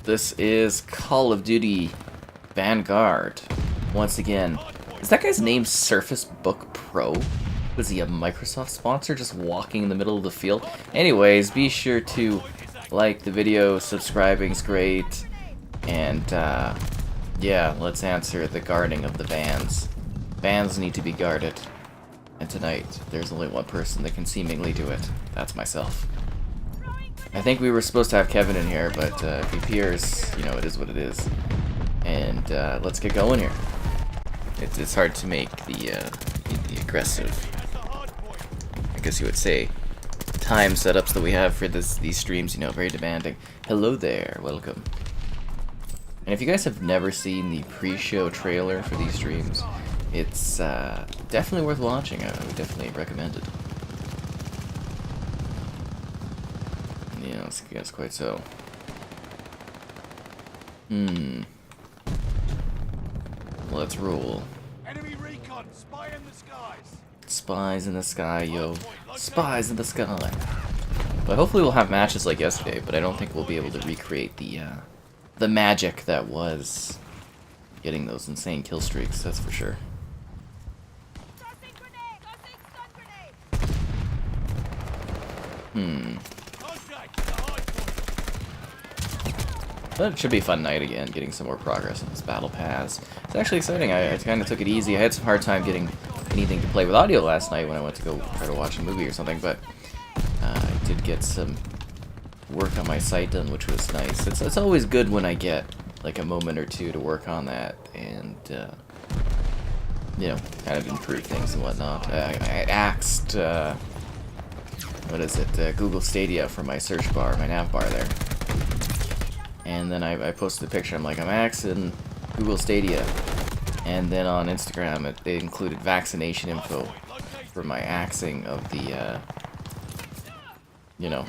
This is Call of Duty Vanguard. Once again, is that guy's name Surface Book Pro? Was he a Microsoft sponsor just walking in the middle of the field? Anyways, be sure to like the video, subscribing's great, and yeah, let's answer the guarding of the vans. Vans need to be guarded, and tonight there's only one person that can seemingly do it. That's myself. I think we were supposed to have Kevin in here, but if he appears, you know, it is what it is. And let's get going here. It's hard to make the aggressive, I guess you would say, time setups that we have for these streams, you know, very demanding. Hello there, welcome. And if you guys have never seen the pre-show trailer for these streams, it's definitely worth watching. I would definitely recommend it. Yeah, that's quite so. Let's roll. Enemy recon, spy in the skies. Spies in the sky, yo. Spies in the sky. But hopefully we'll have matches like yesterday, but I don't think we'll be able to recreate the magic that was getting those insane kill streaks, that's for sure. But it should be a fun night again, getting some more progress on this battle pass. It's actually exciting. I kind of took it easy. I had some hard time getting anything to play with audio last night when I went to go try to watch a movie or something, but I did get some work on my site done, which was nice. It's always good when I get like a moment or two to work on that and, you know, kind of improve things and whatnot. I axed, what is it, Google Stadia for my search bar, my nav bar there. And then I posted a picture. I'm like, I'm axing Google Stadia. And then on Instagram, they included vaccination info for my axing of the, you know,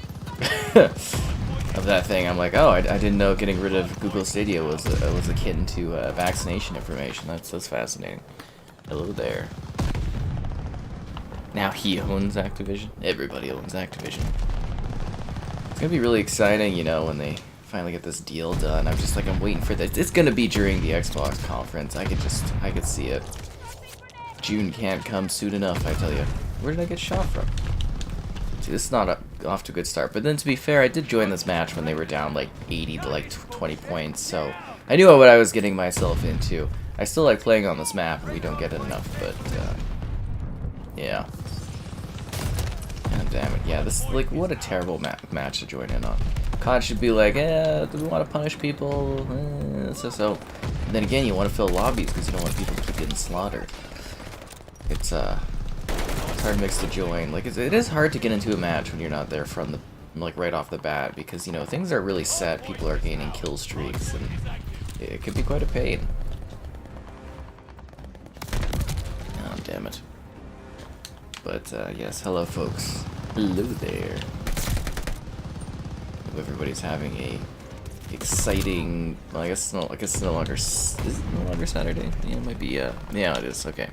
of that thing. I'm like, oh, I didn't know getting rid of Google Stadia was akin to vaccination information. That's fascinating. Hello there. Now he owns Activision. Everybody owns Activision. It's gonna be really exciting, you know, when they finally get this deal done. I'm waiting for this. It's gonna be during the Xbox conference. I could see it. June can't come soon enough, I tell you. Where did I get shot from? See, this is not off to a good start. But then, to be fair, I did join this match when they were down like 80 to like 20 points, so I knew what I was getting myself into. I still like playing on this map, and we don't get it enough, but yeah. God damn it. Yeah, this is like, what a terrible match to join in on. COD should be like, do we want to punish people? So. And then again, you want to fill lobbies because you don't want people to keep getting slaughtered. It's hard mix to join. Like, it is hard to get into a match when you're not there from the, like, right off the bat, because, you know, things are really set. People are gaining kill streaks, and it could be quite a pain. Oh, damn it. But, yes, hello, folks. Hello there. Everybody's having a exciting, well, I guess it's no longer, is it no longer Saturday? Yeah, it might be, yeah, it is, okay.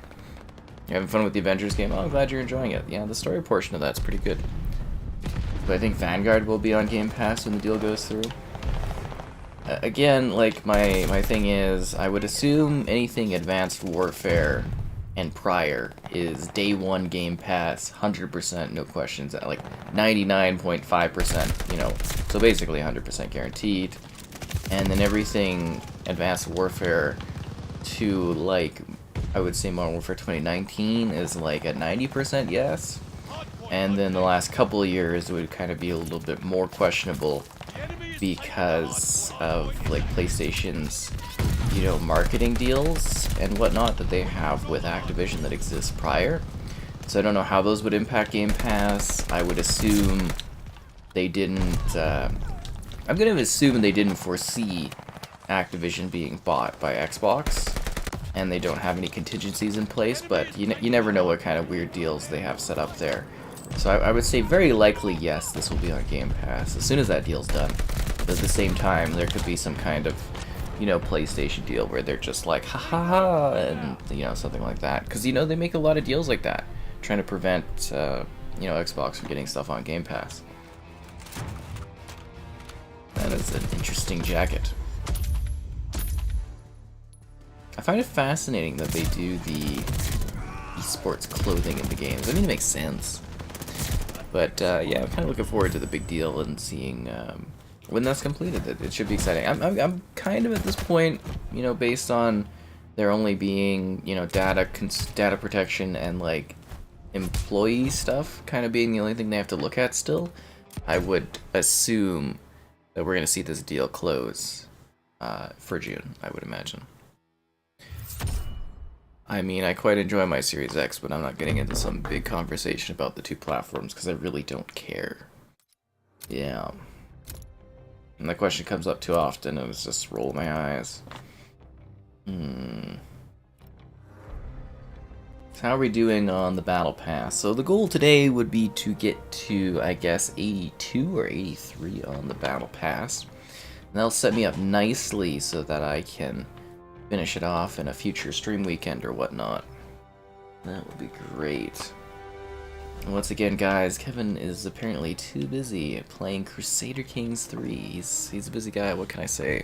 You're having fun with the Avengers game? Oh, I'm glad you're enjoying it. Yeah, the story portion of that's pretty good. But I think Vanguard will be on Game Pass when the deal goes through. Again, like, my thing is, I would assume anything Advanced Warfare and prior is day one Game Pass, 100%, no questions, like 99.5%, you know, so basically 100% guaranteed. And then everything Advanced Warfare to, like, I would say Modern Warfare 2019 is like a 90% yes. And then the last couple of years would kind of be a little bit more questionable because of, like, PlayStation's, you know, marketing deals and whatnot that they have with Activision that exists prior. So I don't know how those would impact Game Pass. I would assume they didn't, I'm gonna assume they didn't foresee Activision being bought by Xbox, and they don't have any contingencies in place, but you never know what kind of weird deals they have set up there. So I would say very likely, yes, this will be on Game Pass as soon as that deal's done. But at the same time, there could be some kind of, you know, PlayStation deal where they're just like, ha ha ha, and, you know, something like that. Because, you know, they make a lot of deals like that, trying to prevent, you know, Xbox from getting stuff on Game Pass. And is an interesting jacket. I find it fascinating that they do the esports clothing in the games. I mean, it makes sense. But yeah, I'm kind of looking forward to the big deal and seeing when that's completed. It should be exciting. I'm kind of at this point, you know, based on there only being, you know, data protection and like employee stuff kind of being the only thing they have to look at still. I would assume that we're gonna see this deal close for June, I would imagine. I mean, I quite enjoy my Series X, but I'm not getting into some big conversation about the two platforms because I really don't care. Yeah. And that question comes up too often, and it's just roll my eyes. So how are we doing on the Battle Pass? So the goal today would be to get to, I guess, 82 or 83 on the Battle Pass. And that'll set me up nicely so that I can finish it off in a future stream weekend or whatnot. That would be great. And once again, guys, Kevin is apparently too busy playing Crusader Kings 3. He's a busy guy, what can I say?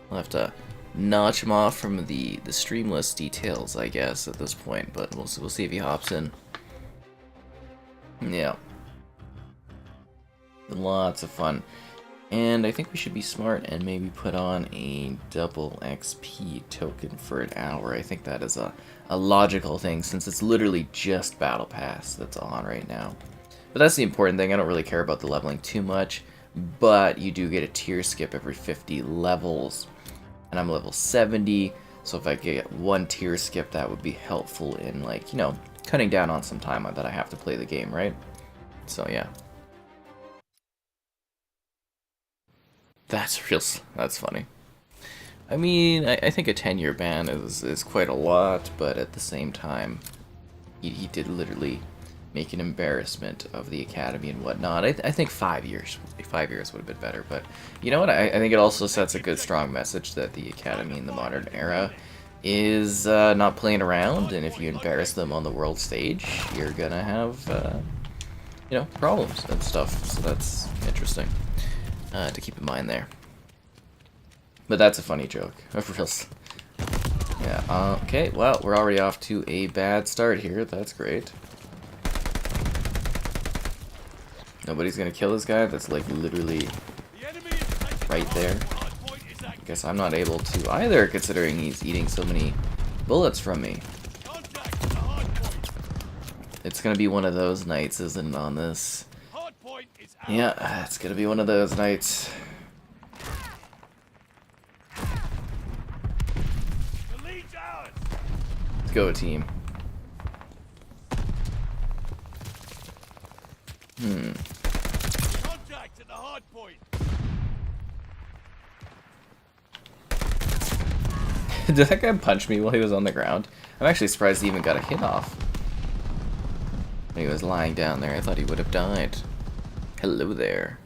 We'll have to notch him off from the streamless details, I guess, at this point, but we'll see if he hops in. Yeah. Lots of fun. And I think we should be smart and maybe put on a double XP token for an hour. I think that is a logical thing since it's literally just Battle Pass that's on right now. But that's the important thing. I don't really care about the leveling too much, but you do get a tier skip every 50 levels. And I'm level 70, so if I get one tier skip, that would be helpful in, like, you know, cutting down on some time that I have to play the game, right? So yeah. That's funny. I mean, I think a 10-year ban is quite a lot, but at the same time, he did literally make an embarrassment of the Academy and whatnot. I think 5 years. 5 years would have been better, but you know what? I think it also sets a good, strong message that the Academy in the modern era is not playing around, and if you embarrass them on the world stage, you're gonna have, you know, problems and stuff. So that's interesting to keep in mind there. But that's a funny joke. Yeah, okay, well, we're already off to a bad start here. That's great. Nobody's gonna kill this guy? That's like literally right there. I guess I'm not able to either, considering he's eating so many bullets from me. It's gonna be one of those nights, isn't it, on this? Yeah, it's gonna be one of those nights. Let's go, team. Contact at the hard point. Did that guy punch me while he was on the ground? I'm actually surprised he even got a hit off. When he was lying down there, I thought he would have died. Hello there.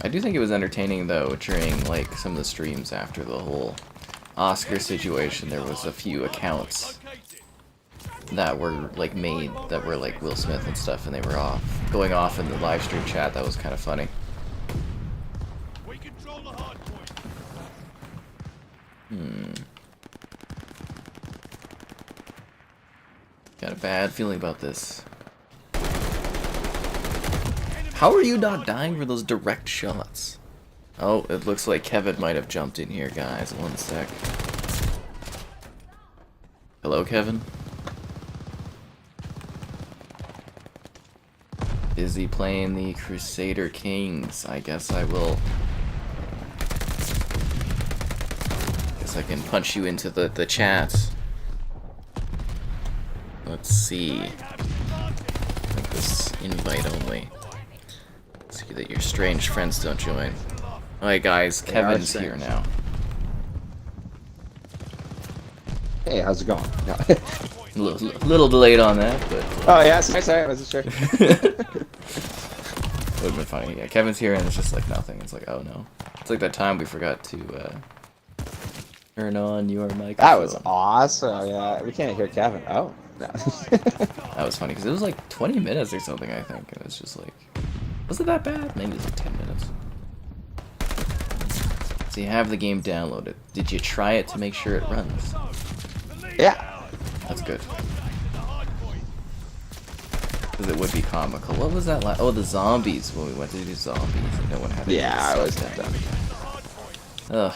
I do think it was entertaining though during like some of the streams after the whole Oscar situation. There was a few accounts that were like made that were like Will Smith and stuff, and they were going off in the live stream chat. That was kind of funny. We control the hard point. Got a bad feeling about this. How are you not dying for those direct shots? Oh, it looks like Kevin might have jumped in here, guys. One sec. Hello, Kevin? Busy playing the Crusader Kings. I guess I will... Guess I can punch you into the chat. Let's see. Make this invite only. See that your strange friends don't join. Alright guys, Kevin's here now. Hey, how's it going? No. A little delayed on that, but... Oh yeah, sorry, I wasn't sure. Would have been funny. Yeah, Kevin's here and it's just like nothing. It's like, oh no. It's like that time we forgot to turn on your microphone. That was awesome. Yeah, we can't hear Kevin. Oh. No. That was funny because it was like 20 minutes or something, I think. And it's just like, was it that bad? Maybe it was like 10 minutes. So you have the game downloaded. Did you try it to make sure it runs? Yeah. That's good. Because it would be comical. What was that last? Oh, the zombies. When we went to do zombies, and no one had. Yeah, I was done. Ugh.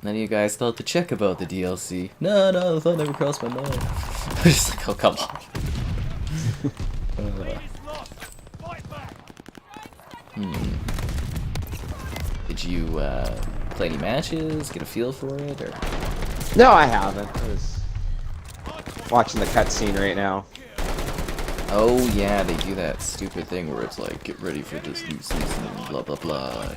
None of you guys thought to check about the DLC. No, the thought never crossed my mind. I was just like, oh, come on. Did you play any matches? Get a feel for it, or? No, I haven't. I was watching the cutscene right now. Oh yeah, they do that stupid thing where it's like, get ready for this new season, blah blah blah.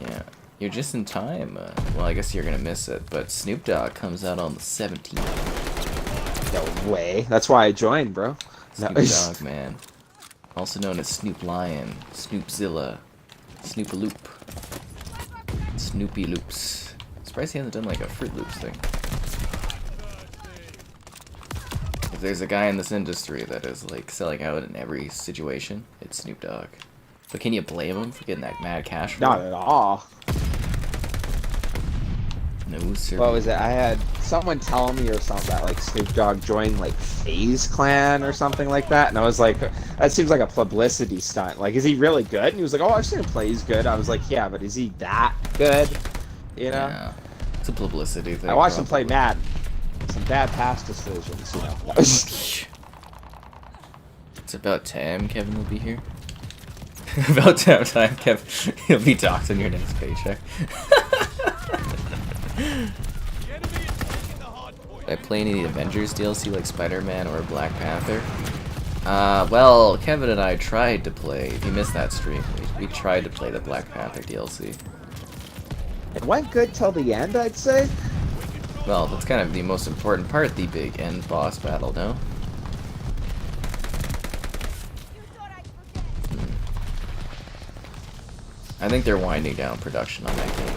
Yeah, you're just in time. Well, I guess you're gonna miss it, but Snoop Dogg comes out on the 17th. No way. That's why I joined, bro. Snoop Dogg, man. Also known as Snoop Lion, Snoopzilla, Snoopaloop, Snoopy Loops. Surprised he hasn't done like a Fruit Loops thing. If there's a guy in this industry that is like selling out in every situation, it's Snoop Dogg. But can you blame him for getting that mad cash? Not at all. No, sir. What was it? I had someone tell me or something that like Snoop Dogg joined like FaZe Clan or something like that, and I was like, that seems like a publicity stunt. Like, is he really good? And he was like, oh, I've seen him play. He's good. I was like, yeah, but is he that good? You know? Yeah, it's a publicity thing. I watched him play Madden. Some bad pass decisions, you know. It's about time Kevin will be here. About time, Kevin. He'll be docked on your next paycheck. Did I play any of the Avengers DLC like Spider-Man or Black Panther? Well, Kevin and I tried to play. If you missed that stream, we tried to play the Black Panther DLC. It went good till the end, I'd say. Well, that's kind of the most important part, the big end boss battle, no? I think they're winding down production on that game.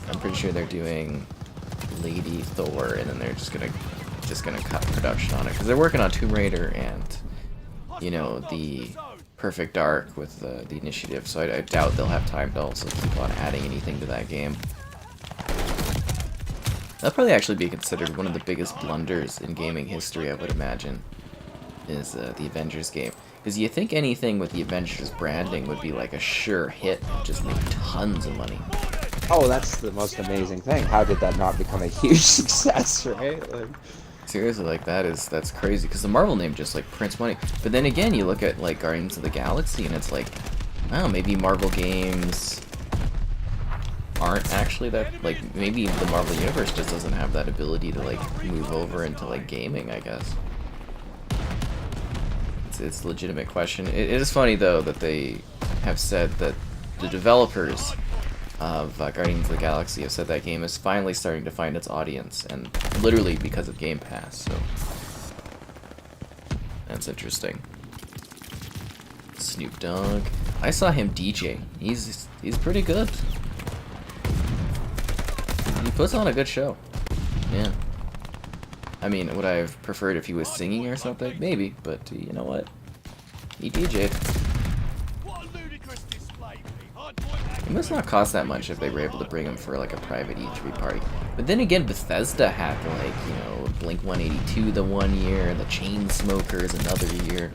I'm pretty sure they're doing Lady Thor, and then they're just gonna cut production on it because they're working on Tomb Raider and, you know, the Perfect Dark with the Initiative. So I doubt they'll have time to also keep on adding anything to that game. That'll probably actually be considered one of the biggest blunders in gaming history, I would imagine, is the Avengers game. Because you think anything with the Avengers branding would be like a sure hit and just make tons of money. Oh, that's the most amazing thing. How did that not become a huge success, right? Like, seriously, like that's crazy. Because the Marvel name just like prints money. But then again, you look at like Guardians of the Galaxy, and it's like, oh, maybe Marvel games aren't actually that, like, maybe the Marvel universe just doesn't have that ability to like move over into like gaming, I guess. It's a legitimate question. It is funny though that they have said that the developers of Guardians of the Galaxy have said that game is finally starting to find its audience, and literally because of Game Pass, so that's interesting. Snoop Dogg. I saw him DJ. He's pretty good. He puts on a good show. Yeah. I mean, would I have preferred if he was singing or something? Maybe, but you know what? He DJ'd. It must not cost that much if they were able to bring him for like a private E3 party. But then again, Bethesda had like, you know, Blink 182 the one year, and the Chainsmokers another year.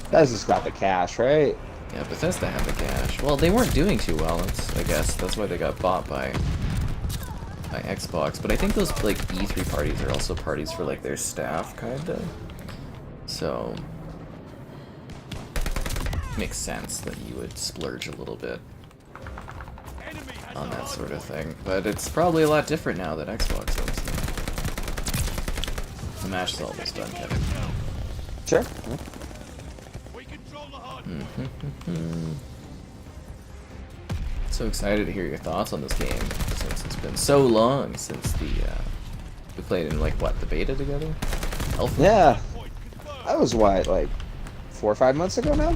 Bethesda's got the cash, right? Yeah, Bethesda had the cash. Well, they weren't doing too well, I guess. That's why they got bought by Xbox. But I think those like E3 parties are also parties for like their staff, kinda. So makes sense that you would splurge a little bit on that sort of thing. But it's probably a lot different now that Xbox owns them. The match is almost done, Kevin. Sure. So excited to hear your thoughts on this game, since it's been so long since we played in, like, what, the beta together? Alpha? Yeah. That was what, like 4 or 5 months ago now?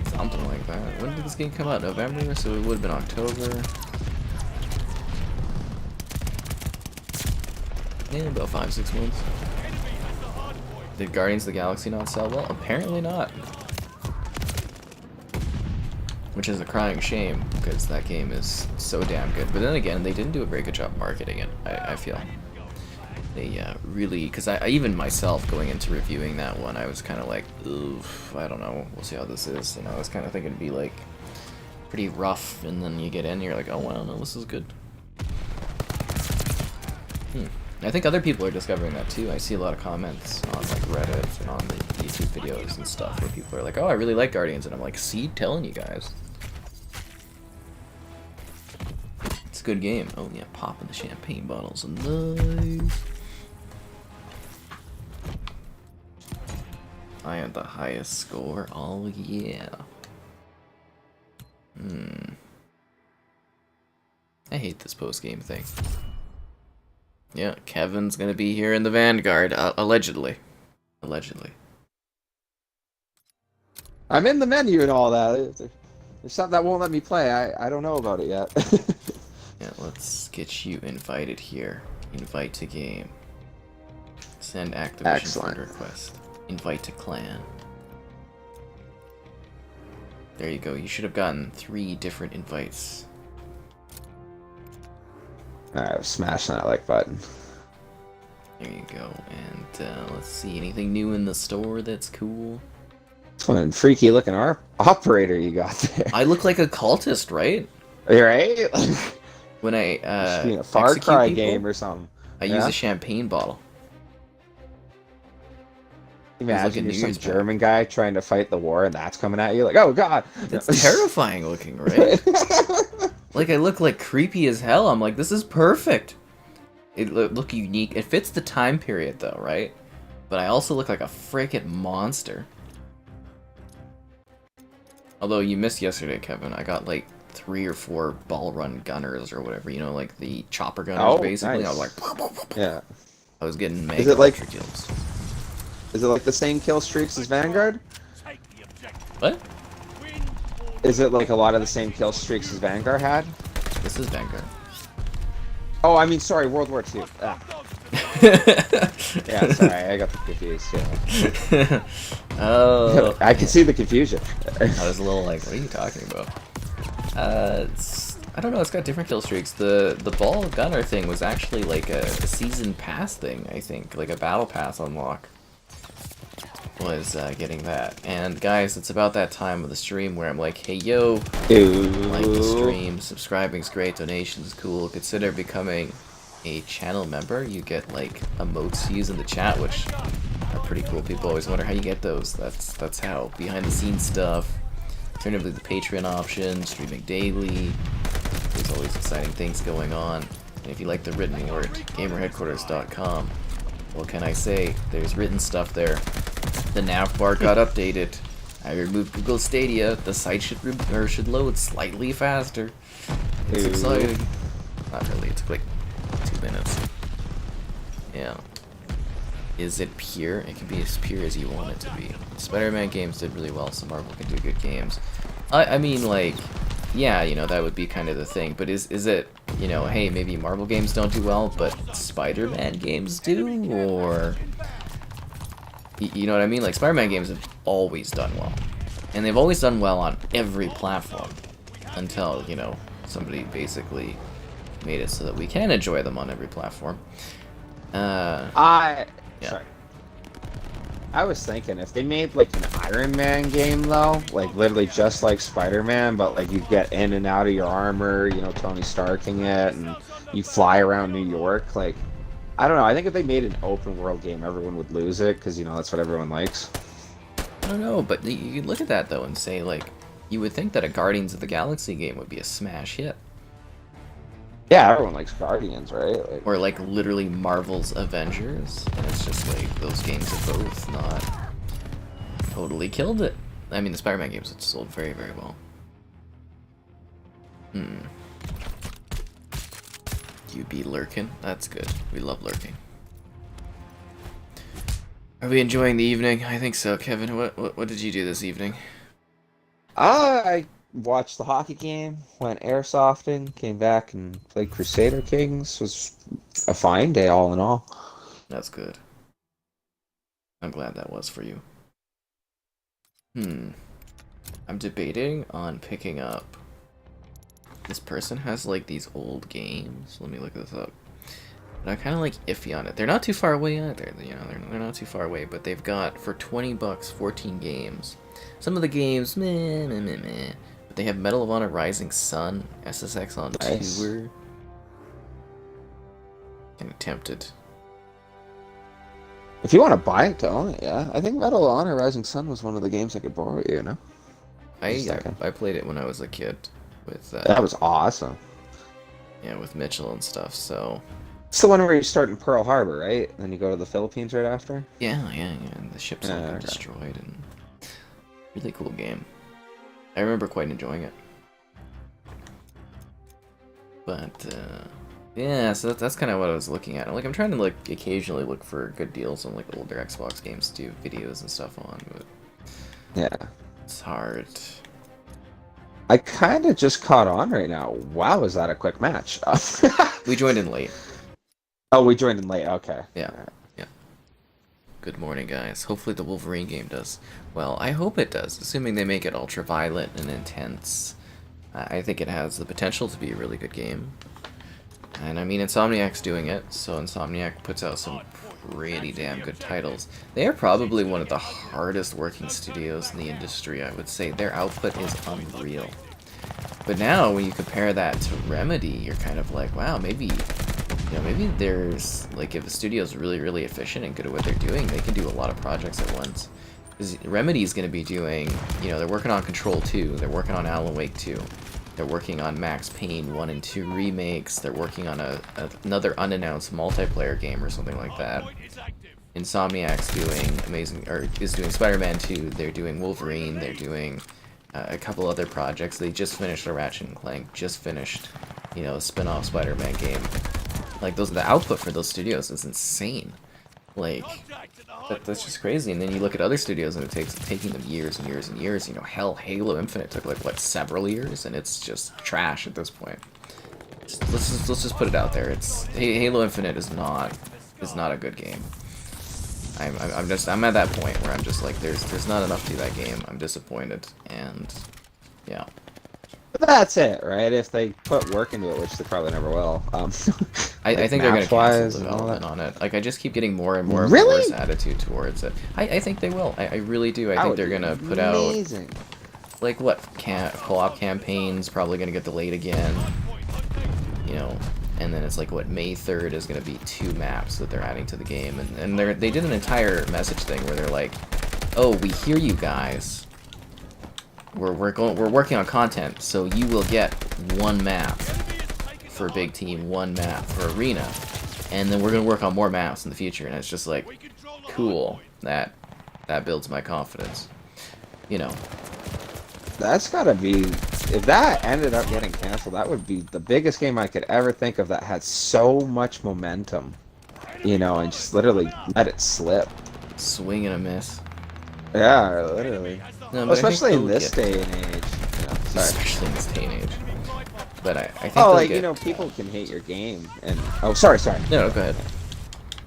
Something like that. When did this game come out? November? So it would have been October. Yeah, about 5-6 months. Enemy has the hard point. Did Guardians of the Galaxy not sell well? Apparently not. Which is a crying shame, because that game is so damn good. But then again, they didn't do a very good job marketing it, I feel. They really, because I even myself, going into reviewing that one, I was kind of like, oof, I don't know, we'll see how this is. And I was kind of thinking it'd be like, pretty rough, and then you get in and you're like, oh wow, no, this is good. I think other people are discovering that too. I see a lot of comments on like Reddit and on the YouTube videos and stuff where people are like, oh, I really like Guardians, and I'm like, see, telling you guys. It's a good game. Oh yeah, popping the champagne bottles. Nice. I had the highest score. Oh yeah. I hate this post-game thing. Yeah, Kevin's gonna be here in the Vanguard, allegedly. Allegedly. I'm in the menu and all that. There's something that won't let me play. I don't know about it yet. Yeah, let's get you invited here. Invite to game. Send Activision friend request. Invite to clan. There you go. You should have gotten 3 different invites. Alright, smash that like button. There you go. And let's see, anything new in the store that's cool? What a freaky looking operator you got there. I look like a cultist, right? Right? When I a Far Cry people, game or something. I use a champagne bottle. Imagine you're some German guy trying to fight the war and that's coming at you like, oh god! It's terrifying looking, right? Like, I look like creepy as hell. I'm like, this is perfect. It look unique. It fits the time period though, right? But I also look like a freaking monster. Although you missed yesterday, Kevin. I got like 3 or 4 ball run gunners or whatever, you know, like the chopper gunners basically. Nice. I was like, yeah. I was getting mega ultra kills. Is it like the same kill streaks as Vanguard? Take the objective. What? Win or Is it like a lot of the same kill streaks as Vanguard had? This is Vanguard. Oh, I mean, sorry, World War II. Ah. Yeah, sorry, I got confused. Yeah. Oh. I can see the confusion. I was a little like, what are you talking about? I don't know, it's got different kill streaks. The ball gunner thing was actually like a season pass thing, I think. Like a battle pass unlock was getting that. And guys, it's about that time of the stream where I'm like, hey yo, like the stream, subscribing's great, donations cool, consider becoming a channel member. You get like emotes to use in the chat, which are pretty cool. People always wonder how you get those. That's how. Behind the scenes stuff, alternatively the Patreon option, streaming daily. There's always exciting things going on. And if you like the written word, gamerheadquarters.com. What can I say? There's written stuff there. The nav bar got updated. I removed Google Stadia. The site should load slightly faster. It's exciting. Not really. It took like 2 minutes. Yeah. Is it pure? It can be as pure as you want it to be. Spider-Man games did really well, so Marvel can do good games. I mean, like, yeah, you know, that would be kind of the thing. But is it, you know, hey, maybe Marvel games don't do well, but Spider-Man games do? Or, you know what I mean? Like, Spider-Man games have always done well. And they've always done well on every platform. Until, you know, somebody basically made it so that we can enjoy them on every platform. Sorry. I was thinking if they made like an Iron Man game though, like literally just like Spider-Man, but like you get in and out of your armor, you know, Tony Starking it, and you fly around New York. Like, I don't know. I think if they made an open world game, everyone would lose it because you know that's what everyone likes. I don't know, but you can look at that though and say like, you would think that a Guardians of the Galaxy game would be a smash hit. Yeah, everyone likes Guardians, right? Like, Or like literally Marvel's Avengers, and it's just like those games have both not totally killed it. I mean, the Spider-Man games have sold very, very well. You be lurking? That's good. We love lurking. Are we enjoying the evening? I think so, Kevin. What did you do this evening? I watched the hockey game, went airsofting, came back and played Crusader Kings. Was a fine day all in all. That's good. I'm glad that was for you. I'm debating on picking up. This person has like these old games. Let me look this up. But I'm kind of like iffy on it. They're not too far away either. You know, they're not too far away. But they've got for 20 bucks, 14 games. Some of the games, meh. But they have Medal of Honor: Rising Sun, SSX on Nice. tour. Kind of tempted. If you want to buy it to own it, yeah. I think Medal of Honor: Rising Sun was one of the games I could borrow you, know? I played it when I was a kid with That was awesome. yeah, with Mitchell and stuff. So It's the one where you start in Pearl Harbor, right? And then you go to the Philippines right after? yeah, and the ship's all been destroyed, and really cool game. I remember quite enjoying it. But yeah, so that's kind of what I was looking at. Like, I'm trying to like occasionally look for good deals on like older Xbox games to do videos and stuff on, but Yeah. it's hard. I kind of just caught on right now. Wow, is that a quick match? We joined in late. Oh, we joined in late. Okay. Yeah. Good morning, guys. Hopefully the Wolverine game does well. I hope it does, assuming they make it ultra-violent and intense. I think it has the potential to be a really good game. And I mean, Insomniac's doing it, so Insomniac puts out some pretty damn good titles. They are probably one of the hardest working studios in the industry, I would say. Their output is unreal. But now, when you compare that to Remedy, you're kind of like, wow, maybe there's, like, if a studio's really, really efficient and good at what they're doing, they can do a lot of projects at once. Because Remedy's going to be doing, they're working on Control 2, they're working on Alan Wake 2, they're working on Max Payne 1 and 2 remakes, they're working on another unannounced multiplayer game or something like that. Insomniac's is doing Spider-Man 2, they're doing Wolverine, they're doing a couple other projects. They just finished a Ratchet & Clank, just finished, a spin-off Spider-Man game. Like, the output for those studios is insane. Like, that's just crazy. And then you look at other studios and it's taking them years and years and years. Hell, Halo Infinite took like, what, several years? And it's just trash at this point. Let's just put it out there. Halo Infinite is not a good game. I'm at that point where I'm just like, there's not enough to that game. I'm disappointed. And yeah. But that's it, right? If they put work into it, which they probably never will. I think they're going to cancel and development on it. Like, I just keep getting more and more of a Really? worse attitude towards it. I think they will. I really do. I think they're going to put out, like, what, co-op campaigns probably going to get delayed again. And then it's like, what, May 3rd is going to be 2 maps that they're adding to the game. And they did an entire message thing where they're like, oh, we hear you guys. We're working on content, so you will get 1 map for Big Team, 1 map for Arena, and then we're gonna work on more maps in the future. And it's just like, cool. That builds my confidence. That's gotta be. If that ended up getting canceled, that would be the biggest game I could ever think of that had so much momentum, and just literally let it slip. Swing and a miss. Yeah, literally. No, Well, especially in this day and age. Sorry. Especially in this day and age. But I think Oh, they'll like, people can hate your game, and sorry. No, go ahead.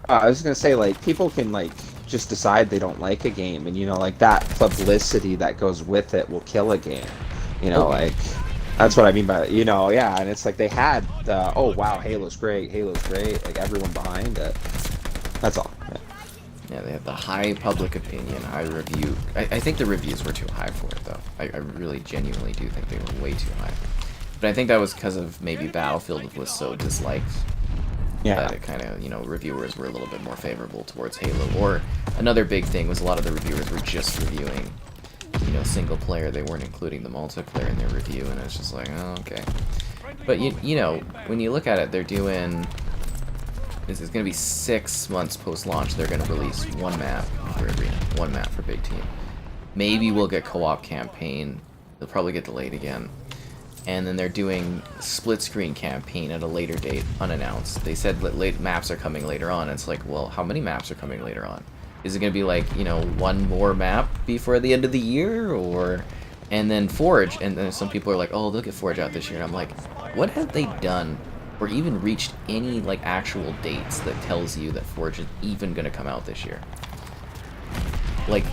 I was gonna say, like, people can, like, just decide they don't like a game, and like that publicity that goes with it will kill a game. Like, that's what I mean by yeah. And it's like they had the, oh wow, Halo's great, like everyone behind it. That's all. Yeah, they have the high public opinion, high review. I think the reviews were too high for it, though. I really genuinely do think they were way too high. But I think that was because of maybe Battlefield was so disliked. Yeah. That it kind of, reviewers were a little bit more favorable towards Halo. Or another big thing was a lot of the reviewers were just reviewing, single player. They weren't including the multiplayer in their review, and it's just like, oh, okay. But, when you look at it, they're doing... This is going to be 6 months post-launch. They're going to release 1 map for Arena, 1 map for Big Team. Maybe we'll get co-op campaign. They'll probably get delayed again. And then they're doing split-screen campaign at a later date, unannounced. They said that maps are coming later on. It's like, well, how many maps are coming later on? Is it going to be like, 1 more map before the end of the year? Or... And then Forge, and then some people are like, oh, they'll get Forge out this year. And I'm like, what have they done or even reached any like actual dates that tells you that Forge is even going to come out this year. Like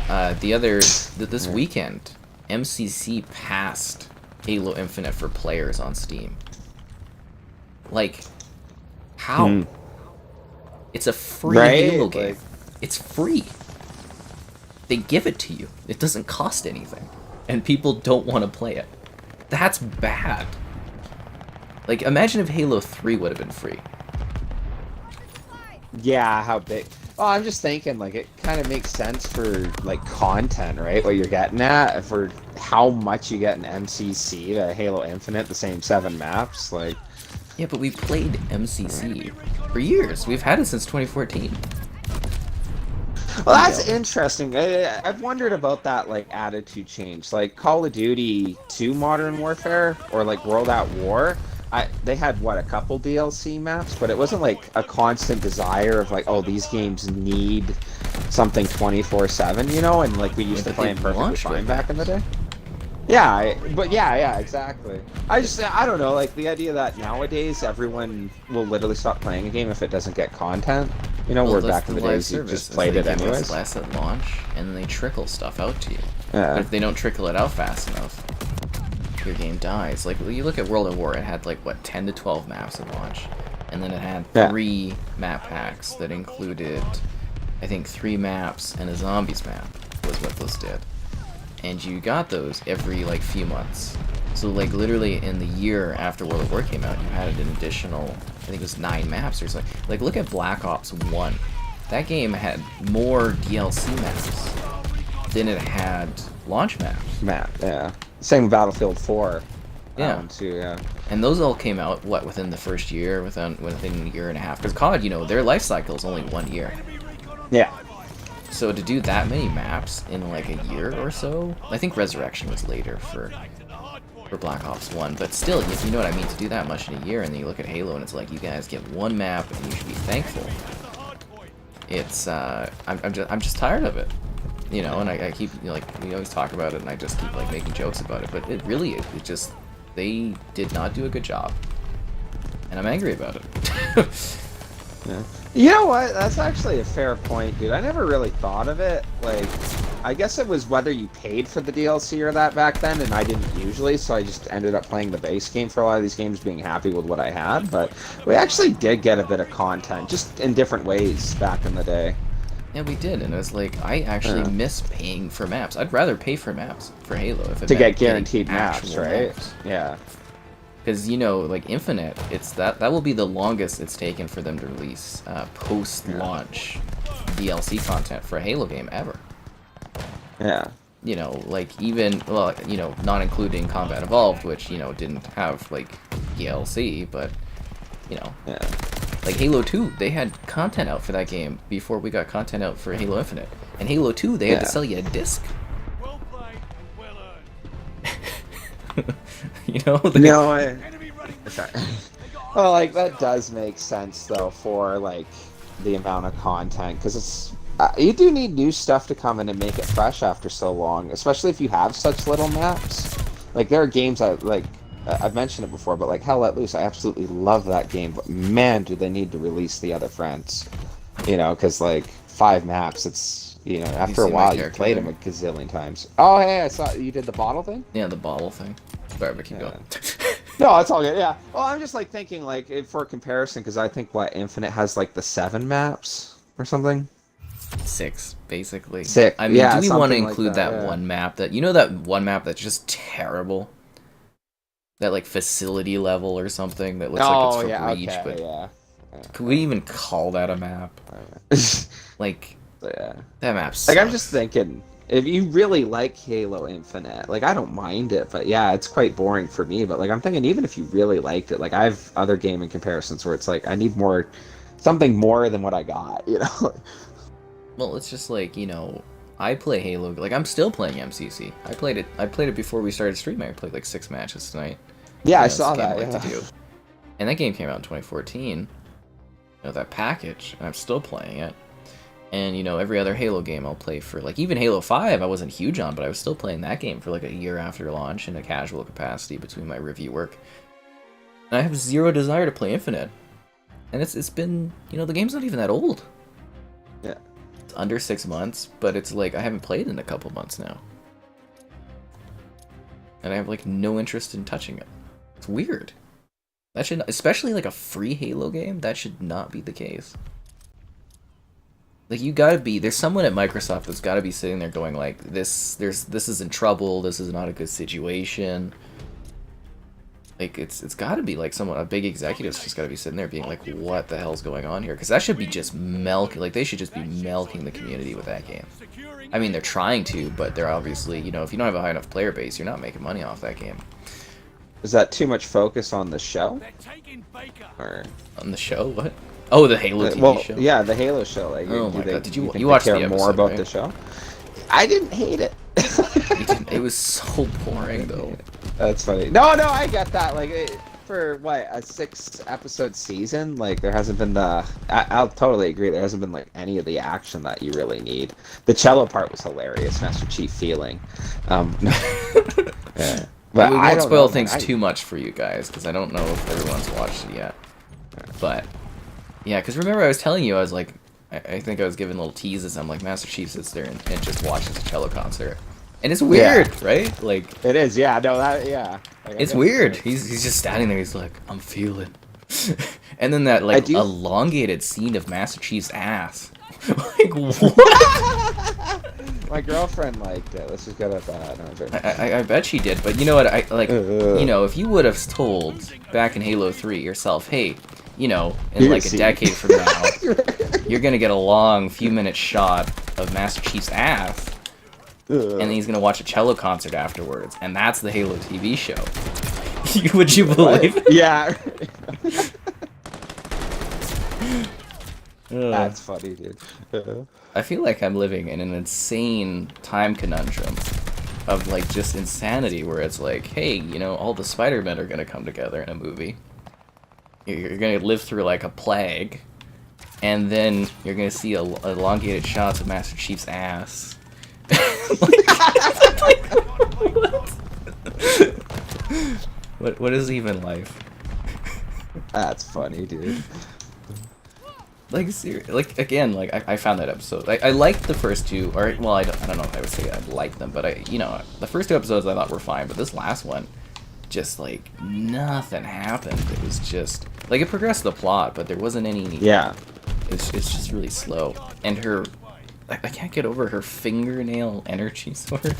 this weekend, MCC passed Halo Infinite for players on Steam. Like, how? It's a free Halo game. It's free. They give it to you. It doesn't cost anything. And people don't want to play it. That's bad. Like, imagine if Halo 3 would have been free. Yeah, how big? Well, I'm just thinking, like, it kind of makes sense for, like, content, right? What you're getting at, for how much you get in MCC to Halo Infinite, the same 7 maps, like... Yeah, but we played MCC for years. We've had it since 2014. Well, that's interesting. I've wondered about that, like, attitude change. Like, Call of Duty 2 Modern Warfare, or, like, World at War, they had, what, a couple DLC maps? But it wasn't, like, a constant desire of, like, oh, these games need something 24/7, you know? And, like, we used to play them perfectly fine back in the day. Yeah, yeah, exactly. I don't know, like, the idea that nowadays everyone will literally stop playing a game if it doesn't get content. You know, where back in the days you just played it anyways. Less at launch, and then they trickle stuff out to you. Yeah. But if they don't trickle it out fast enough, your game dies. Like, you look at World at War, it had, like, what, 10 to 12 maps at launch. And then it had 3 map packs that included, I think, 3 maps and a zombies map was what those did. And you got those every, like, few months. So, like, literally in the year after World at War came out, you had an additional, I think it was 9 maps or something. Like, look at Black Ops 1. That game had more DLC maps than it had launch maps. Yeah. Same with Battlefield 4. Yeah. Too, yeah. And those all came out, what, within the first year, within a year and a half? Because COD, you know, their life cycle is only 1 year. Yeah. So to do that many maps in like a year or so, I think Resurrection was later for Black Ops 1, but still, you know what I mean, to do that much in a year, and then you look at Halo and it's like, you guys get 1 map and you should be thankful. It's, I'm just tired of it. You know, and I keep, you know, like, we always talk about it and I just keep like making jokes about it, but it really, it just, they did not do a good job. And I'm angry about it. Yeah. You know what? That's actually a fair point, dude. I never really thought of it. Like, I guess it was whether you paid for the DLC or that back then, and I didn't usually, so I just ended up playing the base game for a lot of these games, being happy with what I had. But we actually did get a bit of content, just in different ways back in the day. Yeah, we did, and it was like, I actually miss paying for maps. I'd rather pay for maps for Halo if it to get guaranteed maps, right? Maps. Yeah. Because, you know, like, Infinite, it's that will be the longest it's taken for them to release post-launch DLC content for a Halo game ever. Yeah. You know, like, even, well, you know, not including Combat Evolved, which, you know, didn't have, like, DLC, but, you know. Yeah. Like, Halo 2, they had content out for that game before we got content out for Halo Infinite. And Halo 2, they had to sell you a disc. Well played and well earned. You know? No, sorry. Well, like, that does make sense, though, for, like, the amount of content, because it's... you do need new stuff to come in and make it fresh after so long, especially if you have such little maps. Like, there are games I've mentioned it before, but, like, Hell Let Loose, I absolutely love that game, but man, do they need to release the other friends. You know, because, like, 5 maps, it's, you know, after a while, you played them a gazillion times. Oh, hey, I saw you did the bottle thing? Yeah, the bottle thing. Sorry, but keep going. No, it's all good, yeah. Well, I'm just, like, thinking, like, for a comparison, because I think, what, Infinite has, like, the 7 maps or something? 6, basically. 6, I mean, yeah, do we want to like include that one map that... You know that one map that's just terrible? That, like, facility level or something that looks like it's for Breach, but... Yeah. Could we even call that a map? Like, yeah. That map sucks. Like, I'm just thinking, if you really like Halo Infinite, like, I don't mind it, but yeah, it's quite boring for me, but, like, I'm thinking even if you really liked it, like, I have other gaming comparisons where it's like, I need more, something more than what I got, you know? Well, it's just like, you know, I play Halo, like, I'm still playing MCC. I played it before we started streaming. I played, like, 6 matches tonight. Yeah, I saw that, to do. And that game came out in 2014. You know, that package, and I'm still playing it. And, you know, every other Halo game I'll play for, like, even Halo 5 I wasn't huge on, but I was still playing that game for, like, a year after launch in a casual capacity between my review work. I have zero desire to play Infinite. And it's been, you know, the game's not even that old. Yeah. It's under 6 months, but it's like I haven't played in a couple months now. And I have like no interest in touching it. It's weird. That should, especially like a free Halo game, that should not be the case. Like, you gotta be, there's someone at Microsoft that's gotta be sitting there going like, this is in trouble, this is not a good situation. Like, it's gotta be like someone, a big executive's just gotta be sitting there being like, what the hell's going on here? Because that should be just milking, like, they should just be milking the community with that game. I mean, they're trying to, but they're obviously, you know, if you don't have a high enough player base, you're not making money off that game. Is that too much focus on the show? Or On the show? What? Oh, the Halo TV show? Yeah, the Halo show. Like, oh my god, did you think watch they the care episode, more about right? the show? I didn't hate it. It was so boring, though. That's funny. No, I get that. Like, for what, a 6-episode season, like, there hasn't been the. I'll totally agree. There hasn't been like any of the action that you really need. The cello part was hilarious. Master Chief feeling. Yeah. But we I won't don't spoil know, things man. too much for you guys, because I don't know if everyone's watched it yet. But, yeah, because remember I was telling you, I was like, I think I was giving little teases. I'm like, Master Chief sits there and just watches a cello concert. And it's weird, right? Like, It is, yeah. No, that, yeah. Like, it's weird. He's just standing there, he's like, I'm feeling. And then that, like, elongated scene of Master Chief's ass. Like, what? My girlfriend liked it. Let's just go with that. I bet she did, but you know what? You know, if you would have told back in Halo 3 yourself, hey, you know, in like a decade from now, you're gonna get a long few-minute shot of Master Chief's ass, and then he's gonna watch a cello concert afterwards, and that's the Halo TV show. Would you believe it? Yeah. That's funny, dude. I feel like I'm living in an insane time conundrum of like just insanity where it's like, hey, you know, all the Spider-Men are gonna come together in a movie. You're gonna live through like a plague, and then you're gonna see elongated shots of Master Chief's ass. What is even life? That's funny, dude. Like, seriously, like, again, like, I found that episode, I liked the first two, or, well, I don't know if I would say I liked them, but you know, the first 2 episodes I thought were fine, but this last one, just, like, nothing happened. It was just, like, it progressed the plot, but there wasn't any, Yeah. it's just really slow, and her, I can't get over her fingernail energy sword.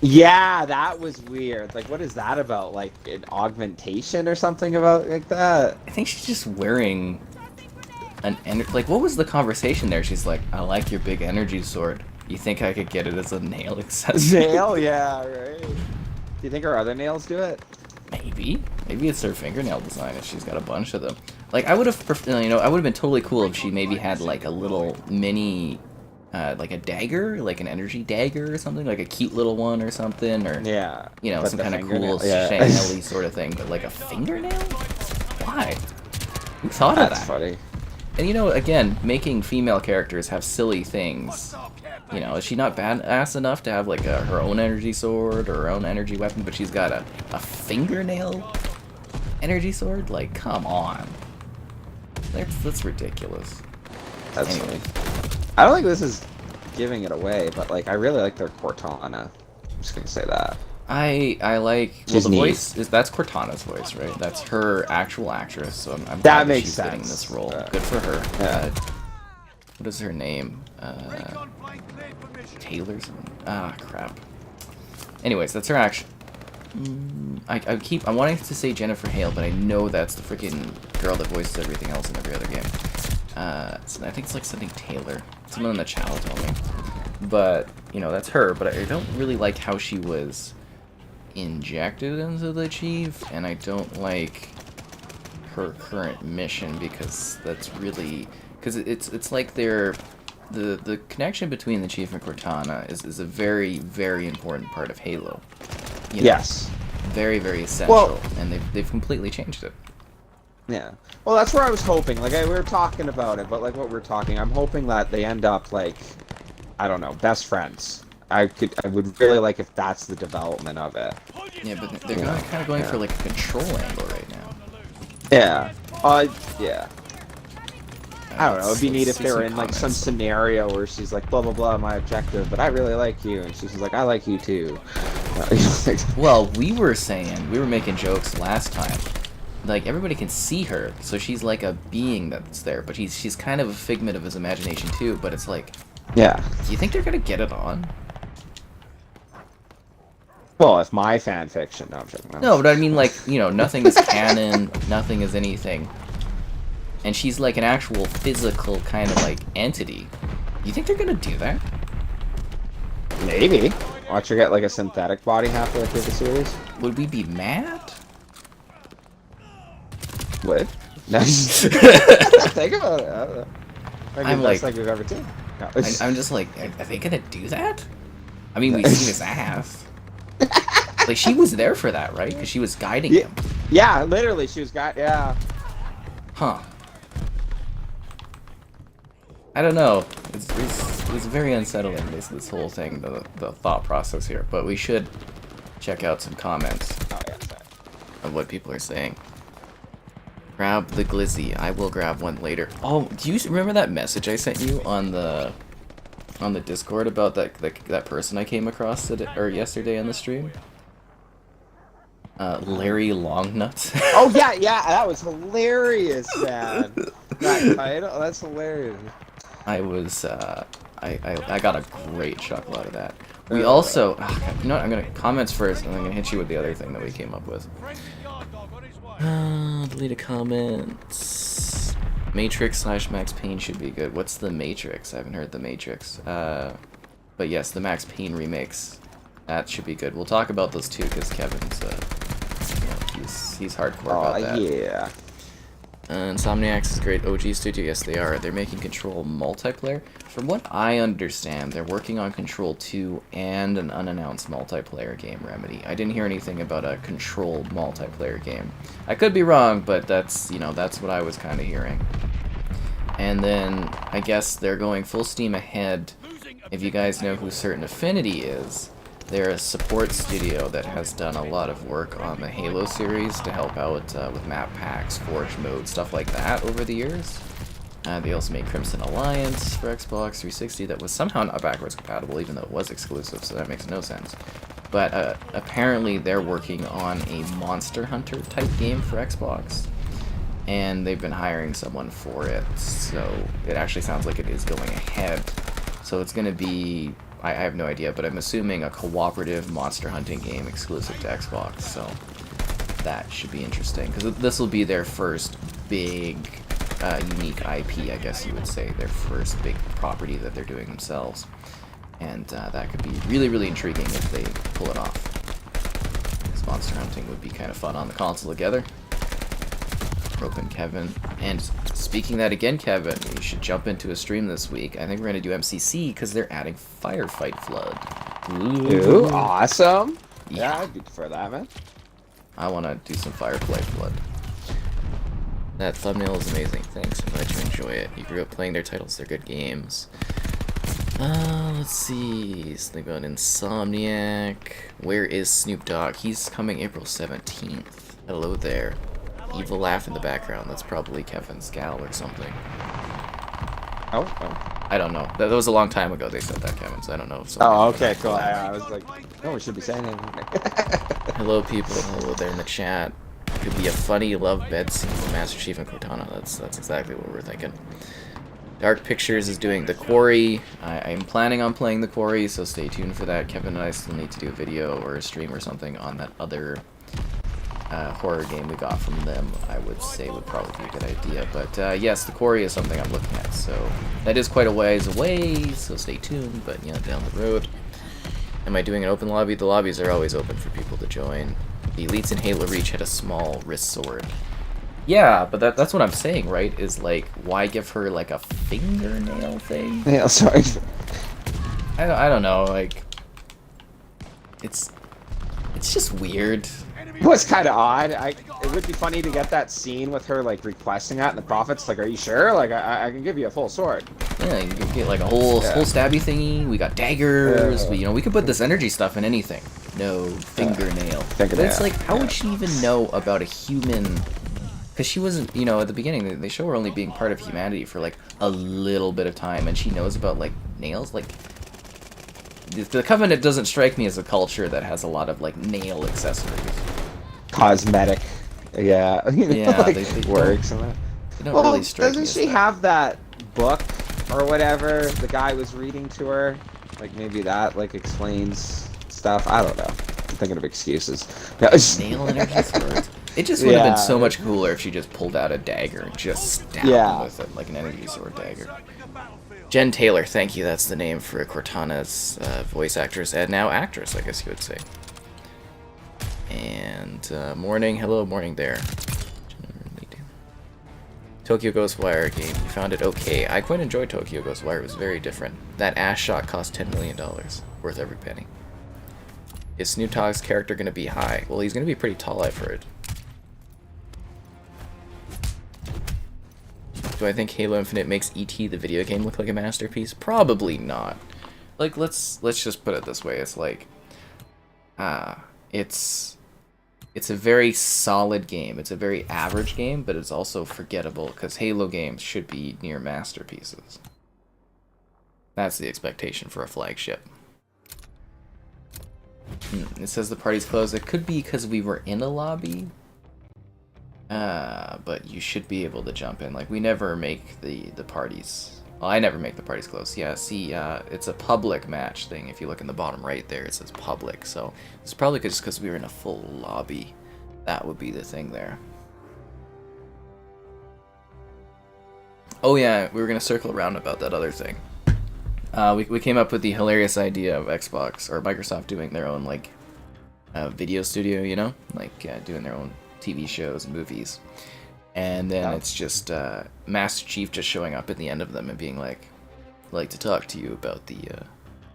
Yeah, that was weird. Like, what is that about? Like, an augmentation or something about like that? I think she's just wearing like, what was the conversation there? She's like, I like your big energy sword. You think I could get it as a nail accessory? Nail? Yeah, right. Do you think her other nails do it? Maybe it's her fingernail design if she's got a bunch of them. Like, I would have, you know, I would have been totally cool if she maybe had like a little mini, like a dagger, like an energy dagger or something, like a cute little one or something, or Yeah. you know, But some the kind of fingernail- cool yeah. Chanel-y sort of thing. But like a fingernail? Why? Who thought of That's that? funny. And you know, again, making female characters have silly things. You know, is she not badass enough to have like her own energy sword or her own energy weapon, but she's got a fingernail energy sword? Like, come on. That's ridiculous. That's Anyway. funny. I don't think this is giving it away, but like, I really like their Cortana. I'm just gonna say that. I like, well, She's the neat. voice is, that's Cortana's voice, right? That's her actual actress, so I'm That glad makes she's getting sense. this role. Yeah. Good for her. Yeah. What is her name? Recon plane cleared for mission. Taylor something? Ah, crap. Anyways, that's her action. I'm wanting to say Jennifer Hale, but I know that's the freaking girl that voices everything else in every other game. So I think it's like something Taylor. Someone in the channel told me. But, you know, that's her, but I don't really like how she was injected into the Chief, and I don't like her current mission because that's really, because it's like the connection between the Chief and Cortana is a very, very important part of Halo. You know? Yes. Very, very essential, Well, and they've completely changed it. Yeah. Well, that's where I was hoping. Like, we were talking about it, but like what we're talking, I'm hoping that they end up like, I don't know, best friends. I would really like if that's the development of it. Yeah, but they're kind of going for like a control angle right now. Yeah. Yeah. I don't know. It'd be neat Let's if see they were some in like some comments. scenario where she's like, blah blah blah, my objective, but I really like you, and she's like, I like you too. Well, we were making jokes last time. Like, everybody can see her, so she's like a being that's there, but she's kind of a figment of his imagination too, but it's like, Yeah. do you think they're gonna get it on? Well, if my fan fiction, no, I'm joking. No, but I mean, like, you know, nothing is canon, nothing is anything. And she's like an actual physical kind of like entity. You think they're gonna do that? Maybe. Watch her get like a synthetic body halfway through the series. Would we be mad? Would? No. Think about it. I don't know. Maybe I'm the like- best thing we've ever seen. No. I'm just like, are they gonna do that? I mean, we've seen his ass. Like, she was there for that, right? Because she was guiding Yeah. him. Yeah, literally, she was yeah. Huh. I don't know. It's very unsettling, this whole thing, the thought process here. But we should check out some comments Oh yeah. Sorry. of what people are saying. Grab the glizzy. I will grab one later. Oh, do you remember that message I sent you on the Discord about that person I came across today, or yesterday on the stream? Larry Longnut. Oh yeah, that was hilarious, man. That title, that's hilarious. I was I got a great chuckle out of that. We also, you know what, I'm gonna comments first, and I'm gonna hit you with the other thing that we came up with. Friendly guard dog on his way. Delete a comment. Matrix/Max Payne should be good. What's the Matrix? I haven't heard the Matrix. But yes, the Max Payne remix. That should be good. We'll talk about those too, because Kevin's, he's hardcore about that. Yeah. Insomniacs is great. OG Studio, yes they are. They're making Control multiplayer. From what I understand, they're working on Control 2 and an unannounced multiplayer game, Remedy. I didn't hear anything about a Control multiplayer game. I could be wrong, but that's what I was kind of hearing. And then, I guess they're going full steam ahead. If you guys know who Certain Affinity is, they're a support studio that has done a lot of work on the Halo series to help out with map packs, forge mode, stuff like that over the years. They also made Crimson Alliance for Xbox 360 that was somehow not backwards compatible, even though it was exclusive, so that makes no sense. But apparently they're working on a Monster Hunter type game for Xbox, and they've been hiring someone for it, so it actually sounds like it is going ahead. So it's going to be, I have no idea, but I'm assuming a cooperative monster hunting game exclusive to Xbox, so that should be interesting, because this will be their first big, unique IP, I guess you would say, their first big property that they're doing themselves, and that could be really, really intriguing if they pull it off. Because monster hunting would be kind of fun on the console together. Open Kevin. And speaking that again, Kevin, you should jump into a stream this week. I think we're going to do MCC because they're adding Firefight Flood. Ooh, awesome. Yeah. I'd be for that, man. I want to do some Firefight Flood. That thumbnail is amazing. Thanks. I'm glad you enjoy it. You grew up playing their titles. They're good games. Let's see. Something about Insomniac. Where is Snoop Dogg? He's coming April 17th. Hello there. Evil laugh in the background. That's probably Kevin's gal or something. Oh. I don't know. That was a long time ago they said that, Kevin, so I don't know if Oh, okay, cool. I was like, no, we should be saying anything. Hello, people. Hello there in the chat. Could be a funny love bed scene with Master Chief and Cortana. That's exactly what we're thinking. Dark Pictures is doing The Quarry. I'm planning on playing The Quarry, so stay tuned for that. Kevin and I still need to do a video or a stream or something on that other horror game we got from them. I would say would probably be a good idea. But yes, The Quarry is something I'm looking at, so that is quite a ways away, so stay tuned, but down the road. Am I doing an open lobby? The lobbies are always open for people to join. The elites in Halo Reach had a small wrist sword. Yeah, but that's what I'm saying, right? Is like, why give her like a fingernail thing? Yeah, sorry. I don't know, like, it's just weird. It was kind of odd. It would be funny to get that scene with her like requesting that, and the prophet's like, "Are you sure? Like, I can give you a full sword." Yeah, you could get like a whole stabby thingy. We got daggers. We could put this energy stuff in anything. No fingernail. Fingernail. But it's like, how would she even know about a human because she wasn't, you know, at the beginning they show her only being part of humanity for like a little bit of time, and she knows about like nails. Like the Covenant doesn't strike me as a culture that has a lot of like nail accessories. Cosmetic, yeah, you know, Yeah, like, they works. They don't Well, really strike me doesn't as she that. have that book or whatever the guy was reading to her? Like maybe that like explains stuff. I don't know. I'm thinking of excuses. No, Nail energy swords. It just would have Yeah. been so much cooler if she just pulled out a dagger and just stabbed him with it, like an energy sword dagger. Jen Taylor, thank you. That's the name for Cortana's voice actress and now actress, I guess you would say. And morning, hello, morning there. Tokyo Ghostwire game. You found it okay. I quite enjoyed Tokyo Ghostwire. It was very different. That ass shot cost $10 million. Worth every penny. Is Snoop Dogg's character going to be high? Well, he's going to be pretty tall, I've heard. Do I think Halo Infinite makes E.T. the video game look like a masterpiece? Probably not. Like, let's just put it this way. It's like, it's a very solid game. It's a very average game, but it's also forgettable because Halo games should be near masterpieces. That's the expectation for a flagship. It says the party's closed. It could be because we were in a lobby. But you should be able to jump in. Like, we never make the parties. Well, I never make the parties close. Yeah, see, it's a public match thing. If you look in the bottom right there, it says public. So it's probably just because we were in a full lobby. That would be the thing there. Oh yeah, we were going to circle around about that other thing. We came up with the hilarious idea of Xbox or Microsoft doing their own, like, video studio, you know? Like, doing their own TV shows and movies. And then it's just Master Chief just showing up at the end of them and being like, I'd like to talk to you about the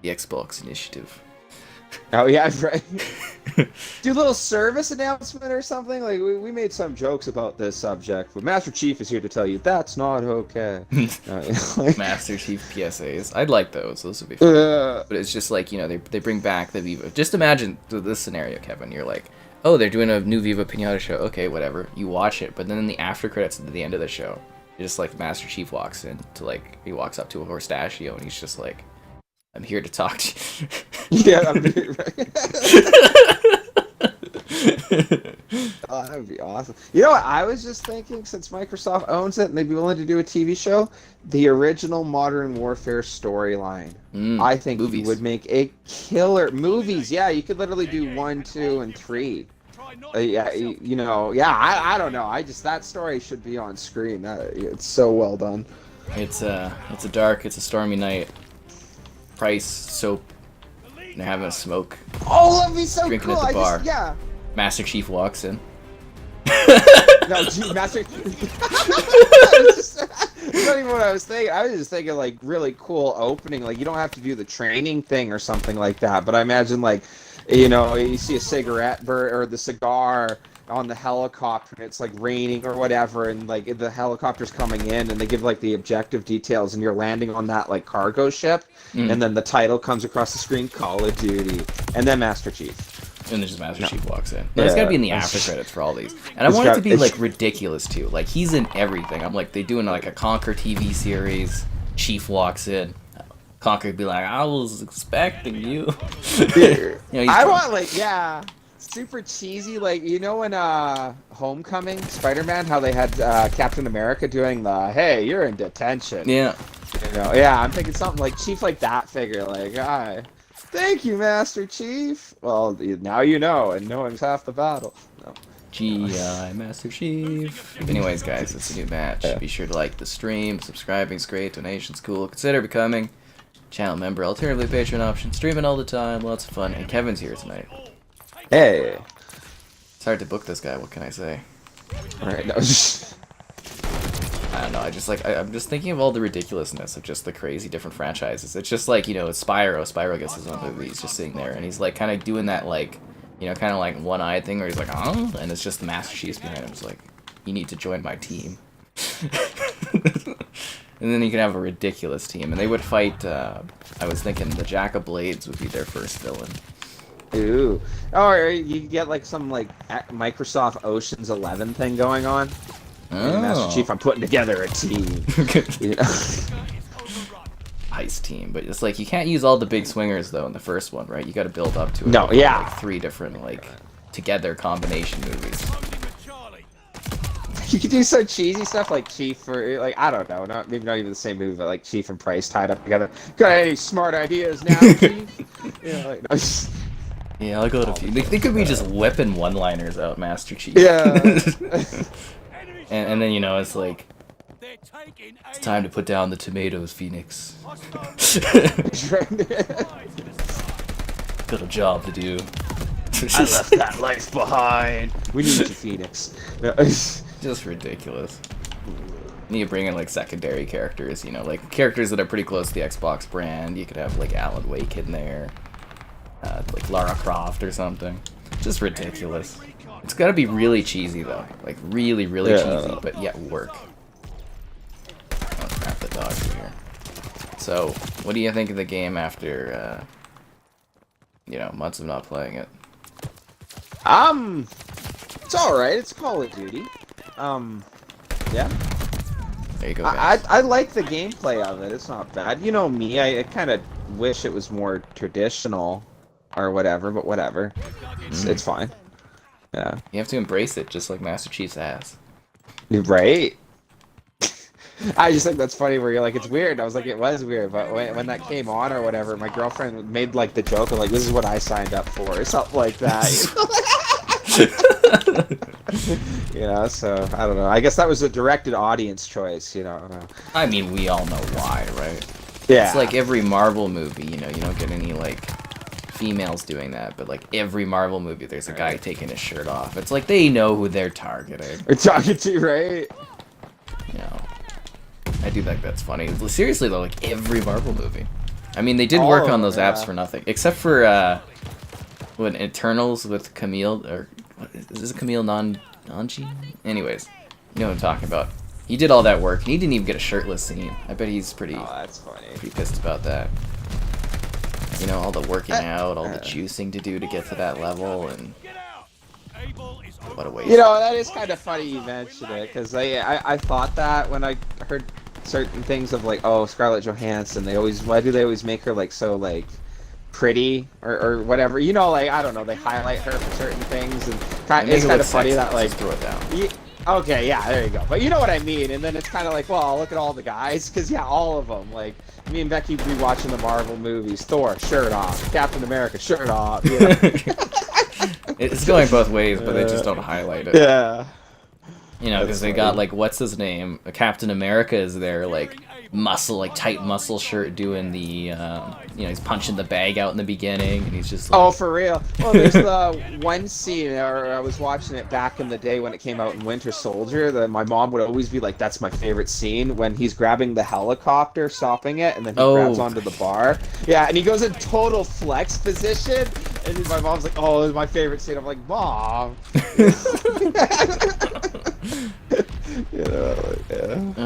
Xbox initiative. Oh yeah, right. Do a little service announcement or something. Like we made some jokes about this subject, but Master Chief is here to tell you that's not okay. Master Chief PSAs. I'd like those. Those would be fun. But it's just like, you know, they bring back the Viva. Just imagine this scenario, Kevin. You're like, oh, they're doing a new Viva Pinata show. Okay, whatever. You watch it, but then in the after credits at the end of the show, just like Master Chief walks in to like, he walks up to a Horstachio and he's just like, I'm here to talk to you. Yeah, I'm here, right? Oh, that would be awesome. You know what? I was just thinking, since Microsoft owns it and they'd be willing to do a TV show, the original Modern Warfare storyline. I think movies. would make a killer movies. Yeah, you could literally do 1, 2, and 3. Yeah, you know, yeah. I don't know. That story should be on screen. It's so well done. It's a stormy night. Price, soap, and they're having a smoke. Oh, that'd be so Drinking cool. at the bar. Yeah. Master Chief walks in. No, gee, Master. That's not even what I was thinking. I was just thinking like really cool opening. Like you don't have to do the training thing or something like that. But I imagine like, you know, you see a cigarette or the cigar on the helicopter and it's like raining or whatever, and like the helicopter's coming in and they give like the objective details and you're landing on that like cargo ship, and then the title comes across the screen, Call of Duty, and then Master Chief. And then just Master Chief walks in. No, it's gotta be in the after credits for all these. And I It's want it to got- be like ridiculous too. Like he's in everything. I'm like, they doing like a Conquer TV series. Chief walks in. Conquer would be like, I was expecting you. You know, he's I drunk. want like, yeah, super cheesy, like, you know, in Homecoming, Spider-Man, how they had Captain America doing the, hey, you're in detention. Yeah. You know, yeah, I'm thinking something like Chief, like that figure, like, hi, thank you, Master Chief. Well, now you know, and knowing's half the battle. No. G.I. Master Chief. Anyways, guys, it's a new match. Be sure to like the stream. Subscribing's great. Donation's cool. Consider becoming channel member. Alternatively, Patreon option. Streaming all the time. Lots of fun. And Kevin's here tonight. Hey. It's hard to book this guy. What can I say? Alright, no. I don't know. I'm just thinking of all the ridiculousness of just the crazy different franchises. It's just like, you know, it's Spyro. Spyro gets his own movie. He's just sitting there and he's like kind of doing that like, you know, kind of like one-eyed thing where he's like, oh, and it's just the Master Chief's behind him. It's like, you need to join my team. And then you can have a ridiculous team. And they would fight, I was thinking the Jack of Blades would be their first villain. Ooh. Or you get like some like Microsoft Ocean's 11 thing going on. And Master Chief, I'm putting together a team. You know? Heist team, but it's like you can't use all the big swingers though in the first one, right? You got to build up to it. No, with, yeah. like 3 different like together combination movies. You could do some cheesy stuff like Chief or like I don't know, maybe not even the same movie, but like Chief and Price tied up together. Got any smart ideas now, Chief? Like, no, yeah, I'll go to a few. They could be just whipping one-liners out, Master Chief. Yeah. and then it's like it's time to put down the tomatoes, Phoenix. Got a job to do. I left that life behind. We need you, Phoenix. Just ridiculous. You need to bring in like secondary characters, like characters that are pretty close to the Xbox brand. You could have like Alan Wake in there, like Lara Croft or something. Just ridiculous. It's got to be really cheesy though, like really, really cheesy, but yet work. Oh crap, the dogs are here. So, what do you think of the game after, months of not playing it? It's alright. It's Call of Duty. Yeah. There you go, guys. I like the gameplay of it. It's not bad. You know me, I kind of wish it was more traditional or whatever, but whatever. It's fine. Yeah. You have to embrace it, just like Master Chief's ass. Right? I just think that's funny where you're like, it's weird. I was like, it was weird, but when that came on or whatever, my girlfriend made like the joke of like, this is what I signed up for, or something like that. So I don't know. I guess that was a directed audience choice, I mean, we all know why, right? Yeah. It's like every Marvel movie, you don't get any like females doing that, but like every Marvel movie, there's a guy taking his shirt off. It's like they know who they're targeting. We're talking to, right? I do think that's funny. Seriously though, like every Marvel movie. I mean, they did work on those apps for nothing, except for when Eternals with Camille, or is this Camille Nanji? Anyways, you know what I'm talking about. He did all that work, and he didn't even get a shirtless scene. I bet he's pretty. Oh, that's funny. Pretty pissed about that. All the working out, all the juicing to do to get to that level, and what a waste. That is kind of funny you mentioned it, because I thought that when I heard certain things of like, oh, Scarlett Johansson, why do they always make her like so like pretty or whatever? Like I don't know, they highlight her for certain things, and it's kind of funny that like throw it down. Okay, yeah, there you go. But you know what I mean. And then it's kind of like, well, look at all the guys, because yeah, all of them. Like me and Becky be watching the Marvel movies. Thor, shirt off. Captain America, shirt off. It's going both ways, but they just don't highlight it. Yeah. Because they got like, what's his name? Captain America is there, like muscle, like tight muscle shirt, doing the, he's punching the bag out in the beginning, and he's just like... Oh, for real? Well, there's the one scene, or I was watching it back in the day when it came out in Winter Soldier, that my mom would always be like, that's my favorite scene, when he's grabbing the helicopter, stopping it, and then he grabs onto the bar. Yeah, and he goes in total flex position, and my mom's like, oh, it's my favorite scene. I'm like, Mom.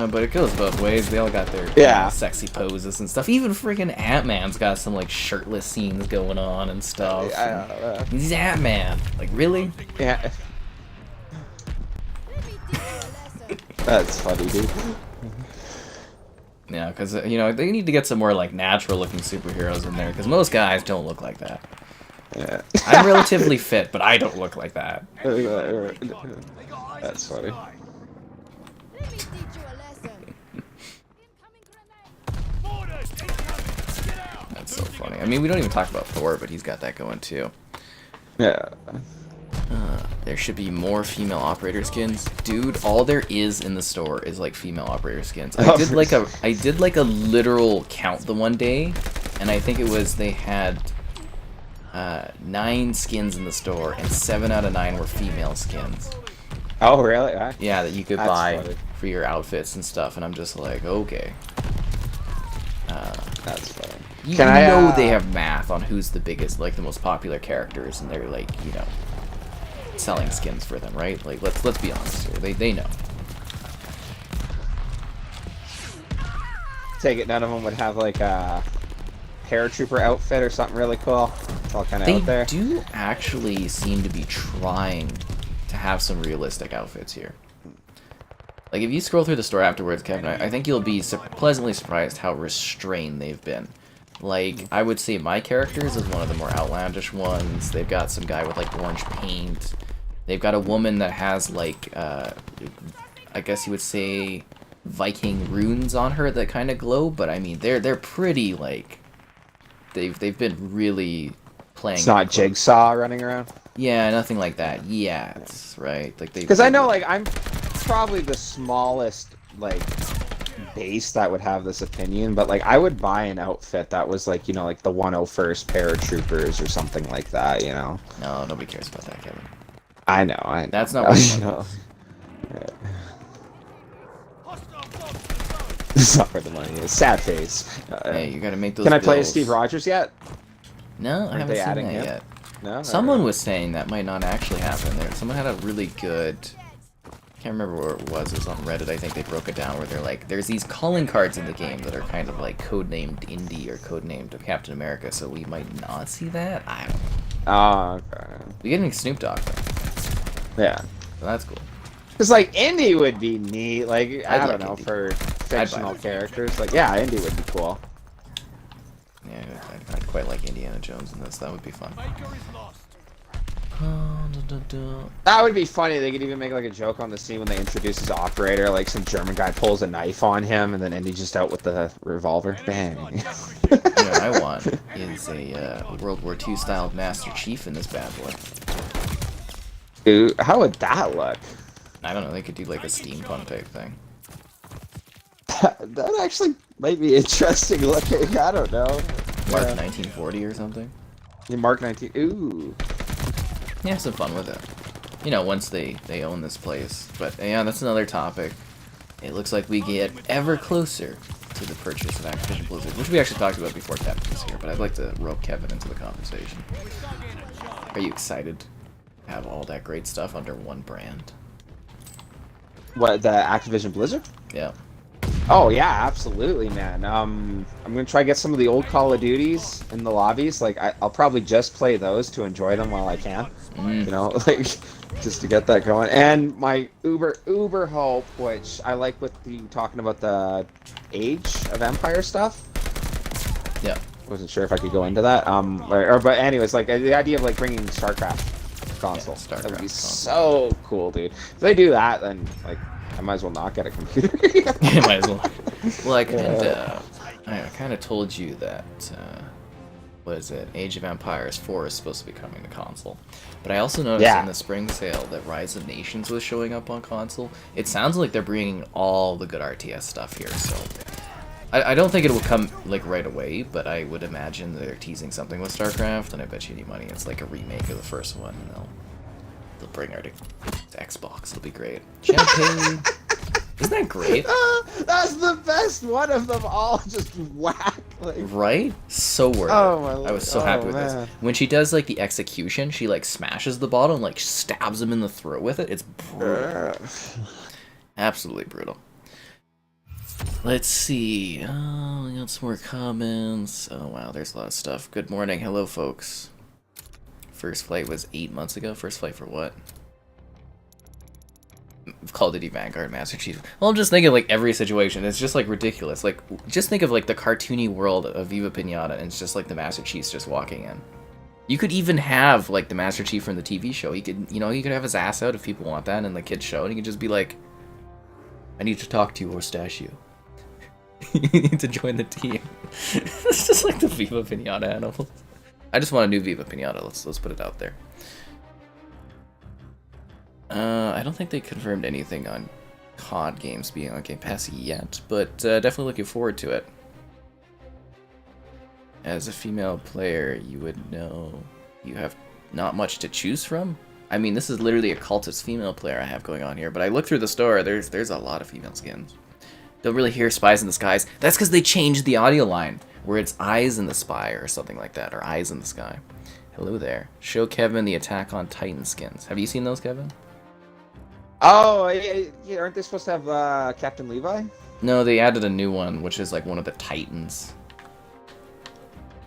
But it goes both ways. They all got their sexy poses and stuff. Even freaking Ant-Man's got some like shirtless scenes going on and stuff. He's Ant-Man. Like, really? Yeah. That's funny, dude. Yeah, because they need to get some more like natural looking superheroes in there, because most guys don't look like that. Yeah. I'm relatively fit, but I don't look like that. That's funny. That's so funny. I mean, we don't even talk about Thor, but he's got that going too. Yeah. There should be more female operator skins, dude. All there is in the store is like female operator skins. I did like a literal count the one day, and I think it was they had 9 skins in the store, and 7 out of 9 were female skins. Oh, really? Yeah, that you could buy for your outfits and stuff, and I'm just like, okay. That's funny. You know they have math on who's the biggest, like the most popular characters, and they're like, selling skins for them, right? Like, let's be honest here. They know. Take it, none of them would have like a paratrooper outfit or something really cool. It's all kind of out there. They do actually seem to be trying to have some realistic outfits here. Like, if you scroll through the store afterwards, Kevin, I think you'll be pleasantly surprised how restrained they've been. Like, I would say my characters is one of the more outlandish ones. They've got some guy with, like, orange paint. They've got a woman that has, like, I guess you would say Viking runes on her that kind of glow, but I mean, they're pretty, like, they've been really playing. It's not Jigsaw running around? Yeah, nothing like that. Yeah, it's right. Like, because I know, like, I'm probably the smallest, like, base that would have this opinion, but, like, I would buy an outfit that was, like, you know, like the 101st Paratroopers or something like that, you know? No, nobody cares about that, Kevin. I know. That's not what you know. It's not where the money is. Sad face. Hey, you gotta make those Can I play bills. as Steve Rogers yet? No, I haven't seen that yet. No? Someone was saying that might not actually happen there. Someone had a really good... I can't remember where it was. It was on Reddit. I think they broke it down where they're like, there's these calling cards in the game that are kind of like codenamed Indy or codenamed Captain America, so we might not see that? I don't know. Oh, okay. We're getting Snoop Dogg, though. Yeah. So that's cool. Because, like, Indy would be neat. Like, I don't know, Indy. for fictional characters. Like, yeah, Indy would be cool. Yeah, I'd quite like Indiana Jones in this. That would be fun. Baker is lost. That would be funny. They could even make, like, a joke on the scene when they introduce his operator. Like, some German guy pulls a knife on him, and then Indy's just out with the revolver. Bang. You know what I want is a World War II style Master Chief in this bad boy. Ooh, how would that look? I don't know, they could do like a steampunk type thing. That actually might be interesting looking. I don't know. Mark 1940 or something. Yeah, Mark 19. Ooh. Yeah, have some fun with it. You know, once they own this place. But yeah, that's another topic. It looks like we get ever closer to the purchase of Activision Blizzard, which we actually talked about before Kevin was here, but I'd like to rope Kevin into the conversation. Are you excited to have all that great stuff under one brand? What, the Activision Blizzard? Yeah. Oh yeah, absolutely, man. I'm gonna try to get some of the old Call of Duties in the lobbies. Like, I'll probably just play those to enjoy them while I can. You know, like, just to get that going. And my uber hope, which I like with the talking about the Age of Empire stuff. Yeah. Wasn't sure if I could go into that. But anyways, like, the idea of, like, bringing StarCraft console. Yeah, StarCraft that would be console. so cool, dude. If they do that, then, like, I might as well not get a computer. Yeah, might as well. Well, I kind of told you that, what is it, Age of Empires 4 is supposed to be coming to console. But I also noticed in the spring sale that Rise of Nations was showing up on console. It sounds like they're bringing all the good RTS stuff here, so... I don't think it will come, like, right away, but I would imagine they're teasing something with StarCraft, and I bet you any money it's like a remake of the first one, and they'll bring her to Xbox. It'll be great. Champagne. Isn't that great? That's the best one of them all. Just whack. Like... Right? So worth it. I was so happy with this. When she does, like, the execution, she, like, smashes the bottle and, like, stabs him in the throat with it. It's brutal. Absolutely brutal. Let's see. Oh, we got some more comments. Oh, wow, there's a lot of stuff. Good morning. Hello, folks. First flight was 8 months ago. First flight for what? Call of Duty Vanguard Master Chief. Well, I'm just thinking, like, every situation. It's just, like, ridiculous. Like, just think of, like, the cartoony world of Viva Pinata, and it's just, like, the Master Chief's just walking in. You could even have, like, the Master Chief from the TV show. He could, you know, he could have his ass out if people want that in the kids' show, and he could just be like, I need to talk to you, Orstachio. You need to join the team. It's just like the Viva Pinata animals. I just want a new Viva Pinata. Let's put it out there. I don't think they confirmed anything on COD games being on Game Pass yet, but definitely looking forward to it. As a female player, you would know you have not much to choose from. I mean, this is literally a cultist female player I have going on here, but I look through the store, there's a lot of female skins. Don't really hear Spies in the Skies. That's because they changed the audio line, where it's Eyes in the Spy or something like that, or Eyes in the Sky. Hello there. Show Kevin the Attack on Titan skins. Have you seen those, Kevin? Oh, yeah, aren't they supposed to have Captain Levi? No, they added a new one, which is like one of the Titans.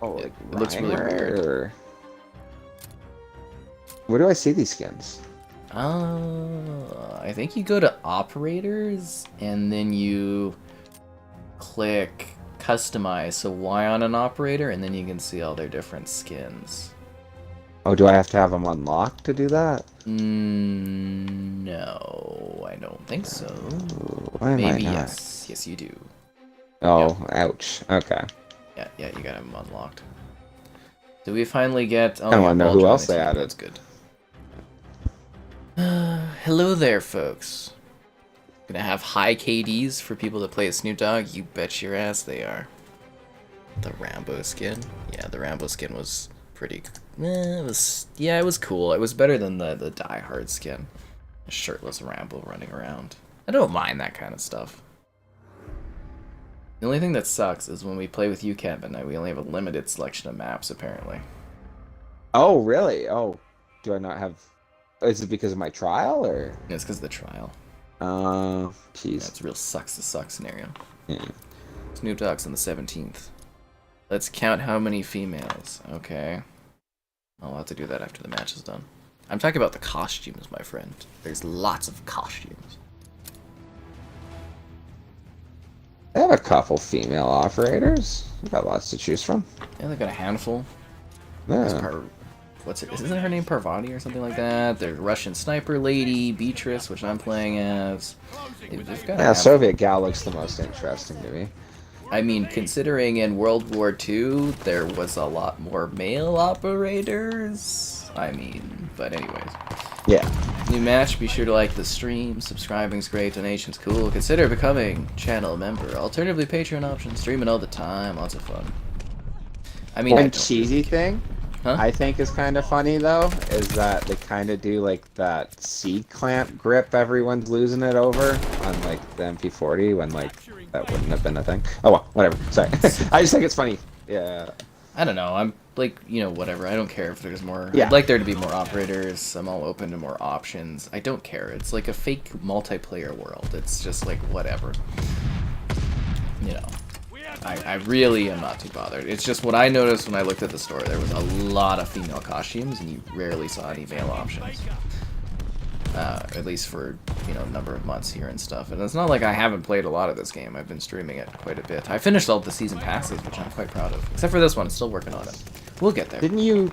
Oh, like it looks really weird. Where do I see these skins? I think you go to operators and then you click customize. So Y on an operator, and then you can see all their different skins. Oh, do I have to have them unlocked to do that? No, I don't think so. Why am I Maybe not? yes. Yes, you do. Oh, ouch. Okay. Yeah, you got them unlocked. Do we finally get... Oh, I want to know who else they team. added. That's good. Hello there, folks. Gonna have high KDs for people that play as Snoop Dogg? You bet your ass they are. The Rambo skin? Yeah, the Rambo skin was pretty... it was cool. It was better than the Die Hard skin. A shirtless Rambo running around. I don't mind that kind of stuff. The only thing that sucks is when we play with you, Kevin, we only have a limited selection of maps, apparently. Oh, really? Oh, do I not have... Is it because of my trial, or...? It's because of the trial. Jeez. Yeah, it's a real sucks to suck scenario. Yeah. Snoop Dogg's on the 17th. Let's count how many females. Okay. I'll have to do that after the match is done. I'm talking about the costumes, my friend. There's lots of costumes. They have a couple female operators. We've got lots to choose from. Yeah, they've got a handful. There's Yeah. isn't her name Parvati or something like that? There's Russian sniper lady, Beatrice, which I'm playing as. They've got a Yeah, handful. Soviet gal looks the most interesting to me. I mean, considering in World War II, there was a lot more male operators. I mean, but anyways. Yeah. New match, be sure to like the stream. Subscribing's great, donation's cool. Consider becoming channel member. Alternatively, Patreon option. Streaming all the time, lots of fun. I mean, One I don't cheesy really thing Huh? I think is kind of funny, though, is that they kind of do, like, that seed clamp grip everyone's losing it over on, like, the MP40 when, like, that wouldn't have been a thing. Oh, well, whatever. Sorry. I just think it's funny. Yeah. I don't know. I'm like, whatever. I don't care if there's more. Yeah. I'd like there to be more operators. I'm all open to more options. I don't care. It's like a fake multiplayer world. It's just like whatever. I really am not too bothered. It's just what I noticed when I looked at the store. There was a lot of female costumes, and you rarely saw any male options. At least for, a number of months here and stuff. And it's not like I haven't played a lot of this game. I've been streaming it quite a bit. I finished all the season passes, which I'm quite proud of. Except for this one, I'm still working on it. We'll get there. Didn't you,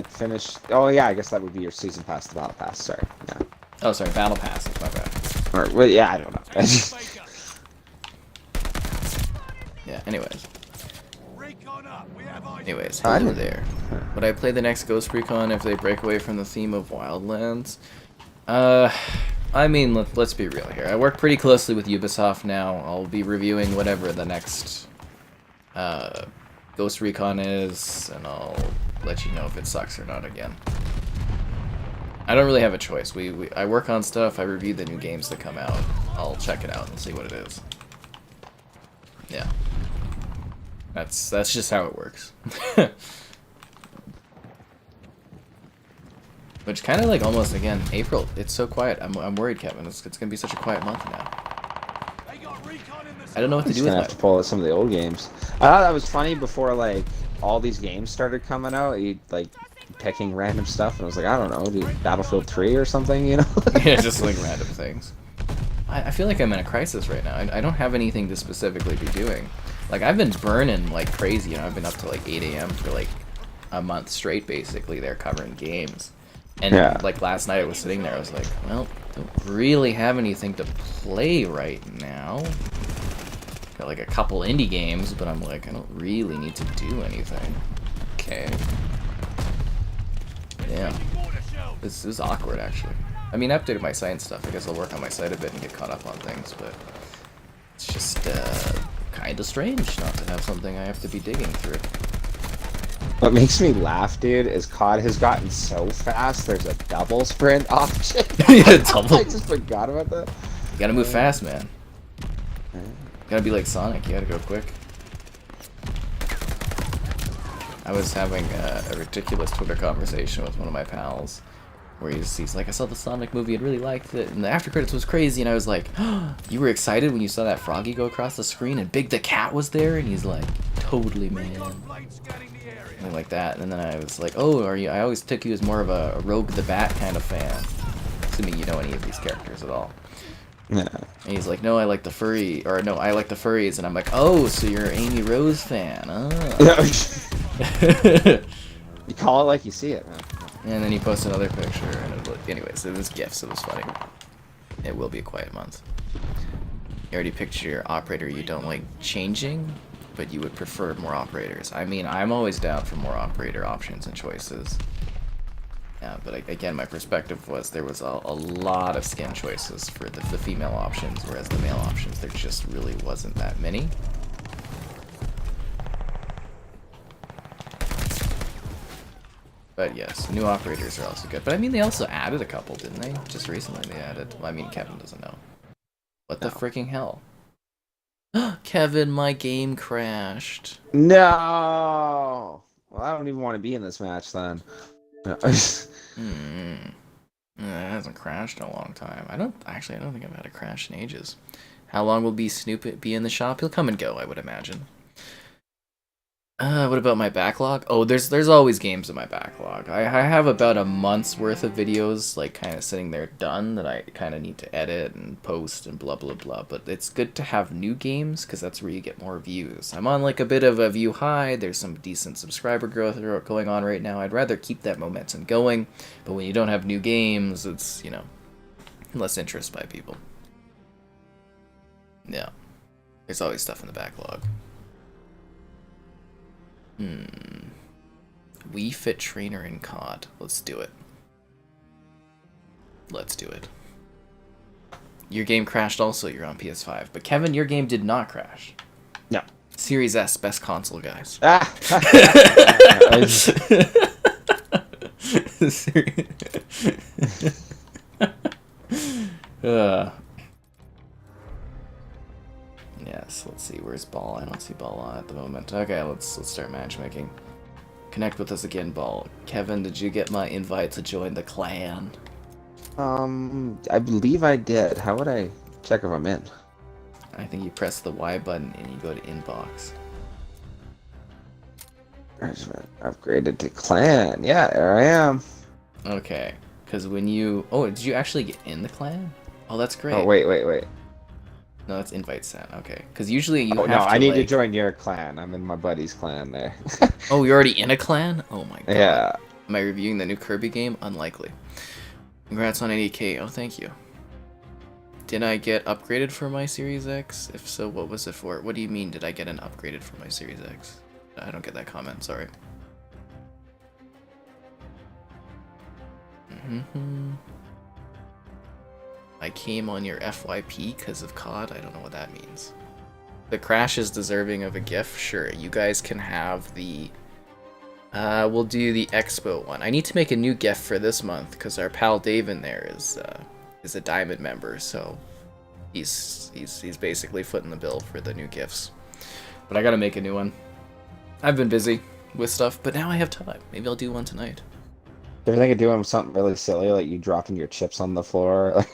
finish... Oh, yeah, I guess that would be your season pass, the battle pass. Sorry. Yeah. Oh, sorry, battle pass. That's my bad. Or, well, yeah, I don't know. Yeah, anyways. I Hello didn't- there. Would I play the next Ghost Recon if they break away from the theme of Wildlands? I mean, let's be real here. I work pretty closely with Ubisoft now. I'll be reviewing whatever the next Ghost Recon is, and I'll let you know if it sucks or not again. I don't really have a choice. I work on stuff, I review the new games that come out. I'll check it out and see what it is. Yeah. That's just how it works. Which kind of like almost, again, April. It's so quiet. I'm worried, Kevin. It's gonna be such a quiet month now. I don't know what to Just do with gonna have to pull out some of the old games. I thought that was funny before, like, all these games started coming out. You like picking random stuff, and I was like, I don't know, dude, Battlefield 3 or something, Yeah, just like random things. I feel like I'm in a crisis right now. I don't have anything to specifically be doing. Like, I've been burning like crazy. I've been up to like 8 a.m. for like a month straight, basically. They're covering games. And Yeah. like last night I was sitting there, I was like, well, don't really have anything to play right now. Got like a couple indie games, but I'm like, I don't really need to do anything. Okay. Yeah. This is awkward, actually. I mean, I updated my site and stuff. I guess I'll work on my site a bit and get caught up on things, but it's just kind of strange not to have something I have to be digging through. What makes me laugh, dude, is COD has gotten so fast. There's a double sprint option. Yeah, double. I just forgot about that. You gotta move fast, man. You gotta be like Sonic. You gotta go quick. I was having a ridiculous Twitter conversation with one of my pals, where he's like, I saw the Sonic movie and really liked it, and the after credits was crazy, and I was like, oh, you were excited when you saw that Froggy go across the screen and Big the Cat was there? And he's like, totally, man. Something like that, and then I was like, oh, are you? I always took you as more of a Rogue the Bat kind of fan. to me you know any of these characters at all. Yeah. And he's like, no, I like the furry, or no, I like the furries, and I'm like, oh, so you're an Amy Rose fan, oh. You call it like you see it, man. And then he posted another picture, and it looked, anyways, it was GIFs, it was funny. It will be a quiet month. You already picked your operator you don't like changing, but you would prefer more operators. I mean, I'm always down for more operator options and choices. Yeah, but again, my perspective was there was a lot of skin choices for the female options, whereas the male options, there just really wasn't that many. But yes, new operators are also good. But I mean, they also added a couple, didn't they? Just recently they added. Well, I mean, Kevin doesn't know. What the freaking hell? Kevin, my game crashed. No! Well, I don't even want to be in this match then. It hasn't crashed in a long time. I don't think I've had a crash in ages. How long will Snoop be in the shop? He'll come and go, I would imagine. What about my backlog? Oh, there's always games in my backlog. I have about a month's worth of videos, like, kind of sitting there done that I kind of need to edit and post and blah, blah, blah. But it's good to have new games, because that's where you get more views. I'm on, like, a bit of a view high. There's some decent subscriber growth going on right now. I'd rather keep that momentum going. But when you don't have new games, it's, you know, less interest by people. Yeah. There's always stuff in the backlog. Wii Fit Trainer in COD. Let's do it. Let's do it. Your game crashed also, you're on PS5. But Kevin, your game did not crash. No. Series S, best console, guys. Ah! Yes, let's see, where's Ball? I don't see Ball at the moment. Okay, let's start matchmaking. Connect with us again, Ball. Kevin, did you get my invite to join the clan? I believe I did. How would I check if I'm in? I think you press the Y button and you go to inbox. Upgraded to clan. Yeah, there I am. Okay, because when you... Oh, did you actually get in the clan? Oh, that's great. Oh, wait. No, that's invite sent. Okay, because usually you have to, I need to join your clan. I'm in my buddy's clan there. Oh, you're already in a clan? Oh my god. Yeah. Am I reviewing the new Kirby game? Unlikely. Congrats on 80k. Oh, thank you. Did I get upgraded for my Series X? If so, what was it for? What do you mean, did I get an upgraded for my Series X? I don't get that comment, sorry. I came on your FYP because of COD? I don't know what that means. The crash is deserving of a GIF? Sure, you guys can have the... we'll do the Expo one. I need to make a new GIF for this month because our pal Dave in there is a Diamond member, so he's basically footing the bill for the new GIFs. But I gotta make a new one. I've been busy with stuff, but now I have time. Maybe I'll do one tonight. Do you think of doing something really silly, like you dropping your chips on the floor?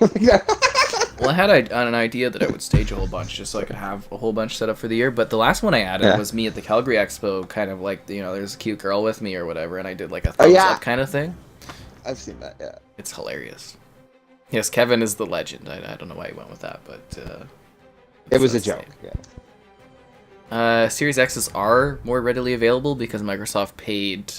Well, I had an idea that I would stage a whole bunch just so I could have a whole bunch set up for the year, but the last one I added was me at the Calgary Expo, kind of like, you know, there's a cute girl with me or whatever, and I did like a thumbs up kind of thing. I've seen that, yeah. It's hilarious. Yes, Kevin is the legend. I don't know why he went with that, but... it was a joke, yeah. Series X's are more readily available because Microsoft paid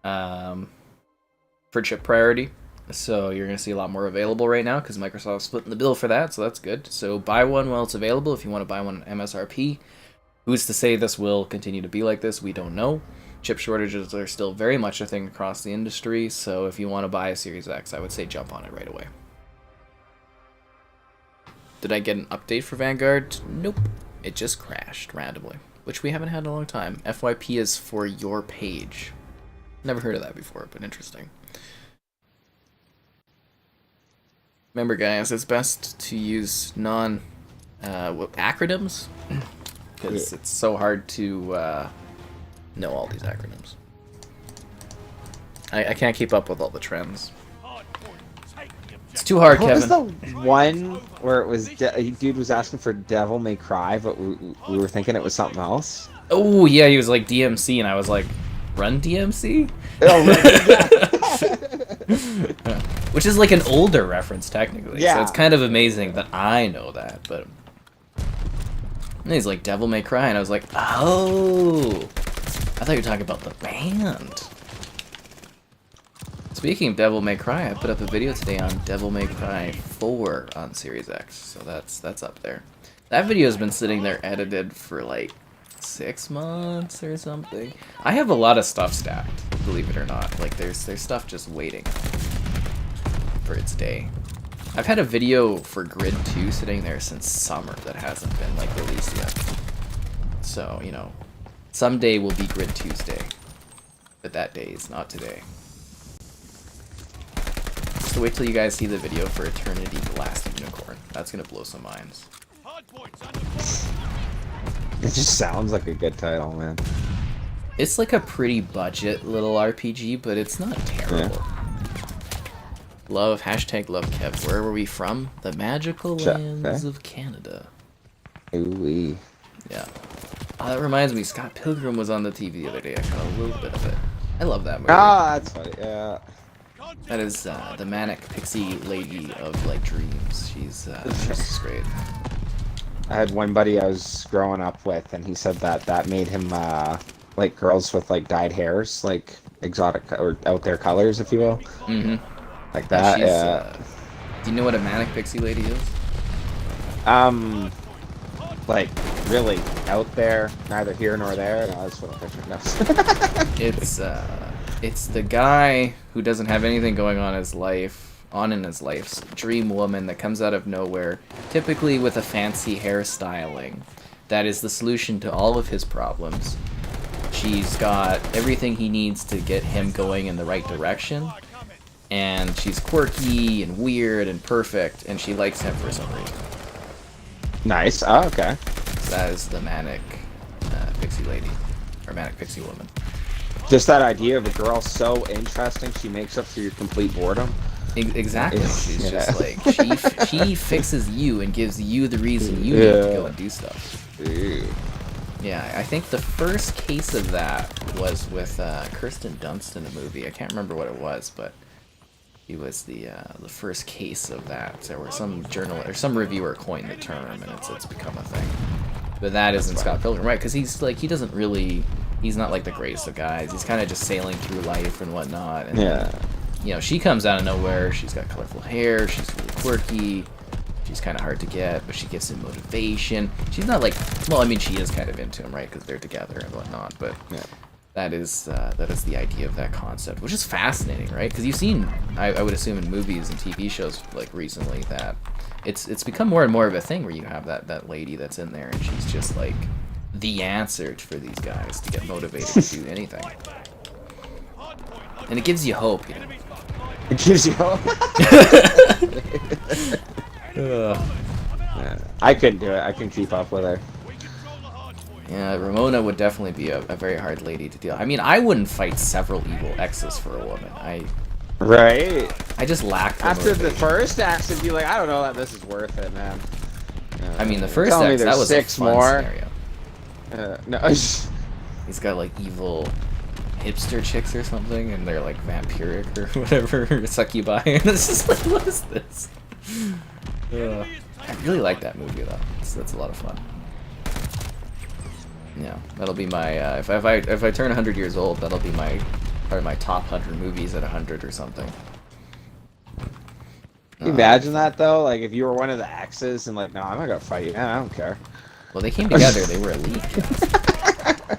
for chip priority. So you're going to see a lot more available right now because Microsoft's splitting the bill for that, so that's good. So buy one while it's available if you want to buy one MSRP. Who's to say this will continue to be like this? We don't know. Chip shortages are still very much a thing across the industry, so if you want to buy a Series X, I would say jump on it right away. Did I get an update for Vanguard? Nope. It just crashed randomly, which we haven't had in a long time. FYP is for your page. Never heard of that before, but interesting. Remember, guys, it's best to use acronyms because it's so hard to know all these acronyms. I can't keep up with all the trends. It's too hard, Kevin. What was the one where it was dude was asking for Devil May Cry, but we were thinking it was something else? Oh yeah, he was like DMC, and I was like, run DMC? Oh, right. Which is like an older reference technically. Yeah. So it's kind of amazing that I know that, but and he's like Devil May Cry, and I was like, oh, I thought you were talking about the band. Speaking of Devil May Cry, I put up a video today on Devil May Cry 4 on Series X, so that's up there. That video has been sitting there edited for like 6 months or something. I have a lot of stuff stacked, believe it or not. Like there's stuff just waiting for its day. I've had a video for Grid 2 sitting there since summer that hasn't been like released yet. So, you know, someday will be Grid Tuesday, but that day is not today. So wait till you guys see the video for Eternity: The Last Unicorn. That's gonna blow some minds. It just sounds like a good title, man. It's like a pretty budget little RPG, but it's not terrible. Yeah. Love, hashtag love Kev. Where were we from? The magical lands of Canada. Ooh-wee. Yeah. Oh, that reminds me, Scott Pilgrim was on the TV the other day. I caught a little bit of it. I love that movie. Ah, that's funny, yeah. That is the manic pixie lady of like dreams. She's just great. I had one buddy I was growing up with, and he said that made him like girls with like dyed hairs, like exotic or out there colors, if you will. Mm-hmm. Like that. She's, yeah. Do you know what a manic pixie lady is? Like really out there, neither here nor there. No, that's what I'm picturing. No. It's the guy who doesn't have anything going on in his life's dream woman that comes out of nowhere, typically with a fancy hairstyling. That is the solution to all of his problems. She's got everything he needs to get him going in the right direction, and she's quirky and weird and perfect, and she likes him for some reason. Nice. Oh, okay. So that is the manic pixie lady, or manic pixie woman. Just that idea of a girl so interesting she makes up for your complete boredom. Exactly. She's just like she fixes you and gives you the reason you need to go and do stuff. Ew. Yeah, I think the first case of that was with Kirsten Dunst in a movie. I can't remember what it was, but he was the first case of that. So where some journalist or some reviewer coined the term, and it's become a thing. But that isn't Scott Pilgrim, right? Because he's like he's not like the greatest of guys. He's kind of just sailing through life and whatnot. And Yeah. you know, she comes out of nowhere. She's got colorful hair. She's really quirky. She's kind of hard to get, but she gives him motivation. She's not like, well, I mean, she is kind of into him, right? Because they're together and whatnot. But Yeah. that is the idea of that concept, which is fascinating, right? Because you've seen, I would assume, in movies and TV shows like recently that it's become more and more of a thing where you have that lady that's in there and she's just like the answer for these guys to get motivated to do anything. And it gives you hope, you know. It gives you hope. Yeah. I couldn't do it. I couldn't keep up with her. Yeah, Ramona would definitely be a very hard lady to deal. I mean, I wouldn't fight several evil exes for a woman. Right. I just lack the After the motivation. first act, it'd be like, I don't know that this is worth it, man. I mean, the first Tell me ex, that there's was 6 a fun more. scenario. No. He's got like evil hipster chicks or something, and they're like vampiric or whatever, succubi, and it's just like, what is this? I really like that movie though. That's a lot of fun. Yeah, that'll be my if I turn 100 years old, that'll be my part of my top 100 movies at 100 or something. Can you imagine that though? Like if you were one of the exes and like, no, I'm not gonna fight you, man. I don't care. Well, they came together. They were elite.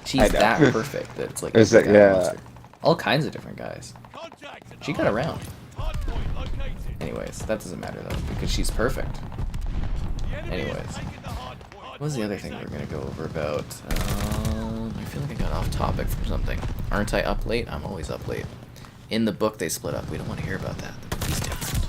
She's that perfect that it's like Is it, yeah. monster. All kinds of different guys. She got around. Anyways, that doesn't matter though because she's perfect. Anyways, what was the other thing we were gonna go over about? I feel like I got off topic from something. Aren't I up late? I'm always up late. In the book, they split up. We don't want to hear about that. The movie's different.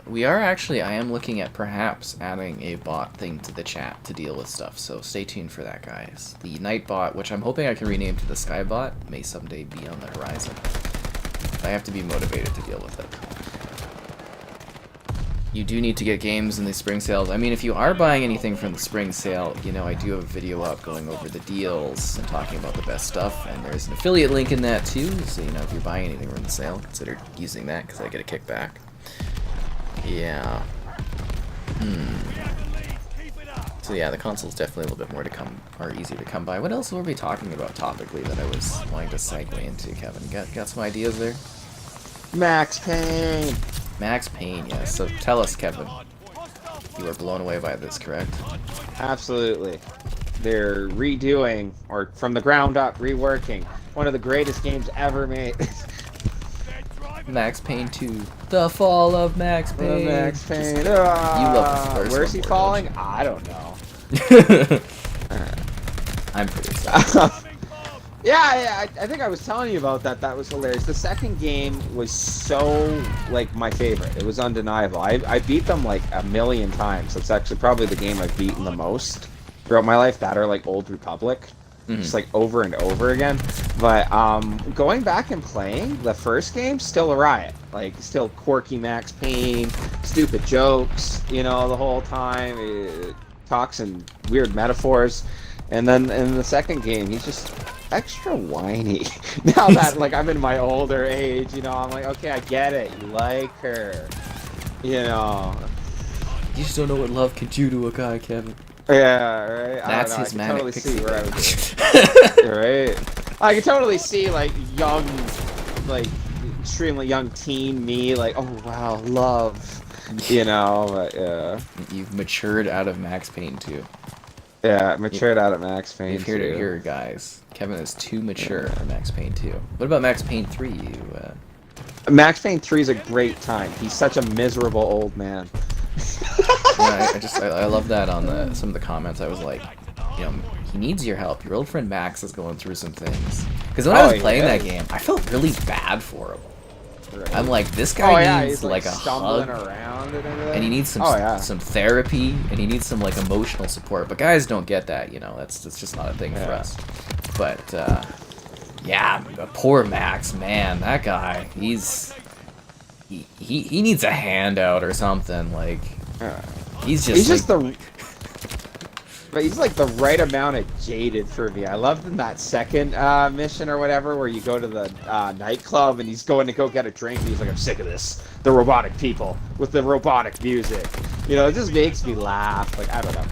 I am looking at perhaps adding a bot thing to the chat to deal with stuff, so stay tuned for that, guys. The night bot, which I'm hoping I can rename to the sky bot, may someday be on the horizon. I have to be motivated to deal with it. you do need to get games in the spring sales. I mean, if you are buying anything from the spring sale, you know, I do have a video up going over the deals and talking about the best stuff, and there's an affiliate link in that too, so, you know, if you're buying anything from the sale, consider using that, because I get a kickback. Yeah. So yeah, the console's definitely a little bit more to come, or easier to come by. What else were we talking about topically that I was wanting to segue into, Kevin? Got some ideas there? Max Payne. Max Payne, yes. So tell us, Kevin. You were blown away by this, correct? Absolutely. They're redoing, or from the ground up, reworking, one of the greatest games ever made. Max Payne 2. The Fall of Max Payne. Max Payne. You love the first Where's one he more, falling? don't I don't know. you? I'm pretty excited. Yeah, I think I was telling you about that. That was hilarious. The second game was so, like, my favorite. It was undeniable. I beat them, like, a million times. It's actually probably the game I've beaten the most throughout my life. That or, like, Old Republic. Just, like, over and over again. But, going back and playing the first game, still a riot. Like, still quirky Max Payne, stupid jokes, you know, the whole time. It talks in weird metaphors. And then in the second game, he's just extra whiny. Now that, like, I'm in my older age, you know, I'm like, okay, I get it. You like her. You know. You just don't know what love can do to a guy, Kevin. Yeah, right? That's I his can manic totally pixie see where I brain. was right? I can totally see, like, young, like, extremely young teen me, like, oh, wow, love. You know, but, yeah. You've matured out of Max Payne 2. Yeah, matured out of Max Payne. You've heard it here, guys. Kevin is too mature for Max Payne 2. What about Max Payne 3? Max Payne 3 is a great time. He's such a miserable old man. Yeah, I love that on some of the comments. I was like, you know, he needs your help. Your old friend Max is going through some things. Because when I was playing that game, I felt really bad for him. Right. I'm like, this guy needs he's, like, a stumbling hug, around and everything. and he needs some therapy, and he needs some, like, emotional support. But guys don't get that, you know. That's just not a thing for us. But yeah, poor Max, man, that guy, he needs a handout or something. Like, he's just but he's like the right amount of jaded for me. I loved in that second mission or whatever where you go to the nightclub and he's going to go get a drink and he's like, I'm sick of this. The robotic people with the robotic music. You know, it just makes me laugh. Like, I don't know.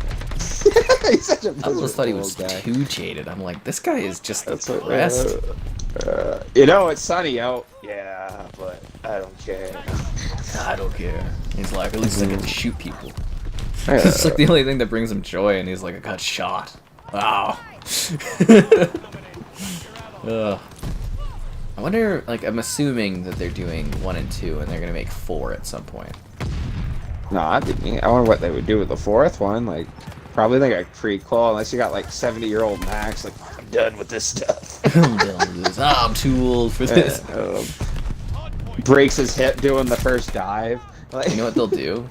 He's such a I almost thought he was guy. too jaded. I'm like, this guy is just depressed. You know, it's sunny out. Yeah, but I don't care. I don't care. He's like, at least I get to shoot people. It's like the only thing that brings him joy, and he's like, I got shot. Wow. I wonder, like, I'm assuming that they're doing 1 and 2, and they're gonna make 4 at some point. No, that'd be neat. I wonder what they would do with the 4th one. Like, probably like a prequel, unless you got like 70-year-old Max. Like, I'm done with this stuff. I'm done with this. I'm too old for this. Breaks his hip doing the first dive. Like, you know what they'll do?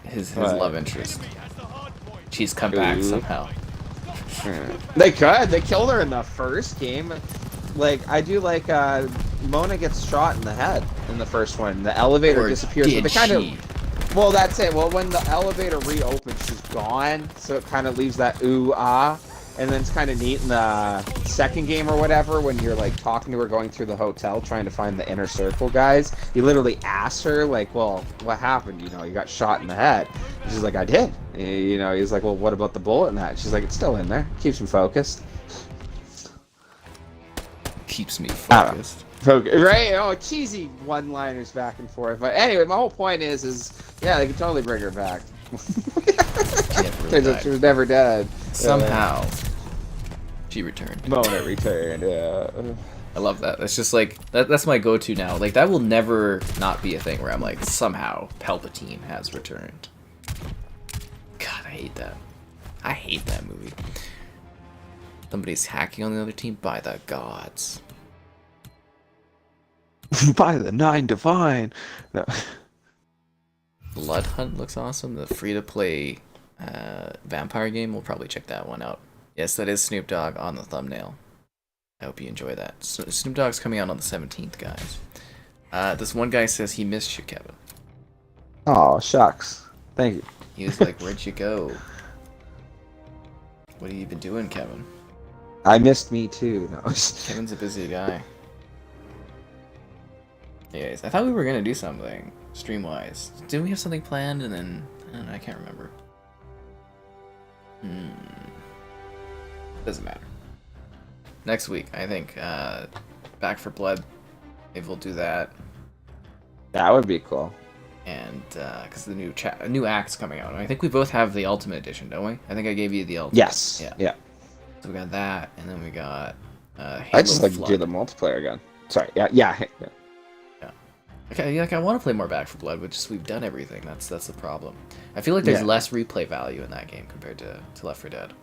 His love interest. She's come back somehow. They could. They killed her in the first game. Like, I do like, Mona gets shot in the head in the first one. The elevator disappears. Did she? Well, that's it. Well, when the elevator reopens, she's gone. So it kind of leaves that ooh-ah. And then it's kind of neat in the second game or whatever, when you're, like, talking to her going through the hotel trying to find the inner circle guys. You literally ask her, like, well, what happened? You know, you got shot in the head. And she's like, I did. You know, he's like, well, what about the bullet in that? She's like, it's still in there. Keeps him focused. Keeps me focused. Right? Oh, cheesy one-liners back and forth. But anyway, my whole point is yeah, they could totally bring her back. She was never dead. Somehow, she returned. Mona returned, yeah. I love that. It's just like, that's my go-to now. Like, that will never not be a thing where I'm like, somehow Palpatine has returned. God, I hate that. I hate that movie. Somebody's hacking on the other team? By the gods. By the 9 divine. No. Blood Hunt looks awesome. The free-to-play vampire game. We'll probably check that one out. Yes, that is Snoop Dogg on the thumbnail. I hope you enjoy that. So, Snoop Dogg's coming out on the 17th, guys. This one guy says he missed you, Kevin. Oh, shucks. Thank you. He was like, "Where'd you go? What have you been doing, Kevin?" I missed me too. No. Kevin's a busy guy. Anyways, I thought we were gonna do something stream-wise. Didn't we have something planned? And then I don't know, I can't remember. Doesn't matter. Next week, I think. Back for Blood. Maybe we'll do that. That would be cool. And because the new act's coming out. I think we both have the Ultimate Edition, don't we? I think I gave you the Ultimate. Yes. Yeah. Yeah. So we got that, and then we got Halo I just like Flood. to do the multiplayer again. Sorry. Yeah. Yeah. Okay, like I want to play more Back for Blood, but just we've done everything. That's the problem. I feel like there's less replay value in that game compared to Left 4 Dead.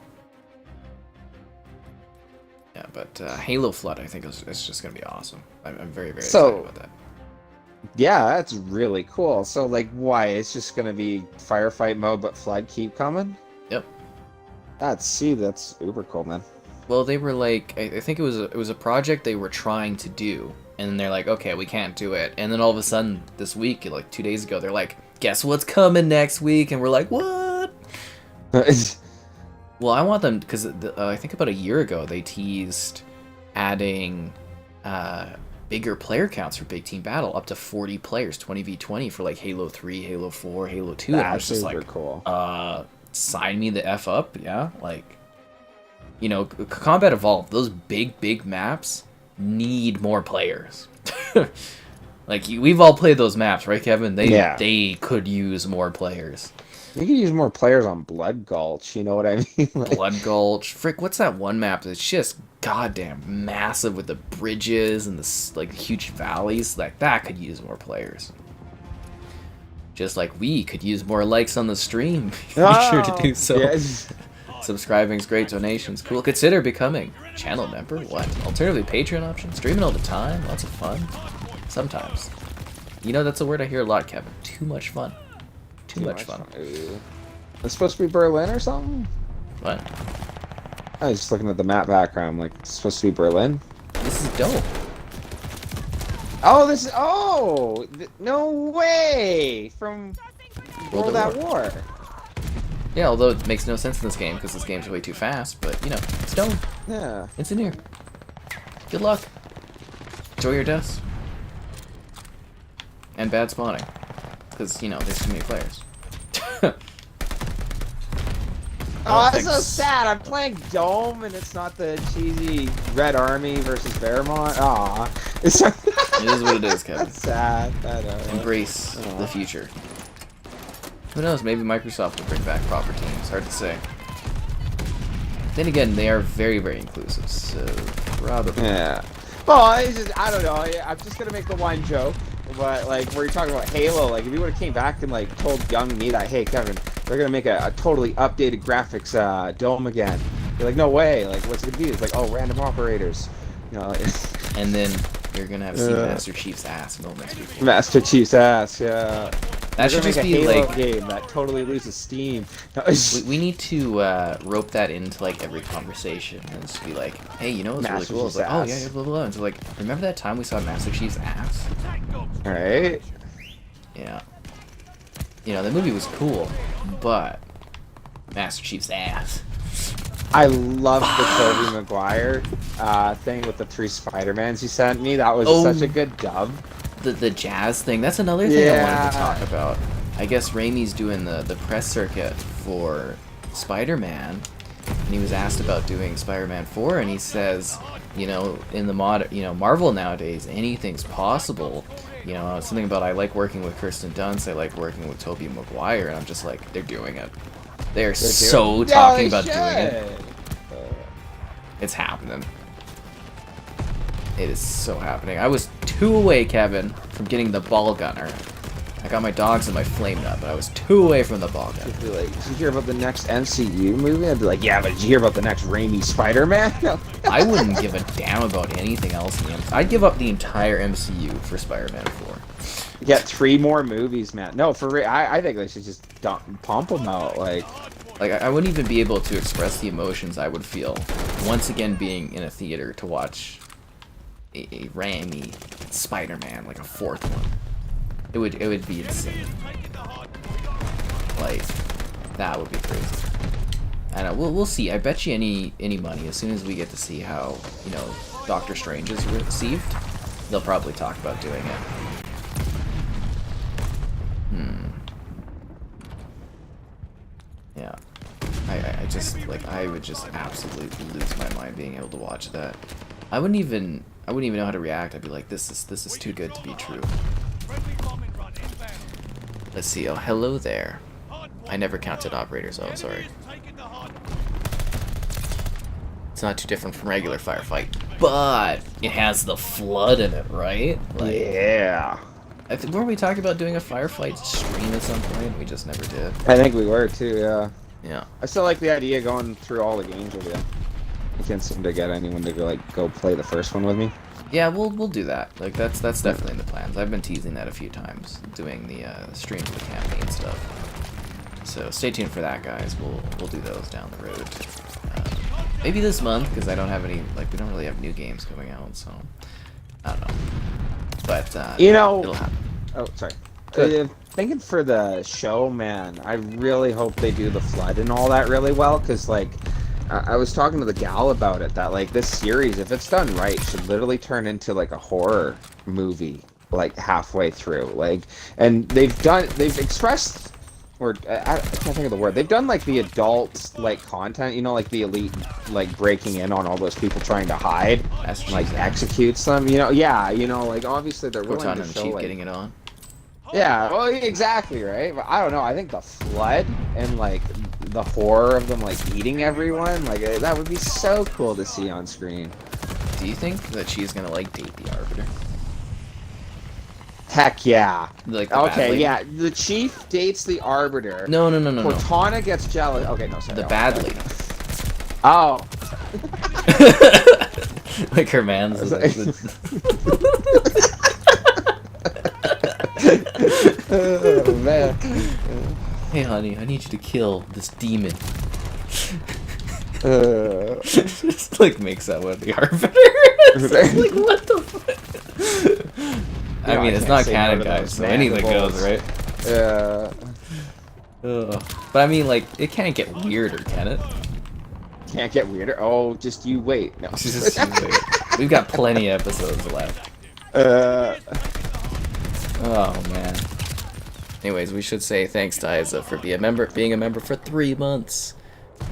Yeah, but Halo Flood, I think is just gonna be awesome. I'm very excited about that. Yeah, that's really cool. So, like, why? It's just gonna be firefight mode, but Flood keep coming? Yep. That's uber cool, man. Well, they were like, I think it was a project they were trying to do, and then they're like, okay, we can't do it, and then all of a sudden this week, like 2 days ago, they're like, guess what's coming next week, and we're like, what? Well, I want them because I think about a year ago they teased adding bigger player counts for Big Team Battle, up to 40 players, 20v20 for like Halo 3, Halo 4, Halo 2. And I was just like, cool. Sign me the F up, yeah? Like, you know, Combat Evolved, those big maps need more players. Like, we've all played those maps, right, Kevin? They could use more players. You could use more players on Blood Gulch, you know what I mean? Like, Blood Gulch. Frick, what's that one map that's just goddamn massive with the bridges and the like huge valleys? Like, that could use more players. Just like we could use more likes on the stream. Be sure to do so. Yes. Subscribing's great, donations cool. Consider becoming channel member. What? Alternatively, Patreon option. Streaming all the time. Lots of fun. Sometimes. You know, that's a word I hear a lot, Kevin. Too much fun. Too much fun. Ooh. It's supposed to be Berlin or something? What? I was just looking at the map background. Like, it's supposed to be Berlin. This is dope. Oh, this is... Oh! No way! From World at War. Yeah, although it makes no sense in this game because this game's way too fast, but, you know, it's dope. Yeah. It's in here. Good luck. Enjoy your deaths. And bad spawning. Because, you know, there's too many players. Oh, that's so sad. I'm playing Dome, and it's not the cheesy Red Army versus Vermont. Aw. It is what it is, Kevin. That's sad. I know. Embrace the future. Who knows? Maybe Microsoft will bring back proper teams. Hard to say. Then again, they are very inclusive, so probably. Yeah. Well, it's just, I don't know. I'm just gonna make the one joke, but like, where you're talking about Halo, like, if you would have came back and like told young me that, hey, Kevin, they're gonna make a totally updated graphics Dome again. You're like, no way. Like, what's it gonna be? It's like, oh, random operators. You know. Like, and then you're gonna have seen Master Chief's ass moments before. Master Chief's ass, yeah. That should just be Halo like game that totally loses steam. we need to rope that into like every conversation and just be like, hey, you know what's really cool? It's like, oh yeah, blah blah blah. And so like, remember that time we saw Master Chief's ass? Right. Yeah. You know, the movie was cool, but Master Chief's ass. I love the Tobey Maguire thing with the 3 Spider-Mans you sent me. That was such a good dub. The jazz thing, that's another thing I wanted to talk about. I guess Raimi's doing the press circuit for Spider-Man, and he was asked about doing Spider-Man 4, and he says, you know, in the Marvel nowadays, anything's possible. You know, something about I like working with Kirsten Dunst, I like working with Tobey Maguire, and I'm just like, they're doing it. They're so talking about doing it. It's happening. It is so happening. I was 2 away, Kevin, from getting the ball gunner. I got my dogs and my flame nut, but I was 2 away from the ball gunner. I'd be like, did you hear about the next MCU movie? I'd be like, yeah, but did you hear about the next Raimi Spider-Man? No. I wouldn't give a damn about anything else in the MCU. I'd give up the entire MCU for Spider-Man 4. Get 3 more movies, man. No, for real, I think they should just pump them out, like I wouldn't even be able to express the emotions I would feel once again being in a theater to watch a Raimi Spider-Man, like a 4th one. It would be insane. Like, that would be crazy. I don't know. We'll see. I bet you any money, as soon as we get to see how, you know, Doctor Strange is received, they'll probably talk about doing it. Yeah. I just, like, I would just absolutely lose my mind being able to watch that. I wouldn't even know how to react. I'd be like, this is too good to be true. Friendly bombing run inbound. Let's see. Oh, hello there. I never counted operators. Oh, sorry. Taking the hard It's not too different from regular firefight, but it has the flood in it, right? Like, Yeah. I think weren't we talking about doing a firefight stream at some point? We just never did. I think we were too, yeah. Yeah. I still like the idea of going through all the games with you. I can't seem to get anyone to go play the first one with me. Yeah, we'll do that. Like that's definitely in the plans. I've been teasing that a few times, doing the streams of the campaign stuff. So stay tuned for that, guys. We'll do those down the road. Maybe this month, because I don't have any, like, we don't really have new games coming out, so I don't know. But You know, it'll happen. oh sorry. Good. Thinking for the show, man, I really hope they do the flood and all that really well, because like I was talking to the gal about it, that like this series, if it's done right, should literally turn into like a horror movie like halfway through. Like, and they've expressed, or I can't think of the word. They've done like the adult like content, you know, like the elite like breaking in on all those people trying to hide, That's and, like cheesy. executes them. You know, yeah, you know, like obviously they're willing Proton to and show Chief like. getting it on. Yeah, well, exactly, right? But I don't know. I think the flood and like the horror of them like eating everyone, like that would be so cool to see on screen. Do you think that she's gonna like date the Arbiter? Heck yeah. Like the bad Okay, lady? yeah. The chief dates the arbiter. No. Cortana gets jealous. Okay, no, sorry. The no, bad sorry. lady. Oh. Like her man's. Oh, man. Hey, honey, I need you to kill this demon. Just like makes out with the Arbiter. It's like, what the fuck? I mean, it's can't not say no canon, to guys, those so anything goes, mandibles. right? Yeah. But I mean, like, it can't get weirder, can it? Can't get weirder. Oh, just you wait. No. Just wait. We've got plenty of episodes left. Oh man. Anyways, we should say thanks to Isa for being a member for 3 months.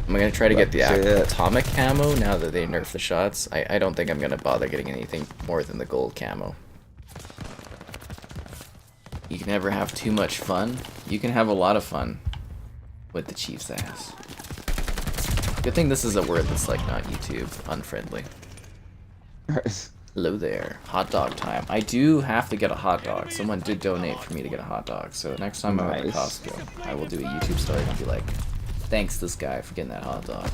I'm gonna try to get the atomic camo now that they nerfed the shots. I don't think I'm gonna bother getting anything more than the gold camo. You can never have too much fun. You can have a lot of fun with the Chief's ass. Good thing this is a word that's like not YouTube unfriendly. Hello there. Hot dog time. I do have to get a hot dog. Someone did donate for me to get a hot dog. So next time I'm at Costco, I will do a YouTube story and be like, thanks this guy for getting that hot dog.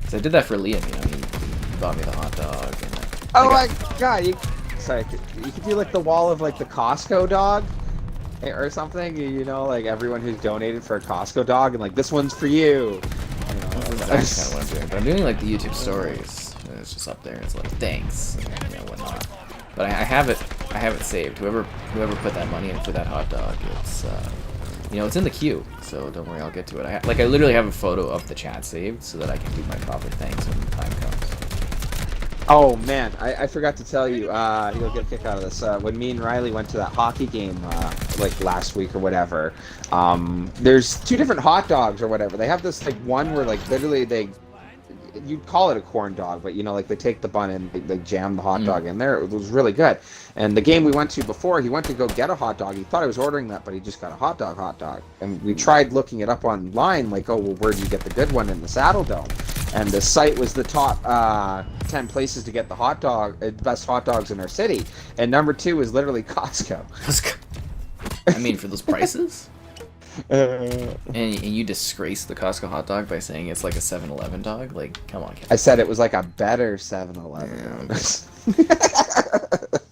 So I did that for Liam, you know, he bought me the hot dog. And Oh my god, sorry, you could do like the wall of like the Costco dog or something, you know, like everyone who's donated for a Costco dog, and like this one's for you. That's kind of what I'm doing. But I'm doing like the YouTube stories. And it's just up there. It's like thanks, and, you know, whatnot. But I have it saved. Whoever put that money in for that hot dog, it's you know, it's in the queue. So don't worry, I'll get to it. I literally have a photo of the chat saved so that I can do my proper thanks when the time comes. Oh man, I forgot to tell you, you'll get a kick out of this. When me and Riley went to that hockey game, like last week or whatever, there's 2 different hot dogs or whatever. They have this like one where like literally you'd call it a corn dog, but you know, like they take the bun and they jam the hot dog in there. It was really good. And the game we went to before, he went to go get a hot dog. He thought I was ordering that, but he just got a hot dog. And we tried looking it up online, like, oh, well, where do you get the good one in the Saddle Dome? And the site was the top 10 places to get the best hot dogs in our city. And number 2 is literally Costco. I mean, for those prices? And you disgrace the Costco hot dog by saying it's like a 7-Eleven dog? Like, come on, Kevin. I said it was like a better 7-Eleven.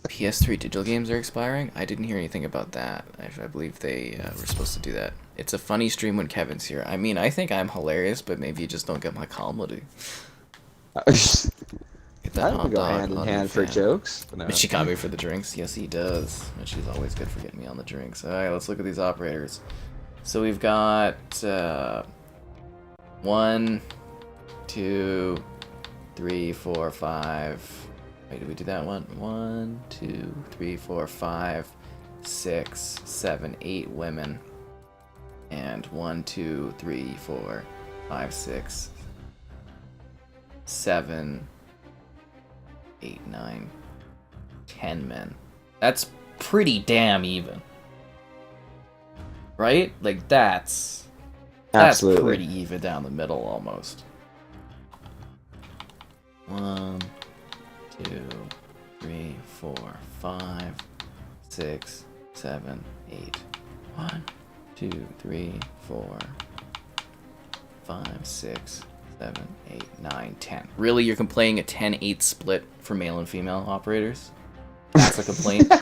PS3 digital games are expiring? I didn't hear anything about that. I believe they were supposed to do that. It's a funny stream when Kevin's here. I mean, I think I'm hilarious, but maybe you just don't get my comedy. Get that I hot don't go dog hand in on hand your for fan. jokes. No. But she got me for the drinks. Yes, he does. And she's always good for getting me on the drinks. Alright, let's look at these operators. So we've got 1, 2, 3, 4, 5. Wait, did we do that one? 1, 2, 3, 4, 5, 6, 7, 8 women. And 1, 2, 3, 4, 5, 6, 7, 8, 9, 10 men. That's pretty damn even. Right? Like that's Absolutely. pretty even down the middle almost. 1, 2, 3, 4, 5, 6, 7, 8. 1, 2, 3, 4, 5, 6, 7, 8, 9, 10. Really, you're complaining a 10-8 split for male and female operators? That's a complaint?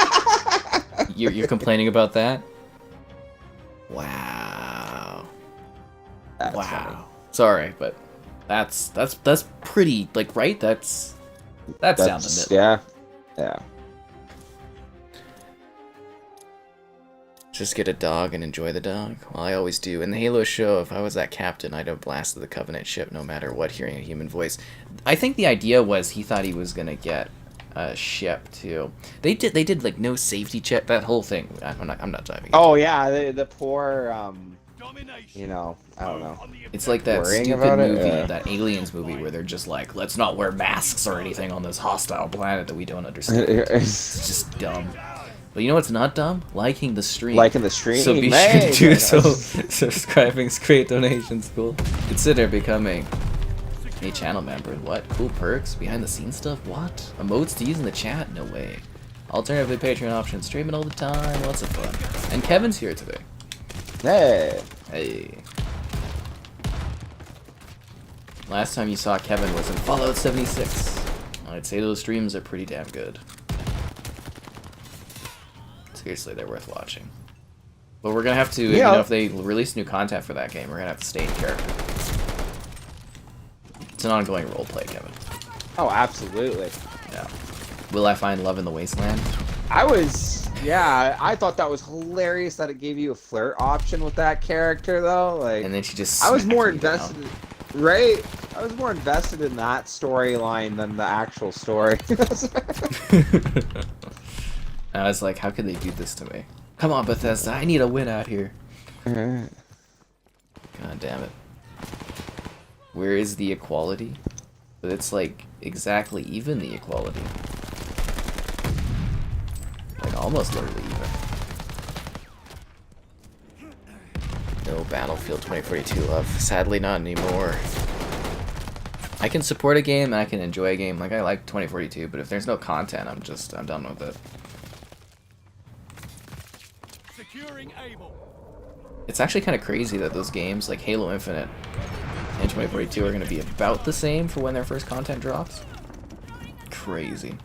You're complaining about that? Wow. That's wow. funny. Sorry, but that's pretty, like, right? That's down the middle. Yeah. Yeah. Just get a dog and enjoy the dog? Well, I always do. In the Halo show, if I was that captain, I'd have blasted the Covenant ship no matter what, hearing a human voice. I think the idea was he thought he was gonna get a ship too. They did like no safety check, that whole thing. I'm not diving into Oh it. yeah, the poor Domination. you know, I don't know. It's like that Worrying stupid about it? movie, Yeah. that Aliens movie, where they're just like, let's not wear masks or anything on this hostile planet that we don't understand. It's just dumb. But you know what's not dumb? Liking the stream. Liking the stream. So be sure to do so. Subscribing's great, donations cool. Consider becoming a channel member. What? Cool perks? Behind the scenes stuff? What? Emotes to use in the chat? No way. Alternatively, Patreon options. Stream it all the time. Lots of fun. And Kevin's here today. Hey. Hey. Last time you saw Kevin was in Fallout 76. I'd say those streams are pretty damn good. Seriously, they're worth watching. But we're gonna have to, you know, if they release new content for that game, we're gonna have to stay in character. It's an ongoing roleplay, Kevin. Oh, absolutely. Yeah. Will I find love in the wasteland? Yeah, I thought that was hilarious that it gave you a flirt option with that character, though. Like, And then she just I was more smacked me down. invested, right? I was more invested in that storyline than the actual story. I was like, how could they do this to me? Come on, Bethesda, I need a win out here. God damn it. Where is the equality? But it's like exactly even the equality. Like almost literally even. No Battlefield 2042 love. Sadly not anymore. I can support a game and I can enjoy a game. Like I like 2042, but if there's no content, I'm done with it. Securing Able. It's actually kind of crazy that those games like Halo Infinite and 2042 are going to be about the same for when their first content drops. Crazy.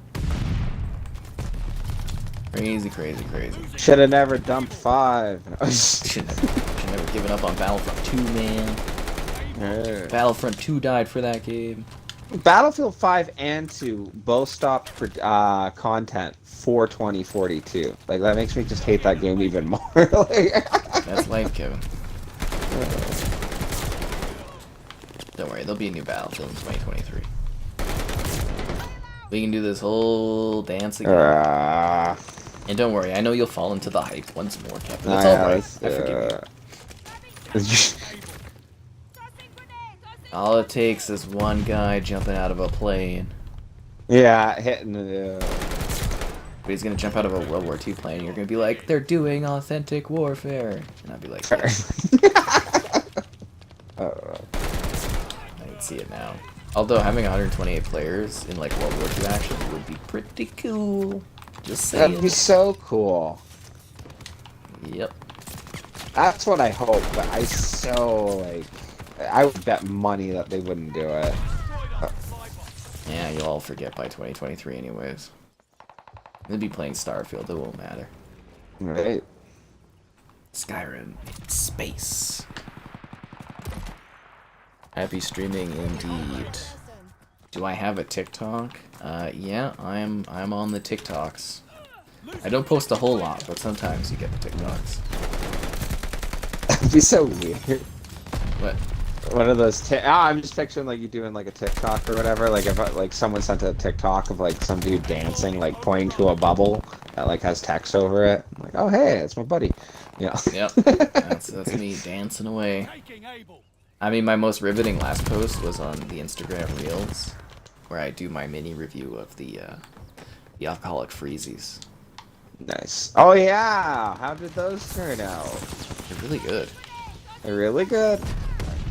Crazy. Should have never dumped 5. Should never given up on Battlefront 2, man. Yeah. Battlefront 2 died for that game. Battlefield 5 and 2 both stopped content for 2042. Like, that makes me just hate that game even more. That's life, Kevin. Don't worry, there'll be a new Battlefield in 2023. We can do this whole dance again. And don't worry, I know you'll fall into the hype once more, Kevin. It's alright. I forgive you. All it takes is one guy jumping out of a plane. Yeah, hitting the... But he's gonna jump out of a World War II plane, and you're gonna be like, they're doing authentic warfare. And I'll be like, yeah. I can see it now. Although having 128 players in like World War II action would be pretty cool. Just saying. That'd be so cool. Yep. That's what I hope, but I would bet money that they wouldn't do it. Yeah, you'll all forget by 2023 anyways. They'll be playing Starfield, it won't matter. Right. Skyrim in space. Happy streaming indeed. Do I have a TikTok? Yeah, I'm on the TikToks. I don't post a whole lot, but sometimes you get the TikToks. It'd be so weird. What? One of those. I'm just picturing like you doing like a TikTok or whatever. Like if like someone sent a TikTok of like some dude dancing, like pointing to a bubble that like has text over it. I'm like, oh hey, it's my buddy. Yeah. Yep. That's me dancing away. Taking Able. I mean, my most riveting last post was on the Instagram Reels, where I do my mini review of the alcoholic freezies. Nice. Oh yeah. How did those turn out? They're really good. They're really good.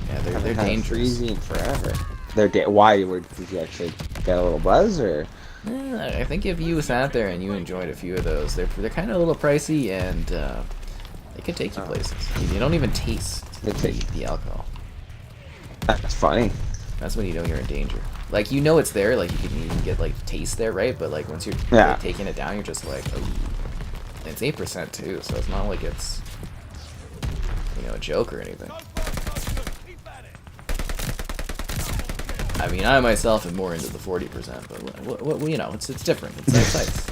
Yeah, they're dangerous. Freezing forever. Why did you actually get a little buzz or? I think if you sat there and you enjoyed a few of those, they're kind of a little pricey and they could take you places. You don't even taste the alcohol. That's funny. That's when you know you're in danger. Like you know it's there, like you can even get like taste there, right? But like once you're like, taking it down, you're just like, oh. And it's 8% too, so it's not like it's a joke or anything. I mean, I myself am more into the 40%, but what it's different. It's nice.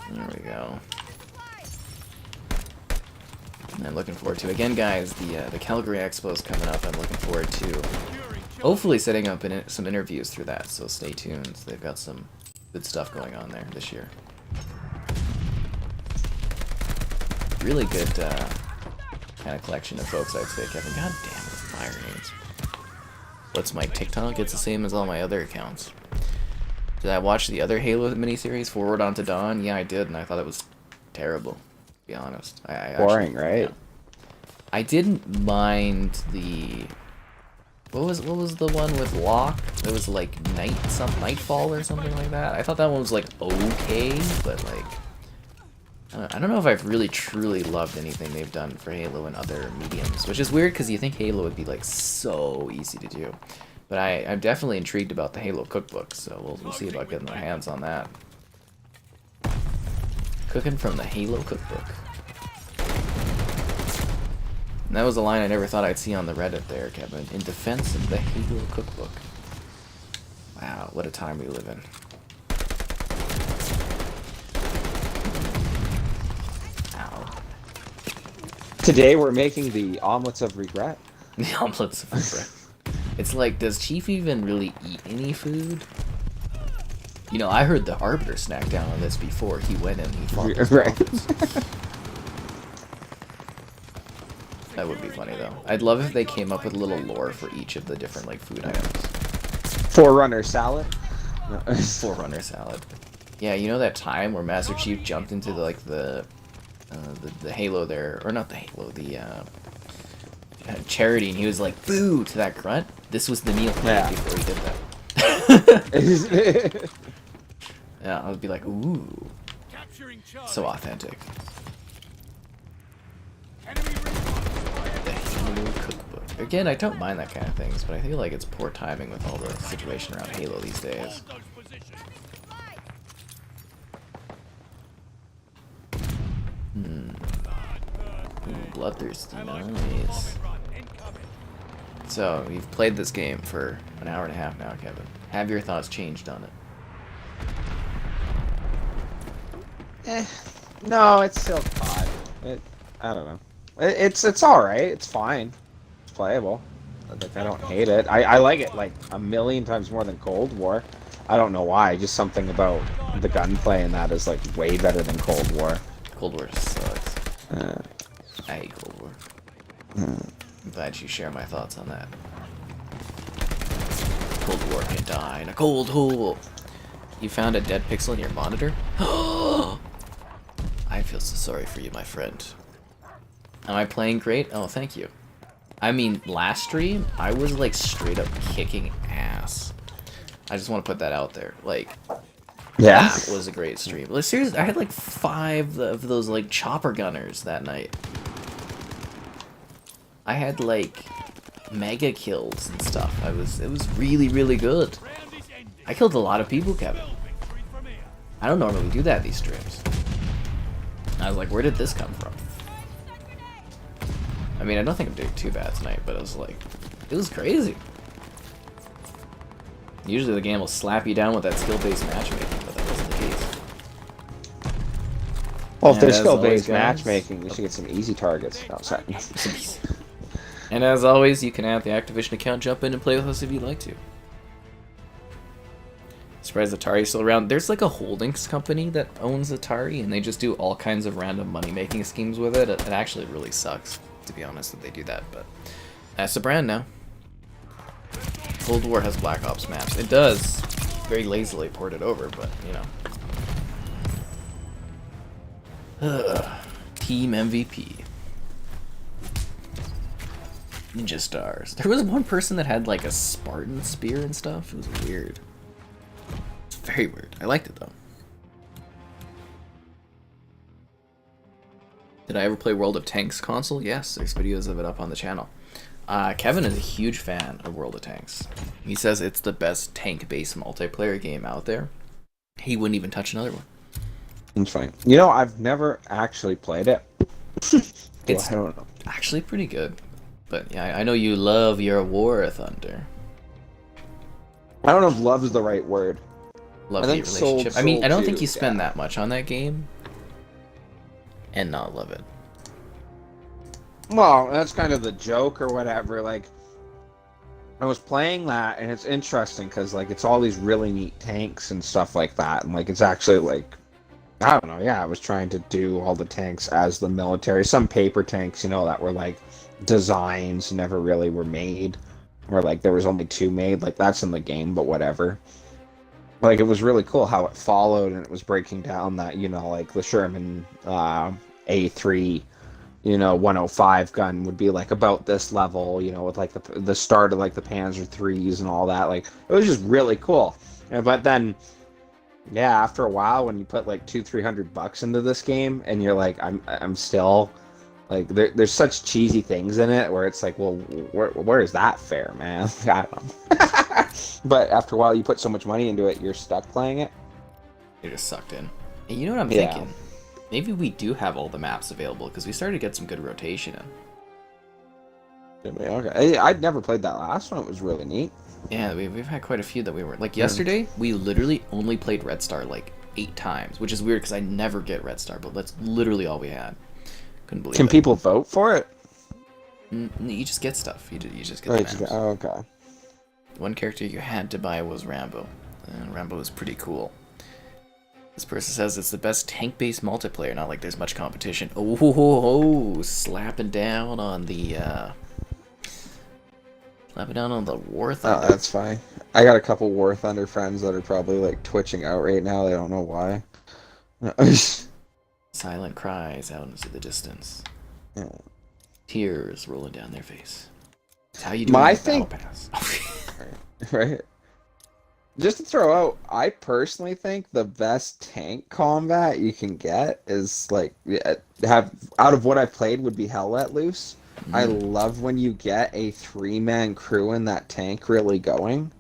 There we go. I'm looking forward to again, guys. The Calgary Expo is coming up. I'm looking forward to hopefully setting up some interviews through that. So stay tuned. They've got some good stuff going on there this year. Really good kind of collection of folks, I'd say, Kevin. God damn it, fire names. What's my TikTok? It's the same as all my other accounts. Did I watch the other Halo miniseries, Forward Onto Dawn? Yeah, I did, and I thought it was terrible, to be honest. I boring, actually, right? Yeah. I didn't mind the... What was the one with Locke? It was like Nightfall or something like that. I thought that one was like okay, but like... I don't know if I've really truly loved anything they've done for Halo and other mediums, which is weird because you think Halo would be like so easy to do. But I'm definitely intrigued about the Halo cookbook, so we'll see about getting our hands on that. Cooking from the Halo cookbook. And that was a line I never thought I'd see on the Reddit there, Kevin. In defense of the Halo cookbook. Wow, what a time we live in. Today we're making the omelets of regret. The omelets of regret. It's like, does Chief even really eat any food? You know, I heard the Arbiter snack down on this before he went and he fought those omelets. That would be funny though. I'd love if they came up with a little lore for each of the different like food items. Forerunner salad. Forerunner salad. Yeah, you know that time where Master Chief jumped into the Halo there, or not the Halo, the Charity, and he was like, boo, to that grunt? This was the meal plan before he did that. Yeah, I would be like, ooh. So authentic. The Halo cookbook. Again, I don't mind that kind of things, but I feel like it's poor timing with all the situation around Halo these days. Bloodthirsty, nice. So, you've played this game for an hour and a half now, Kevin. Have your thoughts changed on it? No, it's still COD. I don't know. It's alright. It's fine. It's playable. Like, I don't hate it. I like it like a million times more than Cold War. I don't know why. Just something about the gunplay in that is like way better than Cold War. Cold War sucks. I hate Cold War. I'm glad you share my thoughts on that. Cold War can die in a cold hole. You found a dead pixel in your monitor? I feel so sorry for you, my friend. Am I playing great? Oh, thank you. I mean, last stream, I was like straight up kicking ass. I just want to put that out there. Like, yeah, that was a great stream. Like, seriously, I had like 5 of those like chopper gunners that night. I had like mega kills and stuff. It was really, really good. I killed a lot of people, Kevin. I don't normally do that these streams. I was like, where did this come from? I mean, I don't think I'm doing too bad tonight, but it was like, it was crazy. Usually the game will slap you down with that skill-based matchmaking, but that wasn't the case. Well, if And there's as skill-based always, guys- matchmaking, we should get some easy targets. No, sorry. And as always, you can add the Activision account, jump in and play with us if you'd like to. Surprised Atari's still around. There's like a holdings company that owns Atari, and they just do all kinds of random money-making schemes with it. It actually really sucks, to be honest, that they do that, but that's the brand now. Cold War has Black Ops maps. It does very lazily port it over, but, you know. Team MVP. Ninja Stars. There was one person that had like a Spartan spear and stuff. It was weird. It's very weird. I liked it though. Did I ever play World of Tanks console? Yes, there's videos of it up on the channel. Kevin is a huge fan of World of Tanks. He says it's the best tank-based multiplayer game out there. He wouldn't even touch another one. It's fine. You know, I've never actually played it. It's I don't know. actually pretty good. But yeah, I know you love your War Thunder. I don't know if love is the right word. Love-hate think Soul- relationship. I mean, I don't Soul think you 2, spend yeah. that much on that game and not love it. Well, that's kind of the joke or whatever. Like, I was playing that, and it's interesting because, like, it's all these really neat tanks and stuff like that. And, like, it's actually, like, I don't know. Yeah, I was trying to do all the tanks as the military. Some paper tanks, you know, that were, like, designs never really were made. Or, like, there was only 2 made. Like, that's in the game, but whatever. Like, it was really cool how it followed, and it was breaking down that, you know, like, the Sherman A3, you know, 105 gun would be, like, about this level, you know, with, like, the start of, like, the Panzer IIIs and all that. Like, it was just really cool. But then, yeah, after a while, when you put, like, $200-300 into this game, and you're like, I'm still... Like, there's such cheesy things in it where it's like, well, where is that fair, man? I don't know. But after a while, you put so much money into it, you're stuck playing it. You're just sucked in. And you know what I'm Yeah. thinking? Maybe we do have all the maps available because we started to get some good rotation in. Okay. I'd never played that last one. It was really neat. Yeah, we've had quite a few that we were... Like, yesterday, we literally only played Red Star, like, 8 times, which is weird because I never get Red Star, but that's literally all we had. Couldn't believe Can it. people vote for it? You just get stuff. You just get Oh, the you maps. just- oh, okay. One character you had to buy was Rambo. And Rambo was pretty cool. This person says it's the best tank-based multiplayer. Not like there's much competition. Oh, slapping down on the War Thunder. Oh, that's fine. I got a couple War Thunder friends that are probably like twitching out right now. They don't know why. Silent cries out into the distance. Yeah. Tears rolling down their face. It's how you do My it in thing- Battle Pass. Right. Just to throw out, I personally think the best tank combat you can get is like have out of what I've played would be Hell Let Loose. I love when you get a 3-man crew in that tank really going.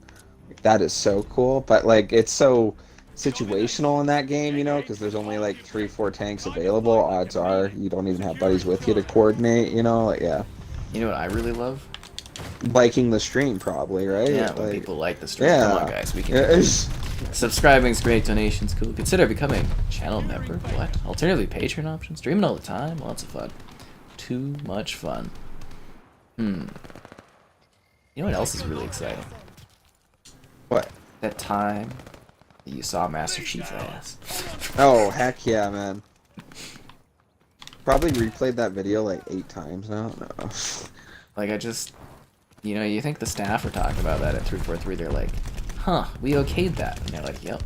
That is so cool, but like it's so situational in that game, you know, because there's only like 3-4 tanks available. Odds are you don't even have buddies with you to coordinate, you know. Like, yeah, You know what I really love? liking the stream probably, right? Yeah, when Like, people like the stream. yeah. Come on, guys. We can. yeah, it's- Subscribing's great, donations cool. Consider becoming channel member. What? Alternatively, Patreon options. Streaming all the time. Lots of fun. Too much fun. You know what else is really exciting? what? That time that you saw Master Chief's ass. Oh, heck yeah, man. Probably replayed that video like 8 times now. No. Like, I just... You know, you think the staff are talking about that at 343. They're like, huh, we okayed that. And they're like, yep.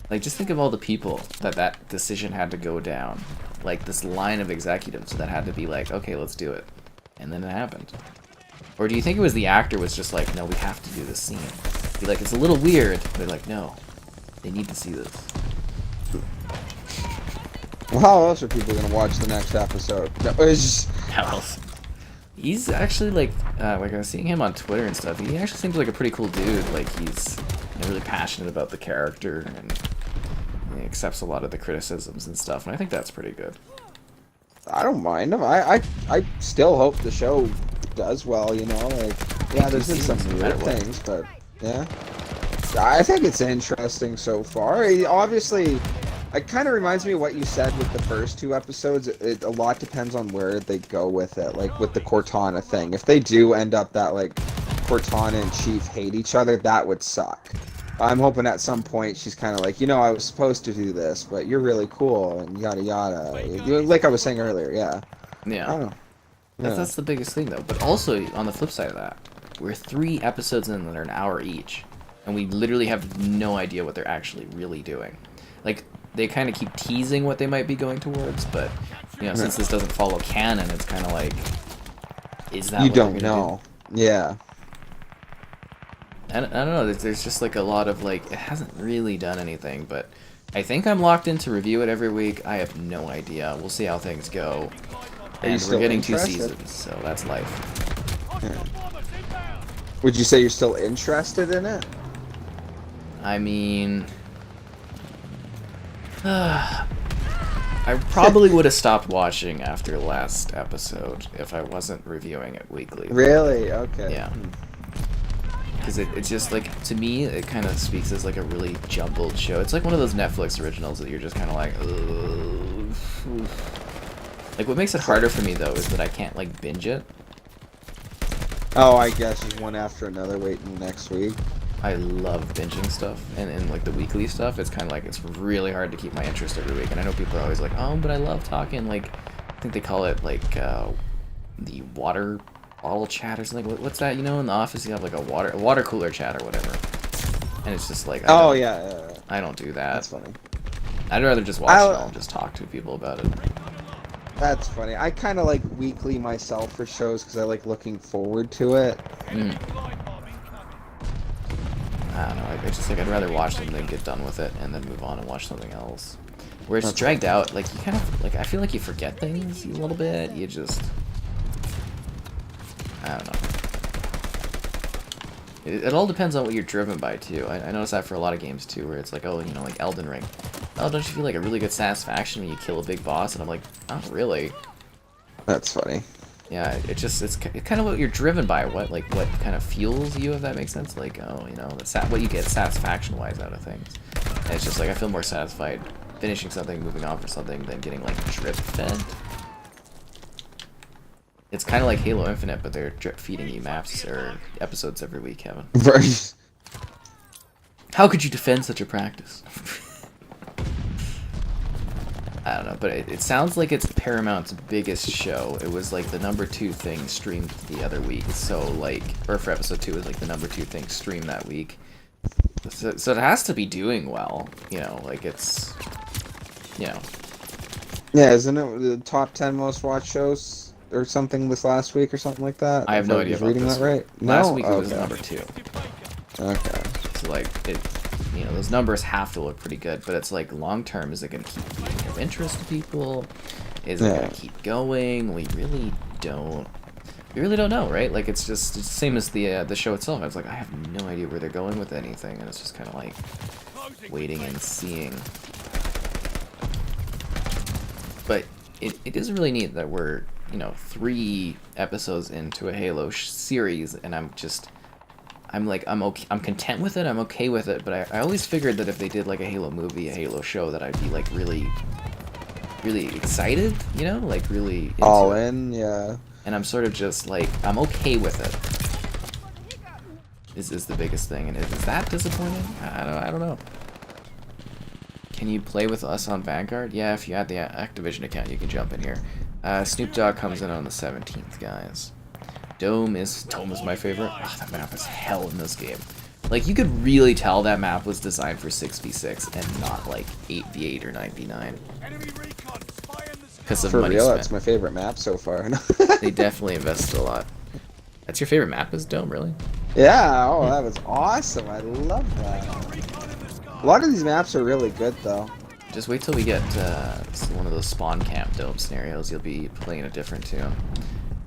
Like, just think of all the people that decision had to go down. Like, this line of executives that had to be like, okay, let's do it. And then it happened. Or do you think it was the actor was just like, no, we have to do this scene? Be like, it's a little weird. They're like, no, they need to see this. Well, how else are people gonna watch the next episode? No, it's just... How else? He's actually like I was seeing him on Twitter and stuff. He actually seems like a pretty cool dude. Like, he's really passionate about the character and he accepts a lot of the criticisms and stuff. And I think that's pretty good. I don't mind them. I still hope the show does well, you know, like, yeah, there's been some no weird matter what. things, but, yeah. I think it's interesting so far. Obviously, It kind of reminds me of what you said with the first 2 episodes. A lot depends on where they go with it, like with the Cortana thing. If they do end up that like Cortana and Chief hate each other, that would suck. I'm hoping at some point she's kind of like, I was supposed to do this, but you're really cool and yada yada. Like I was saying earlier, yeah. Yeah. I don't know. That's the biggest thing, though. But also, on the flip side of that, we're 3 episodes in that are an hour each, and we literally have no idea what they're actually really doing. Like, they kind of keep teasing what they might be going towards, but, since this doesn't follow canon, it's kind of like, is that you what don't they're gonna know? Do? Yeah. I don't know. There's just like a lot of like, it hasn't really done anything, but I think I'm locked in to review it every week. I have no idea. We'll see how things go. And we're getting 2 seasons, so that's life. Yeah. Would you say you're still interested in it? I mean, I probably would have stopped watching after last episode if I wasn't reviewing it weekly. Really? Okay. Yeah. Because it's just like, to me, it kind of speaks as like a really jumbled show. It's like one of those Netflix originals that you're just kind of like, ugh. Like, what makes it harder for me, though, is that I can't, like, binge it. Oh, I guess just one after another waiting next week. I love binging stuff, and like the weekly stuff, it's kind of like, it's really hard to keep my interest every week. And I know people are always like, oh, but I love talking, like, I think they call it, like, the water bottle chat or something. What's that, in the office you have, like, a water cooler chat or whatever. And it's just like, yeah. I don't do that. That's funny. I'd rather just watch it all and just talk to people about it. That's funny. I kind of like weekly myself for shows because I like looking forward to it. I don't know. I just like, I'd rather watch them than get done with it and then move on and watch something else. Where it's dragged out, like, you kind of, like, I feel like you forget things a little bit. You just, I don't know. It all depends on what you're driven by, too. I notice that for a lot of games, too, where it's like, oh, like Elden Ring. Oh, don't you feel like a really good satisfaction when you kill a big boss? And I'm like, not really. That's funny. Yeah, it's kind of what you're driven by. What kind of fuels you, if that makes sense? Like, oh, what you get satisfaction-wise out of things. And it's just like, I feel more satisfied finishing something, moving on for something, than getting, like, drip-fed. It's kind of like Halo Infinite, but they're drip-feeding you maps or episodes every week, Kevin. Right. How could you defend such a practice? I don't know, but it sounds like it's Paramount's biggest show. It was like the #2 thing streamed the other week. So like, or for episode 2, it was like the #2 thing streamed that week. So it has to be doing well, like it's, Yeah, isn't it the top 10 most watched shows or something this last week or something like that? I have no idea about reading this. that right? Last No? week it was #2. Okay. So like it, those numbers have to look pretty good, but it's like long term, is it going to keep being of interest to people? Is it going to keep going? We really don't know, right? Like it's the same as the show itself. I was like, I have no idea where they're going with anything, and it's just kind of like waiting and seeing. But it is really neat that we're 3 episodes into a Halo series, and I'm okay. I'm content with it. I'm okay with it. But I always figured that if they did like a Halo movie, a Halo show, that I'd be like really, really excited. Like really into all it. in, yeah. And I'm sort of just like, I'm okay with it. Is the biggest thing, and is that disappointing? I don't know. Can you play with us on Vanguard? Yeah, if you add the Activision account, you can jump in here. Snoop Dogg comes in on the 17th, guys. Dome is my favorite. Oh, that map is hell in this game. Like, you could really tell that map was designed for 6v6 and not like 8v8 or 9v9. Because of money real, spent. that's my favorite map so far. They definitely invested a lot. That's your favorite map, is Dome, really? Yeah, oh, that was awesome. I love that. A lot of these maps are really good, though. Just wait till we get one of those spawn camp Dome scenarios. You'll be playing a different tune.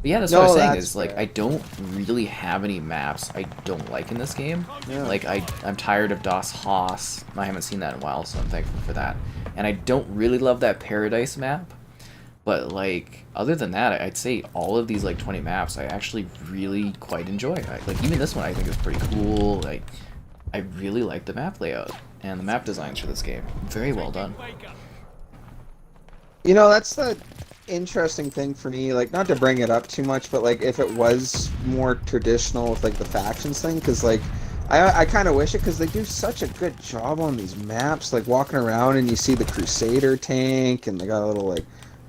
But yeah, that's what I was saying, is like, fair. I don't really have any maps I don't like in this game. Yeah. Like, I'm tired of Das Haus. I haven't seen that in a while, so I'm thankful for that. And I don't really love that Paradise map. But, like, other than that, I'd say all of these, like, 20 maps I actually really quite enjoy. Like, even this one I think is pretty cool. Like, I really like the map layout and the map designs for this game. Very well done. You know, that's the interesting thing for me. Like, not to bring it up too much, but like, if it was more traditional with like the factions thing, because like, I kind of wish it, because they do such a good job on these maps. Like walking around and you see the Crusader tank, and they got a little like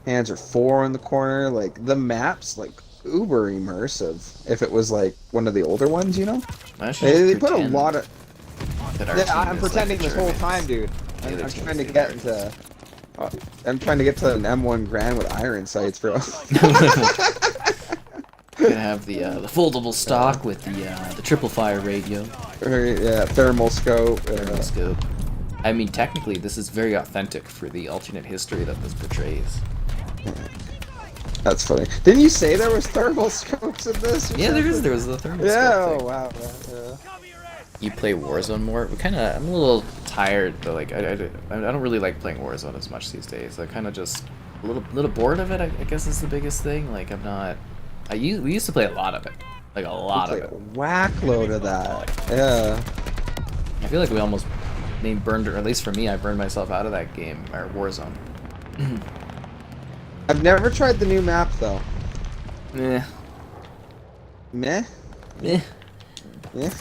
Panzer IV in the corner. Like the maps, like uber immersive. If it was like one of the older ones, you know, they put a lot of. Yeah, I'm pretending this whole time, dude. I'm trying to get into. I'm trying to get to an M1 Grand with iron sights, bro. Gonna have the foldable stock with the triple fire radio. Yeah, thermal scope. Thermal scope. I mean, technically, this is very authentic for the alternate history that this portrays. That's funny. Didn't you say there was thermal scopes in this? Yeah, there is. There was a thermal scope. Yeah. Thing. Oh wow. Yeah. You play Warzone more? I'm a little tired, but like I don't really like playing Warzone as much these days. I kind of just a little bored of it. I guess is the biggest thing. Like I'm not. We used to play a lot of it, like a lot of it. A whack load of that. Yeah. I feel like we almost burned, or at least for me, I burned myself out of that game or Warzone. I've never tried the new map though. Meh. Meh. Meh. Yeah.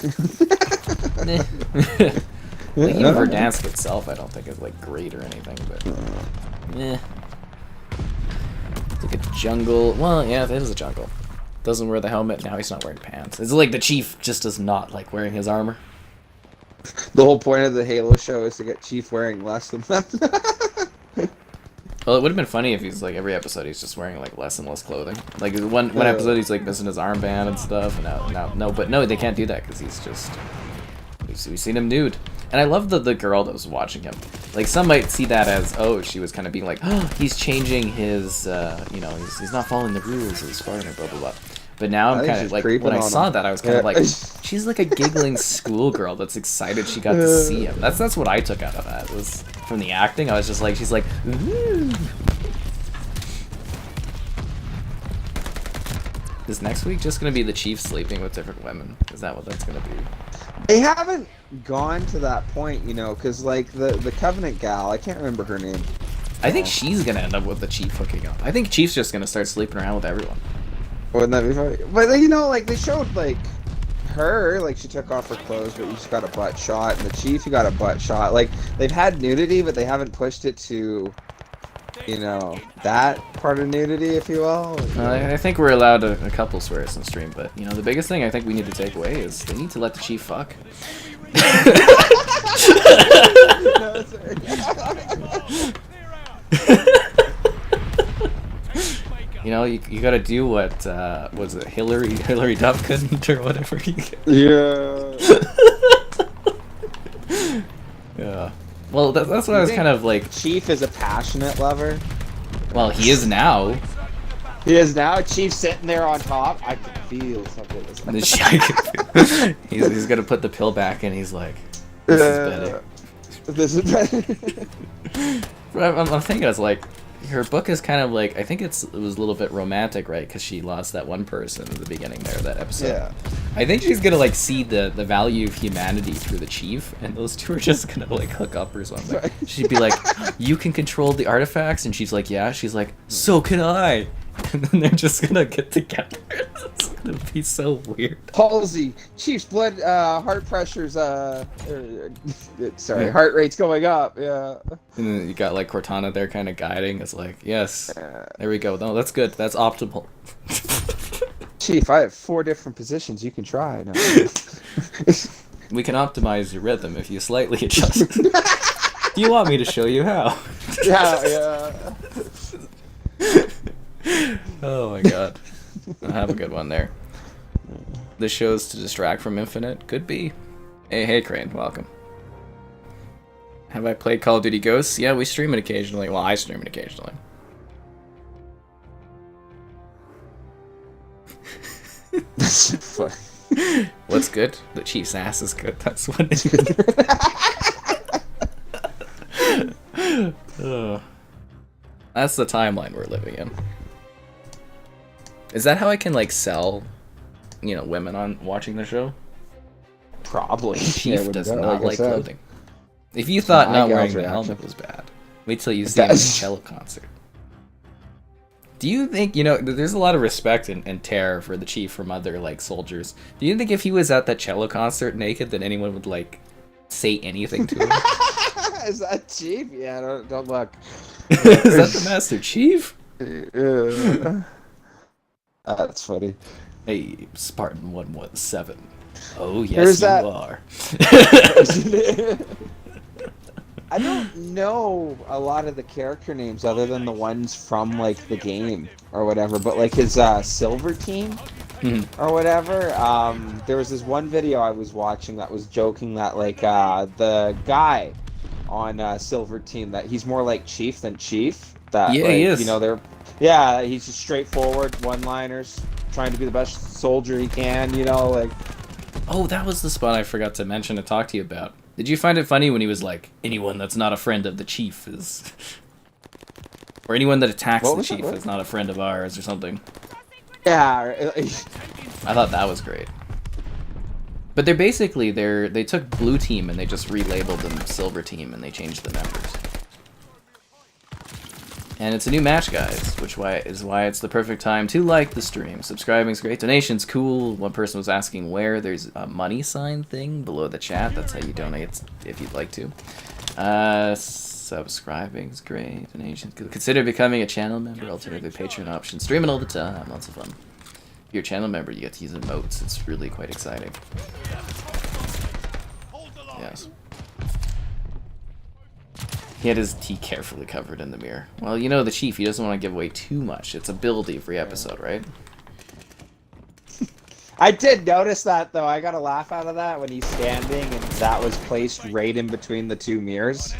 Like, even Verdansk itself, I don't think is like great or anything, but meh. It's like a jungle. Well, yeah, it is a jungle. Doesn't wear the helmet. Now he's not wearing pants. It's like the Chief just does not like wearing his armor. The whole point of the Halo show is to get Chief wearing less than that. Well, it would have been funny if he's like every episode he's just wearing like less and less clothing. Like one episode he's like missing his armband and stuff, and now they can't do that because he's just we've seen him nude. And I love the girl that was watching him. Like some might see that as she was kind of being like, oh, he's changing his he's not following the rules of Spartan, blah blah blah. But now I'm kind of like, when I saw that, I was kind of like, she's like a giggling schoolgirl that's excited she got to see him. That's what I took out of that. It was from the acting. I was just like, she's like, ooh. Is next week just gonna be the Chief sleeping with different women? Is that what that's gonna be? They haven't gone to that point, you know, because like the Covenant gal, I can't remember her name. I think she's gonna end up with the Chief hooking up. I think Chief's just gonna start sleeping around with everyone. Wouldn't that be funny? But you know, like they showed like her, like she took off her clothes, but you just got a butt shot, and the Chief, you got a butt shot. Like they've had nudity, but they haven't pushed it to, you know, that part of nudity, if you will. I think we're allowed a couple swears in stream, but you know, the biggest thing I think we need to take away is they need to let the Chief fuck. You know, you gotta do what was it Hillary Duff couldn't or whatever. Yeah. Yeah. Well, that's what I was kind of like. Chief is a passionate lover. Well, he is now. He is now. Chief sitting there on top. I can feel something. He's gonna put the pill back, and he's like, "This is better." This is better. I'm thinking it's like. Her book is kind of like, I think it was a little bit romantic, right? Because she lost that one person at the beginning there, that episode. Yeah. I think she's gonna like see the value of humanity through the Chief, and those two are just gonna like hook up or something. She'd be like, "You can control the artifacts," and she's like, "Yeah." She's like, "So can I." And then they're just gonna get together. It's gonna be so weird. Palsy, Chief's blood, heart pressure's, heart rate's going up. Yeah. And then you got like Cortana there, kind of guiding. It's like, yes, there we go. No, that's good. That's optimal. Chief, I have 4 different positions you can try. No. We can optimize your rhythm if you slightly adjust. Do you want me to show you how? Yeah. Oh my god. I'll have a good one there. The show's to distract from Infinite? Could be. Hey Crane, welcome. Have I played Call of Duty Ghosts? Yeah, we stream it occasionally. Well, I stream it occasionally. That's funny. What's good? The Chief's ass is good. That's what it is. That's the timeline we're living in. Is that how I can like sell, you know, women on watching the show? Probably. Chief does not I like said. clothing. If you thought my not gal's wearing the reaction. helmet was bad, wait till you see him at a cello concert. Do you think, there's a lot of respect and terror for the Chief from other, like, soldiers. Do you think if he was at that cello concert naked that anyone would, like, say anything to him? Is that Chief? Yeah, don't look. Is that the Master Chief? That's funny. Hey, Spartan 117. Oh, yes, Here's you that- are. I don't know a lot of the character names other than the ones from like the game or whatever, but like his silver team or whatever. There was this one video I was watching that was joking that like the guy on silver team that he's more like Chief than Chief. That Yeah, like, he is. He's just straightforward, one-liners, trying to be the best soldier he can. Like. Oh, that was the spot I forgot to mention to talk to you about. Did you find it funny when he was like, anyone that's not a friend of the Chief is... or anyone that attacks the Chief is not a friend of ours or something. Yeah. I thought that was great. But they took Blue Team and they just relabeled them Silver Team and they changed the members. And it's a new match, guys, which is why it's the perfect time to like the stream. Subscribing's great, donation's cool. One person was asking where. There's a money sign thing below the chat. That's how you donate if you'd like to. Subscribing's great, donation's cool. Consider becoming a channel member, alternatively Patreon option. Streaming all the time, lots of fun. If you're a channel member, you get to use emotes. It's really quite exciting. Yes. He had his tea carefully covered in the mirror. Well, the Chief, he doesn't want to give away too much. It's ability every episode, right? I did notice that, though. I got a laugh out of that when he's standing and that was placed right in between the two mirrors.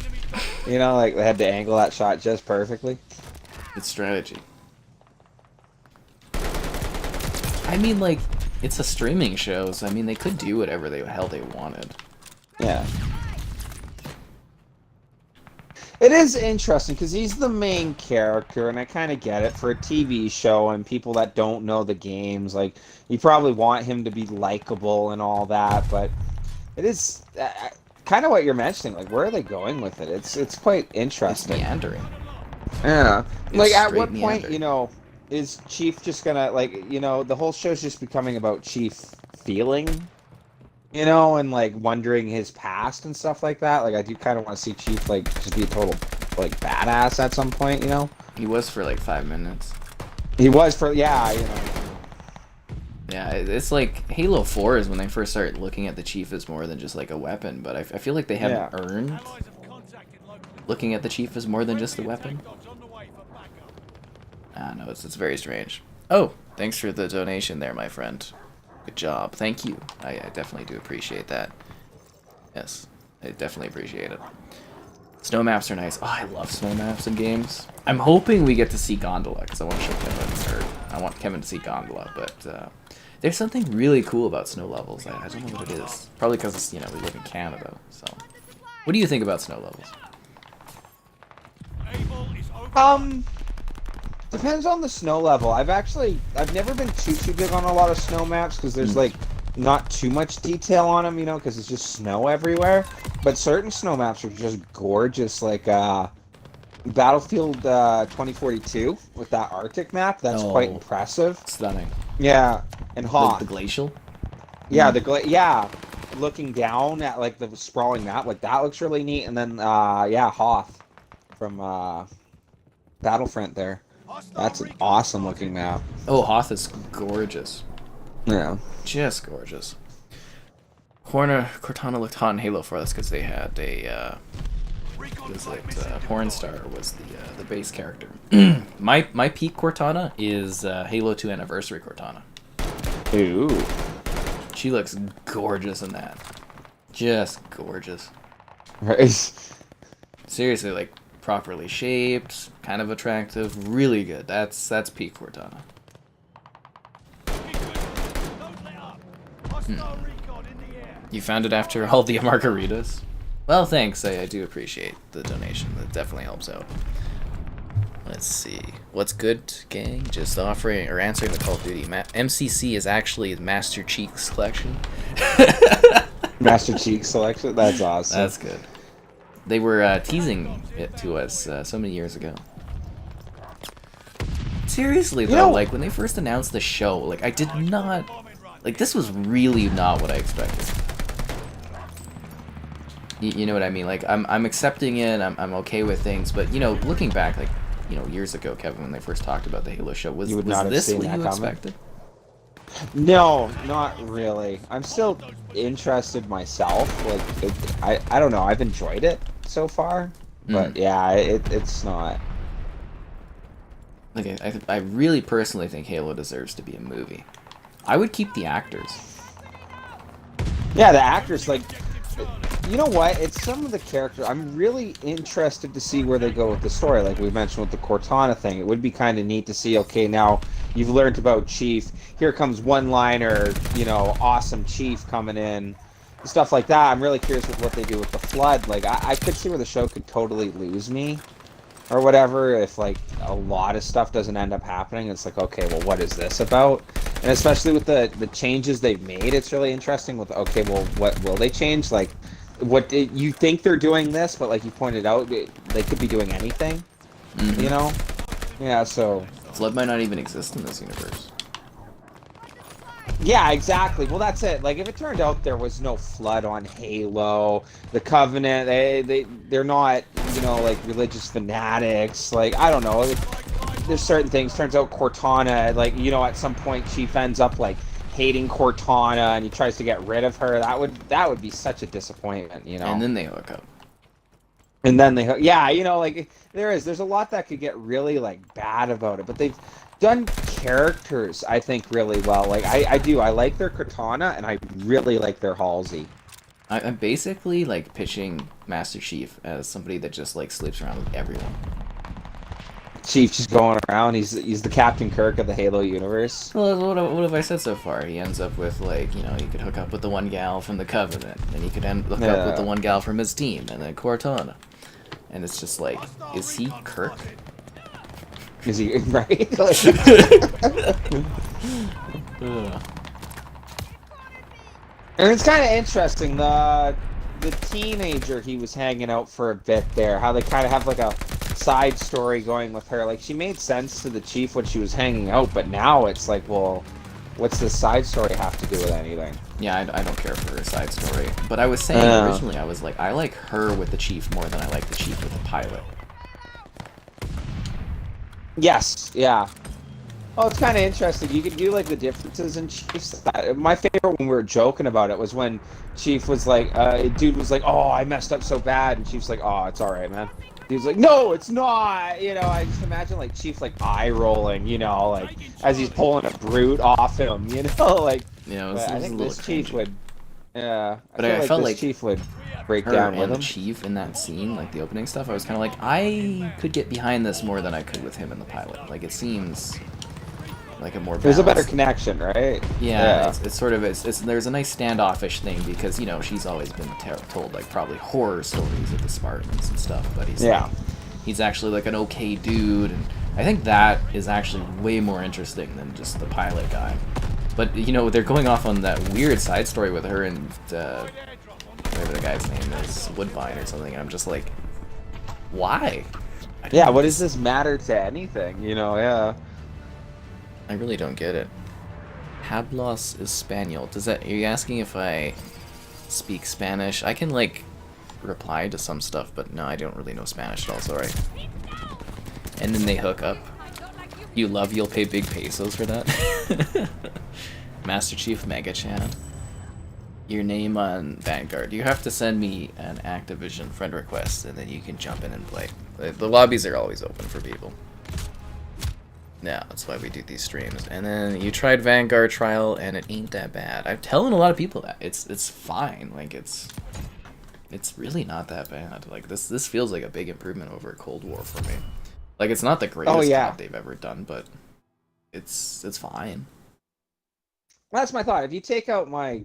Like they had to angle that shot just perfectly. It's strategy. I mean, like, it's a streaming show, so I mean, they could do whatever the hell they wanted. Yeah. It is interesting because he's the main character, and I kind of get it for a TV show and people that don't know the games. Like, you probably want him to be likable and all that, but it is kind of what you're mentioning. Like, where are they going with it? It's quite interesting. It's meandering. Yeah. It's Like, at straight what point, meander. is Chief just gonna, like, the whole show's just becoming about Chief feeling, and, like, wondering his past and stuff like that. Like, I do kind of want to see Chief, like, just be a total, like, badass at some point, He was for like 5 minutes. He was for, yeah, Yeah, it's like Halo 4 is when they first started looking at the Chief as more than just like a weapon, but I feel like they haven't earned looking at the Chief as more than just a weapon. I don't know, it's very strange. Oh, thanks for the donation there, my friend. Good job. Thank you. I definitely do appreciate that. Yes, I definitely appreciate it. Snow maps are nice. Oh, I love snow maps in games. I'm hoping we get to see Gondola, because I want to show Kevin, or I want Kevin to see Gondola, but there's something really cool about snow levels. I don't know what it is. Probably because, we live in Canada, so. What do you think about snow levels? Depends on the snow level. I've never been too big on a lot of snow maps because there's like not too much detail on them, because it's just snow everywhere. But certain snow maps are just gorgeous, like Battlefield 2042 with that Arctic map. That's quite impressive. Stunning. Yeah, and Hoth. The glacial? Yeah, looking down at like the sprawling map, like that looks really neat. And then Hoth from Battlefront there. That's an awesome looking map. Oh, Hoth is gorgeous. Yeah. Just gorgeous. Cortana looked hot in Halo 4. That's because they had a Pornstar was the base character. my peak Cortana is Halo 2 Anniversary Cortana. Ooh. She looks gorgeous in that. Just gorgeous. Right. Seriously, like properly shaped, kind of attractive, really good. That's peak Cortana. You found it after all the margaritas? Well, thanks. I do appreciate the donation. That definitely helps out. Let's see. What's good, gang? Just offering or answering the Call of Duty. MCC is actually Master Chief's collection. Master Chief selection. That's awesome. That's good. They were teasing it to us so many years ago. Seriously though, like when they first announced the show, like I did not, like this was really not what I expected. You know what I mean? Like I'm accepting it, I'm okay with things, but you know, looking back, like you know, years ago, Kevin, when they first talked about the Halo show, was this what you expected? No, not really. I'm still interested myself. Like, I don't know. I've enjoyed it so far, but yeah, it's not. Like, I really personally think Halo deserves to be a movie. I would keep the actors. Yeah, the actors, like, you know what? It's some of the characters. I'm really interested to see where they go with the story. Like we mentioned with the Cortana thing, it would be kind of neat to see. Okay, now you've learned about Chief. Here comes one-liner, you know, awesome Chief coming in, stuff like that. I'm really curious with what they do with the Flood. Like, I could see where the show could totally lose me, or whatever, if like a lot of stuff doesn't end up happening. It's like, okay, well, what is this about? And especially with the changes they've made, it's really interesting. With okay, well, what will they change? Like, what you think they're doing this, but like you pointed out, they could be doing anything. You know? Yeah. So Flood might not even exist in this universe. yeah, exactly. Well, that's it. Like, if it turned out there was no Flood on Halo, the Covenant, they're not, you know, like religious fanatics. Like, I don't know. There's certain things. Turns out Cortana, like, you know, at some point Chief ends up like hating Cortana, and he tries to get rid of her. That would be such a disappointment, you know. And then they hook up. And then yeah, you know, like there's a lot that could get really like bad about it, but they've done characters, I think, really well. Like I like their Cortana, and I really like their Halsey. I'm basically like pitching Master Chief as somebody that just like sleeps around with everyone. Chief just going around. He's the Captain Kirk of the Halo universe. Well, what have I said so far? He ends up with, like, you know, he could hook up with the one gal from the Covenant, and he could hook up with the one gal from his team, and then Cortana. And it's just like, is he Kirk? Is he right? And it's kind of interesting, the teenager he was hanging out for a bit there, how they kind of have like a side story going with her. Like, she made sense to the Chief when she was hanging out, but now it's like, well, what's this side story have to do with anything? Yeah, I don't care for her side story. But I was saying originally, I was like, I like her with the Chief more than I like the Chief with the pilot. Yes, yeah. Oh, it's kind of interesting. You could do like the differences in Chiefs. My favorite when we were joking about it was when Chief was like, dude was like, "Oh, I messed up so bad," and Chief's like, "Oh, it's all right, man." He was like, "No, it's not." You know, I just imagine like Chief like eye rolling, you know, like as he's pulling a brute off him, you know, like. Yeah, I think this Chief would. Yeah, but I felt like Chief would break her down with and him. the Chief in that scene, like the opening stuff. I was kind of like, I could get behind this more than I could with him and the pilot. Like, it seems like a more balanced. There's a better connection, right? Yeah. It's sort of there's a nice standoffish thing because, you know, she's always been told like probably horror stories of the Spartans and stuff, but he's actually like an okay dude, and I think that is actually way more interesting than just the pilot guy. But, you know, they're going off on that weird side story with her and whatever the guy's name is, Woodbine or something, and I'm just like, why? Yeah, what does this matter to anything, you know? Yeah. I really don't get it. Hablos Espanol. Are you asking if I speak Spanish? I can, like, reply to some stuff, but no, I don't really know Spanish at all, sorry. And then they hook up. You'll pay big pesos for that? Master Chief Mega Chan. Your name on Vanguard. You have to send me an Activision friend request, and then you can jump in and play. The lobbies are always open for people. Yeah, that's why we do these streams. And then you tried Vanguard trial, and it ain't that bad. I'm telling a lot of people that it's fine. Like it's really not that bad. Like this feels like a big improvement over Cold War for me. Like, it's not the greatest COD they've ever done, but it's fine. That's my thought. If you take out my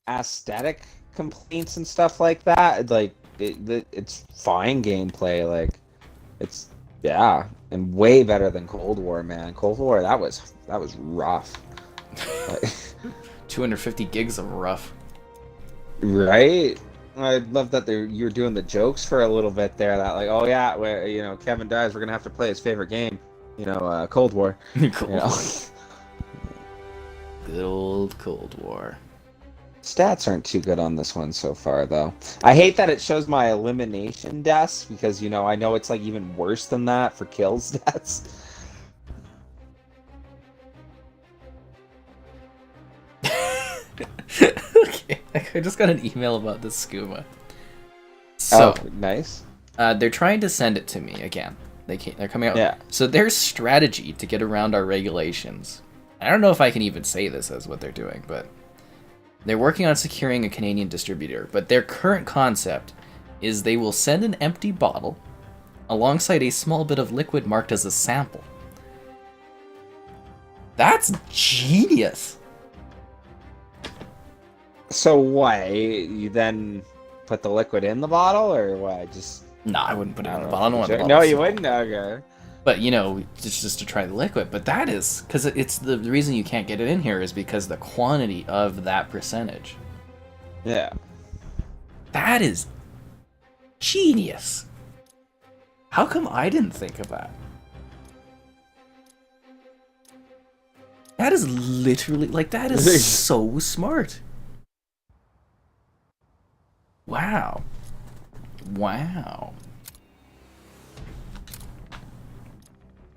aesthetic complaints and stuff like that, like it's fine gameplay. Like it's and way better than Cold War, man. Cold War, that was rough. 250 gigs of rough. Right? I love that you're doing the jokes for a little bit there. That like, oh yeah, Kevin dies, we're gonna have to play his favorite game. Cold War. Cold War. Good old Cold War. Stats aren't too good on this one so far, though. I hate that it shows my elimination deaths because I know it's like even worse than that for kills deaths. Okay, I just got an email about this skooma. So, nice. They're trying to send it to me again. They're coming out. Yeah. So their strategy to get around our regulations. I don't know if I can even say this as what they're doing, but they're working on securing a Canadian distributor. But their current concept is they will send an empty bottle alongside a small bit of liquid marked as a sample. That's genius. So what? You then put the liquid in the bottle, or what? No, I wouldn't put it in the bottle. I don't want the bottle. No, you wouldn't? Okay. But, just to try the liquid. But that is... Because it's the reason you can't get it in here is because the quantity of that percentage. Yeah. That is genius. How come I didn't think of that? That is literally... that is so smart. Wow. Wow.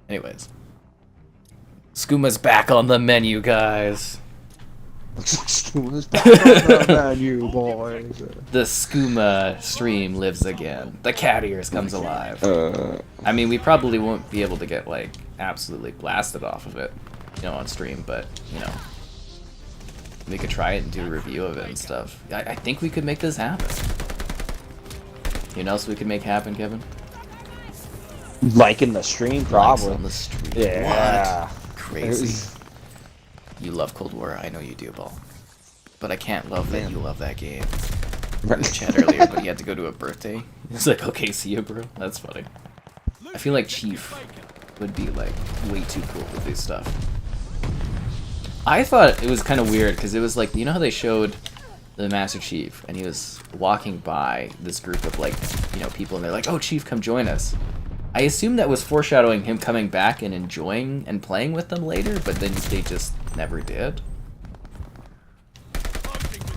Anyways. Skooma's back on the menu, guys. Skooma's back on the menu, boys. The Skooma stream lives again. The cat ears comes alive. I mean, we probably won't be able to get, absolutely blasted off of it, on stream, but, we could try it and do a review of it and stuff. I think we could make this happen. You know what else we could make happen, Kevin? Like in the stream, probably. Likes on the stream. Yeah. What? Crazy. You love Cold War. I know you do, Ball. But I can't love that you love that game. We were chat earlier, but he had to go to a birthday. He's like, okay, see you, bro. That's funny. I feel like Chief would be, way too cool to do stuff. I thought it was kind of weird, because it was you know how they showed the Master Chief, and he was walking by this group of, people, and they're like, oh, Chief, come join us. I assumed that was foreshadowing him coming back and enjoying and playing with them later, but then they just never did.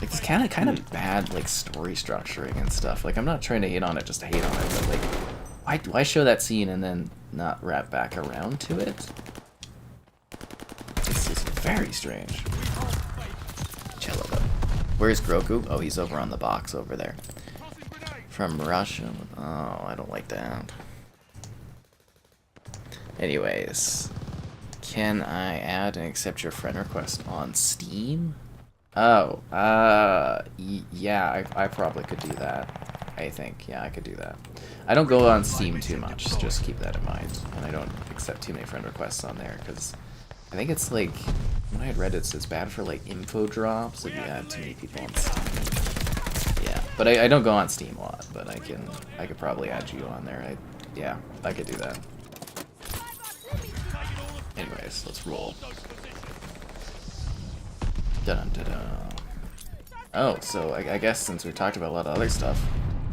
It's kind of bad, story structuring and stuff. I'm not trying to hate on it just to hate on it, but, why show that scene and then not wrap back around to it? It's just very strange. Cello, though. Where's Grogu? Oh, he's over on the box over there. From Russia. Oh, I don't like that. Anyways, can I add and accept your friend request on Steam? Oh, yeah, I probably could do that. I think, yeah, I could do that. I don't go on Steam too much, just keep that in mind. And I don't accept too many friend requests on there, because I think it's when I had read it, it's bad for info drops if you add too many people on Steam. Yeah, but I don't go on Steam a lot, but I could probably add you on there. Yeah, I could do that. Anyways, let's roll. Dun-dun-dun-dun. Oh, so I guess since we've talked about a lot of other stuff,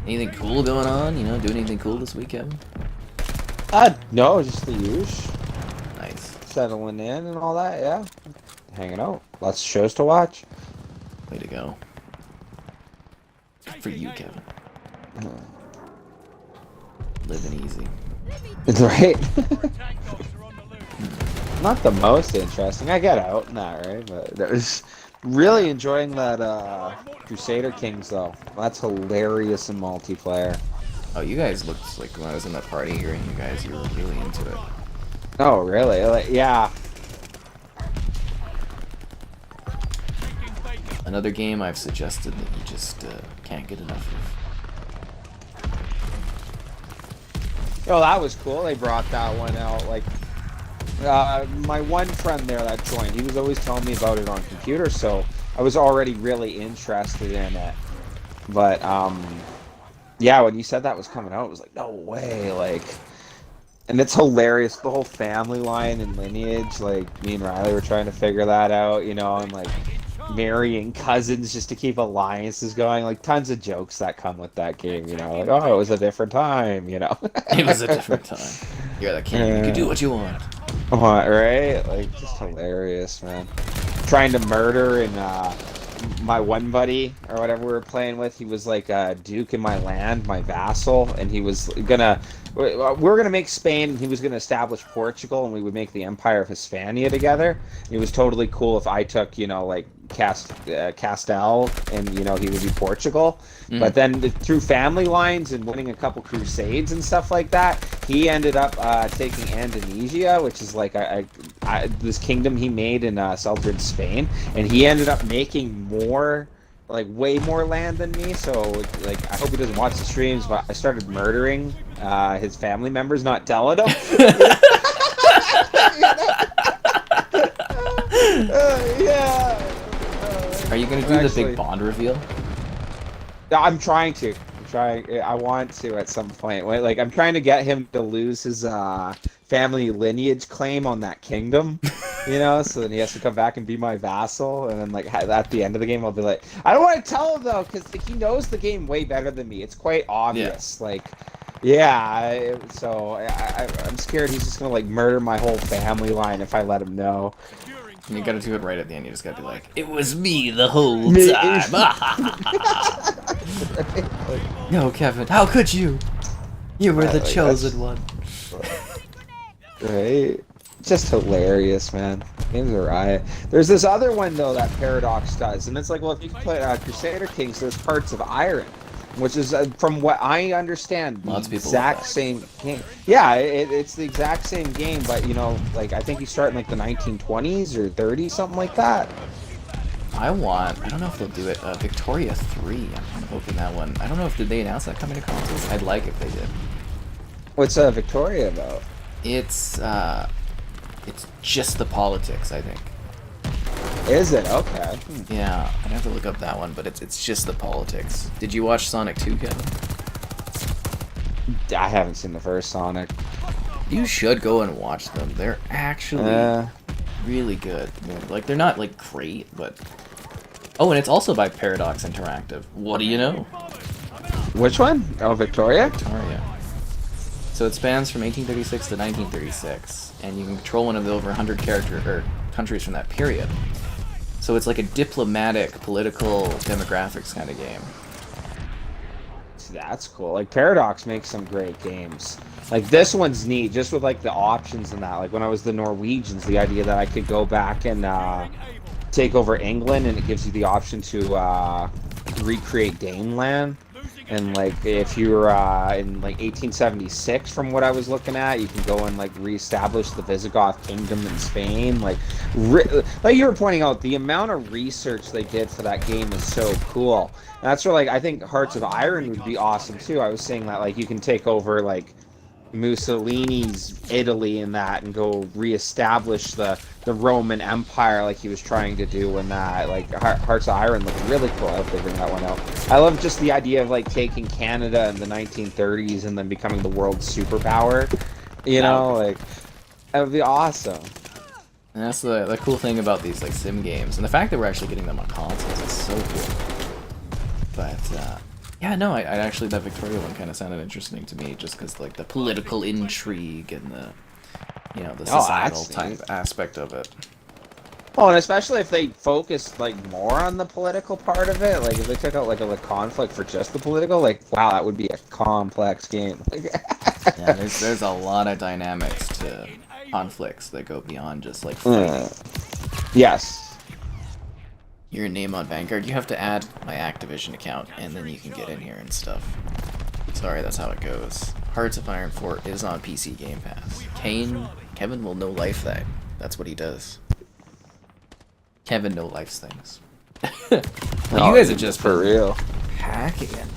anything cool going on? Do anything cool this week, Kevin? No, just the usual. Nice. Settling in and all that, yeah. Hanging out. Lots of shows to watch. Way to go. Good for you, Kevin. Living easy. Right? Not the most interesting. I get out and that, right? But that was really enjoying that Crusader Kings, though. That's hilarious in multiplayer. Oh, you guys looked like when I was in that party hearing you guys, you were really into it. Oh, really? Yeah. Another game I've suggested that you just can't get enough of. Oh, that was cool. They brought that one out. My one friend there that joined, he was always telling me about it on computer, so I was already really interested in it. But, yeah, when you said that was coming out, it was like, no way, and it's hilarious, the whole family line and lineage, me and Riley were trying to figure that out, and marrying cousins just to keep alliances going. Like tons of jokes that come with that game, you know. Like, oh, it was a different time, you know. It was a different time. You're the king. You can do what you want. Right? Like just hilarious, man. Trying to murder and my one buddy or whatever we were playing with, he was like a duke in my land, my vassal, and he was gonna we were gonna make Spain and he was gonna establish Portugal and we would make the Empire of Hispania together. It was totally cool if I took, you know, like Castel and, you know, he would be Portugal. But then through family lines and winning a couple crusades and stuff like that, he ended up taking Andalusia, which is like this kingdom he made in southern Spain, and he ended up making more, like way more land than me. So like I hope he doesn't watch the streams, but I started murdering his family members, not telling him. Yeah. Are you gonna do the big Bond reveal? I'm trying to. I want to at some point. Like I'm trying to get him to lose his family lineage claim on that kingdom, you know. So then he has to come back and be my vassal, and then like at the end of the game, I'll be like, I don't want to tell him though, because he knows the game way better than me. It's quite obvious. Yeah. Like, yeah. So I'm scared he's just gonna like murder my whole family line if I let him know. And you gotta do it right at the end. You just gotta be like, it was me the whole time. No, Kevin, how could you? You were the chosen one. Right? Just hilarious, man. Games are riot. There's this other one though that Paradox does, and it's like, well, if you play Crusader Kings, there's Hearts of Iron, which is, from what I understand, the exact same game. Yeah, it's the exact same game, but, you know, like, I think you start in, like, the 1920s or 30s, something like that. I don't know if they'll do it, Victoria 3, I'm hoping that one. I don't know if, did they announce that coming to consoles? I'd like if they did. What's Victoria about? It's just the politics, I think. Is it? Okay. Yeah, I'd have to look up that one, but it's just the politics. Did you watch Sonic 2, Kevin? I haven't seen the first Sonic. You should go and watch them. They're actually really good. Like, they're not, like, great, but... Oh, and it's also by Paradox Interactive. What do you know? Which one? Oh, Victoria? Victoria. So it spans from 1836 to 1936, and you can control one of the over 100 countries from that period. So it's like a diplomatic, political, demographics kind of game. That's cool. Like, Paradox makes some great games. Like, this one's neat, just with, like, the options and that. Like, when I was the Norwegians, the idea that I could go back and take over England, and it gives you the option to recreate Daneland. And, like, if you're in, like, 1876, from what I was looking at, you can go and, like, reestablish the Visigoth kingdom in Spain. Like you were pointing out, the amount of research they did for that game is so cool. And that's where, like, I think Hearts of Iron would be awesome, too. I was saying that, like, you can take over, like, Mussolini's Italy and that, and go reestablish the Roman Empire like he was trying to do in that. Like, Hearts of Iron looked really cool. I hope they bring that one out. I love just the idea of, like, taking Canada in the 1930s and then becoming the world's superpower. You know, like, that would be awesome. And that's the cool thing about these, like, sim games, and the fact that we're actually getting them on consoles is so cool. But yeah, no, I actually, that Victoria one kind of sounded interesting to me, just because, like, the political intrigue and the, you know, the societal type aspect of it. Oh, and especially if they focused, like, more on the political part of it, like, if they took out, like, a conflict for just the political, like, wow, that would be a complex game. Yeah, there's a lot of dynamics to conflicts that go beyond just, like, fighting. Yes. Your name on Vanguard, you have to add my Activision account, and then you can get in here and stuff. Sorry, that's how it goes. Hearts of Iron 4 is on PC Game Pass. Kevin will no-life that. That's what he does. Kevin no-lifes things. Well, you guys are just for real hacking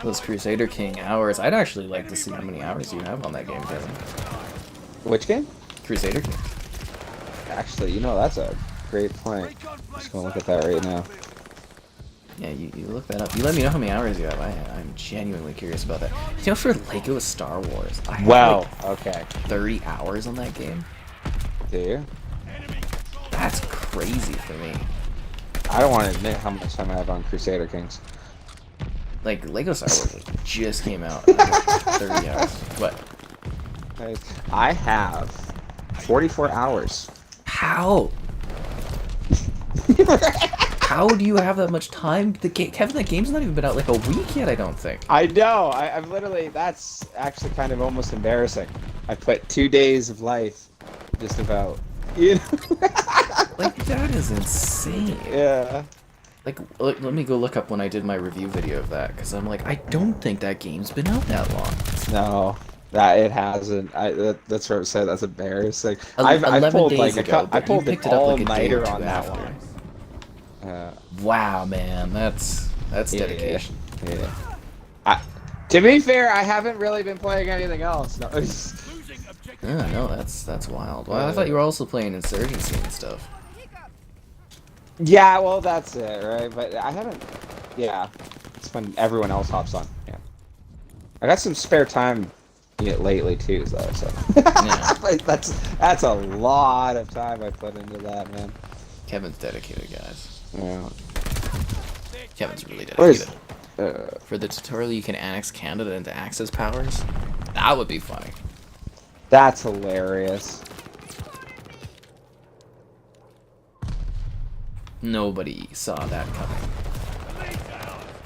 those Crusader King hours. I'd actually like to see how many hours you have on that game, Kevin. Which game? Crusader King. Actually, you know, that's a great point. Just gonna look at that right now. Yeah, you look that up. You let me know how many hours you have. I'm genuinely curious about that. You know, for Lego Star Wars, I have like 30 hours on that game. Do you? That's crazy for me. I don't want to admit how much time I have on Crusader Kings. Like, Lego Star Wars like, just came out in like 30 hours. What? I have 44 hours. How? How do you have that much time? Kevin, that game's not even been out like a week yet, I don't think. I know. I've literally. That's actually kind of almost embarrassing. I put 2 days of life, just about. You know. Like, that is insane. Yeah. Like, let me go look up when I did my review video of that, because I'm like, I don't think that game's been out that long. No, that it hasn't. That's what I said. That's embarrassing. I've 11 pulled days like ago, I but pulled you an picked it up like a day or all-nighter two on that after. one. Wow, man, that's dedication. Yeah. To be fair, I haven't really been playing anything else. No. Losing objective. No, that's wild. Well, I thought you were also playing Insurgency and stuff. Yeah, well, that's it, right? But I haven't. Yeah, it's when everyone else hops on. Yeah, I got some spare time lately too, though. So Yeah. But that's a lot of time I put into that, man. Kevin's dedicated, guys. Yeah. Kevin's really Where's dedicated. For the tutorial, you can annex Canada into Axis powers. That would be funny. that's hilarious. Nobody saw that coming.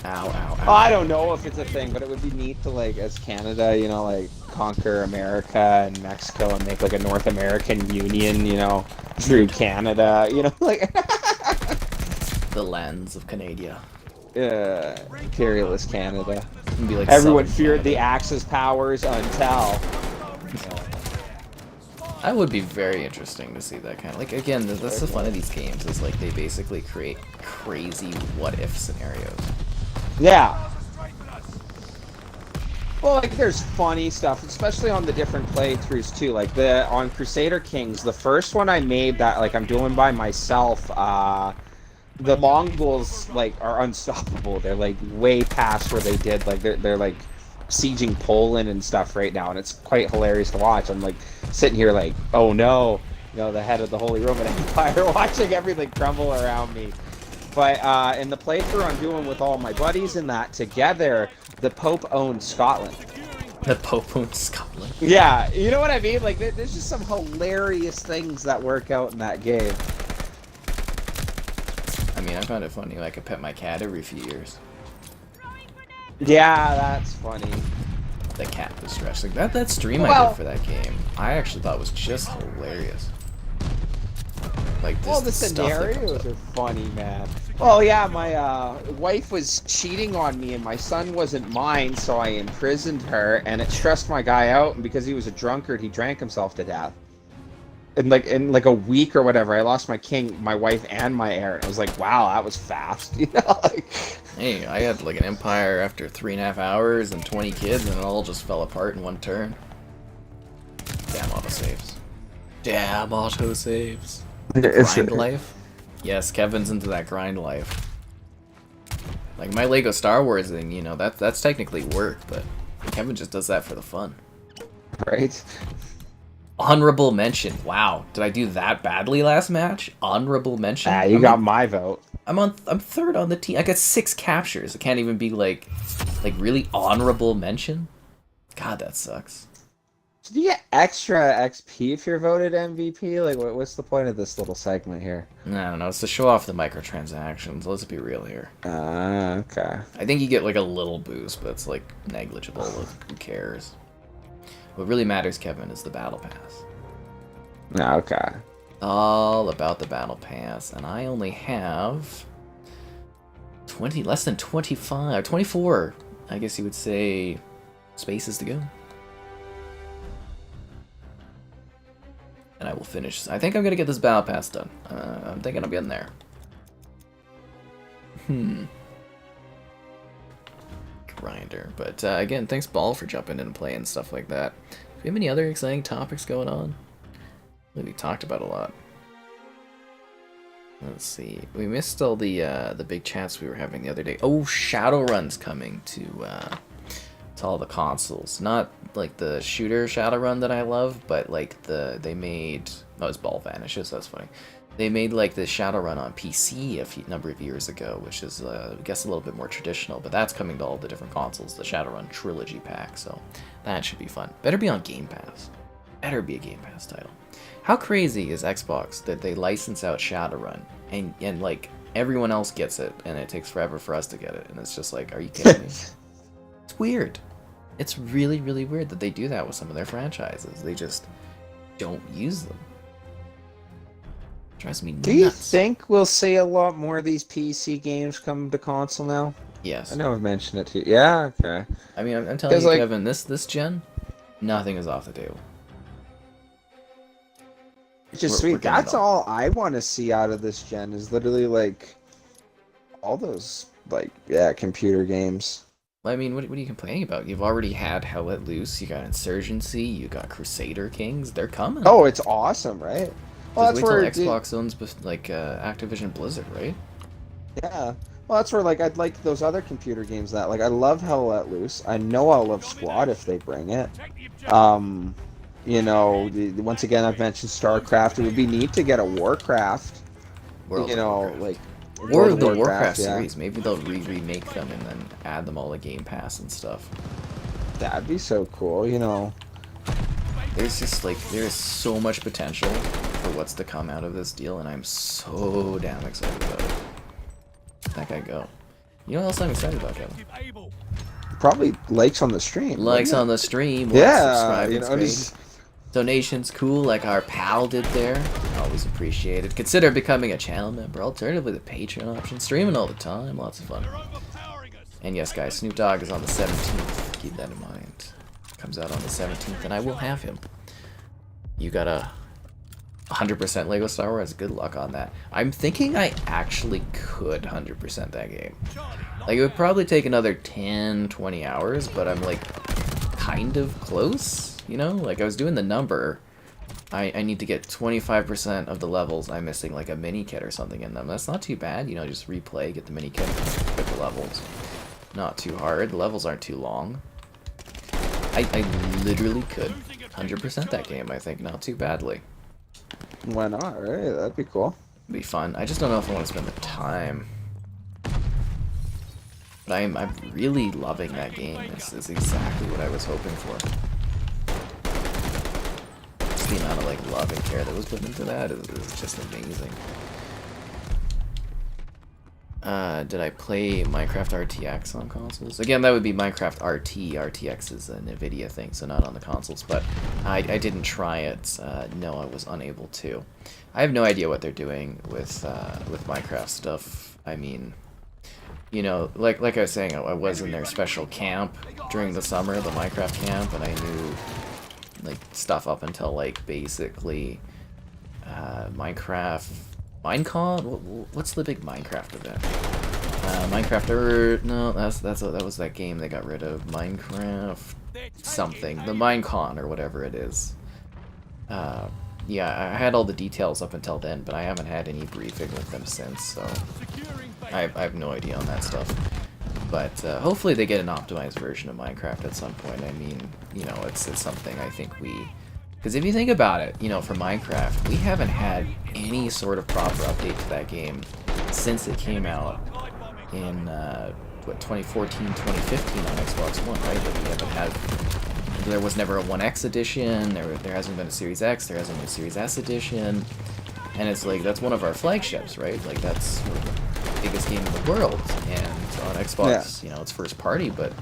Ow, ow, Oh, ow. I don't know if it's a thing, but it would be neat to like, as Canada, like conquer America and Mexico and make like a North American Union, through Canada, like. The lands of Canada. Imperialist Canada. It'd be like Everyone Southern feared the Canada. Axis powers until. That would be very interesting to see that kind of like again. That's the fun of these games is like they basically create crazy what if scenarios. Yeah. Well, like there's funny stuff, especially on the different playthroughs too. Like on Crusader Kings, the first one I made that like I'm doing by myself. The Mongols like are unstoppable. They're like way past where they did. Like they're like sieging Poland and stuff right now, and it's quite hilarious to watch. I'm like sitting here like, oh no, the head of the Holy Roman Empire, watching everything crumble around me. But in the playthrough I'm doing with all my buddies and that together, the Pope owns Scotland. The Pope owns Scotland. Yeah, you know what I mean? Like there's just some hilarious things that work out in that game. I mean, I found it funny. Like I pet my cat every few years. Yeah, that's funny. The cat was stressed. Like that stream I did for that game, I actually thought was just hilarious. Like this, The stuff that comes scenarios up. are funny, man. Well, yeah, my wife was cheating on me, and my son wasn't mine, so I imprisoned her, and it stressed my guy out. And because he was a drunkard, he drank himself to death. In like a week or whatever, I lost my king, my wife, and my heir. And I was like, wow, that was fast, Like, Hey, I had like an empire after 3.5 hours and 20 kids, and it all just fell apart in one turn. Damn autosaves. Damn autosaves. Grind life? Yes, Kevin's into that grind life. Like my Lego Star Wars thing, that's technically work, but Kevin just does that for the fun. right? Honorable mention. Wow, did I do that badly last match? Honorable mention. You got my vote. I'm third on the team. I got 6 captures. It can't even be like really honorable mention. God, that sucks. Do you get extra XP if you're voted MVP? Like, what's the point of this little segment here? I don't know. It's to show off the microtransactions. Let's be real here. Okay. I think you get like a little boost, but it's like negligible. Who cares? What really matters, Kevin, is the battle pass. Okay. All about the battle pass, and I only have less than 25, 24, I guess you would say, spaces to go. And I will finish. I think I'm gonna get this battle pass done. I'm thinking I'm getting there. Grinder. But again, thanks Ball for jumping in and playing stuff like that. Do we have any other exciting topics going on? We talked about a lot. Let's see. We missed all the big chats we were having the other day. Oh, Shadowrun's coming to all the consoles. Not like the shooter Shadowrun that I love, but like they made. Oh, his ball vanishes. That's funny. They made like the Shadowrun on PC number of years ago, which is, I guess, a little bit more traditional, but that's coming to all the different consoles, the Shadowrun Trilogy Pack, so that should be fun. Better be on Game Pass. Better be a Game Pass title. How crazy is Xbox that they license out Shadowrun, and like, everyone else gets it, and it takes forever for us to get it, and it's just like, are you kidding me? It's weird. It's really, really weird that they do that with some of their franchises. They just don't use them. Drives me nuts. Do you think we'll see a lot more of these PC games come to console now? Yes. I know I've mentioned it to you. Yeah, okay. I mean, I'm telling you, like, Kevin, this gen, nothing is off the table. It's just We're sweet. getting That's it all. all I want to see out of this gen is literally like all those computer games. I mean, what are you complaining about? You've already had Hell Let Loose, you got Insurgency, you got Crusader Kings. They're coming. Oh, it's awesome, right? Well, Just that's wait where till Xbox owns like Activision Blizzard, right? Yeah. Well, that's where like I'd like those other computer games that like I love Hell Let Loose. I know I'll love Squad if they bring it. You know, once again I've mentioned StarCraft. It would be neat to get a Warcraft. World You of know, Warcraft. like Or the Warcraft yeah. series. Maybe they'll remake them and then add them all to Game Pass and stuff. That'd be so cool. You know. There's just like, there's so much potential for what's to come out of this deal, and I'm so damn excited about it. That guy go. You know what else I'm excited about, Kevin? Probably likes on the stream. Likes on the stream, Yeah, subscribe, you it's know, great. just- Donations cool, like our pal did there. Always appreciated. Consider becoming a channel member. Alternatively, the Patreon option. Streaming all the time. Lots of fun. And yes, guys, Snoop Dogg is on the 17th. Keep that in mind. Comes out on the 17th, and I will have him. You got a 100% Lego Star Wars? Good luck on that. I'm thinking I actually could 100% that game. Like, it would probably take another 10, 20 hours, but I'm, like, kind of close, you know? Like, I was doing the number. I need to get 25% of the levels. I'm missing, like, a mini kit or something in them. That's not too bad, you know, just replay, get the mini kit, get the levels. Not too hard. The levels aren't too long. I literally could 100% that game, I think, not too badly. Why not, right? That'd be cool. It'd be fun. I just don't know if I want to spend the time. But I'm really loving that game. This is exactly what I was hoping for. Just the amount of like love and care that was put into that is just amazing. Did I play Minecraft RTX on consoles? Again, that would be Minecraft RT. RTX is a NVIDIA thing, so not on the consoles. But I didn't try it. No, I was unable to. I have no idea what they're doing with Minecraft stuff. I mean, you know, like I was saying, I was in their special camp during the summer, the Minecraft camp, and I knew like stuff up until like basically Minecraft. Minecon? What's the big Minecraft event? Minecraft Earth? No, that was that game they got rid of. Minecraft something. The Minecon or whatever it is. Yeah, I had all the details up until then, but I haven't had any briefing with them since, so I have no idea on that stuff. But hopefully they get an optimized version of Minecraft at some point. I mean, you know, it's something I think we... Because if you think about it, you know, for Minecraft, we haven't had any sort of proper update to that game since it came out in, what, 2014, 2015 on Xbox One, right? Like, we haven't had... There was never a 1X edition, there hasn't been a Series X, there hasn't been a Series S edition, and it's like, that's one of our flagships, right? Like, that's the biggest game in the world, and on Xbox, you know, it's first party, but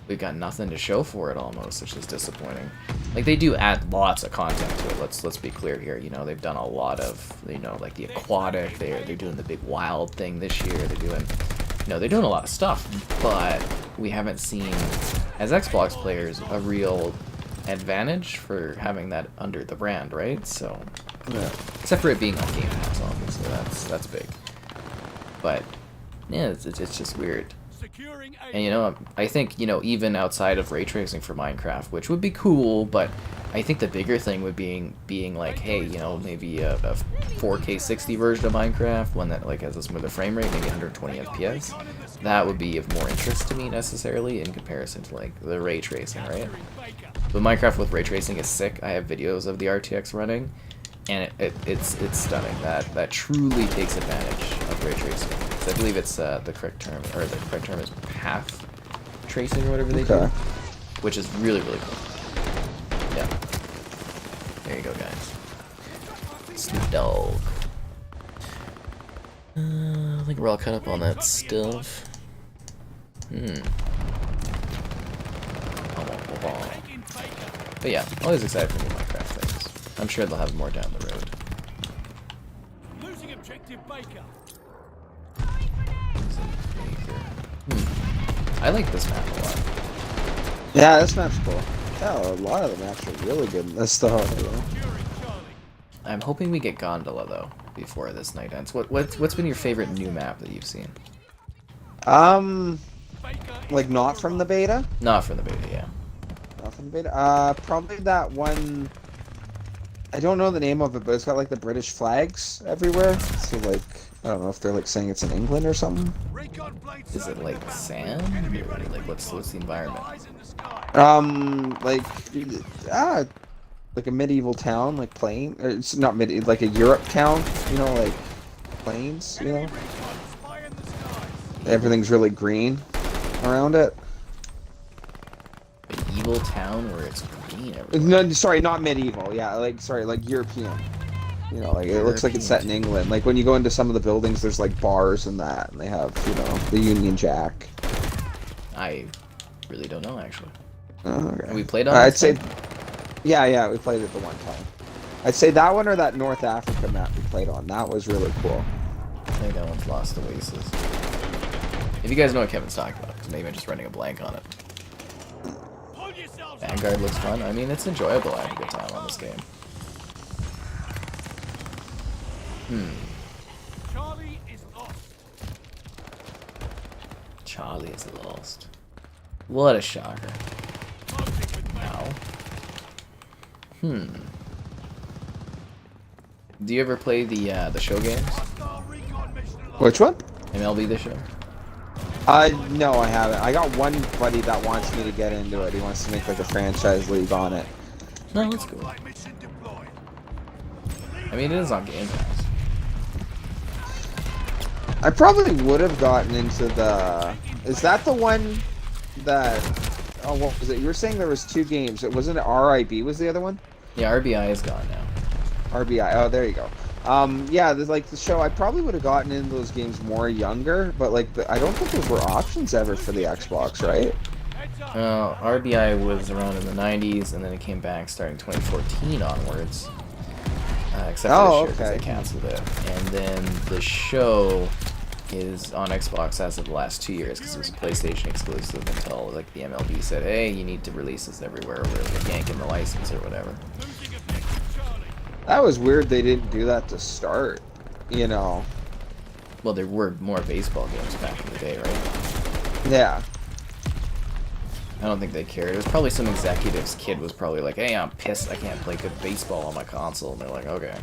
we've got nothing to show for it almost, which is disappointing. Like, they do add lots of content to it, let's be clear here, you know, they've done a lot of, you know, like the aquatic, they're doing the big wild thing this year, they're doing, you know, they're doing a lot of stuff, but we haven't seen, as Xbox players, a real advantage for having that under the brand, right? So, Yeah. except for it being on Game Pass, obviously, that's big. But, yeah, it's just weird. And, you know, I think, you know, even outside of ray tracing for Minecraft, which would be cool, but I think the bigger thing would being like, hey, you know, maybe a 4K 60 version of Minecraft, one that, like, has a smoother frame rate, maybe 120 FPS. That would be of more interest to me, necessarily, in comparison to, like, the ray tracing, right? But Minecraft with ray tracing is sick. I have videos of the RTX running, and it's stunning. That truly takes advantage of ray tracing. So I believe it's the correct term, or the correct term is path tracing or whatever they do, which is really cool. Yeah. There you go, guys. Snoop Dogg. I think we're all caught up on that stuff. But yeah, always excited for new Minecraft things. I'm sure they'll have more down the road. Losing objective Baker. I like this map a lot. Yeah, this map's cool. Yeah, a lot of the maps are really good in this stuff. Securing Charlie. I'm hoping we get Gondola though before this night ends. What's been your favorite new map that you've seen? Like not from the beta? Not from the beta, yeah. Not from the beta. Probably that one. I don't know the name of it, but it's got like the British flags everywhere. So like, I don't know if they're like saying it's in England or something. Is it like sand? Or like what's the environment? Like a medieval town, like plain. It's not like a Europe town, you know, like plains, you know. Everything's really green around it. An evil town where it's green everywhere. No, sorry, not medieval. Yeah, like European. You know, like it looks like it's set in England. Like when you go into some of the buildings, there's like bars and that, and they have, you know, the Union Jack. I really don't know actually. Okay. And we played on. I'd say, yeah, we played it the one time. I'd say that one or that North Africa map we played on. That was really cool. I think that one's Lost Oasis. If you guys know what Kevin's talking about, because maybe I'm just running a blank on it. Vanguard looks fun. I mean, it's enjoyable. I have a good time on this game. Charlie is lost. Charlie is lost. What a shocker. Ow. Do you ever play the show games? Which one? MLB The Show? No, I haven't. I got one buddy that wants me to get into it. He wants to make like a franchise league on it. No, that's cool. I mean, it is on Game Pass. I probably would have gotten into the... Is that the one that... Oh, what was it? You were saying there was two games. It wasn't RIB was the other one? Yeah, RBI is gone now. RBI. Oh, there you go. Yeah, there's like the show. I probably would have gotten into those games more younger, but like I don't think those were options ever for the Xbox, right? RBI was around in the 90s, and then it came back starting 2014 onwards. Except for this year, because they canceled it. And then the show is on Xbox as of the last 2 years, because it was a PlayStation exclusive until like the MLB said, hey, you need to release this everywhere, or we can't give them the license or whatever. That was weird they didn't do that to start, you know. Well, there were more baseball games back in the day, right? Yeah. I don't think they cared. It was probably some executive's kid was probably like, hey, I'm pissed I can't play good baseball on my console. And they're like, okay.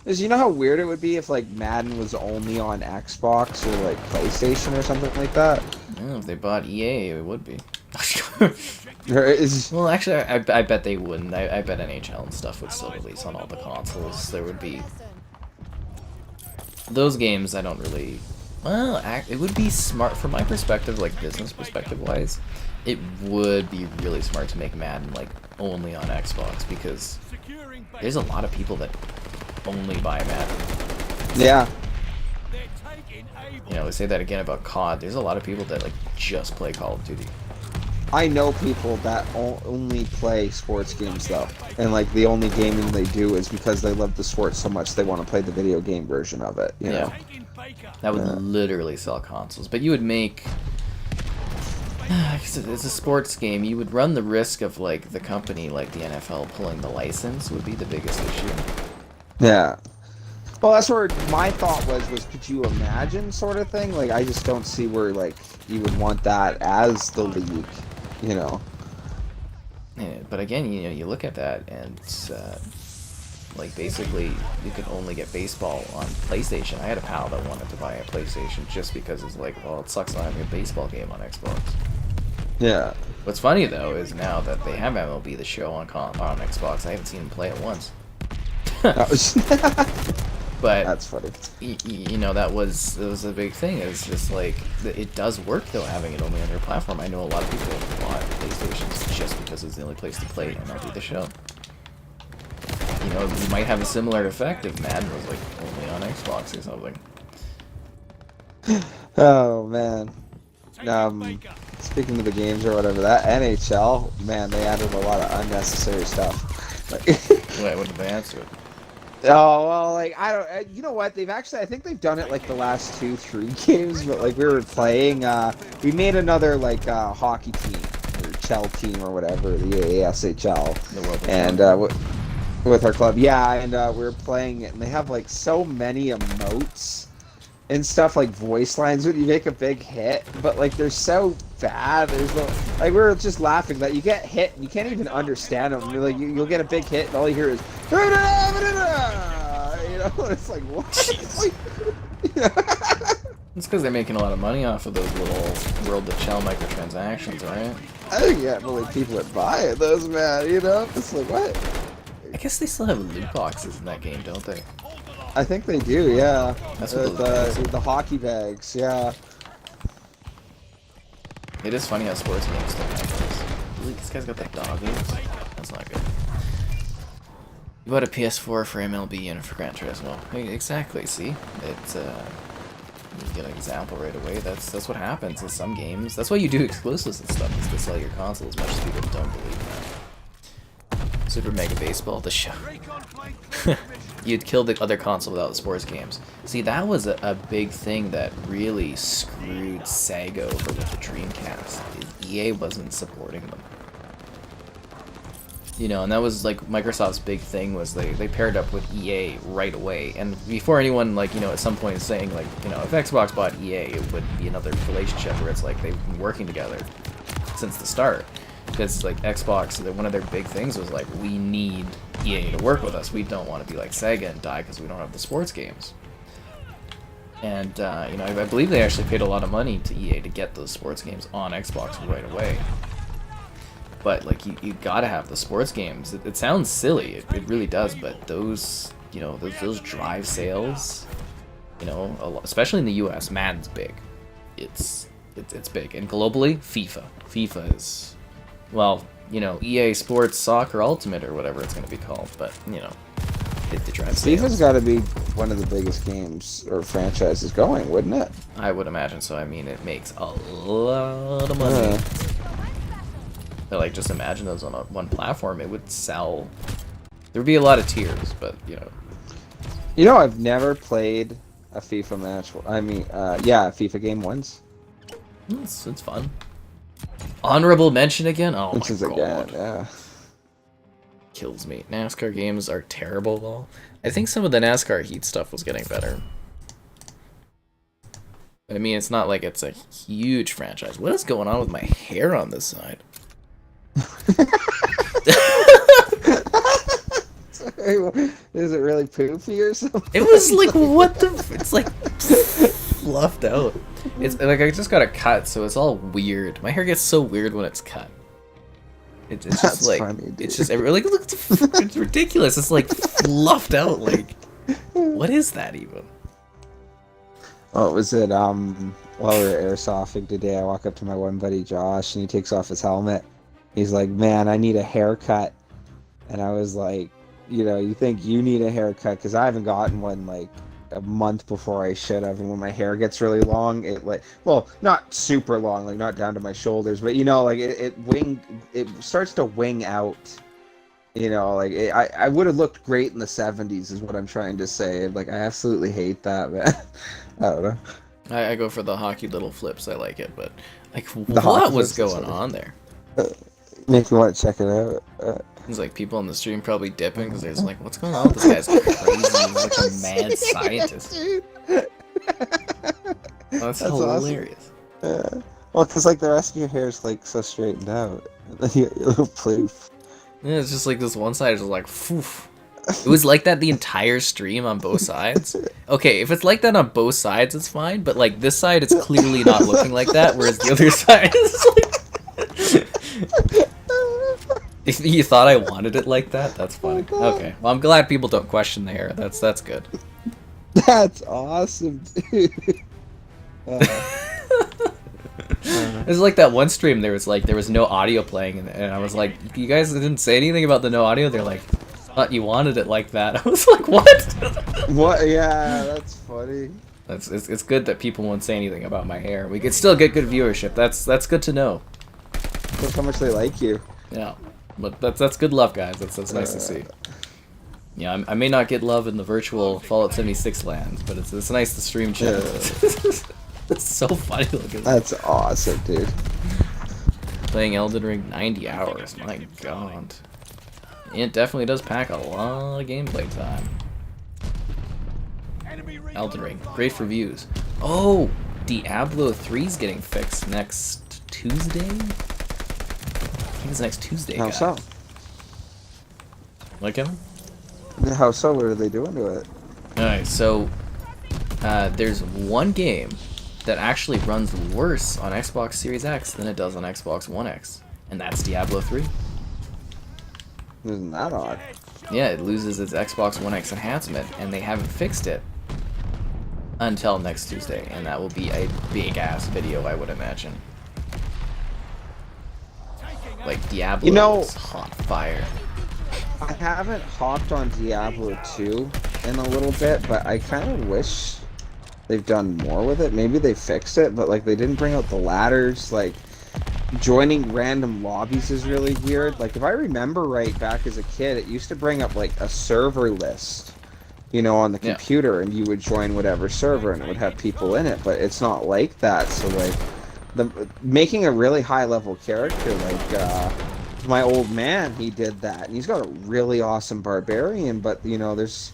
Because you know how weird it would be if like Madden was only on Xbox or like PlayStation or something like that? Yeah, if they bought EA, it would be. There is... Well, actually, I bet they wouldn't. I bet NHL and stuff would still release on all the consoles. There would be... Those games, I don't really... Well, it would be smart, from my perspective, like business perspective-wise, it would be really smart to make Madden, like, only on Xbox, because there's a lot of people that only buy Madden. Yeah. You know, they say that again about COD. There's a lot of people that, like, just play Call of Duty. I know people that only play sports games, though. And, like, the only gaming they do is because they love the sport so much they want to play the video game version of it, you know? That would literally sell consoles. But you would make... It's a sports game. You would run the risk of, like, the company, like the NFL, pulling the license would be the biggest issue. Yeah. Well, that's where my thought was could you imagine sort of thing? Like, I just don't see where, like, you would want that as the league, you know? Yeah, but again, you know, you look at that and, like, basically, you could only get baseball on PlayStation. I had a pal that wanted to buy a PlayStation just because it's like, well, it sucks not having a baseball game on Xbox. Yeah. What's funny, though, is now that they have MLB The Show on Xbox, I haven't seen him play it once. That was But that's funny. you know, that was a big thing. It's just like it does work though, having it only on your platform. I know a lot of people have bought PlayStations just because it's the only place to play MLB The Show. You know, you might have a similar effect if Madden was like only on Xbox or something. Oh man. Speaking of the games or whatever, that NHL, man, they added a lot of unnecessary stuff. Wait, what did they answer? Oh, well, like, I don't, you know what, they've actually, I think they've done it, like, the last 2-3 games, but, like, we were playing, we made another, like, hockey team, or Chell team, or whatever, the ASHL, and, with our club, yeah, and, we were playing it, and they have, like, so many emotes and stuff, like, voice lines when you make a big hit, but, like, they're so bad. There's no, like, we were just laughing that you get hit and you can't even understand them. You're like, you'll get a big hit and all you hear is, you know, it's like, what? It's like, It's because they're making a lot of money off of those little World of Shell microtransactions, right? I think can't believe people would buy those, man, you know? It's like, what? I guess they still have loot boxes in that game, don't they? I think they do, yeah. That's what the hockey bags, yeah. It is funny how sports games still have those. Ooh, this guy's got that Dogg. That's not good. You bought a PS4 for MLB and for Gran Turismo. Exactly, see? It's, you get an example right away. That's what happens in some games. That's why you do exclusives and stuff, is to sell your console, as much as people don't believe that. Super Mega Baseball, the show. You'd kill the other console without the sports games. See, that was a big thing that really screwed Sega over with the Dreamcast. EA wasn't supporting them. You know, and that was like Microsoft's big thing, was they paired up with EA right away. And before anyone, like, you know, at some point is saying, like, you know, if Xbox bought EA, it would be another relationship where it's like they've been working together since the start. Because, like, Xbox, one of their big things was, like, we need EA to work with us. We don't want to be like Sega and die because we don't have the sports games. And, you know, I believe they actually paid a lot of money to EA to get those sports games on Xbox right away. But, like, you gotta have the sports games. It sounds silly, it really does, but those, you know, those drive sales, you know, especially in the US, Madden's big. It's big. And globally, FIFA is... Well, you know, EA Sports Soccer Ultimate or whatever it's going to be called, but, you know, it drives sales. FIFA's got to be one of the biggest games or franchises going, wouldn't it? I would imagine so. I mean, it makes a lot of money. But, like, just imagine those on one platform. It would sell... There would be a lot of tiers, but, you know. You know, I've never played a FIFA match. I mean, yeah, a FIFA game once. It's fun. Honorable mention again? Oh Which my is god. again, yeah. Kills me. NASCAR games are terrible, though. I think some of the NASCAR Heat stuff was getting better. But I mean, it's not like it's a huge franchise. What is going on with my hair on this side? Is it really poofy or something? It was like, what the... It's like fluffed out. It's like I just got a cut, so it's all weird. My hair gets so weird when it's cut. It's just That's like funny, dude. it's just like it's ridiculous. It's like fluffed out. Like, what is that even? What was it? While we were airsofting today, I walk up to my one buddy Josh, and he takes off his helmet. He's like, "Man, I need a haircut," and I was like, "You know, you think you need a haircut? Because I haven't gotten one like a month before I should have, and when my hair gets really long, it like, well, not super long, like not down to my shoulders, but you know, like it starts to wing out, you know, like I would have looked great in the 70s is what I'm trying to say. Like, I absolutely hate that, man. I don't know. I go for the hockey little flips. I like it, but like, what was going on there? Make me want to check it out. There's like people on the stream probably dipping because they're just like, what's going on with this guy's crazy? He's like a mad scientist. Oh, that's hilarious. Awesome. Yeah. Well, because like the rest of your hair is like so straightened out. And then you get a little ploof. Yeah, it's just like this one side is just like, poof. It was like that the entire stream on both sides. Okay, if it's like that on both sides, it's fine. But like this side, it's clearly not looking like that, whereas the other side is like... You thought I wanted it like that? That's funny. Okay. Well, I'm glad people don't question the hair. That's good. That's awesome, dude. It's like that one stream. There was no audio playing, and I was like, "You guys didn't say anything about the no audio." They're like, "Thought you wanted it like that." I was like, "What?" What? Yeah, that's funny. It's good that people won't say anything about my hair. We could still get good viewership. That's good to know. Look how much they like you. Yeah, but that's good love, guys. That's nice to see. Yeah, I may not get love in the virtual Fallout 76 lands, but it's nice to stream chat. It's so funny looking. That's awesome, dude. Playing Elden Ring 90 hours, my god. It definitely does pack a lot of gameplay time. Elden Ring, great reviews. Oh, Diablo 3's getting fixed next Tuesday? I think it's next Tuesday, How guys. so? Like him? How so? What are they doing to it? Alright, so there's one game that actually runs worse on Xbox Series X than it does on Xbox One X, and that's Diablo 3. Isn't that odd? Yeah, it loses its Xbox One X enhancement, and they haven't fixed it until next Tuesday, and that will be a big-ass video, I would imagine. Like, Diablo is hot fire. I haven't hopped on Diablo 2 in a little bit, but I kind of wish they've done more with it. Maybe they fixed it, but like they didn't bring out the ladders. Like joining random lobbies is really weird. Like if I remember right, back as a kid, it used to bring up like a server list, you know, on the computer, and you would join whatever server and it would have people in it. But it's not like that. So like making a really high level character, like my old man, he did that, and he's got a really awesome barbarian, but you know, there's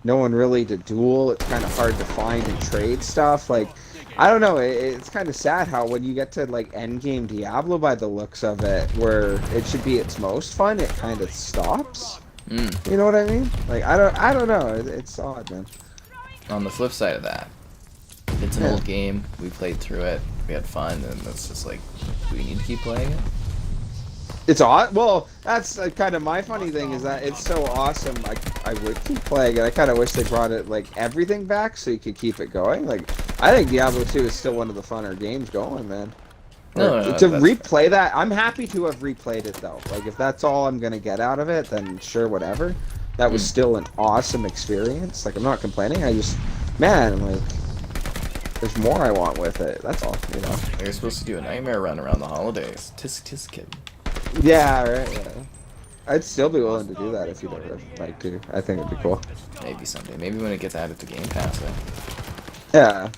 no one really to duel. It's kind of hard to find and trade stuff. Like, I don't know, it's kind of sad how when you get to like end game Diablo, by the looks of it, where it should be its most fun, it kind of stops. You know what I mean? Like, I don't know, it's odd, man. On the flip side of that, it's an old game, we played through it, we had fun, and it's just like, do we need to keep playing it? It's odd. Well, that's kind of my funny thing, is that it's so awesome. I would keep playing it. I kind of wish they brought it like everything back so you could keep it going. Like I think Diablo 2 is still one of the funner games going, man. No, to replay that, I'm happy to have replayed it though. Like if that's all I'm gonna get out of it, then sure, whatever. That was still an awesome experience. Like I'm not complaining. I just, man, like there's more I want with it. That's all, you know. You're supposed to do a nightmare run around the holidays. Tisk kid. Yeah, right. Yeah. I'd still be willing to do that if you'd ever like to. I think it'd be cool. Maybe someday. Maybe when it gets added to Game Pass. Yeah.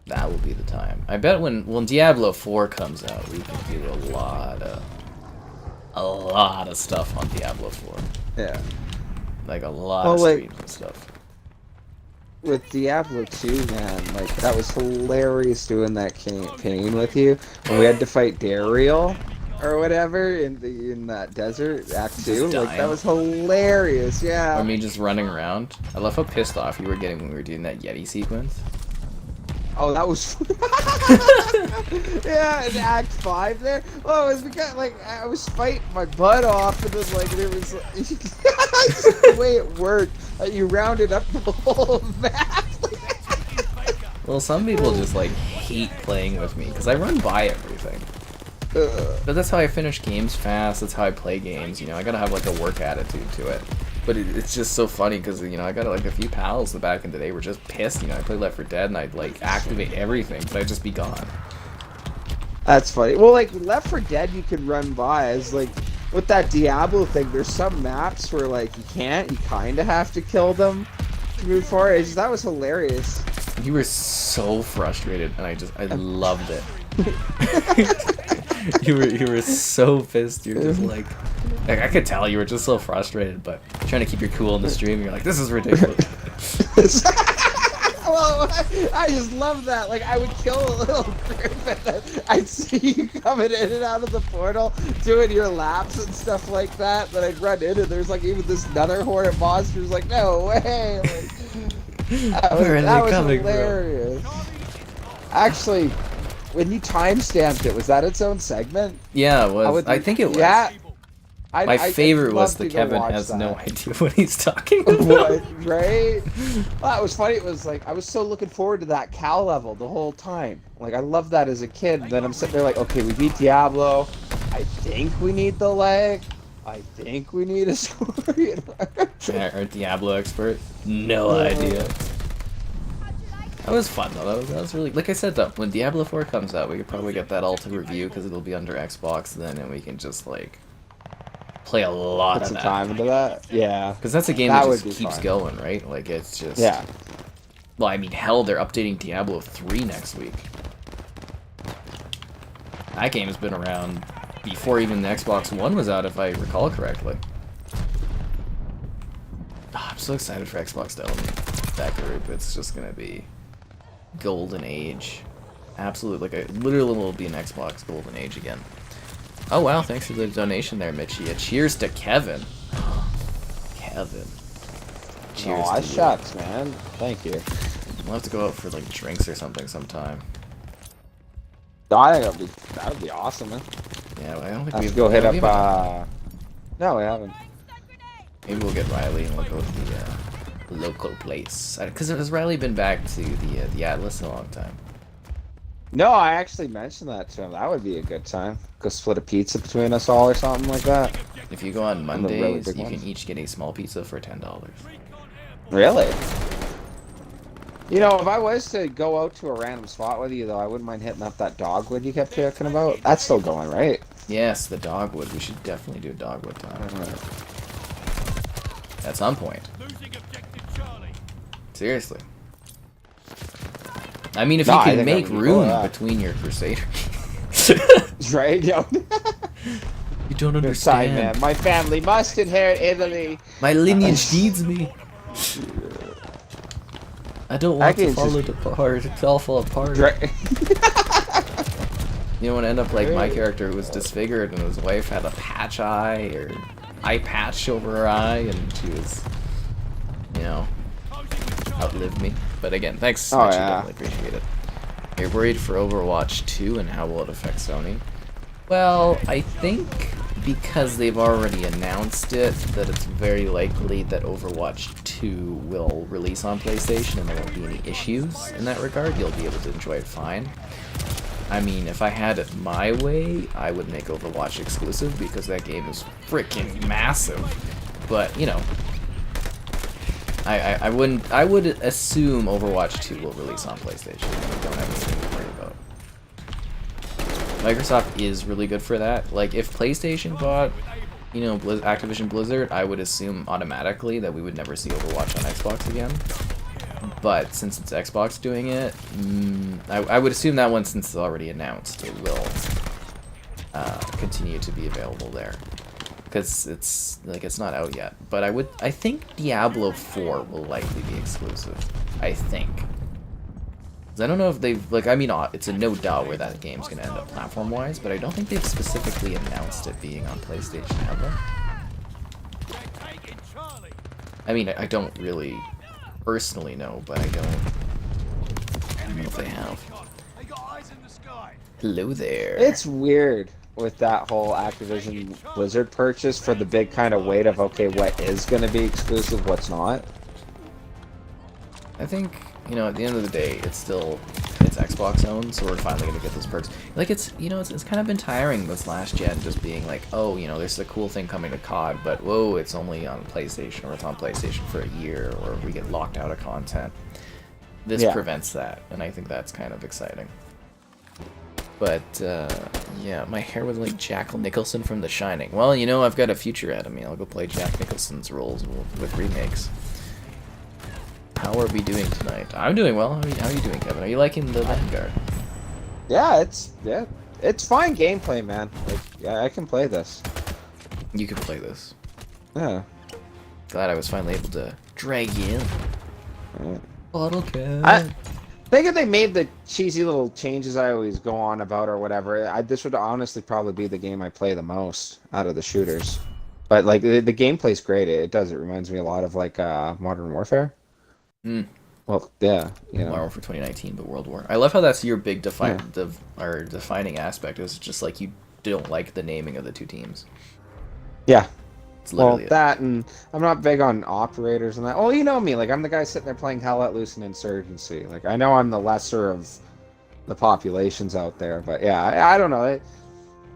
That will be the time. I bet when Diablo 4 comes out, we can do a lot of stuff on Diablo 4. Yeah. Like a lot of streams and stuff. With Diablo 2, man, like that was hilarious doing that campaign with you. When we had to fight Dariel or whatever in that desert, Act 2. Like that was hilarious, yeah. Or me just running around. I love how pissed off you were getting when we were doing that Yeti sequence. Oh, that was yeah, in Act 5 there. Oh, it was because like I was fighting my butt off, and then like there was just the way it worked. You rounded up the whole map. Well, some people just like hate playing with me because I run by everything. But that's how I finish games fast. That's how I play games. You know, I gotta have like a work attitude to it. But it's just so funny because, you know, I got like a few pals that back in the day were just pissed. You know, I played Left 4 Dead and I'd like activate everything, but I'd just be gone. That's funny. Well, like Left 4 Dead, you could run by. As like with that Diablo thing, there's some maps where like you can't. You kind of have to kill them to move forward. That was hilarious. You were so frustrated, and I loved it. you were so pissed. You're just like I could tell you were just so frustrated, but trying to keep your cool in the stream. You're like, this is ridiculous. Well, I just love that. Like, I would kill a little group, and then I'd see you coming in and out of the portal, doing your laps and stuff like that. Then I'd run in, and there's like even this another horde of monsters. Like, no way! Like, that was hilarious. Bro? Actually, when you timestamped it, was that its own segment? Yeah, it was. I think it was. Yeah. My favorite was the to go Kevin watch has that. no idea what he's talking about. What, right? Well, it was funny. It was like I was so looking forward to that Cal level the whole time. Like I loved that as a kid. Then I'm sitting there like, okay, we beat Diablo. I think we need the leg. I think we need a score. You know? Our Diablo expert, no idea. That was fun though. That was really, like I said though, when Diablo 4 comes out, we could probably get that all to review because it'll be under Xbox then, and we can just like play a lot Put of some that. time into that. Yeah. Because that's a game That that would just be keeps fun. going, right? Like it's just. Yeah. Well, I mean, hell, they're updating Diablo 3 next week. That game has been around before even the Xbox One was out, if I recall correctly. Oh, I'm so excited for Xbox to own that group. It's just gonna be golden age. Absolutely, like literally will be an Xbox golden age again. Oh wow, thanks for the donation there, Mitchie. Cheers to Kevin. Kevin. Cheers Aw, to you. shucks, man. Thank you. We'll have to go out for like drinks or something sometime. I think that would be awesome, man. Yeah, I don't think I have we've to go hit we up. haven't- No, we haven't. Maybe we'll get Riley and we'll go to the local place. Because has Riley been back to the Atlas in a long time? No, I actually mentioned that to him. That would be a good time. Go split a pizza between us all or something like that. If you go on the really Mondays, big you ones. can each get a small pizza for $10. Really? You know, if I was to go out to a random spot with you, though, I wouldn't mind hitting up that dogwood you kept talking about. That's still going, right? Yes, the dogwood. We should definitely do a dogwood time. At some point. Losing objective Charlie. Seriously. I mean, if No, you I can think make that would be room cool, yeah. between your Crusader. Right? Yo. You don't Your side, man. understand. My family must inherit Italy. My lineage needs me. I don't want to game's fall just- apart. It's all fall apart. Right. You don't want to end up like my Right. character who was disfigured and his wife had a patch eye or eye patch over her eye and she was, you know, outlived me. But again, thanks, Oh, Mitch, yeah. definitely appreciate it. You're worried for Overwatch 2 and how will it affect Sony? Well, I think because they've already announced it, that it's very likely that Overwatch 2 will release on PlayStation and there won't be any issues in that regard. You'll be able to enjoy it fine. I mean, if I had it my way, I would make Overwatch exclusive because that game is freaking massive. But, you know, I wouldn't. I would assume Overwatch 2 will release on PlayStation. I don't have anything to worry about. Microsoft is really good for that. Like, if PlayStation bought, you know, Activision Blizzard, I would assume automatically that we would never see Overwatch on Xbox again. But since it's Xbox doing it, I would assume that one, since it's already announced, it will continue to be available there. Because it's like it's not out yet. But I think Diablo 4 will likely be exclusive. I think. 'Cause I don't know if they've, like, I mean, it's a no doubt where that game's gonna end up platform-wise, but I don't think they've specifically announced it being on PlayStation, have they? They're taking Charlie. I mean, I don't really personally know, but I don't know if they have. They got eyes in the sky. Hello there. It's weird with that whole Activision Blizzard purchase for the big kind of weight of, okay, what is going to be exclusive, what's not. I think, you know, at the end of the day, it's Xbox owned, so we're finally gonna get those perks. Like, it's, you know, it's kind of been tiring this last gen, just being like, oh, you know, there's a cool thing coming to COD, but whoa, it's only on PlayStation, or it's on PlayStation for a year, or we get locked out of content. This prevents that, and I think that's kind of exciting. But, yeah, my hair was like Jack Nicholson from The Shining. Well, you know, I've got a future ahead of me. I'll go play Jack Nicholson's roles with remakes. How are we doing tonight? I'm doing well. How are you doing, Kevin? Are you liking the Vanguard? Yeah, it's fine gameplay, man. Like, yeah, I can play this. You can play this. Yeah. Glad I was finally able to drag you in. Yeah. Bottle cap. I think if they made the cheesy little changes I always go on about or whatever, this would honestly probably be the game I play the most out of the shooters. But like the gameplay's great. It does. It reminds me a lot of like Modern Warfare. Hmm. Well, yeah, you know. War for 2019, but World War. I love how that's your big defining aspect. Is just like you don't like the naming of the two teams. Yeah. It's Well, literally it. that, and I'm not big on operators and that. Oh, you know me. Like, I'm the guy sitting there playing Hell Let Loose and Insurgency. Like, I know I'm the lesser of the populations out there, but yeah, I don't know.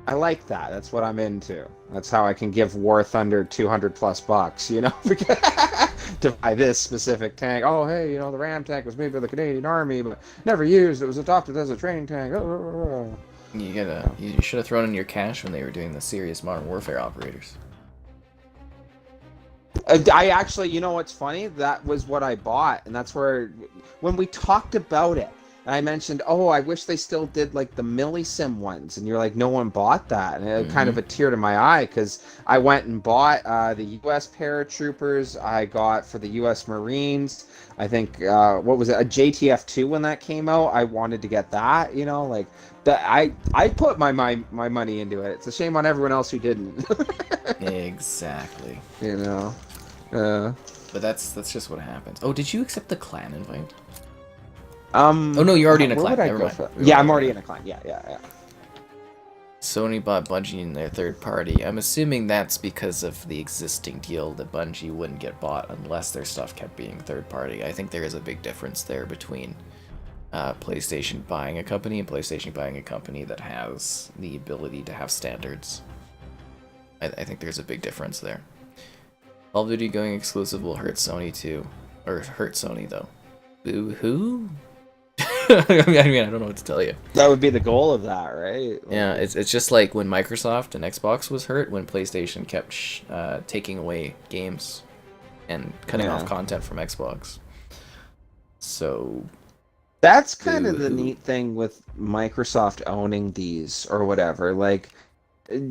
I like that. That's what I'm into. That's how I can give War Thunder 200 plus bucks, you know, to buy this specific tank. Oh, hey, you know, the Ram tank was made by the Canadian Army, but never used. It was adopted as a training tank. You should have thrown in your cash when they were doing the serious Modern Warfare operators. I actually, you know what's funny? That was what I bought, and that's where, when we talked about it, I mentioned, oh, I wish they still did like the millisim ones, and you're like, no one bought that, and it kind of a tear to my eye, because I went and bought the U.S. paratroopers. I got for the U.S. Marines. I think what was it, a JTF2 when that came out? I wanted to get that, you know, like that. I put my money into it. It's a shame on everyone else who didn't. Exactly. You know. But that's just what happens. Oh, did you accept the clan invite? Oh no, you're already in a where clan. would I Never go mind. for that? Yeah, I'm already in a clan. Yeah. Sony bought Bungie in their third party. I'm assuming that's because of the existing deal that Bungie wouldn't get bought unless their stuff kept being third party. I think there is a big difference there between PlayStation buying a company and PlayStation buying a company that has the ability to have standards. I think there's a big difference there. Call of Duty going exclusive will hurt Sony too. Or hurt Sony though. Boo-hoo? I mean, I don't know what to tell you. That would be the goal of that, right? Yeah, it's just like when Microsoft and Xbox was hurt when PlayStation kept taking away games and cutting off content from Xbox. So that's kind of the neat thing with Microsoft owning these or whatever. Like,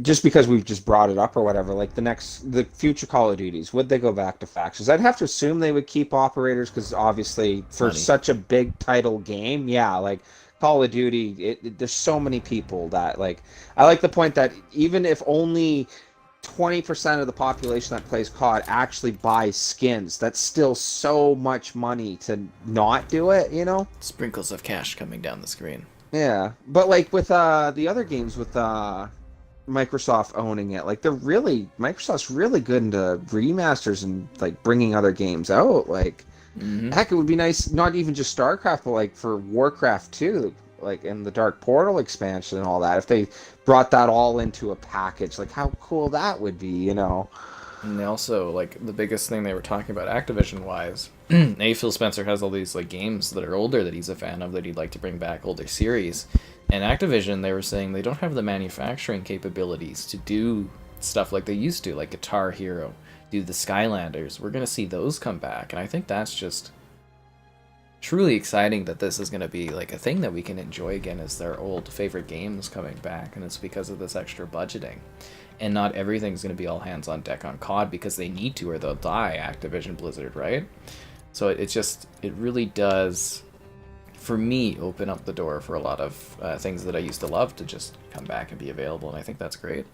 just because we've just brought it up or whatever, like the future Call of Duties, would they go back to factions? I'd have to assume they would keep operators because obviously for such a big title game, yeah, like Call of Duty, there's so many people that, like, I like the point that even if only 20% of the population that plays COD actually buys skins, that's still so much money to not do it, you know? Sprinkles of cash coming down the screen. Yeah, but like with the other games with Microsoft owning it, like Microsoft's really good into remasters and like bringing other games out. Like, heck, it would be nice, not even just StarCraft, but like for Warcraft 2, like in the Dark Portal expansion and all that, if they brought that all into a package, like how cool that would be, you know. And they also, like, the biggest thing they were talking about Activision wise, Phil Spencer has all these like games that are older that he's a fan of that he'd like to bring back, older series. And Activision, they were saying they don't have the manufacturing capabilities to do stuff like they used to, like Guitar Hero, do the Skylanders. We're going to see those come back, and I think that's just truly exciting that this is going to be like a thing that we can enjoy again as their old favorite games coming back, and it's because of this extra budgeting. And not everything's going to be all hands on deck on COD because they need to or they'll die, Activision Blizzard, right? So it really does, for me, open up the door for a lot of things that I used to love to just come back and be available, and I think that's great.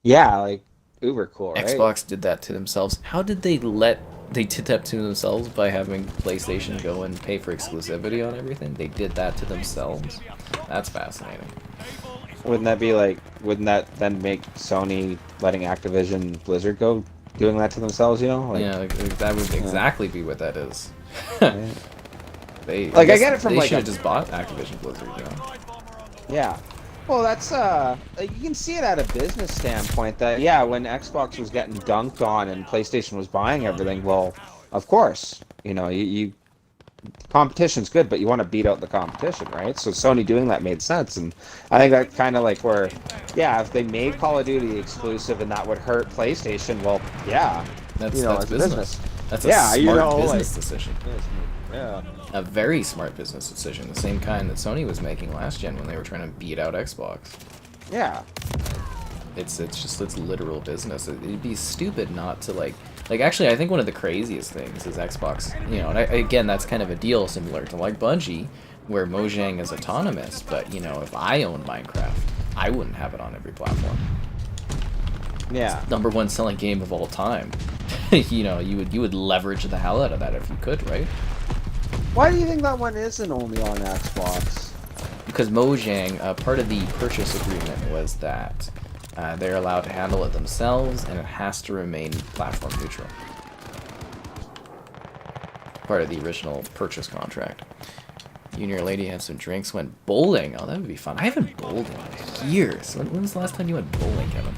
Yeah, like uber cool, right? Xbox did that to themselves. How did they did that to themselves by having PlayStation go and pay for exclusivity on everything? They did that to themselves. That's fascinating. Wouldn't that then make Sony letting Activision Blizzard go doing that to themselves, you know? Like, yeah, that would exactly be what that is. Yeah. I get it from they like should have just bought Activision Blizzard, you know? Yeah. Well, that's you can see it at a business standpoint that when Xbox was getting dunked on and PlayStation was buying everything, well, of course, you know, you competition's good, but you want to beat out the competition, right? So Sony doing that made sense, and I think that kind of like where, if they made Call of Duty exclusive and that would hurt PlayStation, well, that's business. That's a smart business decision. Yeah. A very smart business decision, the same kind that Sony was making last gen when they were trying to beat out Xbox. Yeah. It's literal business. It'd be stupid not to like actually I think one of the craziest things is Xbox, you know, and again that's kind of a deal similar to like Bungie where Mojang is autonomous, but you know, if I owned Minecraft, I wouldn't have it on every platform. Yeah. It's the #1 selling game of all time. You know, you would leverage the hell out of that if you could, right? Why do you think that one isn't only on Xbox? Because Mojang, part of the purchase agreement was that They're allowed to handle it themselves, and it has to remain platform neutral. Part of the original purchase contract. You and your lady had some drinks, went bowling. Oh, that would be fun. I haven't bowled in years. When was the last time you went bowling, Kevin?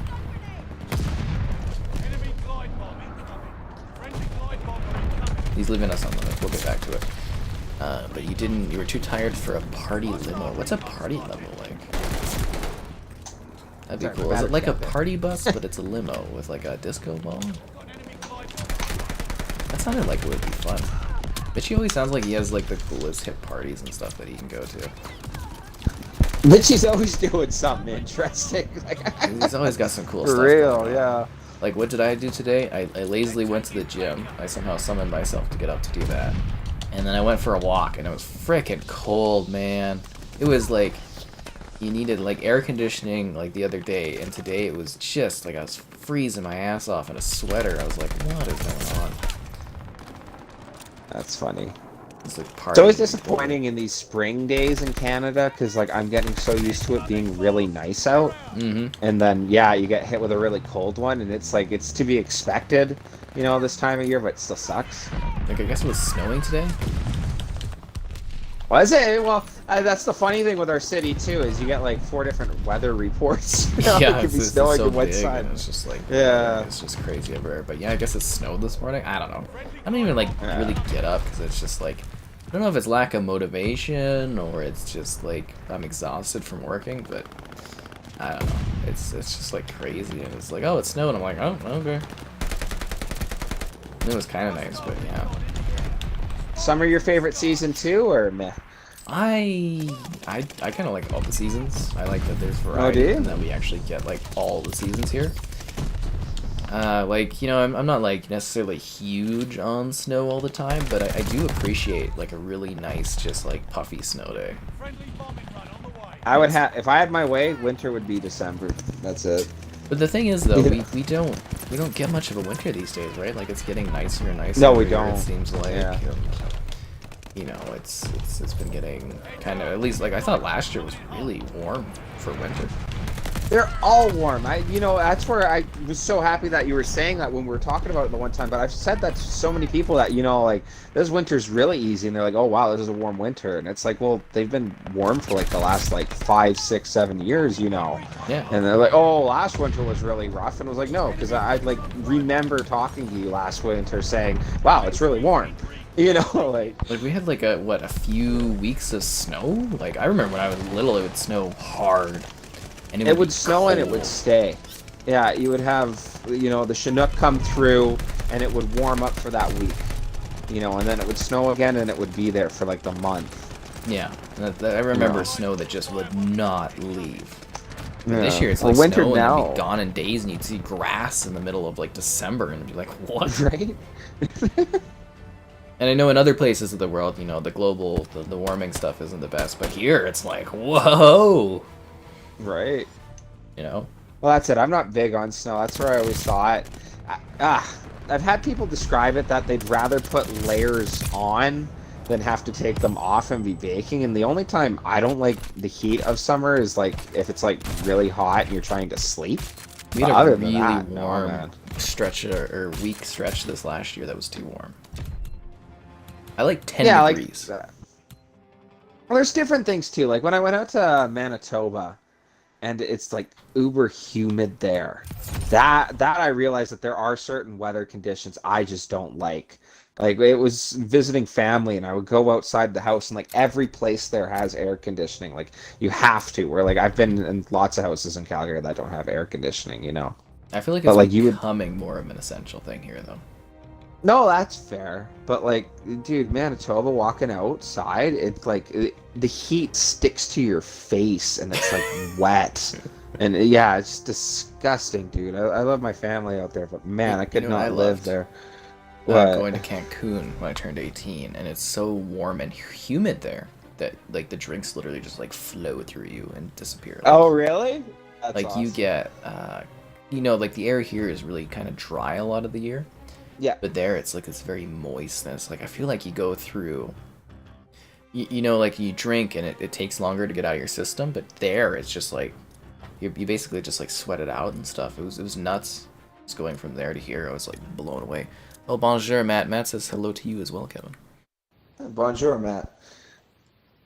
Enemy glide bomb incoming. Friendly glide bomber incoming. He's leaving us on limit. We'll get back to it. But you didn't. You were too tired for a party limo. What's a party limo like? That'd be cool. Is it like a party bus, but it's a limo with like a disco ball? That sounded like it would be fun. But he always sounds like he has like the coolest hip parties and stuff that he can go to. But she's always doing something interesting. He's always got some cool stuff. For real, yeah. Like, what did I do today? I lazily went to the gym. I somehow summoned myself to get up to do that. And then I went for a walk, and it was frickin' cold, man. It was like, you needed like air conditioning like the other day, and today it was just like I was freezing my ass off in a sweater. I was like, what is going on? That's funny. It's always disappointing in these spring days in Canada because like I'm getting so used to it being really nice out, and then yeah, you get hit with a really cold one, and it's like it's to be expected, you know, this time of year, but it still sucks. Like I guess it was snowing today. Was it? Well, that's the funny thing with our city too is you get like 4 different weather reports. You know, Yeah, it could be it's snowing so on one big, side. and it's just like Yeah, it's just crazy everywhere. But yeah, I guess it snowed this morning. I don't know. I don't even like really get up because it's just like I don't know if it's lack of motivation or it's just like I'm exhausted from working, but I don't know. It's just like crazy, and it's like, oh, it snowed. I'm like, oh, okay. It was kind of nice, but yeah. Summer your favorite season too, or meh? I kind of like all the seasons. I like that there's variety and that we actually get like all the seasons here. Like, you know, I'm not like necessarily huge on snow all the time, but I do appreciate like a really nice, just like puffy snow day. Friendly bombing run on the way. I would have if I had my way. Winter would be December. That's it. But the thing is, though, we don't get much of a winter these days, right? Like it's getting nicer and nicer. No, we every year, don't. It seems like. Yeah. You know, it's been getting kind of, at least like I thought last year was really warm for winter. They're all warm. You know, that's where I was so happy that you were saying that when we were talking about it the one time. But I've said that to so many people that, you know, like this winter's really easy, and they're like, oh wow, this is a warm winter, and it's like, well, they've been warm for like the last like 5, 6, 7 years, you know. Yeah. And they're like, oh, last winter was really rough, and I was like, no, because I like remember talking to you last winter saying, wow, it's really warm. You know, like we had like a few weeks of snow. Like I remember when I was little, it would snow hard, and it would snow cold. and it would stay. Yeah, you would have, you know, the Chinook come through, and it would warm up for that week. You know, and then it would snow again, and it would be there for like the month. Yeah, I remember snow that just would not leave. Yeah. This year it's like winter snow now. and it'd be gone in days, and you'd see grass in the middle of like December, and it'd be like, what? Right. And I know in other places of the world, you know, the warming stuff isn't the best, but here it's like, whoa! Right. You know? Well, that's it. I'm not big on snow. That's where I always thought. I've had people describe it that they'd rather put layers on than have to take them off and be baking. And the only time I don't like the heat of summer is like if it's like really hot and you're trying to sleep. We had a other than really that, warm no, man. stretch or week stretch this last year that was too warm. I like 10 degrees. Well, there's different things too. Like when I went out to Manitoba, and it's like uber humid there. That I realized that there are certain weather conditions I just don't like. Like it was visiting family, and I would go outside the house, and like every place there has air conditioning. Like you have to. Where like I've been in lots of houses in Calgary that don't have air conditioning. You know. I feel like it's becoming more of an essential thing here, though. No, that's fair. But like, dude, Manitoba, walking outside, it's like the heat sticks to your face, and it's like wet. And yeah, it's disgusting, dude. I love my family out there, but man, I could not live there. Going to Cancun when I turned 18, and it's so warm and humid there that like the drinks literally just like flow through you and disappear. Like, oh, really? That's like awesome. you get, you know, like the air here is really kind of dry a lot of the year. Yeah. But there, it's like this very moistness. Like I feel like you go through, you know, like you drink and it takes longer to get out of your system. But there, it's just like you basically just like sweat it out and stuff. It was nuts. Just going from there to here, I was like blown away. Oh, bonjour, Matt. Matt says hello to you as well, Kevin. Bonjour, Matt.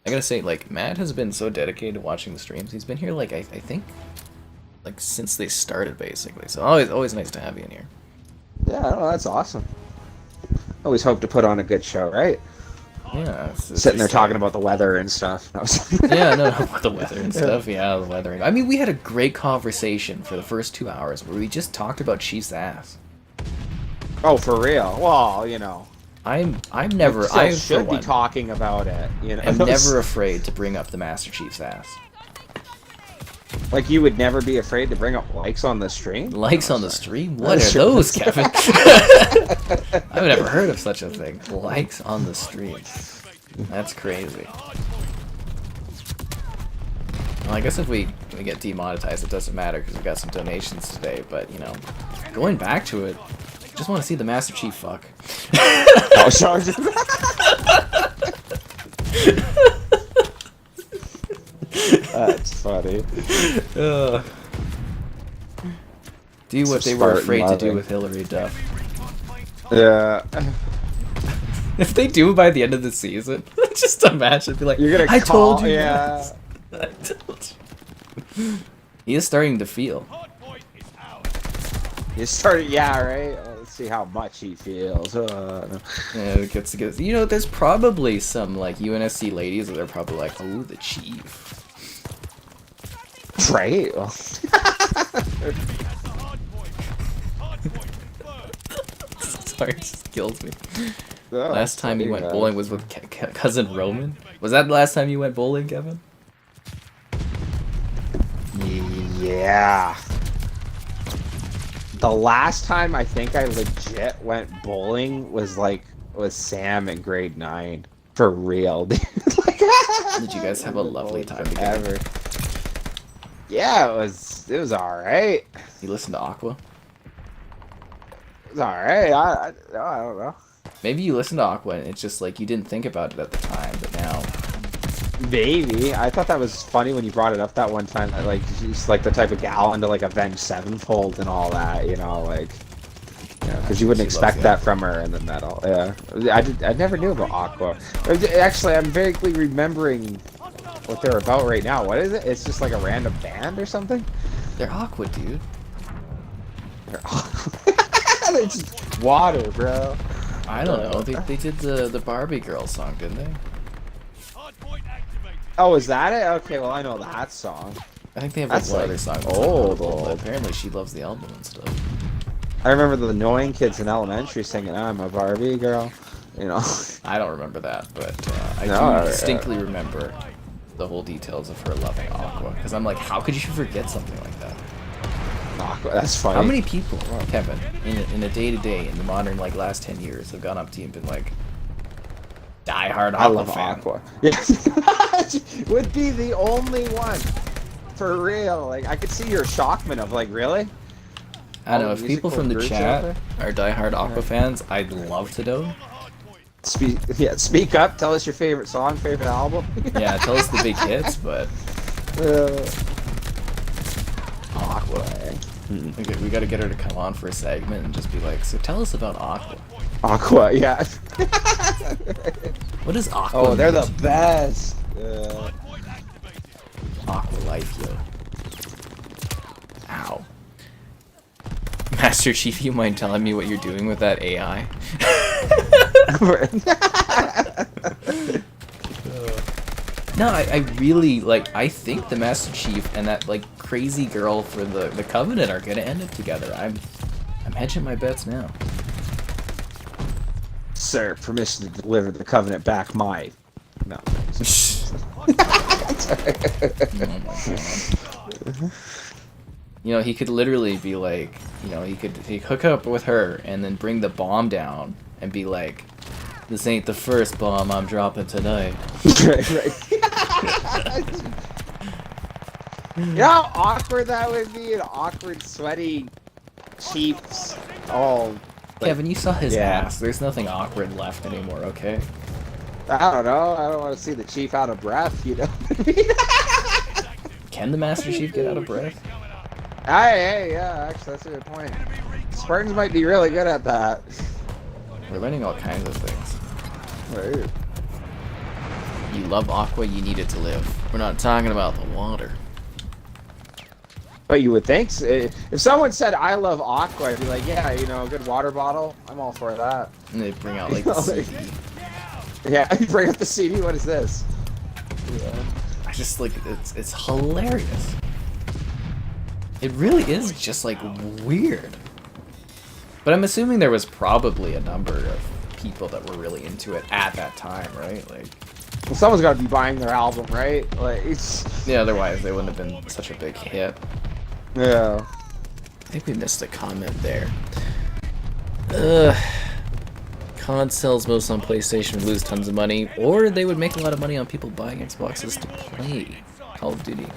I gotta say, like, Matt has been so dedicated to watching the streams. He's been here, like, I think, like, since they started, basically. So always nice to have you in here. Yeah, no, that's awesome. Always hope to put on a good show, right? Yeah. Sitting there talking about the weather and stuff. Yeah, no, about the weather and stuff. Yeah, the weather. I mean, we had a great conversation for the first 2 hours where we just talked about Chief's ass. Oh, for real? Well, you know. I'm never. I should be talking about it. You know, I'm never afraid to bring up the Master Chief's ass. Like you would never be afraid to bring up likes on the stream. Likes on the stream? What are those, Kevin? I've never heard of such a thing. Likes on the stream. That's crazy. Well, I guess if we get demonetized, it doesn't matter because we got some donations today. But you know, going back to it. Just want to see the Master Chief fuck. Oh, sorry. That's funny. Do what they were afraid to do with Hillary Duff. Yeah. If they do it by the end of the season, just imagine, be like, You're gonna I told you. Yeah. I told you. He is starting to feel. You started, yeah, right? Let's see how much he feels. Yeah, it gets. You know, there's probably some, like, UNSC ladies that are probably like, oh, the chief. Right? Sorry, it just kills me. Oh, last time you went bowling was with cousin Roman? Was that the last time you went bowling, Kevin? Yeah. The last time I think I legit went bowling was Sam in grade 9. For real, dude. Did you guys have a lovely time together? Yeah, it was alright. You listened to Aqua? It was alright. I don't know. Maybe you listened to Aqua and it's just like you didn't think about it at the time, but now. Maybe. I thought that was funny when you brought it up that one time that like she's like the type of gal into like Avenged Sevenfold and all that, you know, like because you wouldn't expect that from her in the metal. Yeah. I never knew about Aqua. Actually, I'm vaguely remembering what they're about right now. What is it? It's just like a random band or something? They're Aqua, dude. They're just water, bro. I don't know. They did the Barbie girl song, didn't they? Oh, is that it? Okay, well I know that song. I think they have like one other song. Old. But apparently she loves the album and stuff. I remember the annoying kids in elementary singing, "I'm a Barbie girl," you know. I don't remember that, but I do distinctly remember the whole details of her loving Aqua. Because I'm like, how could you forget something like that? Aqua, that's funny. How many people, Kevin, in a day-to-day in the modern like last 10 years have gone up to you and been like, die-hard Aqua I love fan. Aqua. Yes. Would be the only one. For real. Like, I could see your shockment of like, really? I don't know, if people from the chat are die-hard Aqua fans, I'd love to know. Speak up. Tell us your favorite song, favorite album. Yeah, tell us the big hits, but... Aqua. We gotta get her to come on for a segment and just be like, so tell us about Aqua. Aqua, yeah. What is Aqua? Oh, they're the best. Aqua life, yo. Ow. Master Chief, you mind telling me what you're doing with that AI? No, I really, like, I think the Master Chief and that, like, crazy girl for the Covenant are gonna end up together. I'm hedging my bets now. Sir, permission to deliver the Covenant back my... No. Oh my god. You know, he could literally be like, you know, he'd hook up with her and then bring the bomb down and be like, this ain't the first bomb I'm dropping tonight. Right. You know how awkward that would be? An awkward, sweaty Chiefs. Oh. Kevin, you saw his ass. There's nothing awkward left anymore, okay? I don't know. I don't want to see the Chief out of breath, you know? Can the Master Chief get out of breath? Hey, yeah, actually, that's a good point. Spartans might be really good at that. We're learning all kinds of things. Right. You love Aqua, you need it to live. We're not talking about the water. But you would think, if someone said, I love Aqua, I'd be like, yeah, you know, a good water bottle, I'm all for that. And they bring out like the CD. Yeah, you bring up the CD, what is this? Yeah. I just like, it's hilarious. It really is just like weird. But I'm assuming there was probably a number of people that were really into it at that time, right? Like, Well, someone's got to be buying their album, right? Like, it's... yeah, otherwise they wouldn't have been such a big hit. Yeah. I think we missed a comment there. Ugh. COD sells most on PlayStation, would lose tons of money, or they would make a lot of money on people buying Xboxes to play Call of Duty.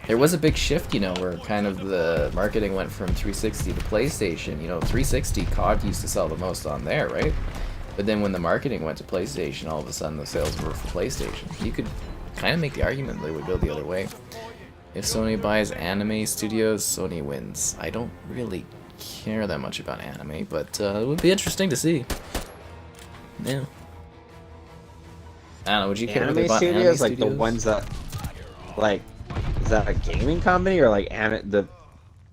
There was a big shift, you know, where kind of the marketing went from 360 to PlayStation. You know, 360 COD used to sell the most on there, right? But then when the marketing went to PlayStation, all of a sudden the sales were for PlayStation. You could kind of make the argument they would go the other way. If Sony buys anime studios, Sony wins. I don't really care that much about anime, but it would be interesting to see. Yeah. I don't know, would you care if they Anime bought studios, anime like studios? the ones that, like, is that a gaming company or like the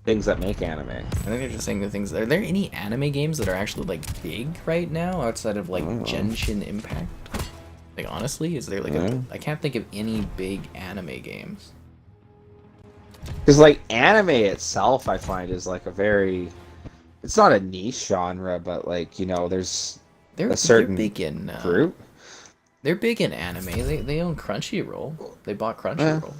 things that make anime? I think they're just saying the things. Are there any anime games that are actually like big right now outside of like Genshin Impact? Like honestly, is there like I can't think of any big anime games. Because like anime itself, I find is like a very, it's not a niche genre, but like, you know, there's a certain they're big in group. They're big in anime. They own Crunchyroll. They bought Crunchyroll.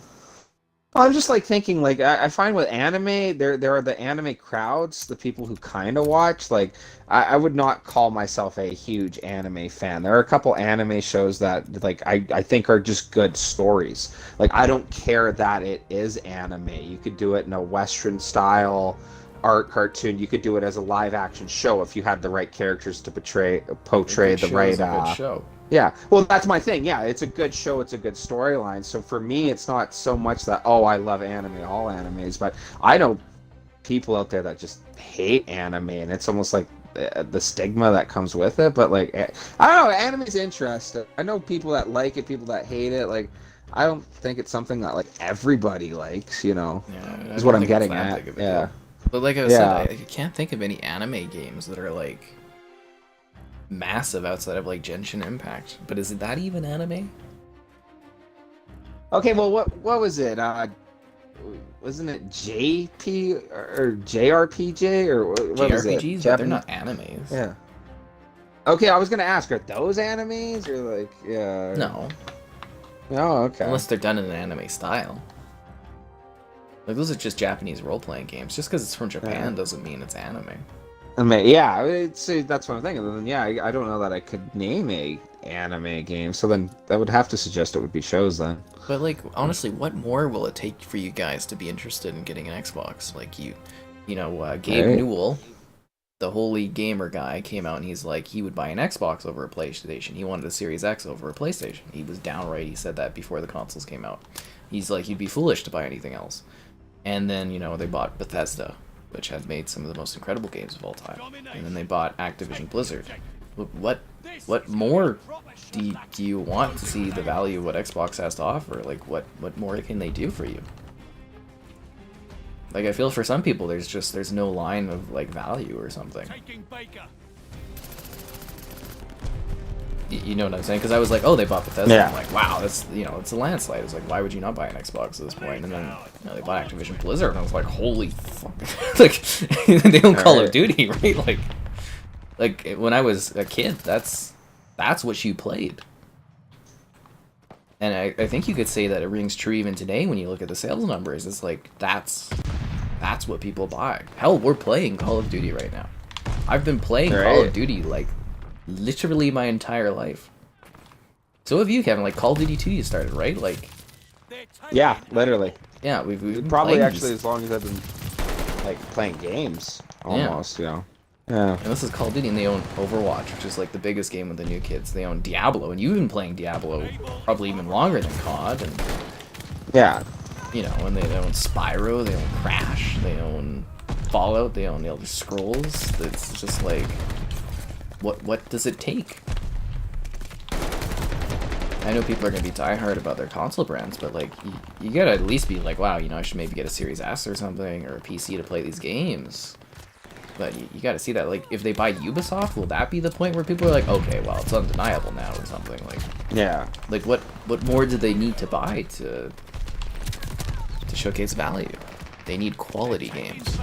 I'm just like thinking, like I find with anime, there are the anime crowds, the people who kind of watch. Like I would not call myself a huge anime fan. There are a couple anime shows that like I think are just good stories. Like I don't care that it is anime. You could do it in a Western style art cartoon. You could do it as a live action show if you had the right characters to portray the right. Good show. Yeah, well, that's my thing. Yeah, it's a good show. It's a good storyline. So for me, it's not so much that, oh, I love anime, all animes, but I know people out there that just hate anime, and it's almost like the stigma that comes with it. But like, I don't know, anime's interesting. I know people that like it, people that hate it. Like, I don't think it's something that like everybody likes. You know, Yeah, is what I'm getting at. Yeah. But like I said, I can't think of any anime games that are like massive outside of like Genshin Impact. But is that even anime? Okay, well, what was it? Wasn't it JP or JRPG or what was it? JRPGs, but they're not animes. Yeah. Okay, I was gonna ask, are those animes or like yeah? No. Oh, okay. Unless they're done in an anime style. Like those are just Japanese role-playing games. Just because it's from Japan doesn't mean it's anime. I mean, yeah, that's what I'm thinking. Then yeah, I don't know that I could name a anime game. So then that would have to suggest it would be shows then. But like honestly, what more will it take for you guys to be interested in getting an Xbox? Like you know, Gabe Newell, the holy gamer guy, came out and he's like he would buy an Xbox over a PlayStation. He wanted a Series X over a PlayStation. He was downright. He said that before the consoles came out. He's like, you'd be foolish to buy anything else. And then you know they bought Bethesda, which has made some of the most incredible games of all time. And then they bought Activision Blizzard. What more do you want to see the value of what Xbox has to offer? Like, what more can they do for you? Like, I feel for some people there's no line of, like, value or something. You know what I'm saying? Because I was like, oh, they bought Bethesda. Yeah. I'm like, wow, that's, you know, it's a landslide. It's like, why would you not buy an Xbox at this point? And then, you know, they bought Activision Blizzard, and I was like, holy fuck. Like, they own Call of Duty, right? Like, when I was a kid, that's what you played. And I think you could say that it rings true even today when you look at the sales numbers. It's like, that's what people buy. Hell, we're playing Call of Duty right now. I've been playing Call of Duty, like, literally my entire life. So have you, Kevin. Like Call of Duty 2 you started, right? Like, yeah, literally. Yeah, we've been probably actually as long as I've been like playing games almost, you know. Yeah. And this is Call of Duty, and they own Overwatch, which is like the biggest game with the new kids. They own Diablo, and you've been playing Diablo probably even longer than COD. And yeah. You know, and they own Spyro, they own Crash, they own Fallout, they own the Elder Scrolls. It's just like, what does it take? I know people are gonna be diehard about their console brands, but like, you gotta at least be like, wow, you know, I should maybe get a Series S or something, or a PC to play these games. But you gotta see that, like, if they buy Ubisoft, will that be the point where people are like, okay, well, it's undeniable now or something? Like, yeah. Like, what more do they need to buy to showcase value? They need quality games.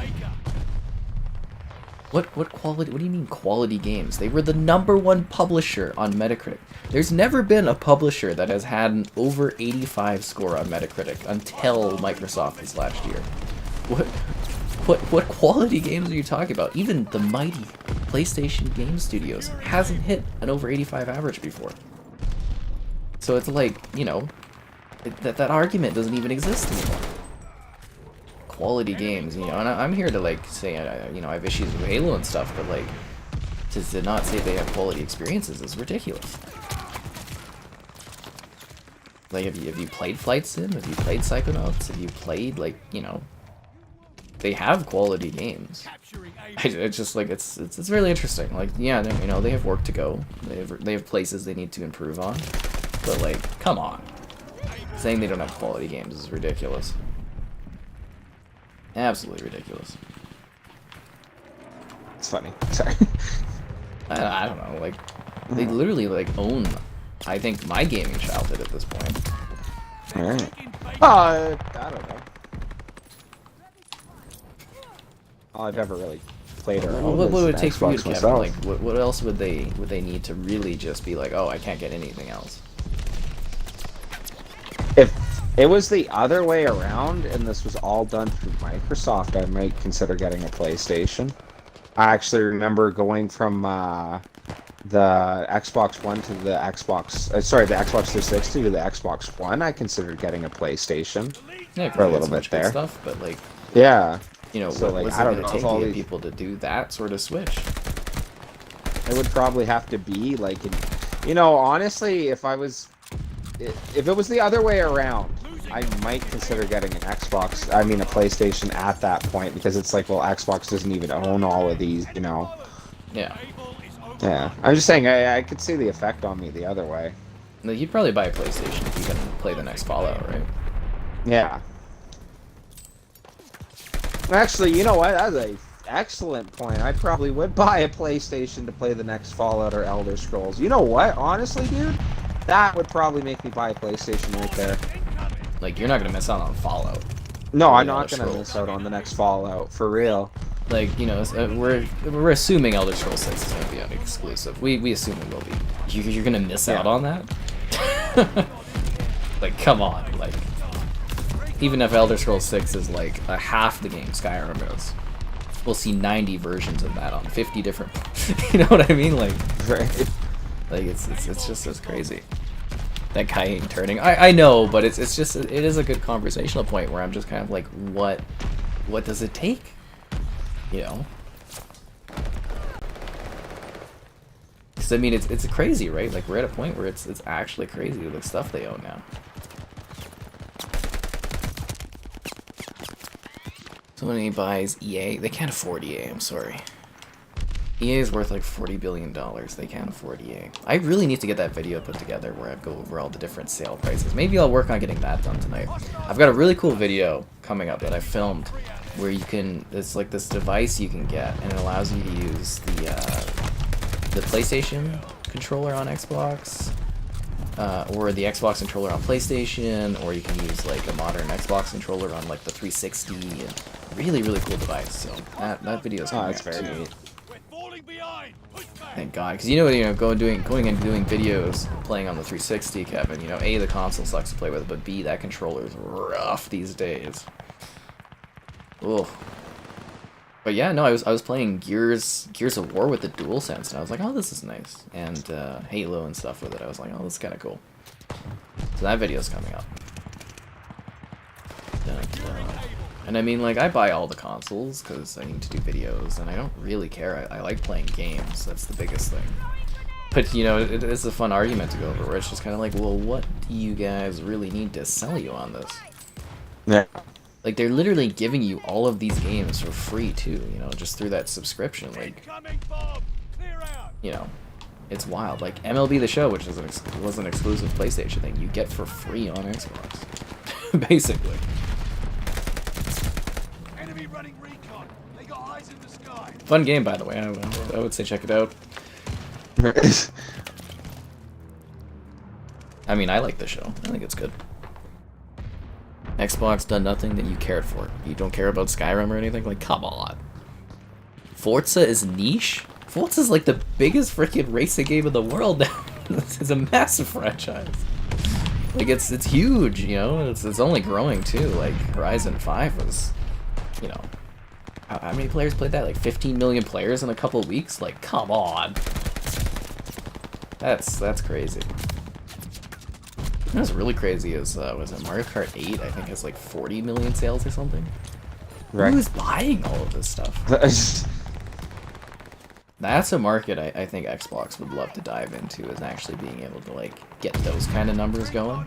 What quality? What do you mean quality games? They were the #1 publisher on Metacritic. There's never been a publisher that has had an over 85 score on Metacritic until Microsoft this last year. What quality games are you talking about? Even the mighty PlayStation Game Studios hasn't hit an over 85 average before. So it's like, you know, that argument doesn't even exist anymore. Quality games, you know, and I'm here to like say, you know, I have issues with Halo and stuff, but like to not say they have quality experiences is ridiculous. Like, have you played Flight Sim? Have you played Psychonauts? Have you played, like, you know, they have quality games. It's just like it's really interesting. Like, yeah, you know, they have work to go. They have places they need to improve on. But like, come on, saying they don't have quality games is ridiculous. Absolutely ridiculous. It's funny. Sorry. I don't know. Like, they literally like own, I think, my gaming childhood at this point. Alright. I don't know. All I've ever really played or owned What would is it take for you, Xbox Kevin? myself. Like, what else would they need to really just be like, oh, I can't get anything else? If it was the other way around and this was all done through Microsoft, I might consider getting a PlayStation. I actually remember going from the Xbox One to the Xbox, the Xbox 360 to the Xbox One. I considered getting a PlayStation Yeah, for a little so bit much good there. stuff, but like, Yeah, you know, So, like, what's I it don't gonna know if take all to get these- people to do that sort of switch? it would probably have to be like, you know, honestly, if it was the other way around, I might consider getting a PlayStation at that point, because it's like, well, Xbox doesn't even own all of these, you know. Yeah. Yeah, I'm just saying, I could see the effect on me the other way. Like, you'd probably buy a PlayStation if you can play the next Fallout, right? Yeah. Actually, you know what? That's an excellent point. I probably would buy a PlayStation to play the next Fallout or Elder Scrolls. You know what? Honestly, dude, that would probably make me buy a PlayStation right there. Like, you're not gonna miss out on Fallout. No, Or I'm the not Elder gonna Scrolls. miss out on the next Fallout, for real. Like, you know, we're assuming Elder Scrolls 6 is gonna be an exclusive. We assume it will be. You're gonna miss out on that? Like, come on. Like, even if Elder Scrolls 6 is like a half the game Skyrim is, we'll see 90 versions of that on 50 different. You know what I mean? Like, Right. like it's just as crazy. That guy ain't turning. I know, but it is a good conversational point where I'm just kind of like, what does it take? You know? Because I mean, it's crazy, right? Like, we're at a point where it's actually crazy the stuff they own now. Somebody buys EA. They can't afford EA. I'm sorry. EA is worth like $40 billion. They can't afford EA. I really need to get that video put together where I go over all the different sale prices. Maybe I'll work on getting that done tonight. I've got a really cool video coming up that I filmed where you can, it's like this device you can get, and it allows you to use the PlayStation controller on Xbox, or the Xbox controller on PlayStation, or you can use like a modern Xbox controller on like the 360. And really, really cool device. So that video is coming that's out very too. neat. Thank God, because you know, going and doing videos playing on the 360, Kevin. You know, A, the console sucks to play with, but B, that controller is rough these days. Ugh. But yeah, no, I was playing Gears of War with the DualSense, and I was like, oh, this is nice, and Halo and stuff with it. I was like, oh, this is kind of cool. So that video's coming up. And I mean, like, I buy all the consoles because I need to do videos, and I don't really care. I like playing games. That's the biggest thing. But, you know, it's a fun argument to go over, where it's just kind of like, well, what do you guys really need to sell you on this? Yeah. Like, they're literally giving you all of these games for free, too, you know, just through that subscription. Like, Incoming bomb. Clear out. you know, it's wild. Like, MLB The Show, which is was an exclusive PlayStation thing, you get for free on Xbox. Basically. Enemy running recon. They got eyes in the sky. Fun game, by the way. I would say check it out. I mean, I like the show. I think it's good. Xbox done nothing that you cared for. You don't care about Skyrim or anything? Like, come on. Forza is niche? Forza's like the biggest freaking racing game in the world now. It's a massive franchise. Like, it's huge, you know? It's only growing, too. Like, Horizon 5 was, you know... How many players played that? Like 15 million players in a couple of weeks? Like, come on. That's crazy. What's really crazy is, was it Mario Kart 8? I think has like 40 million sales or something. Right. Who's buying all of this stuff? That's a market I think Xbox would love to dive into, is actually being able to like get those kind of numbers going.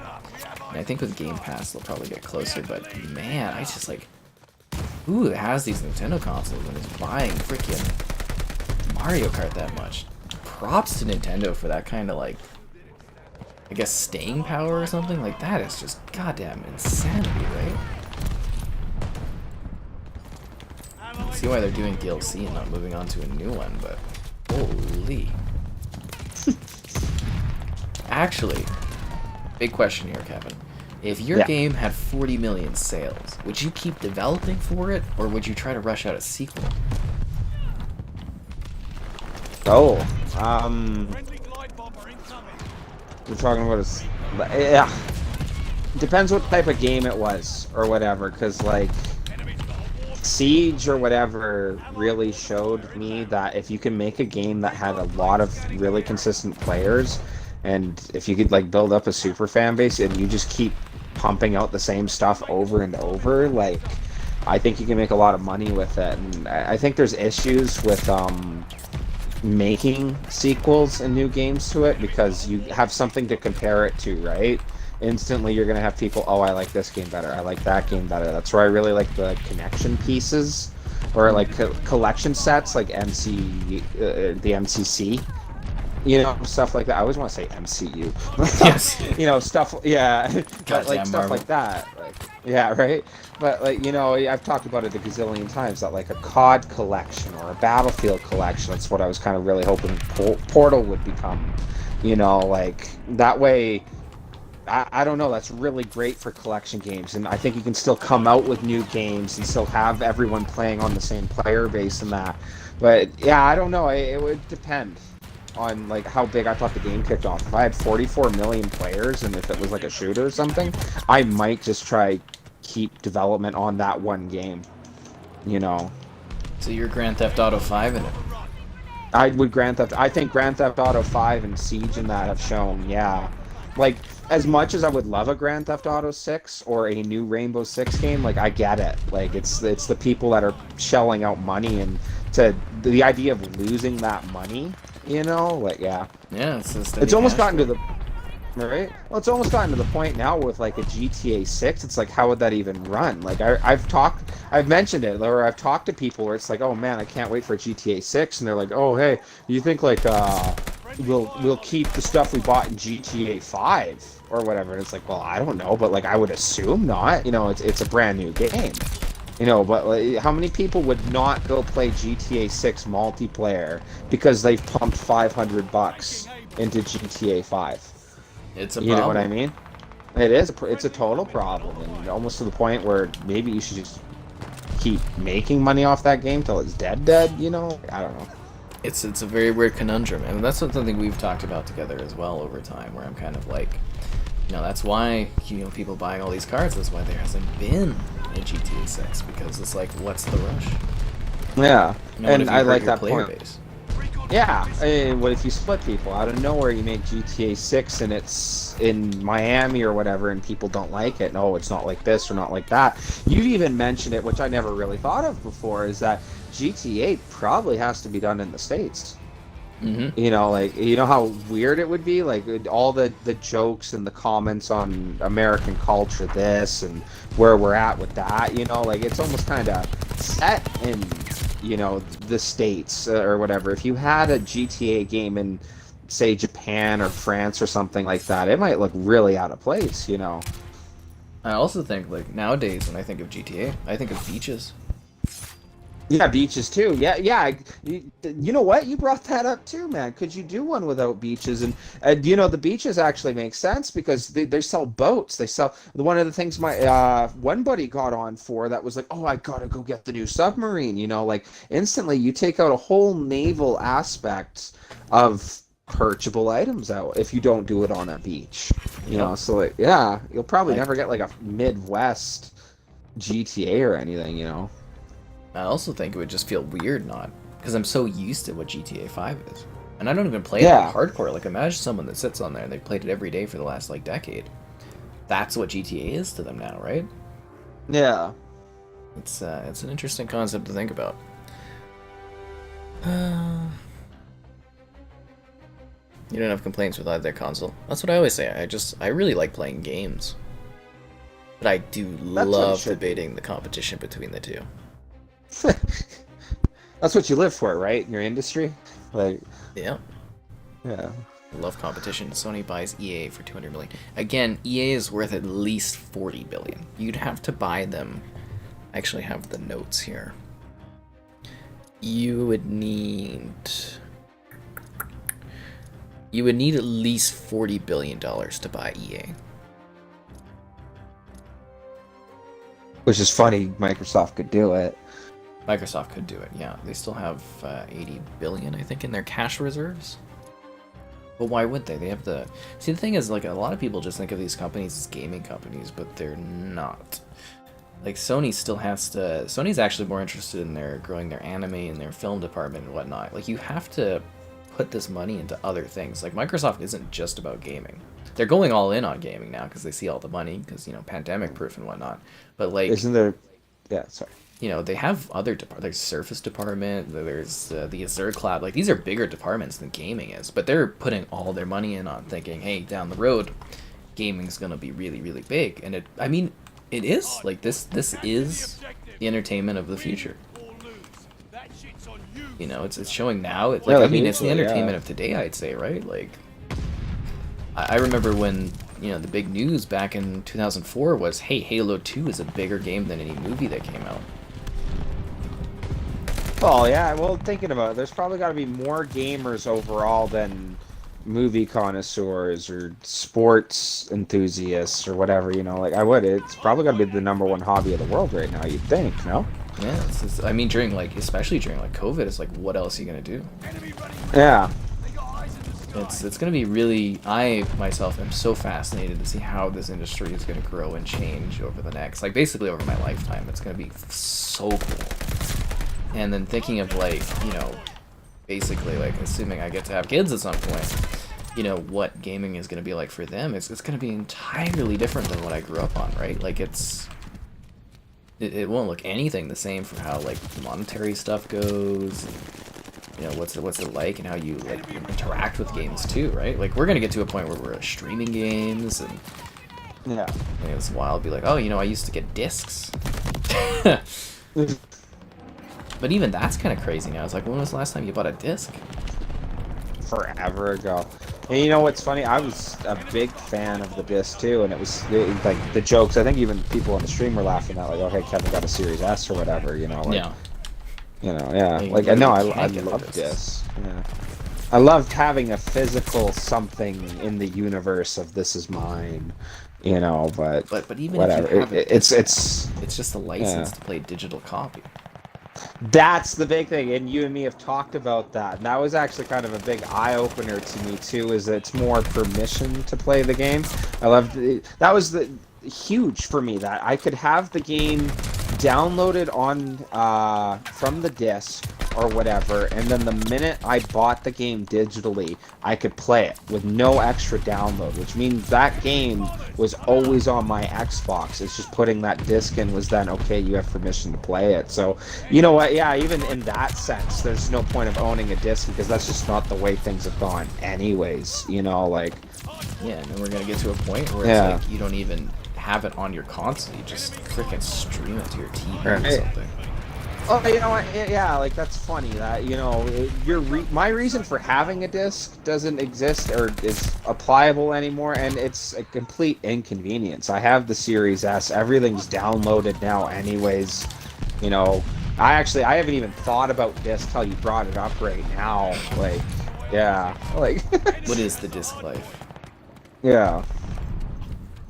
And I think with Game Pass they'll probably get closer, but man, I just like, who has these Nintendo consoles and is buying freaking Mario Kart that much? Props to Nintendo for that kind of like, I guess, staying power or something. Like, that is just goddamn insanity, right? I see why they're doing DLC and not moving on to a new one, but holy. Actually, big question here, Kevin. If your game had 40 million sales, would you keep developing for it, or would you try to rush out a sequel? Oh, Friendly glide bomber incoming. we're talking about yeah. Depends what type of game it was or whatever, because like Siege or whatever really showed me that if you can make a game that had a lot of really consistent players, and if you could like build up a super fan base and you just keep pumping out the same stuff over and over, like I think you can make a lot of money with it. And I think there's issues with making sequels and new games to it, because you have something to compare it to, right? Instantly you're gonna have people, oh, I like this game better, I like that game better. That's where I really like the connection pieces, or like collection sets, like the MCC, you know, stuff like that. I always want to say MCU. Yes. You know, stuff, yeah. But like stuff Marvel. like that, like, yeah, right. But like, you know, I've talked about it a gazillion times, that like a COD collection or a Battlefield collection, that's what I was kind of really hoping Portal would become, you know, like that way. I don't know, that's really great for collection games, and I think you can still come out with new games and still have everyone playing on the same player base and that. But yeah, I don't know, it would depend on like how big I thought the game kicked off. If I had 44 million players and if it was like a shooter or something, I might just try keep development on that one game, you know. So you're Grand Theft Auto 5 in it? I think Grand Theft Auto 5 and Siege and that have shown, yeah. Like, as much as I would love a Grand Theft Auto 6 or a new Rainbow Six game, like, I get it. Like, it's the people that are shelling out money, and to the idea of losing that money, you know, like, yeah. Yeah, it's almost gotten to the... Right? Well, it's almost gotten to the point now with, like, a GTA 6, it's like, how would that even run? Like, I've mentioned it, or I've talked to people where it's like, oh, man, I can't wait for GTA 6, and they're like, oh, hey, you think, like, we'll keep the stuff we bought in GTA 5 or whatever? And it's like, well, I don't know, but like I would assume not. You know, it's a brand new game. You know, but like, how many people would not go play GTA 6 multiplayer because they've pumped $500 into GTA 5? It's a problem. You know what I mean? It is. It's a total problem, and almost to the point where maybe you should just keep making money off that game till it's dead. You know? I don't know. It's a very weird conundrum, and that's something we've talked about together as well over time, where I'm kind of like, you know, that's why, you know, people buying all these cards, that's why there hasn't been a GTA 6, because it's like, what's the rush? Yeah, you know, and I like that player point. Base? Yeah, and what if you split people? Out of nowhere you make GTA 6 and it's in Miami or whatever, and people don't like it. No, it's not like this or not like that. You've even mentioned it, which I never really thought of before, is that GTA probably has to be done in the States. You know, like, you know how weird it would be, like all the jokes and the comments on American culture, this and where we're at with that. You know, like it's almost kind of set in, you know, the States or whatever. If you had a GTA game in, say, Japan or France or something like that, it might look really out of place. You know. I also think, like, nowadays when I think of GTA, I think of beaches. Yeah, beaches too. Yeah, yeah. You know what? You brought that up too, man. Could you do one without beaches? And you know, the beaches actually make sense because they sell boats. They sell one of the things my one buddy got on for that was like, oh, I gotta go get the new submarine. You know, like instantly you take out a whole naval aspect of purchasable items out if you don't do it on a beach. You know, so like, yeah, you'll probably never get like a Midwest GTA or anything. You know. I also think it would just feel weird not, because I'm so used to what GTA 5 is. And I don't even play it hardcore. Like, imagine someone that sits on there and they've played it every day for the last, like, decade. That's what GTA is to them now, right? Yeah. It's an interesting concept to think about. You don't have complaints with either console. That's what I always say. I really like playing games. But I do love debating the competition between the two. That's what you live for, right? In your industry? Like, yeah. Yeah. I love competition. Sony buys EA for $200 million. Again, EA is worth at least $40 billion. You'd have to buy them. I actually have the notes here. You would need at least $40 billion to buy EA. Which is funny, Microsoft could do it. Microsoft could do it, yeah. They still have 80 billion, I think, in their cash reserves. But why would they? They have the... See, the thing is, like, a lot of people just think of these companies as gaming companies, but they're not. Like, Sony still has to... Sony's actually more interested in growing their anime and their film department and whatnot. Like, you have to put this money into other things. Like, Microsoft isn't just about gaming. They're going all in on gaming now because they see all the money, because, you know, pandemic-proof and whatnot. But, like... Isn't there... Yeah, sorry. You know, they have other departments. There's Surface Department, there's the Azure Cloud. Like, these are bigger departments than gaming is. But they're putting all their money in on thinking, hey, down the road, gaming's going to be really, really big. And I mean, it is. Like, this is the entertainment of the future. You know, it's showing now. It's like, I mean, it's the entertainment of today, I'd say, right? Like, I remember when, you know, the big news back in 2004 was, hey, Halo 2 is a bigger game than any movie that came out. Oh, yeah, well, thinking about it, there's probably got to be more gamers overall than movie connoisseurs or sports enthusiasts or whatever, you know, like, it's probably got to be the #1 hobby of the world right now, you'd think, no? Yeah, I mean, especially during, like, COVID, it's like, what else are you going to do? Yeah. It's going to be really... I, myself, am so fascinated to see how this industry is going to grow and change over the next... Like, basically over my lifetime. It's going to be so cool. And then thinking of, like, you know, basically, like, assuming I get to have kids at some point, you know, what gaming is going to be like for them, it's going to be entirely different than what I grew up on, right? Like, it won't look anything the same for how, like, monetary stuff goes, you know, what's it like and how you, like, interact with games, too, right? Like, we're going to get to a point where we're streaming games, and yeah, it's wild to be like, oh, you know, I used to get discs. But even that's kind of crazy now. It's like, when was the last time you bought a disc? Forever ago. And you know what's funny? I was a big fan of the disc too, and it was like the jokes. I think even people on the stream were laughing at, like, okay, Kevin got a Series S or whatever, you know. Like, yeah. You know, yeah. Like, I know, I love discs. Yeah. I loved having a physical something in the universe of this is mine, you know. But even whatever. If you have it's just a license to play a digital copy. That's the big thing, and you and me have talked about that. And that was actually kind of a big eye-opener to me, too, is that it's more permission to play the game. I loved it. That was huge for me, that I could have the game downloaded on from the disc or whatever, and then the minute I bought the game digitally, I could play it with no extra download, which means that game was always on my Xbox. It's just putting that disc in was then, okay, you have permission to play it. So, you know what, yeah, even in that sense, there's no point of owning a disc because that's just not the way things have gone anyways, you know, like... Yeah, and then we're gonna get to a point where it's like you don't even have it on your console, you just freaking stream it to your TV or something. Oh, you know what? Yeah, like that's funny that my reason for having a disc doesn't exist or is applicable anymore, and it's a complete inconvenience. I have the Series S. Everything's downloaded now, anyways. You know, I haven't even thought about disc till you brought it up right now. Like, yeah, like. What is the disc life? Yeah.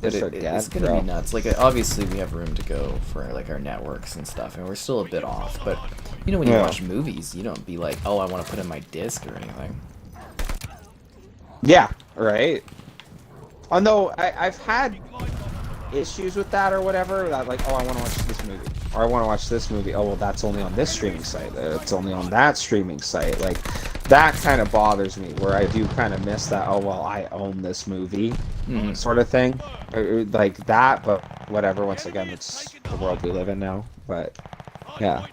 But it's gonna be nuts. Like, obviously we have room to go for like our networks and stuff, and we're still a bit off. But you know, when you watch movies, you don't be like, oh, I want to put in my disc or anything. Yeah, right. Although I've had issues with that or whatever. That like, oh, I want to watch this movie, or I want to watch this movie. Oh, well, that's only on this streaming site. It's only on that streaming site. Like, that kind of bothers me. Where I do kind of miss that. Oh, well, I own this movie, sort of thing. Like that, but whatever. Once again, it's the world we live in now. But yeah.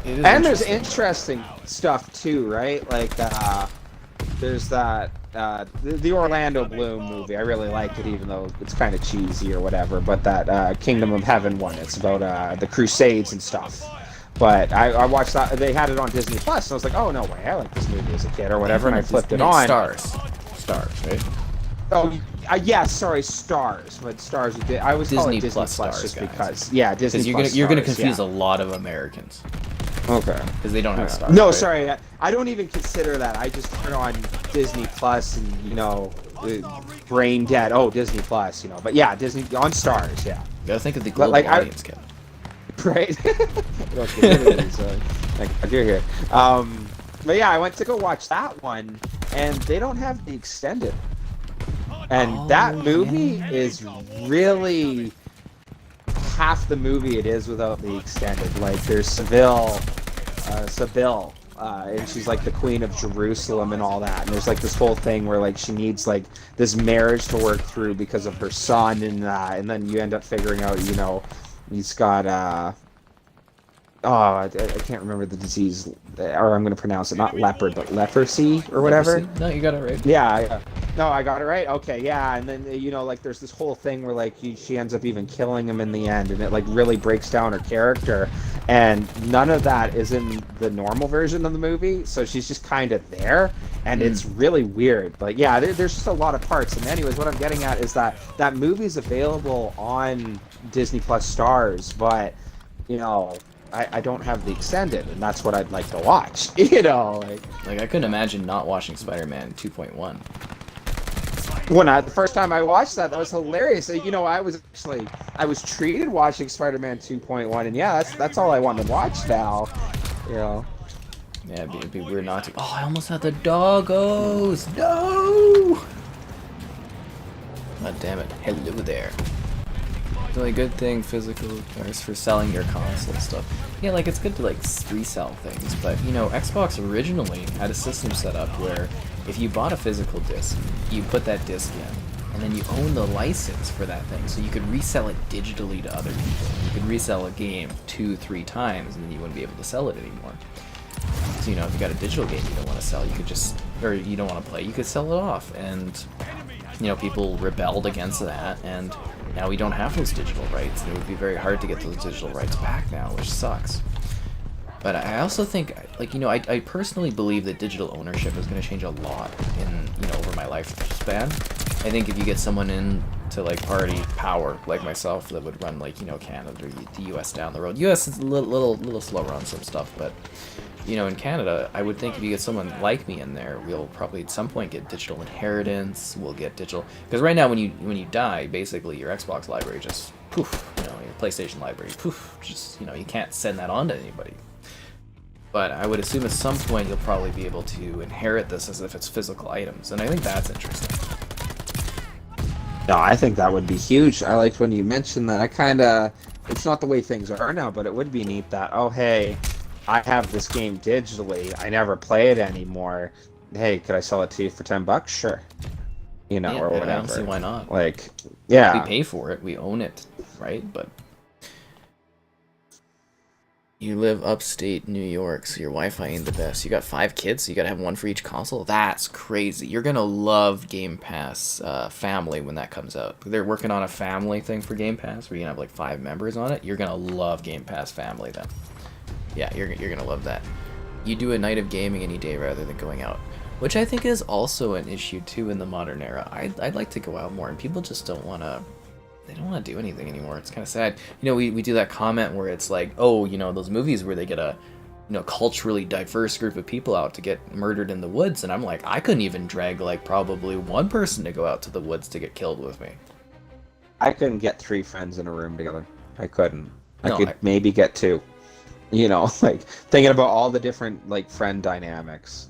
And there's interesting stuff too, right? Like there's that the Orlando Bloom movie. I really liked it, even though it's kind of cheesy or whatever. But that Kingdom of Heaven one. It's about the Crusades and stuff. But I watched that. They had it on Disney Plus, and I was like, oh no way, I like this movie as a kid or whatever. And I flipped it on. Stars, right? Oh, yeah, sorry, Stars. But Stars, I was calling Disney Plus Stars, just guys. because, yeah, Disney Plus. Because you're gonna confuse a lot of Americans. Okay. Because they don't have Stars. No, right? sorry, I don't even consider that. I just turn on Disney Plus and, you know, brain dead. Oh, Disney Plus, you know. But yeah, Disney on Stars, yeah. You gotta think of the global audience, Kevin. Right? I do hear. But yeah, I went to go watch that one, and they don't have the extended. And that movie is really half the movie it is without the extended. Like, there's Sybil, and she's like the Queen of Jerusalem and all that. And there's like this whole thing where like she needs like this marriage to work through because of her son, and then you end up figuring out, you know, he's got I can't remember the disease, or I'm going to pronounce it, not leopard, but leprosy or whatever. Leprosy? No, you got it right. Yeah. No, I got it right? Okay, yeah. And then, you know, like, there's this whole thing where, like, she ends up even killing him in the end, and it, like, really breaks down her character. And none of that is in the normal version of the movie, so she's just kind of there, and it's really weird. But, yeah, there's just a lot of parts. And anyways, what I'm getting at is that movie's available on Disney Plus Stars, but, you know... I don't have the extended, and that's what I'd like to watch. You know, like I couldn't imagine not watching Spider-Man 2.1. When the first time I watched that was hilarious. You know, I was treated watching Spider-Man 2.1, and yeah, that's all I want to watch now. You know. Yeah, it'd be weird not to. Oh, I almost had the doggos. No. God damn it! Hello there. The only good thing physical is for selling your console stuff. Yeah, like, it's good to like resell things, but you know, Xbox originally had a system set up where if you bought a physical disc, you put that disc in, and then you own the license for that thing, so you could resell it digitally to other people. You could resell a game 2-3 times, and then you wouldn't be able to sell it anymore. So, you know, if you got a digital game you don't want to sell, you could just, or you don't want to play, you could sell it off, and you know, people rebelled against that, and now we don't have those digital rights, and it would be very hard to get those digital rights back now, which sucks. But I also think, like, you know, I personally believe that digital ownership is going to change a lot in, you know, over my lifespan. I think if you get someone in to, like, party power, like myself, that would run, like, you know, Canada or the US down the road. US is a little slower on some stuff, but, you know, in Canada, I would think if you get someone like me in there, we'll probably at some point get digital inheritance, we'll get digital... Because right now, when you die, basically, your Xbox library just, poof, you know, your PlayStation library, poof, just, you know, you can't send that on to anybody. But I would assume at some point you'll probably be able to inherit this as if it's physical items, and I think that's interesting. No, I think that would be huge. I liked when you mentioned that. I kind of it's not the way things are now, but it would be neat that, oh, hey, I have this game digitally. I never play it anymore. Hey, could I sell it to you for $10? Sure. You know, Yeah, or whatever. I don't see why not. Like, yeah. We pay for it. We own it, right? But you live upstate New York, so your Wi-Fi ain't the best. You got 5 kids, so you gotta have one for each console? That's crazy. You're gonna love Game Pass Family when that comes out. They're working on a family thing for Game Pass where you can have like 5 members on it. You're gonna love Game Pass Family then. Yeah, you're gonna love that. You do a night of gaming any day rather than going out, which I think is also an issue too in the modern era. I'd like to go out more, and people just don't wanna. They don't want to do anything anymore. It's kind of sad. You know, we do that comment where it's like, oh, you know, those movies where they get a, you know, culturally diverse group of people out to get murdered in the woods, and I'm like, I couldn't even drag like probably one person to go out to the woods to get killed with me. I couldn't get 3 friends in a room together. I couldn't. I No, could maybe get 2. You know, like thinking about all the different like friend dynamics.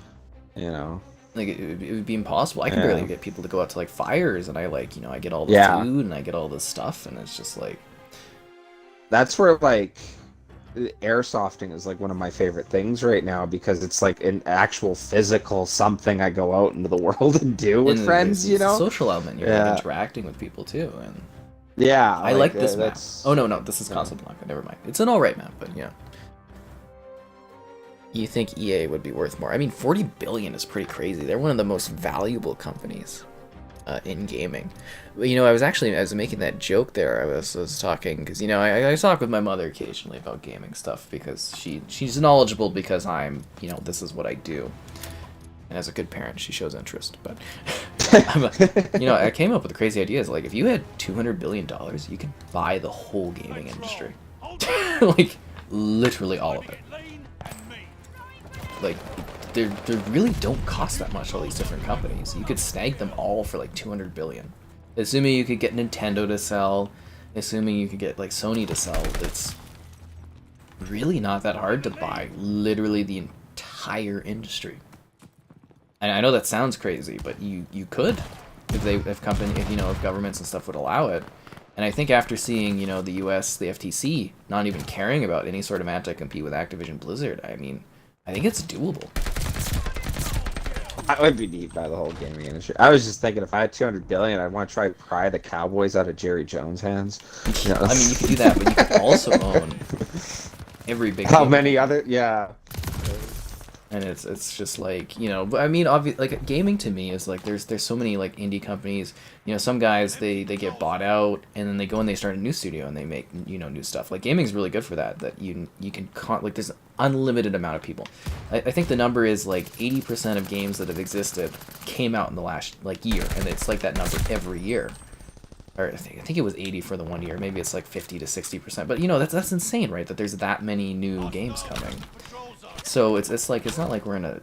You know. Like it would be impossible. I can barely get people to go out to like fires, and I like, you know, I get all the food and I get all this stuff, and it's just like. That's where like airsofting is like one of my favorite things right now, because it's like an actual physical something I go out into the world and do with friends. You know, social element. You're like, interacting with people too, and. Yeah, I like this map. Oh no, this is Casablanca. Never mind. It's an alright map, but yeah. You think EA would be worth more? I mean, 40 billion is pretty crazy. They're one of the most valuable companies in gaming. But, you know, I was making that joke there. I was talking because, you know, I talk with my mother occasionally about gaming stuff because she's knowledgeable because I'm, you know, this is what I do. And as a good parent, she shows interest. But, you know, I came up with the crazy ideas. Like, if you had $200 billion, you could buy the whole gaming industry. Like, literally all of it. Like, they really don't cost that much, all these different companies. You could snag them all for like 200 billion. Assuming you could get Nintendo to sell, assuming you could get like Sony to sell, it's really not that hard to buy literally the entire industry. And I know that sounds crazy, but you could if governments and stuff would allow it. And I think after seeing, you know, the US, the FTC not even caring about any sort of anti-compete with Activision Blizzard, I mean, I think it's doable. I would be neat by the whole gaming industry. I was just thinking, if I had 200 billion, I'd want to try to pry the Cowboys out of Jerry Jones' hands. You know, I mean, you could do that, but you could also own every big. How many other? Yeah. And it's just like, you know, I mean, like gaming to me is like there's so many like indie companies. You know, some guys they get bought out and then they go and they start a new studio and they make, you know, new stuff. Like gaming's really good for that. That you can like there's an unlimited amount of people. I think the number is like 80% of games that have existed came out in the last like year, and it's like that number every year. Or I think it was 80 for the 1 year. Maybe it's like 50 to 60%. But you know, that's insane, right? That there's that many new games coming. So it's like, it's not like we're in a,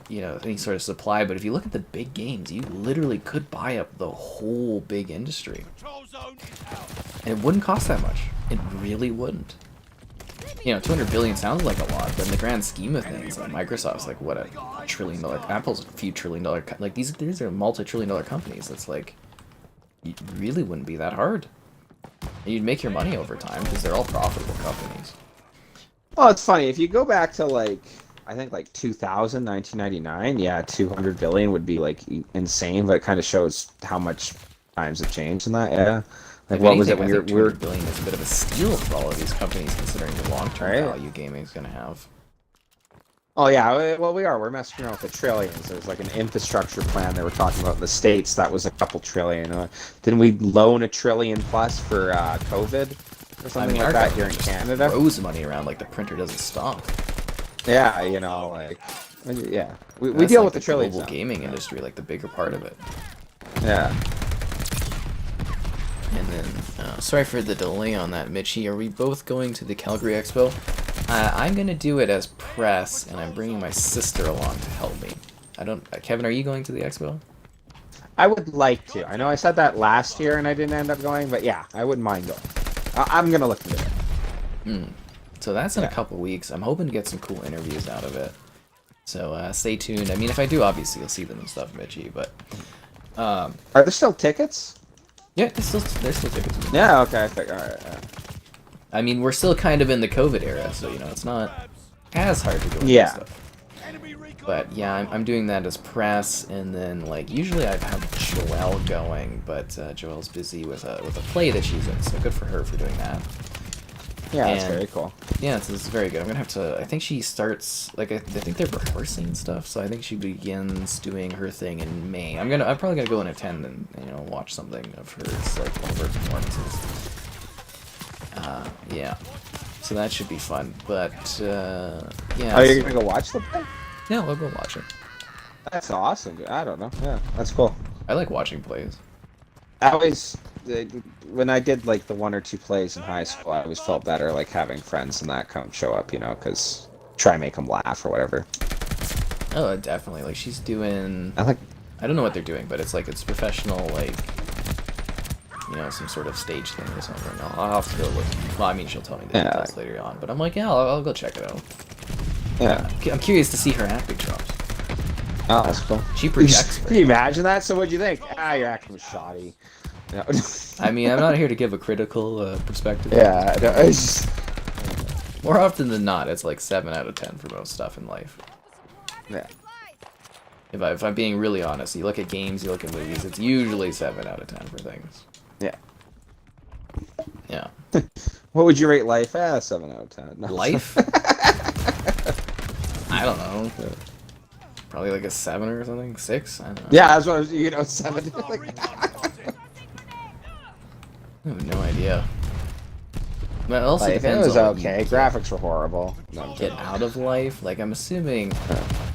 you know, any sort of supply, but if you look at the big games, you literally could buy up the whole big industry. And it wouldn't cost that much. It really wouldn't. You know, 200 billion sounds like a lot, but in the grand scheme of things, like Microsoft's like, what, $1 trillion, Apple's a few $1 trillion, like these are multi-trillion-dollar companies. It's like, it really wouldn't be that hard. And you'd make your money over time because they're all profitable companies. Well, it's funny. If you go back to, like, I think, like, 2000, 1999, yeah, 200 billion would be, like, insane, but it kind of shows how much times have changed in that, yeah. Like, what was it when you're... 200 billion is a bit of a steal for all of these companies, considering the long-term value gaming is going to have. Oh, yeah, well, we're messing around with the trillions. There's, like, an infrastructure plan they were talking about in the States that was a couple trillion. Didn't we loan $1 trillion plus for COVID? Or something like that here in Canada. Throws money around like the printer doesn't stop. Yeah, you know, like, yeah, we deal with the trillions. Global gaming industry, like the bigger part of it. Yeah. And then, sorry for the delay on that, Mitchie. Are we both going to the Calgary Expo? I'm gonna do it as press, and I'm bringing my sister along to help me. Kevin, are you going to the expo? I would like to. I know I said that last year and I didn't end up going, but yeah, I wouldn't mind going. I'm gonna look into it. So that's in a couple weeks. I'm hoping to get some cool interviews out of it. So stay tuned. I mean, if I do, obviously you'll see them and stuff, Mitchie. But are there still tickets? Yeah, there's still tickets. Yeah. Okay. All right. I mean, we're still kind of in the COVID era, so you know it's not as hard to go into Yeah. stuff. But yeah, I'm doing that as press, and then like usually I'd have Joelle going, but Joelle's busy with a play that she's in, so good for her for doing that. Yeah, that's And- very cool. Yeah, this is very good. I'm gonna have to. I think she starts like I think they're rehearsing stuff, so I think she begins doing her thing in May. I'm probably gonna go and attend and watch something of hers, like one of her performances. Yeah, so that should be fun. But yeah. Oh, you're gonna go watch the play? Yeah, we'll go watch it. That's awesome. I don't know. Yeah, that's cool. I like watching plays. I always, when I did like the 1 or 2 plays in high school, I always felt better like having friends and that come show up, because try and make them laugh or whatever. Oh, definitely. Like she's doing. I like. I don't know what they're doing, but it's like it's professional, like some sort of stage thing or something. I'll have to go look. Well, I mean, she'll tell me the details later on, but I'm like, yeah, I'll go check it out. Yeah. I'm curious to see her acting chops. Oh, that's cool. She projects. Can you imagine that? So what'd you think? Your acting was shoddy. No. I mean, I'm not here to give a critical perspective. Yeah, no, it's just... More often than not, it's like 7 out of 10 for most stuff in life. Yeah. If I'm being really honest, you look at games, you look at movies, it's usually 7 out of 10 for things. Yeah. Yeah. What would you rate life? 7 out of 10. No. Life? I don't know. Probably like a 7 or something? 6? I don't know. Yeah, that's what I was, 7. I have no idea. But it also Like, it depends was on what okay. you Graphics were horrible. No, get out of life. Like, I'm assuming,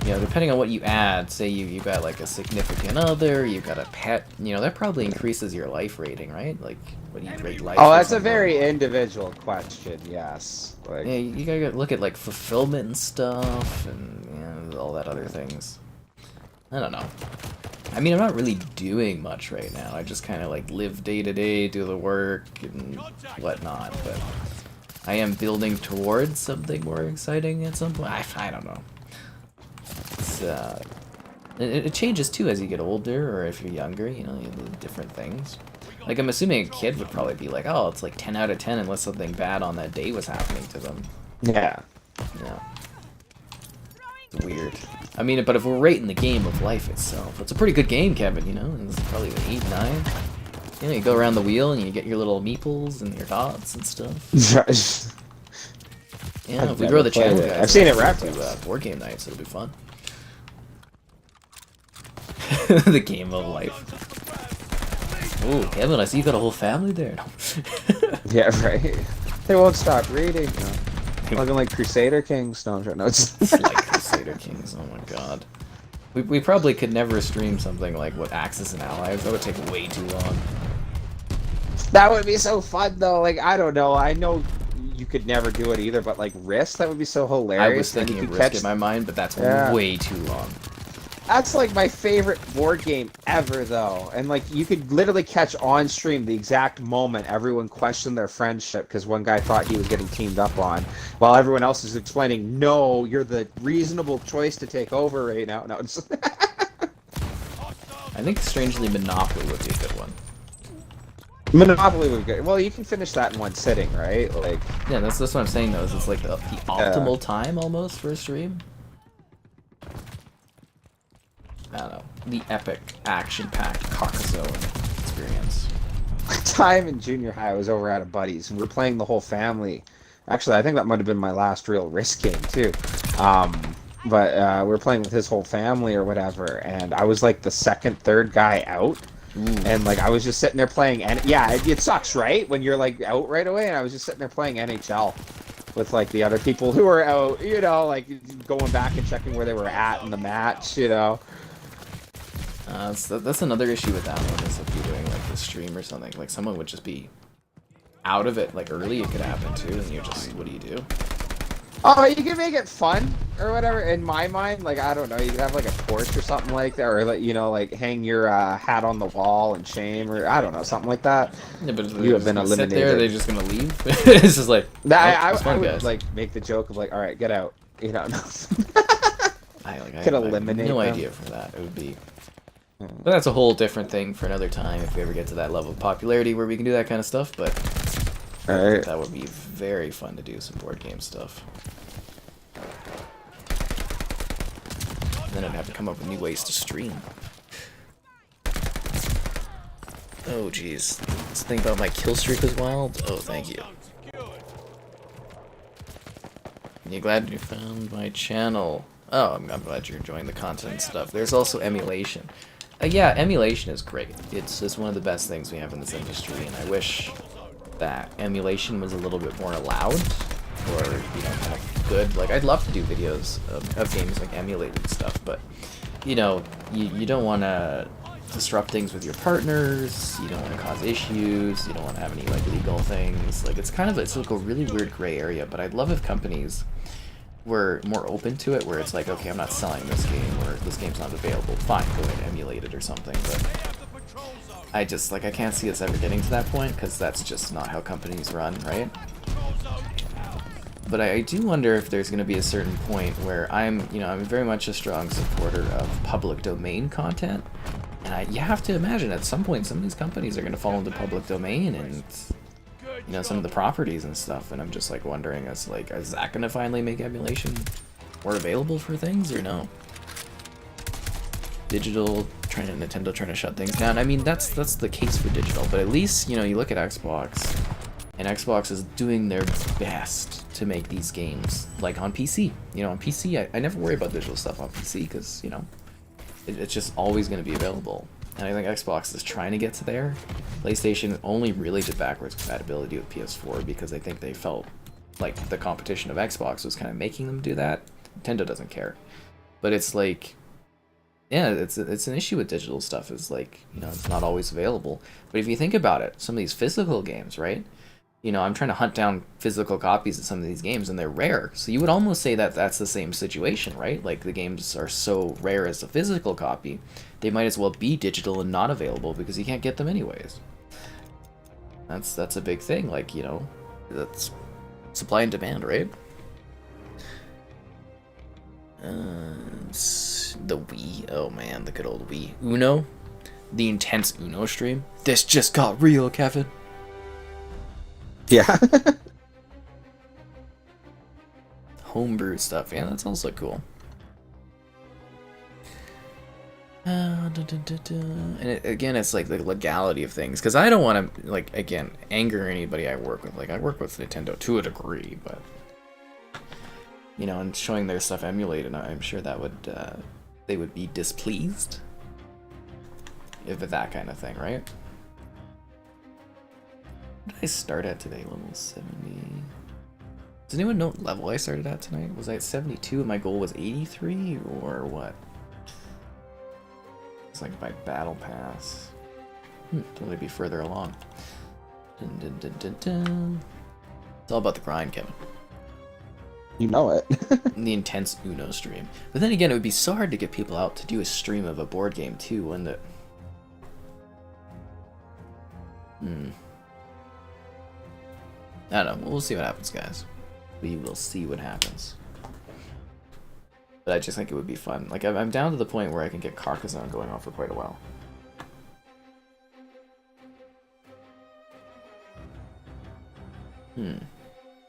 depending on what you add, say you got like a significant other, you got a pet, that probably increases your life rating, right? Like, what do you rate life? Oh, or that's a something? very individual question. Yes. Like, Yeah, you gotta look at like fulfillment and stuff, and all that other things. I don't know. I mean, I'm not really doing much right now. I just kind of like live day to day, do the work and whatnot. But I am building towards something more exciting at some point. I don't know. It's, it changes too as you get older, or if you're younger. You do different things. Like, I'm assuming a kid would probably be like, oh, it's like 10 out of 10 unless something bad on that day was happening to them. yeah. Yeah. It's weird. I mean, but if we're rating the game of life itself, it's a pretty good game, Kevin, It's probably an 8, 9. You go around the wheel and you get your little meeples and your dots and stuff. Yeah, if we grow the channel, it. guys, I've seen it we'll referenced. do board game nights, it'll be fun. The game of life. Ooh, Kevin, I see you got a whole family there. Yeah, right. They won't stop reading. No. Looking like Crusader Kings. No, it's Like Crusader Kings, oh my god. We probably could never stream something like what Axis and Allies. That would take way too long. That would be so fun, though. Like, I don't know. I know you could never do it either, but like Risk, that would be so hilarious. I was thinking of Risk in my mind, but that's way too long. That's like my favorite board game ever, though. And like, you could literally catch on stream the exact moment everyone questioned their friendship because one guy thought he was getting teamed up on, while everyone else is explaining, no, you're the reasonable choice to take over right now. No, it's I think strangely Monopoly would be a good one. Monopoly would be good. Well, you can finish that in one sitting, right? Like, yeah, that's what I'm saying though. Is it's like the optimal time almost for a stream. I don't know. The epic action-packed Carcassonne experience. time in junior high, I was over at a buddy's, and we were playing the whole family. Actually, I think that might have been my last real Risk game, too. But we were playing with his whole family or whatever, and I was like the second, third guy out. And like I was just sitting there playing, and yeah, it sucks, right? When you're like out right away, and I was just sitting there playing NHL with like the other people who were out, like going back and checking where they were at in the match, That's another issue with that one, is if you're doing like the stream or something, like someone would just be out of it like early. It could happen too, and you're just, what do you do? Oh, you can make it fun or whatever. In my mind, like, I don't know, you could have like a torch or something like that, or like, like hang your hat on the wall and shame, or I don't know, something like that. Yeah, but You have been eliminated. Sit eliminated. there, they're just gonna leave. It's just like, I fun, would guys. like make the joke of like, all right, get out, no. I Could have eliminate no them. idea for that. It would be. But that's a whole different thing for another time if we ever get to that level of popularity where we can do that kind of stuff. But I think Alright. that would be very fun to do some board game stuff. And then I'd have to come up with new ways to stream. Oh jeez. This thing about my kill streak was wild. Oh, thank you. You glad you found my channel? Oh, I'm glad you're enjoying the content and stuff. There's also emulation. Yeah, emulation is great. It's one of the best things we have in this industry, and I wish that emulation was a little bit more allowed, or, you know, kind of good. Like, I'd love to do videos of games like emulated stuff, but, you know, you don't want to disrupt things with your partners, you don't want to cause issues, you don't want to have any, like, legal things. Like, it's like a really weird gray area, but I'd love if companies were more open to it, where it's like, okay, I'm not selling this game, or this game's not available, fine, go ahead and emulate it or something, but I can't see us ever getting to that point, because that's just not how companies run, right? But I do wonder if there's going to be a certain point where I'm very much a strong supporter of public domain content, and you have to imagine at some point some of these companies are going to fall into public domain, and you know, some of the properties and stuff, and I'm just like wondering, is that gonna finally make emulation more available for things, or no? Nintendo trying to shut things down. I mean, that's the case for digital, but at least, you know, you look at Xbox, and Xbox is doing their best to make these games like on PC. You know, on PC, I never worry about digital stuff on PC because, you know, it's just always going to be available. And I think Xbox is trying to get to there. PlayStation only really did backwards compatibility with PS4 because I think they felt like the competition of Xbox was kind of making them do that. Nintendo doesn't care. But it's like, yeah, it's an issue with digital stuff, is like, you know, it's not always available. But if you think about it, some of these physical games, right? You know, I'm trying to hunt down physical copies of some of these games, and they're rare. So you would almost say that that's the same situation, right? Like, the games are so rare as a physical copy, they might as well be digital and not available because you can't get them anyways. That's a big thing. Like, you know, that's supply and demand, right? The Wii. Oh man, the good old Wii. Uno. The intense Uno stream. This just got real, Kevin. Yeah. Homebrew stuff, yeah, that's also cool. And again, it's like the legality of things, because I don't want to, like, again, anger anybody I work with. Like, I work with Nintendo to a degree, but, you know, and showing their stuff emulated, I'm sure that would, they would be displeased if that kind of thing, right? What did I start at today? Level 70. Does anyone know what level I started at tonight? Was I at 72 and my goal was 83, or what? It's like by battle pass. Totally be further along. Dun, dun, dun, dun, dun. It's all about the grind, Kevin. You know it. The intense Uno stream. But then again, it would be so hard to get people out to do a stream of a board game too, wouldn't it? I don't know. We'll see what happens, guys. We will see what happens. But I just think it would be fun. Like, I'm down to the point where I can get Carcassonne going on for quite a while.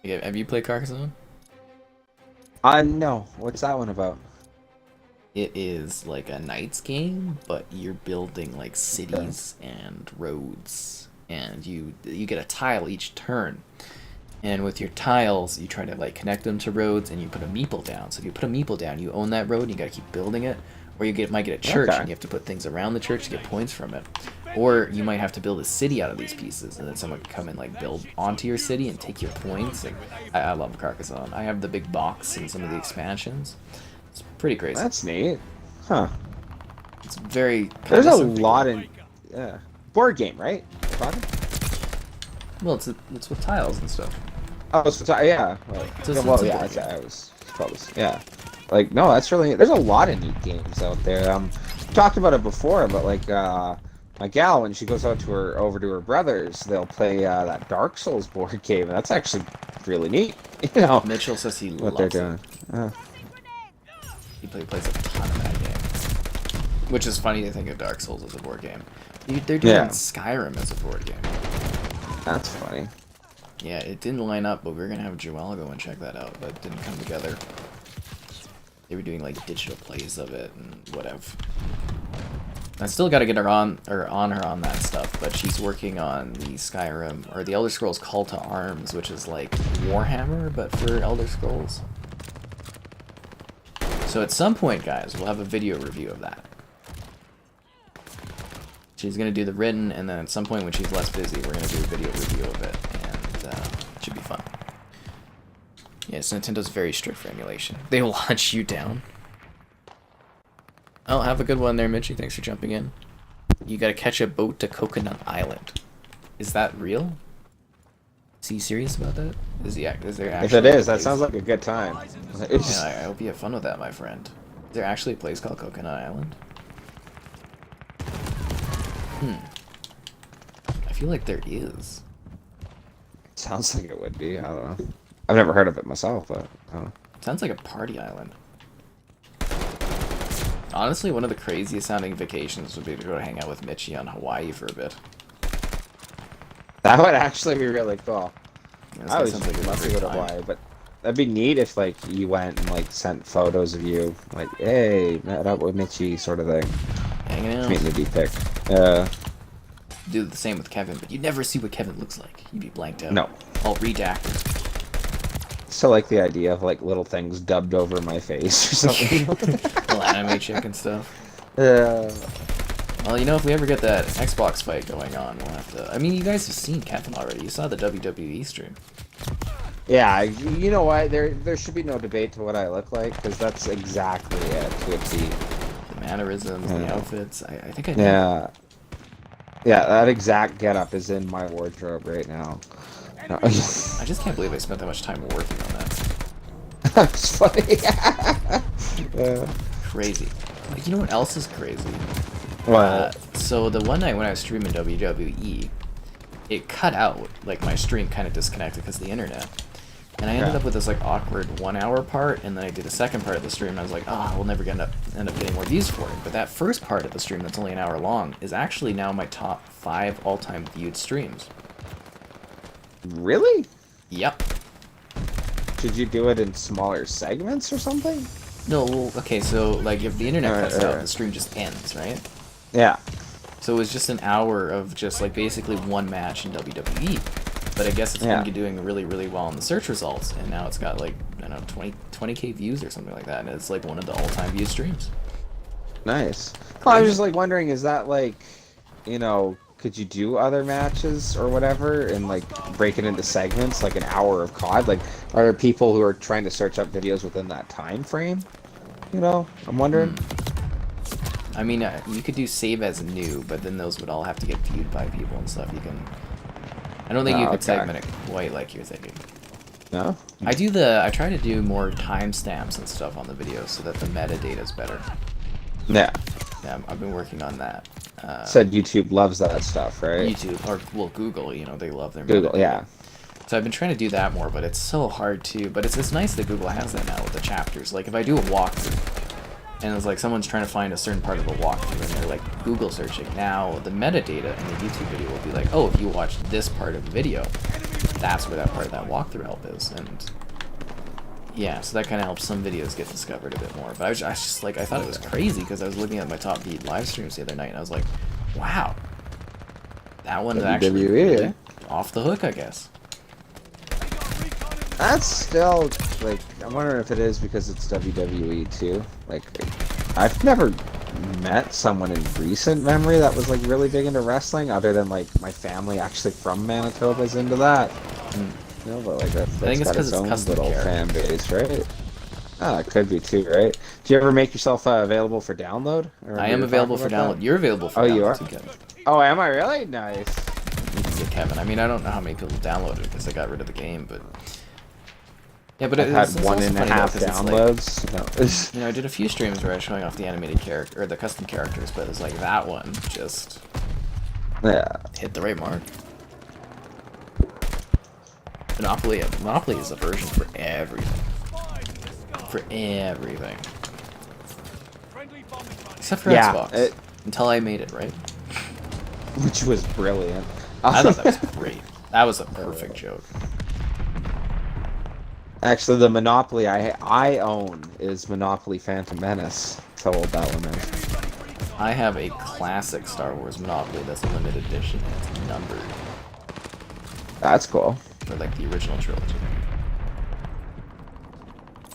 Have you played Carcassonne? No. What's that one about? It is like a Knights game, but you're building like cities and roads, and you get a tile each turn. And with your tiles, you try to like connect them to roads, and you put a meeple down. So if you put a meeple down, you own that road, and you gotta keep building it. Or you might get a church, and you have to put things around the church to get points from it. Or you might have to build a city out of these pieces, and then someone can come and like build onto your city and take your points. And I love Carcassonne. I have the big box and some of the expansions. It's pretty crazy. That's neat. Huh. It's very. There's a lot in. Yeah. Board game, right? Well, it's with tiles and stuff. Oh, yeah. I was close. Yeah. Like, no, that's really. There's a lot of neat games out there. We talked about it before, but like, my gal, when she goes over to her brother's, they'll play that Dark Souls board game, and that's actually really neat. You know. Mitchell says he what loves they're doing. He plays a ton of that game. Which is funny to think of Dark Souls as a board game. They're doing Skyrim as a board game. That's funny. Yeah, it didn't line up, but we were gonna have Joelle go and check that out, but it didn't come together. They were doing like digital plays of it and whatever. I still gotta get her on that stuff, but she's working on the Skyrim or the Elder Scrolls Call to Arms, which is like Warhammer but for Elder Scrolls. So at some point, guys, we'll have a video review of that. She's gonna do the written, and then at some point when she's less busy, we're gonna do a video review of it, and it should be fun. Yes, Nintendo's very strict for emulation. They will hunt you down. Oh, have a good one there, Mitchie. Thanks for jumping in. You gotta catch a boat to Coconut Island. Is that real? Is he serious about that? Is there actually? If it is, that sounds like a good time. Yeah, I hope you have fun with that, my friend. Is there actually a place called Coconut Island? I feel like there is. Sounds like it would be. I don't know. I've never heard of it myself, but I don't know. Sounds like a party island. Honestly, one of the craziest sounding vacations would be to go hang out with Mitchie on Hawaii for a bit. That would actually be really cool. Yeah, I would sounds like a love to great go to time. Hawaii, but that'd be neat if like you went and like sent photos of you, like, hey, met up with Mitchie, sort of thing. Hanging out. Meeting to be picked. Do the same with Kevin, but you'd never see what Kevin looks like. You'd be blanked out. No. All redacted. Still like the idea of like little things dubbed over my face or something. Little anime chick and stuff. Yeah. Well, you know, if we ever get that Xbox fight going on, we'll have to... I mean, you guys have seen Kevin already. You saw the WWE stream. Yeah, you know what? There should be no debate to what I look like, because that's exactly it to a T. The mannerisms, the outfits. I think I know. Yeah. Yeah, that exact getup is in my wardrobe right now. No. I just can't believe I spent that much time working on that. That's funny. Crazy. Like, you know what else is crazy? What? So the one night when I was streaming WWE, it cut out. Like, my stream kind of disconnected because of the internet. And I ended up with this, like, awkward 1 hour part, and then I did a second part of the stream, and I was like, oh, we'll never end up getting more views for it. But that first part of the stream that's only an hour long is actually now my top 5 all-time viewed streams. Really? Yep. Did you do it in smaller segments or something? No, well, okay, so, like, if the internet cuts out, Alright. the stream just ends, right? Yeah. So it was just an hour of just, like, basically one match in WWE. But I guess it's been doing really, really well in the search results, and now it's got, like, I don't know, 20K views or something like that, and it's, like, one of the all-time viewed streams. Nice. Well, I was just, like, wondering, is that, like, you know, could you do other matches or whatever and, like, break it into segments, like an hour of COD? Like, are there people who are trying to search up videos within that time frame? You know, I'm wondering. I mean, you could do save as new, but then those would all have to get viewed by people and stuff. You can... I don't think you could segment it quite like you're thinking. No? I try to do more timestamps and stuff on the videos so that the metadata is better. Yeah. Yeah, I've been working on that. Said YouTube loves that stuff, right? YouTube, or, well, Google, you know, they love their Google, metadata. yeah. So I've been trying to do that more, but it's so hard to... But it's nice that Google has that now with the chapters. Like, if I do a walkthrough, and it's like someone's trying to find a certain part of a walkthrough, and they're like Google searching, now the metadata in the YouTube video will be like, oh, if you watch this part of the video, that's where that part of that walkthrough help is. And yeah, so that kind of helps some videos get discovered a bit more. But I was just like, I thought it was crazy because I was looking at my top viewed live streams the other night, and I was like, wow, that one's actually really off the hook, I guess. That's still, like, I'm wondering if it is because it's WWE too. Like, I've never met someone in recent memory that was, like, really big into wrestling, other than, like, my family actually from Manitoba is into that. You know, but, like, that's I think it's got because its it's own custom little fan base, right? Ah, it could be too, right? Do you ever make yourself available for download? I am available for download. You're available for download. You are? Too, Kevin. Oh, am I really? Nice. You can get Kevin. I mean, I don't know how many people downloaded it because I got rid of the game, but... Yeah, but I've had it's 1.5 downloads. Like, you know, I did a few streams where I was showing off the animated character, or the custom characters, but it's like that one just hit the right mark. Monopoly is a version for everything. For everything. Except for Xbox. Until I made it, right? Which was brilliant. I thought that was great. That was a perfect joke. Actually, the Monopoly I own is Monopoly Phantom Menace. That's how old that one is. I have a classic Star Wars Monopoly that's a limited edition and it's numbered. That's cool. For like the original trilogy.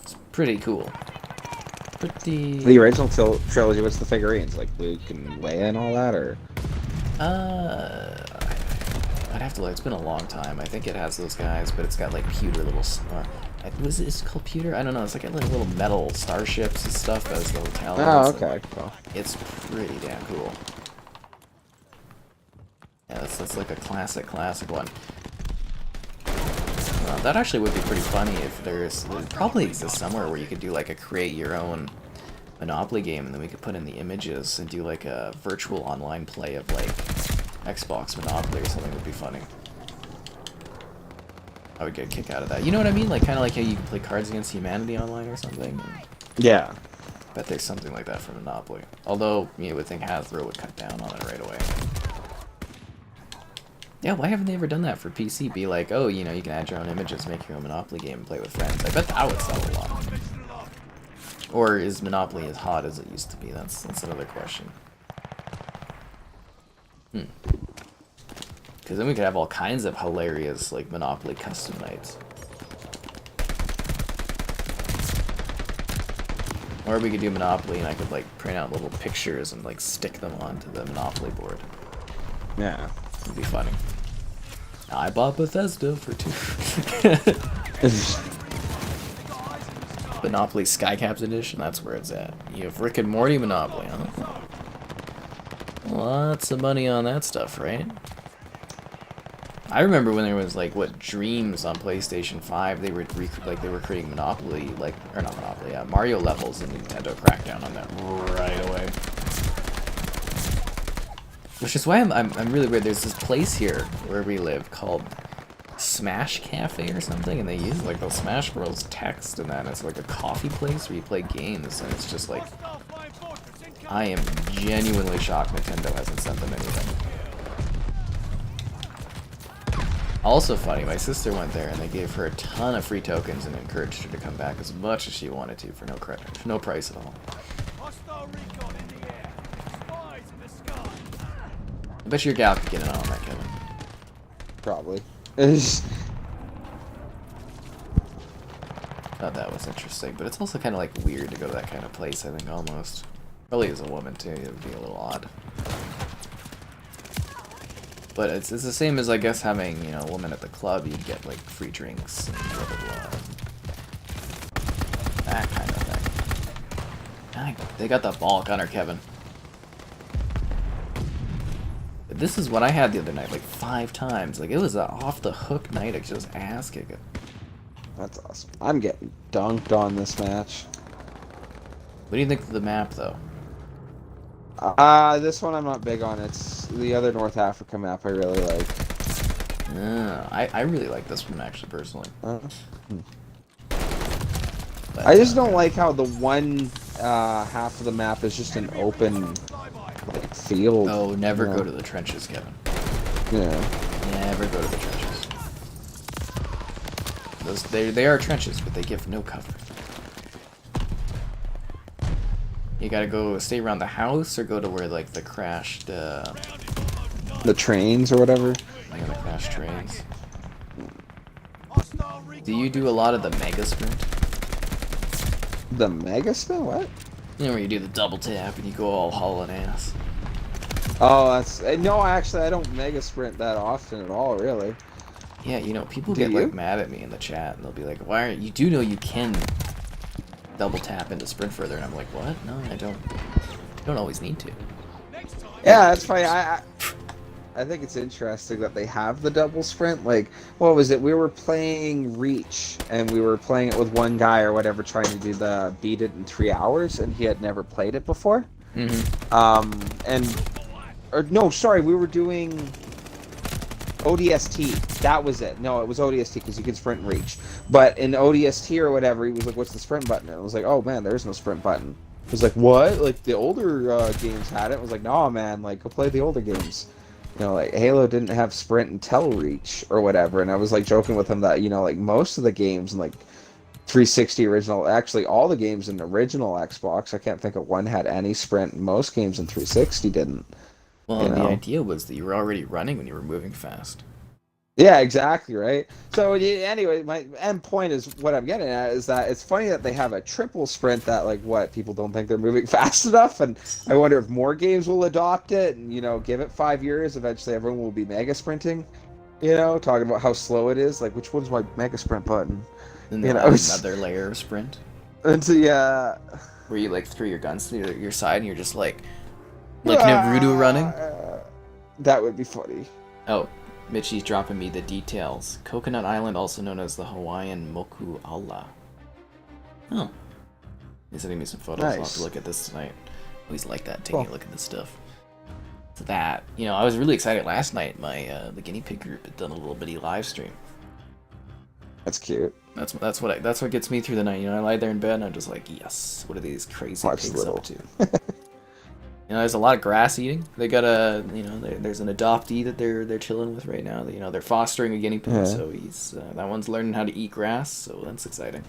It's pretty cool. Pretty... The original trilogy, what's the figurines? Like Luke and Leia and all that, or? I'd have to look. It's been a long time. I think it has those guys, but it's got like pewter little... was it called pewter? I don't know. It's like little metal starships and stuff as the hotel. Oh, okay, cool. It's pretty damn cool. Yeah, that's like a classic one. That actually would be pretty funny if it probably exists somewhere where you could do like a create your own Monopoly game, and then we could put in the images and do like a virtual online play of like Xbox Monopoly or something. Would be funny. I would get a kick out of that. You know what I mean? Like kind of like how you can play Cards Against Humanity online or something. Yeah. Bet there's something like that for Monopoly. Although you would think Hasbro would cut down on it right away. Yeah, why haven't they ever done that for PC? Be like, oh, you know, you can add your own images, make your own Monopoly game, and play with friends. I bet that would sell a lot. Or is Monopoly as hot as it used to be? That's another question. Because then we could have all kinds of hilarious, like, Monopoly custom nights. Or we could do Monopoly and I could, like, print out little pictures and, like, stick them onto the Monopoly board. Yeah. It'd be funny. I bought Bethesda for $2. Monopoly Skycaps edition, that's where it's at. You have Rick and Morty Monopoly, huh? Lots of money on that stuff, right? I remember when there was like Dreams on PlayStation 5, they were creating Monopoly, Mario levels, and Nintendo cracked down on that right away. Which is why I'm really weird. There's this place here where we live called Smash Cafe or something, and they use like those Smash Bros text and that. And it's like a coffee place where you play games, and it's just like I am genuinely shocked Nintendo hasn't sent them anything. Also funny, my sister went there and they gave her a ton of free tokens and encouraged her to come back as much as she wanted to for no credit, for no price at all. I bet your gal could get in on that, Kevin. Probably. Thought that was interesting, but it's also kind of like weird to go to that kind of place, I think, almost. Probably as a woman, too, it would be a little odd. But it's the same as, I guess, having, you know, a woman at the club. You get, like, free drinks and blah, blah, blah. That kind of thing. They got the ball gunner, Kevin. This is what I had the other night, like 5 times. Like, it was an off-the-hook night of just ass-kicking. That's awesome. I'm getting dunked on this match. What do you think of the map, though? This one I'm not big on. It's the other North Africa map I really like. I really like this one, actually, personally. But, I just don't like how the one half of the map is just an open like field. Oh, never go to the trenches, Kevin. Yeah. Never go to the trenches. They are trenches, but they give no cover. You gotta stay around the house, or go to where like the crashed the trains or whatever. Like the crashed trains. Do you do a lot of the mega sprint? The mega spin? What? You know where you do the double tap and you go all hauling ass. Oh, that's no. Actually, I don't mega sprint that often at all, really. Yeah, you know, people get like mad at me in the chat, and they'll be like, "Why aren't you? Do know you can double tap into sprint further?" And I'm like, "What? No, I don't. You don't always need to." Yeah, that's funny. I think it's interesting that they have the double sprint. Like, what was it? We were playing Reach, and we were playing it with one guy or whatever, trying to do the beat it in 3 hours, and he had never played it before. We were doing ODST. That was it. No, it was ODST because you could sprint and reach. But in ODST or whatever, he was like, "What's the sprint button?" And I was like, "Oh man, there's no sprint button." He was like, "What? Like the older games had it?" I was like, "No, man. Like go play the older games." You know, like Halo didn't have sprint until Reach or whatever, and I was like joking with him that, you know, like most of the games in like 360 original, actually all the games in the original Xbox, I can't think of one had any sprint, and most games in 360 didn't. Well, You the know? idea was that you were already running when you were moving fast. Yeah, exactly, right? So anyway, my end point is what I'm getting at is that it's funny that they have a triple sprint that, like, what, people don't think they're moving fast enough, and I wonder if more games will adopt it and, you know, give it 5 years, eventually everyone will be mega sprinting, you know, talking about how slow it is, like, which one's my mega sprint button? Then You they'll know, add another layer of sprint and so, yeah. where you like throw your guns to your side and you're just like Naruto running. That would be funny. Oh, Mitchie's dropping me the details. Coconut Island, also known as the Hawaiian Moku Ala. Oh. He's sending me some photos. I'll have Nice. to look at this tonight. I always like that, taking Cool. a look at this stuff. So that, you know, I was really excited last night. My the guinea pig group had done a little bitty live stream. That's cute. That's what gets me through the night. You know, I lie there in bed and I'm just like, yes, what are these crazy Watch pigs little. up to? You know, there's a lot of grass eating. They got there's an adoptee that they're chilling with right now. You know, they're fostering a guinea pig, Yeah. so he's that one's learning how to eat grass. So that's exciting.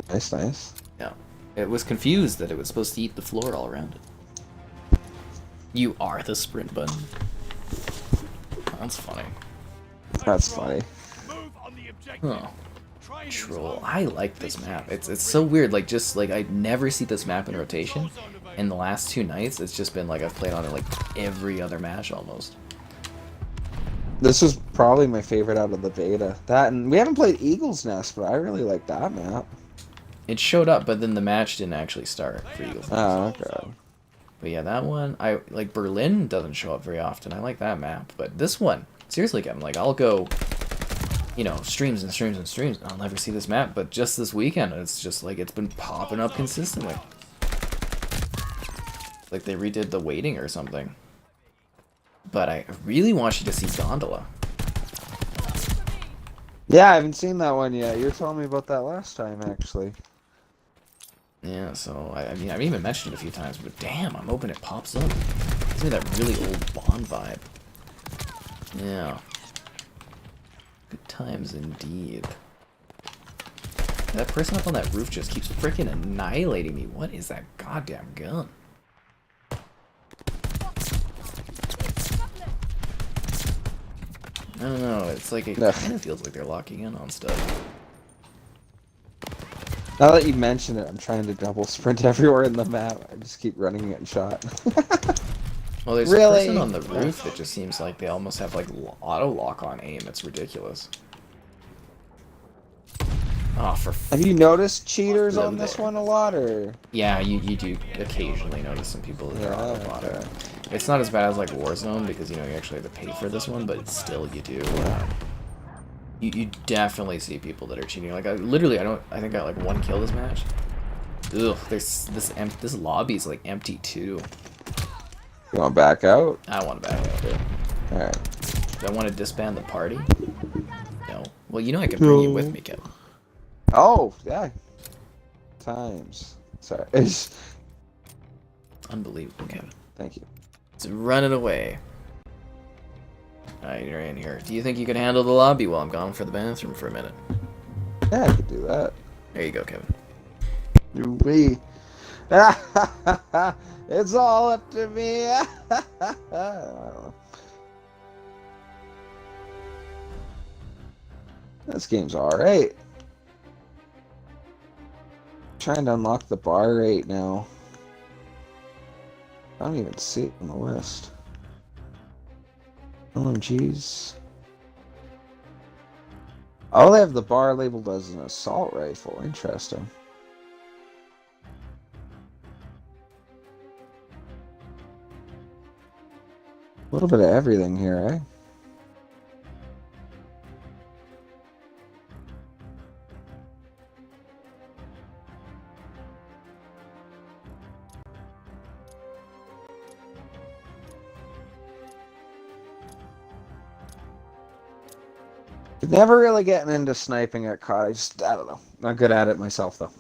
Nice, nice. Yeah, it was confused that it was supposed to eat the floor all around it. You are the sprint button. That's funny. That's funny. Move on the objective. Huh. Training is Troll. over. I like this map. It's so weird. Like just like I never see this map in rotation. In the last 2 nights, it's just been like I've played on it like every other match almost. This was probably my favorite out of the beta. That, and we haven't played Eagle's Nest, but I really like that map. It showed up, but then the match didn't actually start for Eagles. Oh, okay. But yeah, that one, I like. Berlin doesn't show up very often. I like that map, but this one, seriously, Kevin, like I'll go, you know, streams and streams and streams. I'll never see this map, but just this weekend, it's just like it's been popping up consistently. Like they redid the waiting or something. But I really want you to see Gondola. Yeah, I haven't seen that one yet. You were telling me about that last time, actually. Yeah, so I mean I've even mentioned it a few times, but damn, I'm hoping it pops up. Gives me that really old Bond vibe. Yeah. Good times indeed. That person up on that roof just keeps freaking annihilating me. What is that goddamn gun? I don't know, it's like it kind of feels like they're locking in on stuff. Now that you mention it, I'm trying to double sprint everywhere in the map. I just keep running and getting shot. Well, there's Really? a person on the roof that just seems like they almost have like auto lock on aim. It's ridiculous. Oh, for Have you noticed cheaters Hello on this there. one a lot, or? yeah, you do occasionally notice some people that are auto lock. okay. It's not as bad as like Warzone because you know you actually have to pay for this one, but still you do. You definitely see people that are cheating. Like I think I got like 1 kill this match. Ugh, there's this lobby's like empty too. You want back out? I want to back out. Alright. Do I want to disband the party? No. Well, you know I can bring you with me, Kevin. Oh, yeah. Times. Sorry. Unbelievable, Kevin. Thank you. It's running away. Alright, you're in here. Do you think you can handle the lobby while I'm gone for the bathroom for a minute? Yeah, I could do that. There you go, Kevin. We. It's all up to me. I don't know. This game's alright. Trying to unlock the bar rate now. I don't even see it on the list. OMGs. Oh, they have the bar labeled as an assault rifle. Interesting. A little bit of everything here, eh? Never really getting into sniping at COD. I don't know. Not good at it myself, though.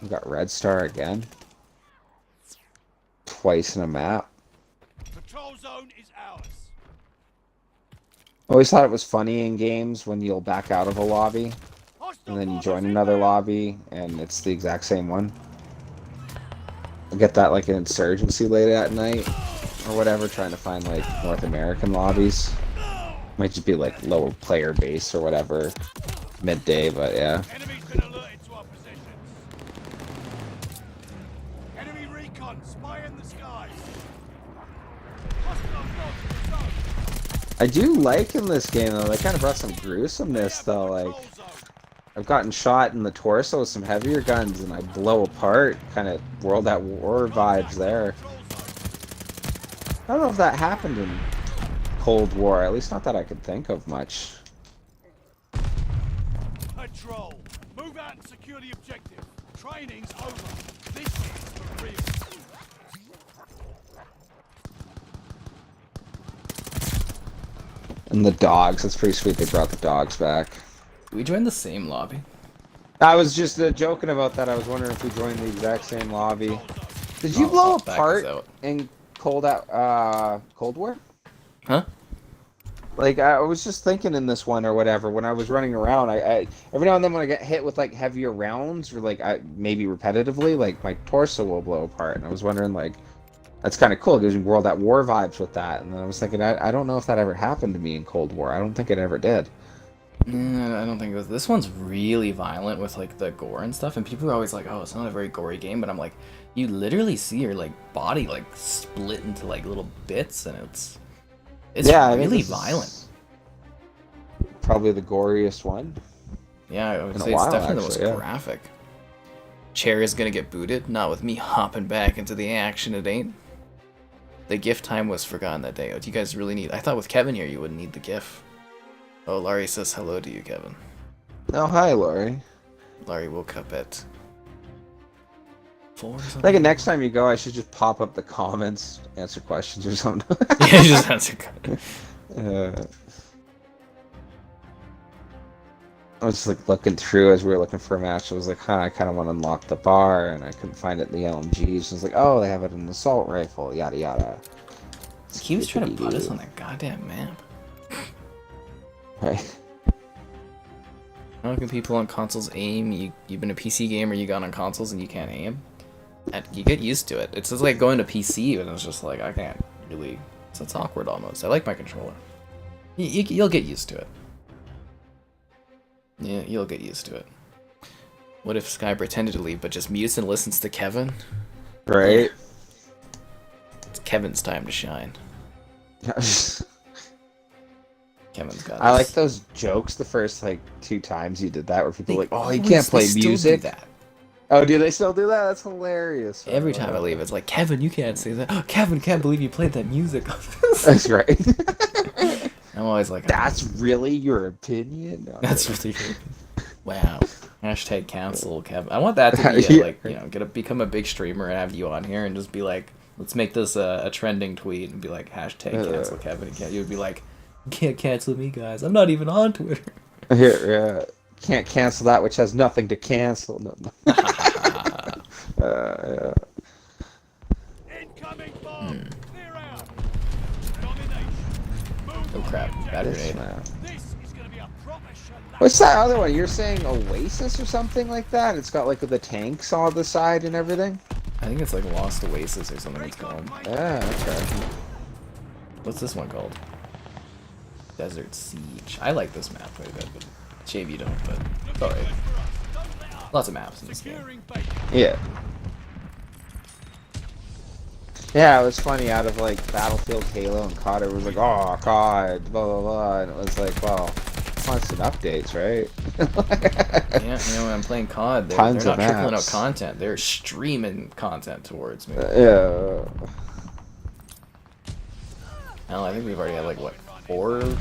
We got Red Star again. Twice in a map. control zone is ours. Always thought it was funny in games when you'll back out of a lobby and then you join another lobby and it's the exact same one. I get that like an insurgency late at night or whatever, trying to find like North American lobbies. Might just be like lower player base or whatever, midday, but yeah. Enemy's been alerted to our positions. Enemy recon, spy in the skies. Hostile dogs in the zone. I do like in this game though, they kind of brought some gruesomeness though, like I've gotten shot in the torso with some heavier guns and I blow apart, kind of World at War vibes there. I don't know if that happened in Cold War, at least not that I could think of much. Patrol, move out and secure the objective. Training's over. This is for real. And the dogs, that's pretty sweet they brought the dogs back. We joined the same lobby. I was just joking about that, I was wondering if we joined the exact same lobby. Did you Oh, blow back apart is out. in Cold War? Huh? Like, I was just thinking in this one or whatever, when I was running around, I every now and then when I get hit with, like, heavier rounds, or, like, maybe repetitively, like, my torso will blow apart, and I was wondering, like, that's kind of cool, it gives me World at War vibes with that, and then I was thinking, I don't know if that ever happened to me in Cold War, I don't think it ever did. I don't think it was. This one's really violent with, like, the gore and stuff, and people are always like, oh, it's not a very gory game, but I'm like, you literally see your, like, body, like, split into, like, little bits, and it's yeah, really violent. Probably the goriest one. Yeah, I would In a say it's while, definitely actually, the yeah. most graphic. Chair is gonna get booted, not with me hopping back into the action, it ain't. The GIF time was forgotten that day. Oh, do you guys really need... I thought with Kevin here you wouldn't need the GIF. Oh, Laurie says hello to you, Kevin. Oh, hi, Laurie. Laurie woke up at 4 or something? I think next time you go, I should just pop up the comments, answer questions or something. Yeah, just answer. I was just like looking through as we were looking for a match. I was like, I kind of want to unlock the bar, and I couldn't find it in the LMGs. I was like, oh, they have it in an assault rifle, yada yada. He was trying to put us on that goddamn map. Right. How can people on consoles aim? You've been a PC gamer, you got on consoles and you can't aim? You get used to it. It's just like going to PC and it's just like, I can't really... It's awkward almost. I like my controller. You'll get used to it. Yeah, you'll get used to it. What if Sky pretended to leave but just mutes and listens to Kevin? Right. It's Kevin's time to shine. Kevin's got I this. like those jokes the first like 2 times you did that, where people They are like, oh, you always- can't they play still do music. that. Oh, do they still do that? That's hilarious. Every time I leave, it's like, Kevin, you can't say that. Oh, Kevin, can't believe you played that music. That's right. I'm always like, That's really your opinion? No, that's really good. Wow. Hashtag cancel Kevin. I want that to be Yeah. like, you know, become a big streamer and have you on here and just be like, let's make this a trending tweet and be like, hashtag cancel Kevin. And you would be like, you can't cancel me, guys. I'm not even on Twitter. Here, can't cancel that which has nothing to cancel. No. Yeah. Incoming bomb. Clear out. Domination. Move Oh crap, bad This grenade. on. This is gonna be a proper shellacking. What's that other one? You're saying Oasis or something like that? It's got like the tanks on the side and everything? I think it's like Lost Oasis or something it's called. Yeah, okay. What's this one called? Desert Siege. I like this map quite a bit, but shame you don't, but it's alright. Lots of maps in this game. Securing bacon. Yeah. Yeah, it was funny, out of like Battlefield, Halo, and COD, it was like, oh, COD, blah, blah, blah, and it was like, well, constant updates, right? Yeah, you know, when I'm playing COD, they're Tons not of trickling out maps. content. They're streaming content towards me. Yeah. Hell, I think we've already had like, what, 4 to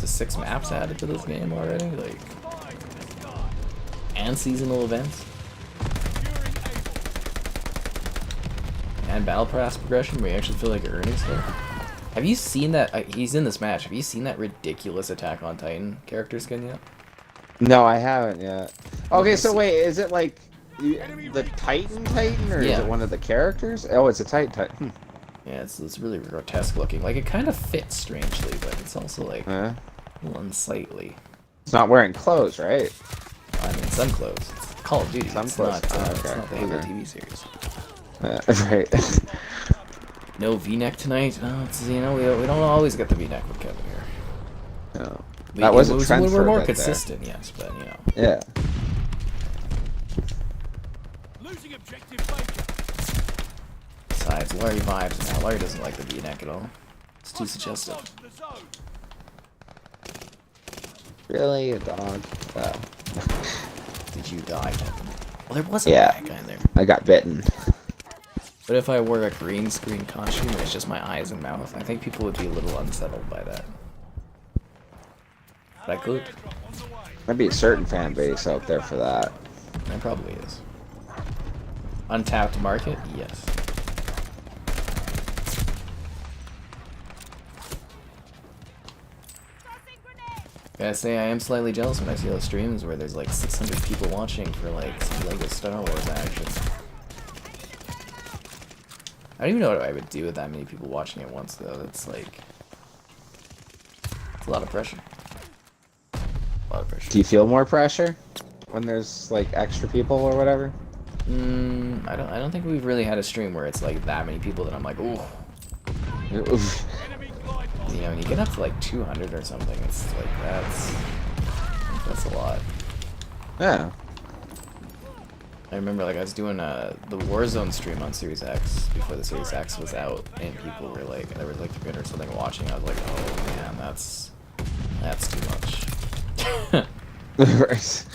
6 maps added to this game already? Like, and seasonal events? And battle pass progression, where you actually feel like you're earning stuff. Have you seen that? He's in this match. Have you seen that ridiculous Attack on Titan character skin yet? No, I haven't yet. Okay, so see. wait, is it like the Titan, or is Yeah. it one of the characters? Oh, it's a Titan. Yeah, it's really grotesque looking. Like, it kind of fits strangely, but it's also, like, a little unsightly. It's not wearing clothes, right? I mean, some clothes. It's Call of Duty. Some It's clothes. not, Okay. it's not the Halo Okay. TV series. Right. No V-neck tonight? No, it's, you know, we don't always get the V-neck with Kevin here. No. That was a trend for We're a more bit consistent, yes, but, you know. Yeah. Losing objective Baker. Besides, Larry vibes now. Larry doesn't like the V-neck at all. It's too Hostiles suggestive. dodged the zone. Really, a dog? Oh. Did you die, Kevin? Well, there was a Yeah. bad guy in there. I got bitten. But if I wore a green screen costume and it's just my eyes and mouth, I think people would be a little unsettled by that. But I could. Airdrop on the way. There'd be a certain fan base out there for that. There probably is. Untapped market? Yes. Gotta say, I am slightly jealous when I see those streams where there's like 600 people watching for like some Lego Star Wars action. I don't even know what I would do with that many people watching at once, though. It's like... it's a lot of pressure. A lot of pressure. Do you feel more pressure when there's like extra people or whatever? I don't think we've really had a stream where it's like that many people that I'm like, ooh. Oof. Enemy glide bomb. You know, when you get up to like 200 or something, it's like, that's a lot. Yeah. I remember, like, I was doing the Warzone stream on Series X before the Series X was out, and people were like, there was like 300 or something watching. I was like, oh man, that's too much. Right.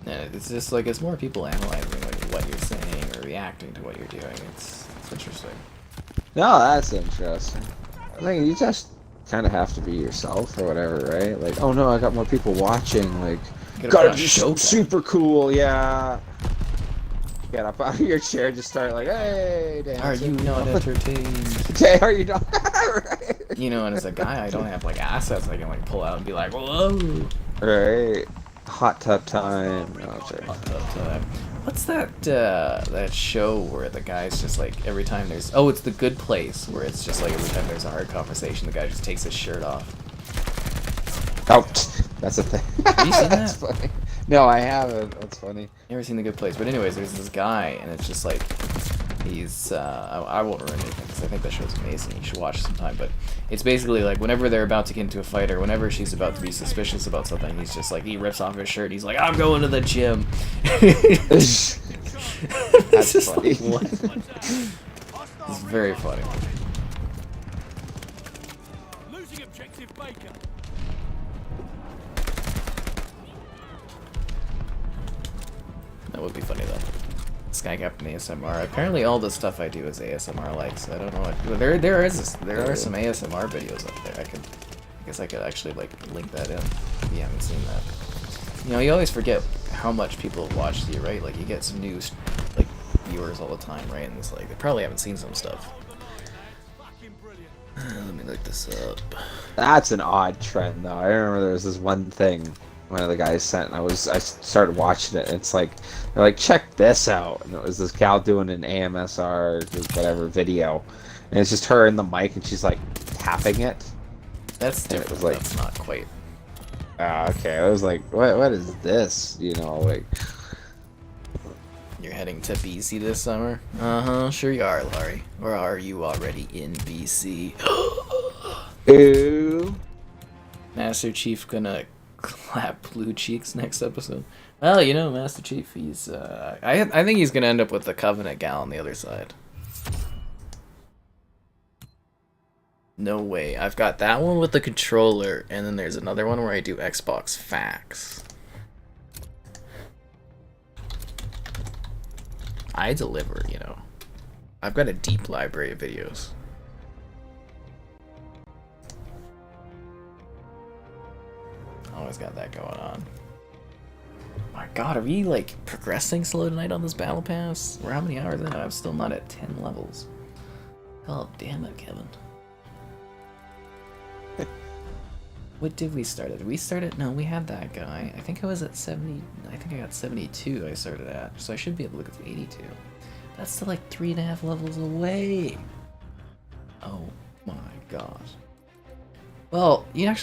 And it's just like, it's more people analyzing like what you're saying or reacting to what you're doing. It's interesting. No, that's interesting. I think you just kind of have to be yourself or whatever, right? Like, oh no, I got more people watching. Like, You gotta put be on show cam. super cool, yeah. Get up out of your chair, just start like, hey, dancing. Are you not entertained? Okay, are you not? Right. You know, and as a guy, I don't have like assets I can like pull out and be like, whoa. Right. Hot tub time. No, sorry. What's that show where the guy's just like every time there's it's The Good Place, where it's just like every time there's a hard conversation the guy just takes his shirt off. Oh, that's a thing. Have you seen That's that? funny. No, I haven't. That's funny. Never seen The Good Place, but anyways, there's this guy and it's just like he's I won't ruin anything because I think that show's amazing. You should watch it sometime. But it's basically like whenever they're about to get into a fight or whenever she's about to be suspicious about something, he's just like he rips off his shirt. And he's like, I'm going to the gym. That's It's just funny. like, what? Hostile It's very funny. losing objective Baker. That would be funny though. Sky Captain ASMR. Apparently, all the stuff I do is ASMR-like, so I don't know what. Well, there are some ASMR videos up there. I guess I could actually like link that in. If you haven't seen that. You know, you always forget how much people have watched you, right? Like you get some new like viewers all the time, right? And it's like they probably haven't seen some stuff. Fucking brilliant. Let me look this up. That's an odd trend, though. I remember there was this one thing one of the guys sent, and I started watching it. And it's like they're like, check this out, and it was this gal doing an AMSR or whatever video, and it's just her in the mic, and she's like tapping it. That's And it different. was like- That's not quite. Okay, I was like, what is this? You know, like. You're heading to BC this summer? Sure you are, Larry. Or are you already in BC? Ooh. Master Chief gonna clap blue cheeks next episode. Well, you know, Master Chief, he's I think he's gonna end up with the Covenant gal on the other side. No way. I've got that one with the controller, and then there's another one where I do Xbox facts. I deliver, you know. I've got a deep library of videos. Always got that going on. My god, are we like progressing slow tonight on this battle pass? We're how many hours in? I'm still not at 10 levels. Oh, damn it, Kevin. What did we start at? We started, no, we had that guy. I think I was at 70, I think I got 72 I started at. So I should be able to look at 82. That's still like 3.5 levels away. Oh my god. Well, you know,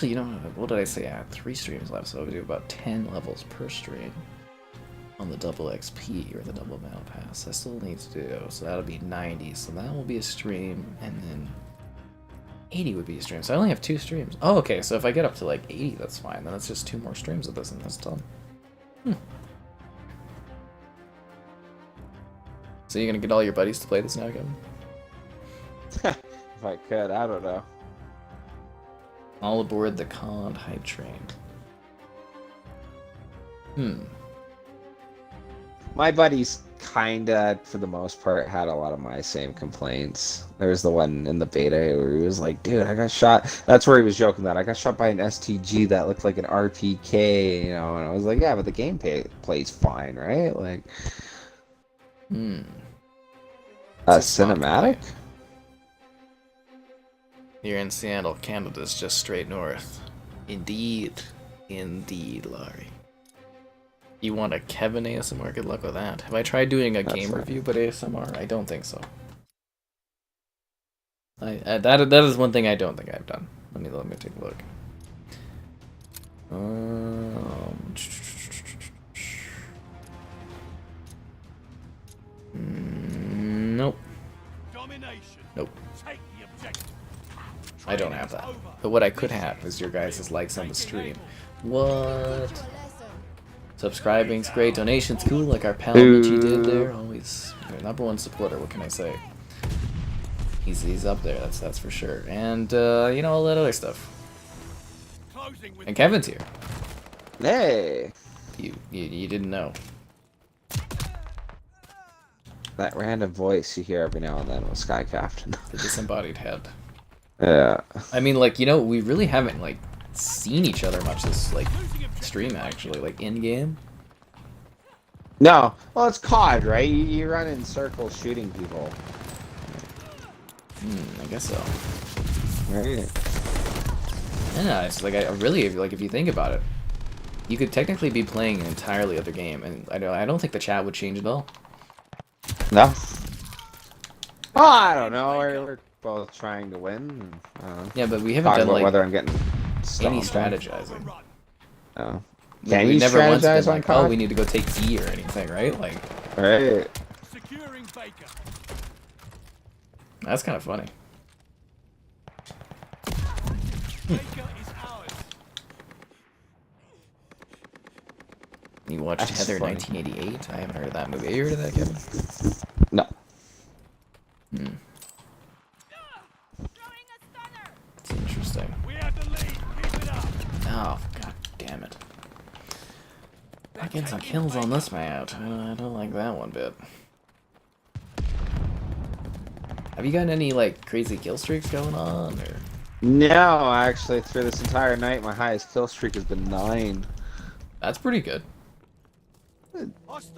what did I say? I had 3 streams left, so I would do about 10 levels per stream on the double XP or the double battle pass. I still need to do, so that'll be 90. So that will be a stream, and then 80 would be a stream. So I only have 2 streams. Oh, okay. So if I get up to like 80, that's fine. Then it's just 2 more streams of this, and that's done. So you're gonna get all your buddies to play this now, Kevin? If I could, I don't know. All aboard the COD hype train. My buddies kinda, for the most part, had a lot of my same complaints. There was the one in the beta where he was like, dude, I got shot. That's where he was joking that I got shot by an STG that looked like an RPK, you know, and I was like, yeah, but the game plays fine, right? Like, cinematic? You're in Seattle, Canada's just straight north. Indeed. Indeed, Laurie. You want a Kevin ASMR? Good luck with that. Have I tried doing a game review but ASMR? I don't think so. That is one thing I don't think I've done. Let me take a look. Nope. Nope. I don't have that. But what I could have is your guys' likes on the stream. What? Subscribing's great. Donations cool, like our pal Michi did there. Always #1 supporter. What can I say? He's up there. That's for sure. And you know, all that other stuff. And Kevin's here. Hey. You didn't know. That random voice you hear every now and then with Sky Captain. The disembodied head. Yeah. I mean, like, you know, we really haven't like seen each other much this like stream actually, like in game. No, well, it's COD, right? You run in circles shooting people. I guess so. Right. Yeah, it's like I really like if you think about it, you could technically be playing an entirely other game, and I don't think the chat would change at all. No. Oh, I don't know. We're both trying to win. Yeah, but we haven't Talking done about like whether I'm getting any stomped strategizing. on. Oh. Like, Can you never once been strategize on like, COD? oh, we need to go take D or anything, right? Like, Right. Securing Baker. that's kind of funny. Baker is ours. You watched That's Heather funny. 1988? I haven't heard of that movie. Have you heard of that, Kevin? No. It's interesting. We have the lead. Keep it up. Oh, god damn it. I'm getting some kills on this map. I don't like that one bit. Have you gotten any, like, crazy kill streaks going on, or...? No, actually, through this entire night, my highest kill streak has been 9. That's pretty good.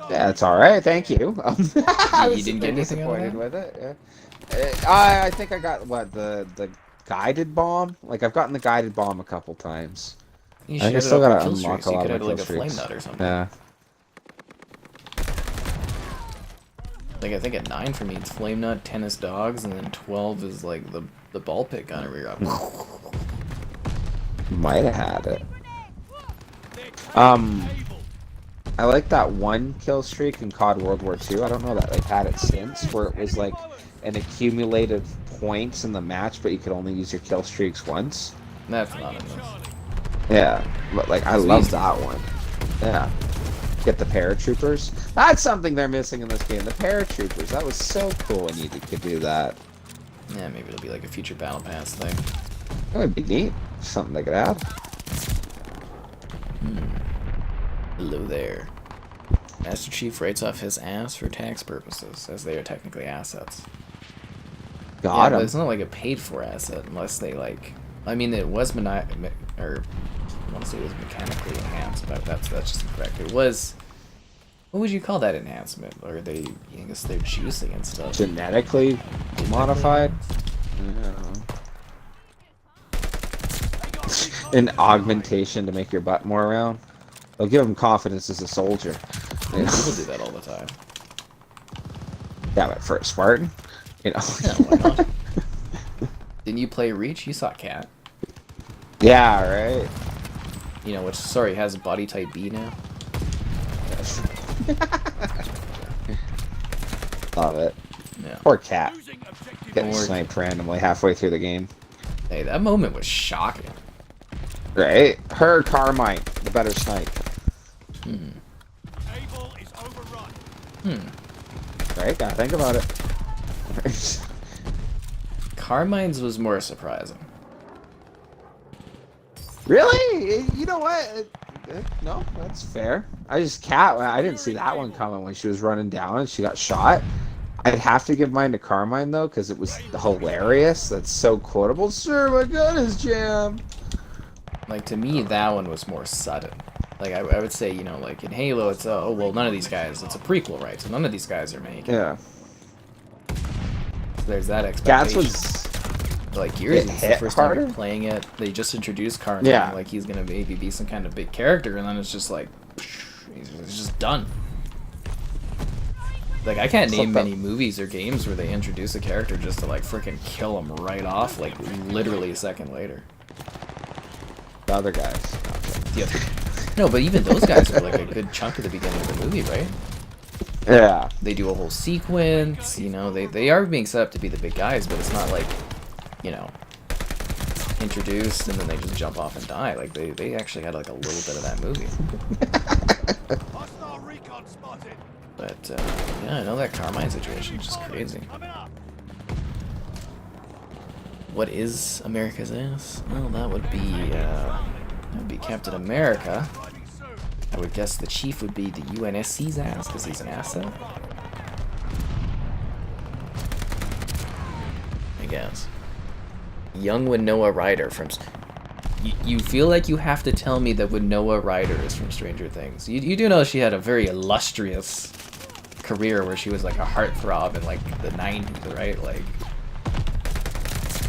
Yeah, it's alright, thank you. I was You didn't get anything out of disappointed that? with it. Yeah. I think I got, what, the guided bomb? Like, I've gotten the guided bomb a couple times. You I should still have gotta kill unlock streaks. a You lot could of have, my like, a kill flame streaks. nut or something. Yeah. Like, I think at 9 for me, it's flame nut, 10 is dogs, and then 12 is, like, the ball pit gun where you're up. Might have had it. I like that one kill streak in COD World War II. I don't know that they've had it since, where it was like an accumulated points in the match, but you could only use your kill streaks once. That's not in this. Yeah, but like I love that one. Yeah, get the paratroopers. That's something they're missing in this game. The paratroopers. That was so cool when you could do that. Yeah, maybe it'll be like a future battle pass thing. That would be neat. Something they could add. Hello there. Master Chief writes off his ass for tax purposes, as they are technically assets. Got Yeah, but him. it's not like a paid-for asset unless they like. I mean, it was I want to say it was mechanically enhanced, but that's just incorrect. It was. What would you call that enhancement? Or they? I guess they're juicing and stuff. Genetically modified. An augmentation to make your butt more round. They'll give him confidence as a soldier. People do that all the time. Yeah, but for a Spartan, you know. Yeah, why not? Didn't you play Reach? You saw Cat. Yeah, right. You know, which, sorry, has a body type B now. Love it. Yeah. Poor Cat. Losing objective Getting A. sniped randomly halfway through the game. Hey, that moment was shocking. Right? Her Carmine, the better snipe. Able is overrun. Right? Gotta think about it. Carmine's was more surprising. Really? You know what? No, that's fair. I didn't see that one coming when she was running down and she got shot. I'd have to give mine to Carmine though, because it was hilarious. That's so quotable. Sir, my gun is jammed. Like, to me, that one was more sudden. Like, I would say, you know, like, in Halo, it's, oh, well, none of these guys, it's a prequel, right? So none of these guys are making it. Yeah. So there's that Gats expectation. was Like, Gears, it it's the hit first time harder? you're playing it. They just introduced Carmine, Yeah. like, he's gonna maybe be some kind of big character, and then it's just like, he's just done. Like, I can't name many movies or games where they introduce a character just to, like, freaking kill him right off, like, literally a second later. the other guys. Yeah. No, but even those guys are, like, a good chunk of the beginning of the movie, right? Yeah. They do a whole sequence, you know, they are being set up to be the big guys, but it's not like, you know, introduced and then they just jump off and die. Like, they actually had, like, a little bit of that movie. Hostile recon spotted. But, yeah, I know that Carmine situation is just crazy. Coming up. What is America's ass? Well, that would be Captain America. Arriving soon. I would guess the chief would be the UNSC's ass, because he's an asset. I guess. Young Winona Ryder from... You feel like you have to tell me that Winona Ryder is from Stranger Things. You do know she had a very illustrious career where she was like a heartthrob in like the 90s, right? Like,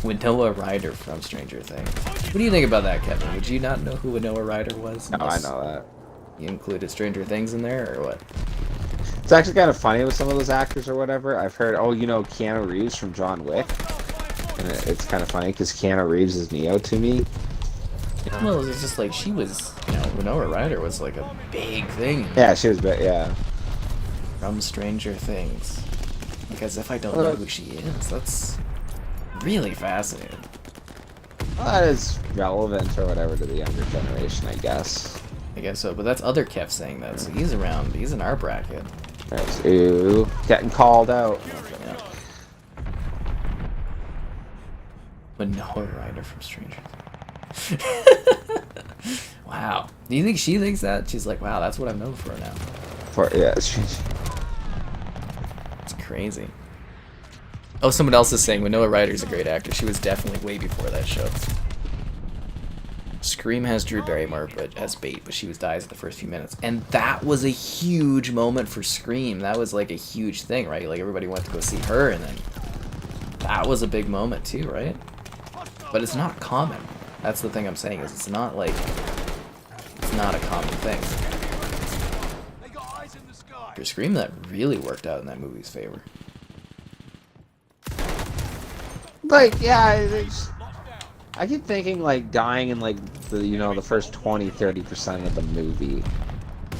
Winona Ryder from Stranger Things. What do you think about that, Kevin? Would you not know who Winona Ryder was? No, I know that. You included Stranger Things in there, or what? It's actually kind of funny with some of those actors or whatever. I've heard, oh, you know Keanu Reeves from John Wick? And it's kind of funny because Keanu Reeves is Neo to me. Well, it's just like she was, you know, Winona Ryder was like a big thing Yeah, she was, yeah. from Stranger Things. Because if I don't know who she is, that's really fascinating. Well, that is relevant or whatever to the younger generation, I guess. I guess so, but that's other Kev saying that, so he's around, he's in our bracket. There's, ooh, getting called out. Yeah. Winona Ryder from Stranger Things. Wow. Do you think she thinks that? She's like, wow, that's what I'm known for now. Yeah, It's crazy. Oh, someone else is saying Winona Ryder's a great actor. She was definitely way before that show. Scream has Drew Barrymore as bait, but she dies in the first few minutes. And that was a huge moment for Scream. That was like a huge thing, right? Like everybody went to go see her, and then that was a big moment too, right? But it's not common. That's the thing I'm saying, is it's not like, it's not a common thing. They got eyes in the sky. For Scream, that really worked out in that movie's favor. like, yeah, I keep thinking, like, dying in, like, the, you know, the first 20-30% of the movie.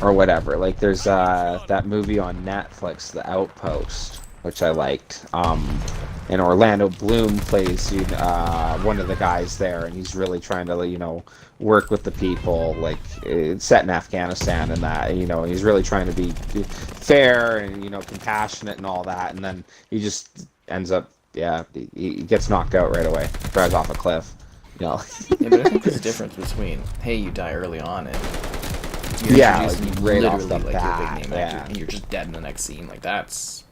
Or whatever. Like, there's, that movie on Netflix, The Outpost, which I liked. And Orlando Bloom plays one of the guys there, and he's really trying to, you know, work with the people. Like, it's set in Afghanistan and that, you know, he's really trying to be fair and, you know, compassionate and all that. And then he just ends up, yeah, he gets knocked out right away, drives off a cliff. You know. Yeah, but I think there's a difference between, hey, you die early on, and you're yeah, like, introduced right off literally the like bat, you're a big name actor, yeah. and you're just dead in the next scene. Like that's,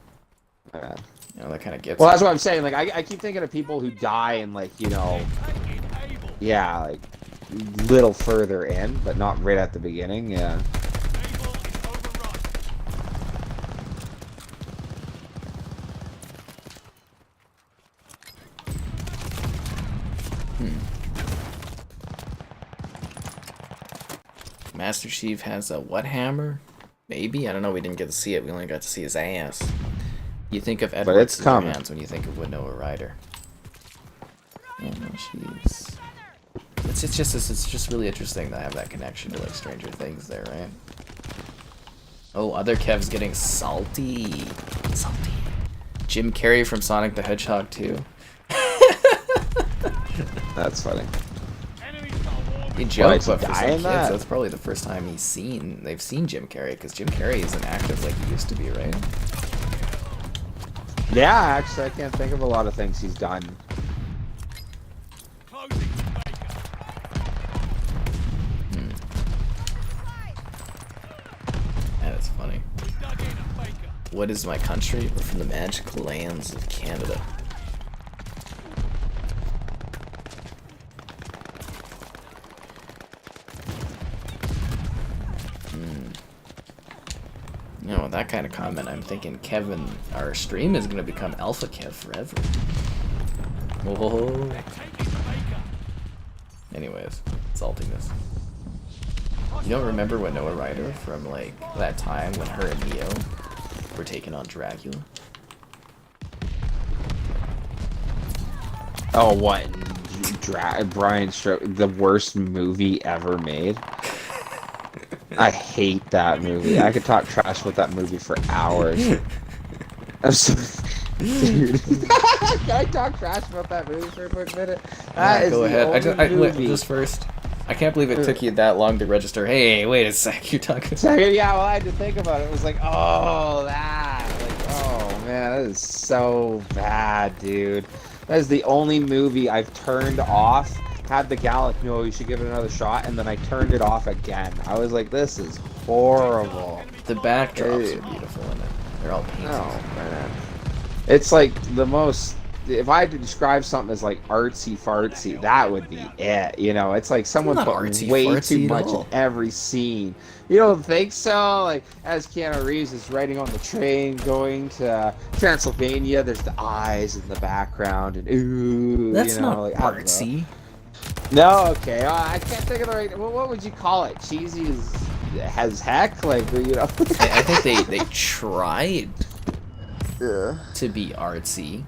you know, that kind of gets. Well, it. that's what I'm saying. Like, I keep thinking of people who die in, like, you know, Able. yeah, like, little further in, but not right at the beginning, yeah. Able is overrun. Master Chief has a what hammer? Maybe, I don't know. We didn't get to see it. We only got to see his ass. You think of But Edward it's coming. Scissorhands when you think of Winona Ryder. Yeah, no, she's. It's just really interesting to have that connection to like Stranger Things there, right? Oh, other Kev's getting salty. Salty. Jim Carrey from Sonic the Hedgehog 2. That's funny. You joke, Why, is he but for some dying kids, that? that's probably the first time they've seen Jim Carrey, because Jim Carrey isn't active like he used to be, right? Yeah, actually, I can't think of a lot of things he's done. That is funny. What is my country? We're from the magical lands of Canada. You know, with that kind of comment, I'm thinking Kevin, our stream is going to become Alpha Kev forever. Whoa. Anyways, saltiness. You don't remember Winona Ryder from, like, that time when her and Neo were taking on Dracula? Oh, what? Brian Stroke, the worst movie ever made. I hate that movie. I could talk trash about that movie for hours. I'm so... Dude. Can I talk trash about that movie for a quick minute? Yeah, go ahead. Just first. I can't believe it took you that long to register. Hey, wait a sec. You're talking... Yeah, well, I had to think about it. It was like, oh, that. Like, oh, man, that is so bad, dude. That is the only movie I've turned off. Had the gal like, no, you should give it another shot, and then I turned it off again. I was like, this is horrible. The backdrops are beautiful in it. They're all painted. Oh, man. It's like the most... If I had to describe something as like artsy-fartsy, that would be it. You know, it's like someone put way too much in every scene. You don't think so? Like, as Keanu Reeves is riding on the train going to Transylvania, there's the eyes in the background, and ooh, That's you know, not like, artsy. No, okay. I can't think of the right... Well, what would you call it? Cheesy as heck? Like, you know... I think they tried Yeah. to be artsy,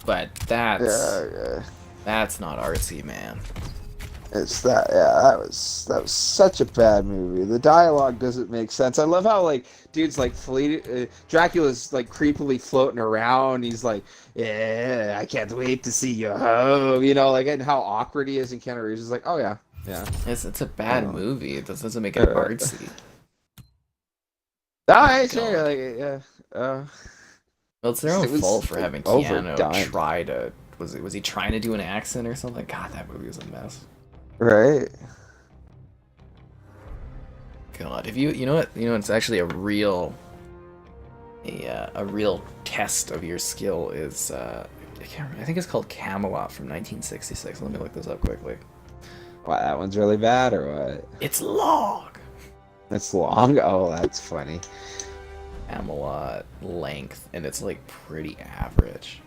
but that's not artsy, man. It's that, yeah, that was such a bad movie. The dialogue doesn't make sense. I love how, like, dude's like Dracula's like creepily floating around. He's like, yeah, I can't wait to see you home. You know, like, and how awkward he is. And Keanu Reeves is like, oh yeah. It's a bad movie. It doesn't make it artsy. Alright, sure. Like, yeah. Well, it's their own fault for having Keanu try to. Was he trying to do an accent or something? God, that movie was a mess. Right. God, if you know it's actually a real test of your skill is I think it's called Camelot from 1966. Let me look this up quickly. Wow, that one's really bad or what? It's long. It's long. Oh, that's funny. Camelot length, and it's like pretty average.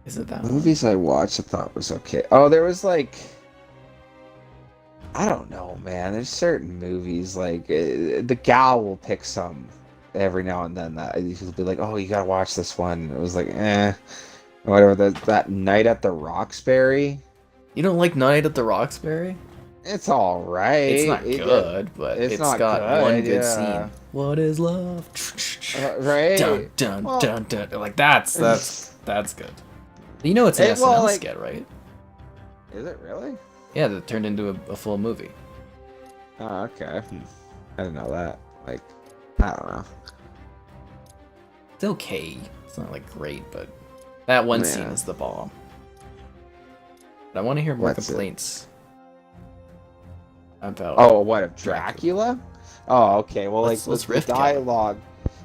Is it that movies I watched I thought was okay? Oh, there was like, I don't know, man. There's certain movies like the gal will pick some every now and then that she'll be like, oh, you gotta watch this one. And it was like, whatever. That Night at the Roxbury. You don't like Night at the Roxbury? It's all right. It's not good, but it's got good, one good scene. What is love? Right? Dun dun dun dun. Like that's good. You know it's an SNL skit, right? Is it really? Yeah, that turned into a full movie. Oh, okay. I didn't know that. Like, I don't know. It's okay. It's not like great, but that one scene is the bomb. But I want to hear more complaints about. Oh, what of Dracula? Oh, okay. Well, let's the riff dialogue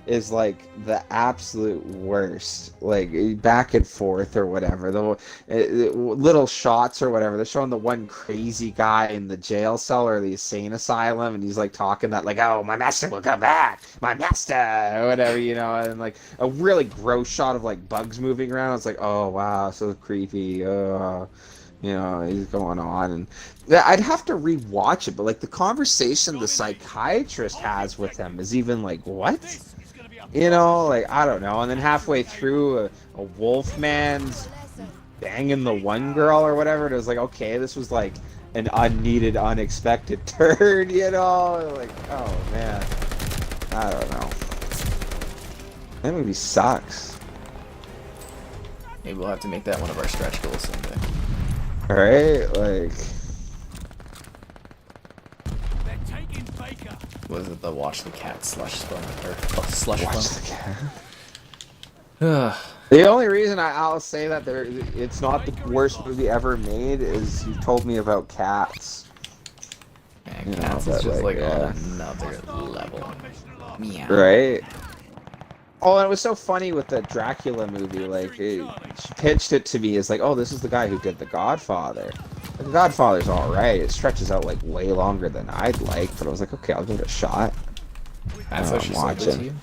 is like the absolute worst, like back and forth or whatever. The little shots or whatever. They're showing the one crazy guy in the jail cell or the insane asylum, and he's like talking that like, "Oh, my master will come back, my master," or whatever, you know, and like a really gross shot of like bugs moving around. It's like, oh wow, so creepy. You know, he's going on, and I'd have to rewatch it, but like the conversation the psychiatrist has with him is even like, what? You know, like, I don't know. And then halfway through, a wolf man's banging the one girl or whatever. And it was like, okay, this was like an unneeded, unexpected turn, you know? Like, oh, man. I don't know. That movie sucks. Maybe we'll have to make that one of our stretch goals someday. Right? Like... They're taking Baker. Was it the watch the cat slush fun or slush Watch fun? the cat. Ugh. The only reason I'll say that it's not the worst movie ever made is you told me about Cats. Yeah, You know, Cats but, is just like yeah. on another level. Meow. Right? Oh, and it was so funny with the Dracula movie. Like, she pitched it to me as like, oh, this is the guy who did The Godfather. The Godfather's alright. It stretches out like way longer than I'd like, but I was like, okay, I'll give it a shot. That's what she sold it to you?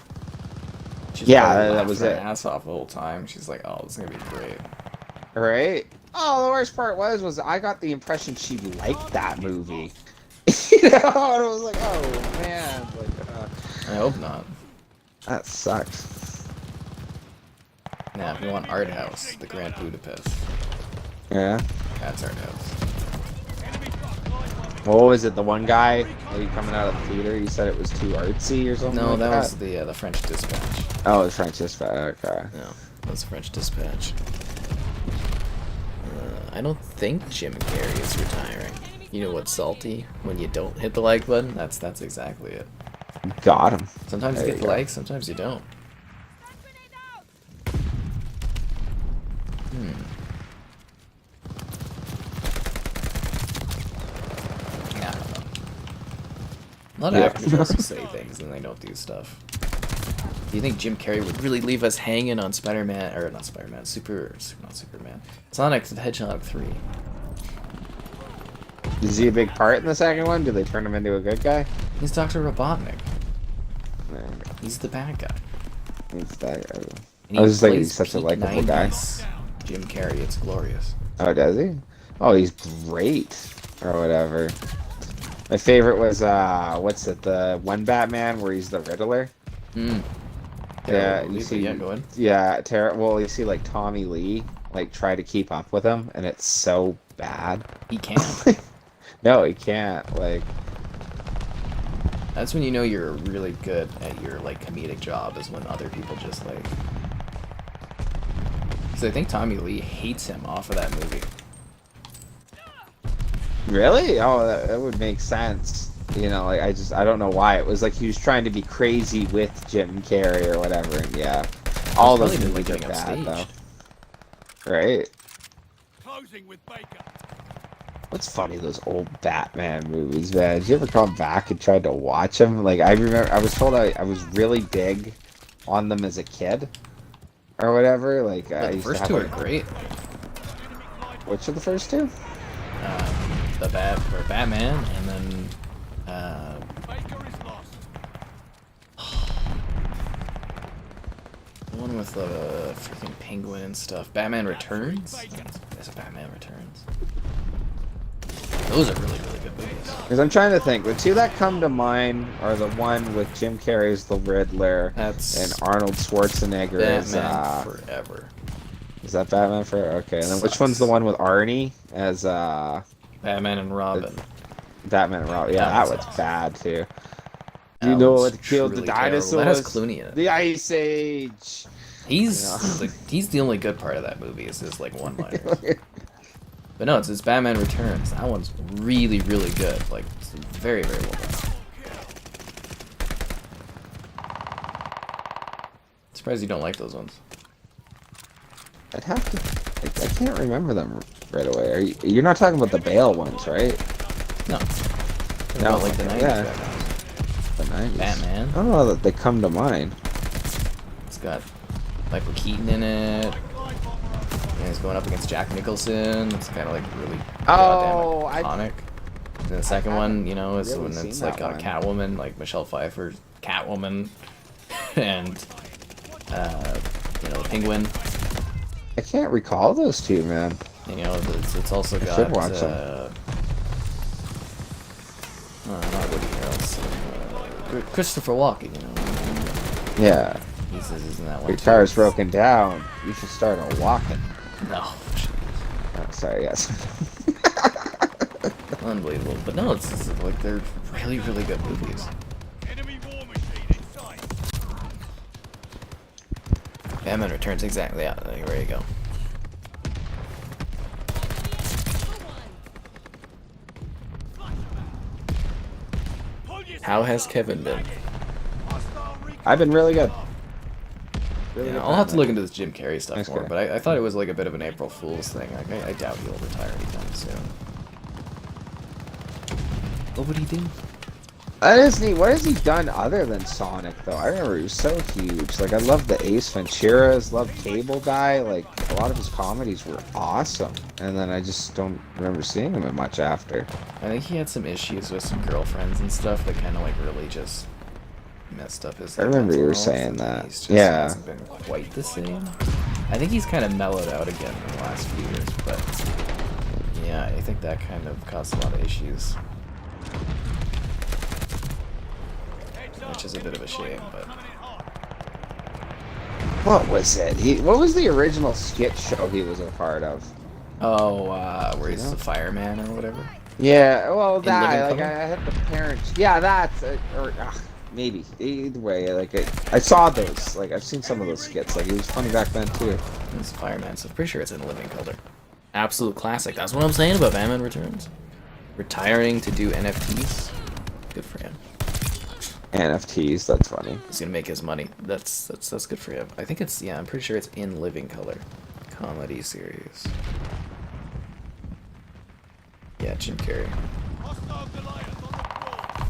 She's Yeah, probably that laughed was her it. ass off the whole time. She's like, oh, this is gonna be great. Right? Oh, the worst part was I got the impression she liked that movie. You know, and I was like, oh man, like, I hope not. that sucks. Nah, if we want Art House, the Grand Budapest. Yeah. That's Art House. What was it? The one guy coming out of the theater? You said it was too artsy or something. No, like that was the French Dispatch. Oh, the French Dispatch. Okay. No, that was French Dispatch. I don't think Jim Carrey is retiring. You know what's salty? When you don't hit the like button? That's exactly it. Got him. Sometimes There you you get the go. likes, sometimes you don't. Yeah, I don't know. A lot of Yeah. actors also say things and they don't do stuff. Do you think Jim Carrey would really leave us hanging on Spider-Man, or not Spider-Man, not Superman, Sonic the Hedgehog 3? Is he a big part in the second one? Did they turn him into a good guy? He's Dr. Robotnik. Nah, He's the bad guy. he's that guy. And I was just thinking plays he's such a peak likable guy. 90s Jim Carrey, it's glorious. Oh, does he? Oh, he's great. Or whatever. My favorite was, what's it, the one Batman where he's the Riddler? Hmm. Yeah, you see, yeah, go ahead. yeah, well, you see, like, Tommy Lee, like, try to keep up with him, and it's so bad. He can't. No, he can't, like... That's when you know you're really good at your, like, comedic job, is when other people just, like... Because I think Tommy Lee hates him off of that movie. Really? Oh, that would make sense. You know, like, I don't know why. It was like he was trying to be crazy with Jim Carrey or whatever, and yeah. All those Probably movies are getting bad, upstaged. though. Right? Closing with Baker. What's funny, those old Batman movies, man. Did you ever come back and try to watch them? Like, I remember, I was told I was really big on them as a kid. Or whatever, like, I The used first to have, two are like, great. which are the first two? The Batman, and then Baker is lost. the one with the freaking penguin and stuff. Batman Returns. There's a Batman Returns. Those are really good movies. Because I'm trying to think. The two that come to mind are the one with Jim Carrey as the Riddler That's and Arnold Schwarzenegger as Batman Forever. Is that Batman Forever? Okay, and then which Sucks. one's the one with Arnie as Batman and Robin. Batman and Robin? Yeah, That that one one's sucks. bad too. That You know one's what killed the truly terrible. dinosaurs? That has Clooney in it. The Ice Age. He's he's the only good part of that movie. Is his like one-liners. But no, it's Batman Returns. That one's really good. Like, it's very well done. Surprised you don't like those ones. I'd have to. I can't remember them right away. You're not talking about the Bale ones, right? No. No, About, like the 90s yeah. Batman. The 90s. Batman. I don't know that they come to mind. It's got Michael Keaton in it. And he's going up against Jack Nicholson. It's kind of like really Oh, goddamn iconic. And the second one, you know, is really when seen it's that like got a one. Catwoman, like Michelle Pfeiffer's Catwoman, and you know, the Penguin. I can't recall those two, man. And, you know, it's also got should watch them. not Woody Harrelson. Christopher Walken, you know. Yeah. He says he's in that one. Your car's broken down. You should start a walking. No. Oh, sorry, yes. Unbelievable. But no, it's like they're really, really good movies. Enemy war machine in sight. Batman Returns, exactly. Yeah, there you go. How has Kevin been? I've been really good. Really Yeah, good I'll have to Batman. look into this Jim Carrey stuff Nice more, guy. but I thought it was like a bit of an April Fool's thing. Like, I doubt he'll retire anytime soon. What would he do? That is neat. What has he done other than Sonic, though? I remember he was so huge. Like, I loved the Ace Venturas, loved Cable Guy. Like, a lot of his comedies were awesome. And then I just don't remember seeing him in much after. I think he had some issues with some girlfriends and stuff that kind of like really just messed up his. I remember you were mental health, saying and that. He's just Yeah. hasn't been quite the same. I think he's kind of mellowed out again in the last few years, but yeah, I think that kind of caused a lot of issues, which is a bit of a shame. But What was it? What was the original skit show he was a part of? where he's the fireman or whatever. Yeah, well, Living that, like, Color? I had the parents. Yeah, that's, maybe. Either way, like, I saw those. Like, I've seen some of those skits. Like, he was funny back then, too. He's the fireman, so I'm pretty sure it's in Living Color. Absolute classic. That's what I'm saying about Batman Returns. Retiring to do NFTs. Good for him. NFTs, that's funny. He's gonna make his money. That's good for him. I think it's, yeah, I'm pretty sure it's in Living Color. Comedy series. Yeah, Jim Carrey. Hostile Goliath on the floor.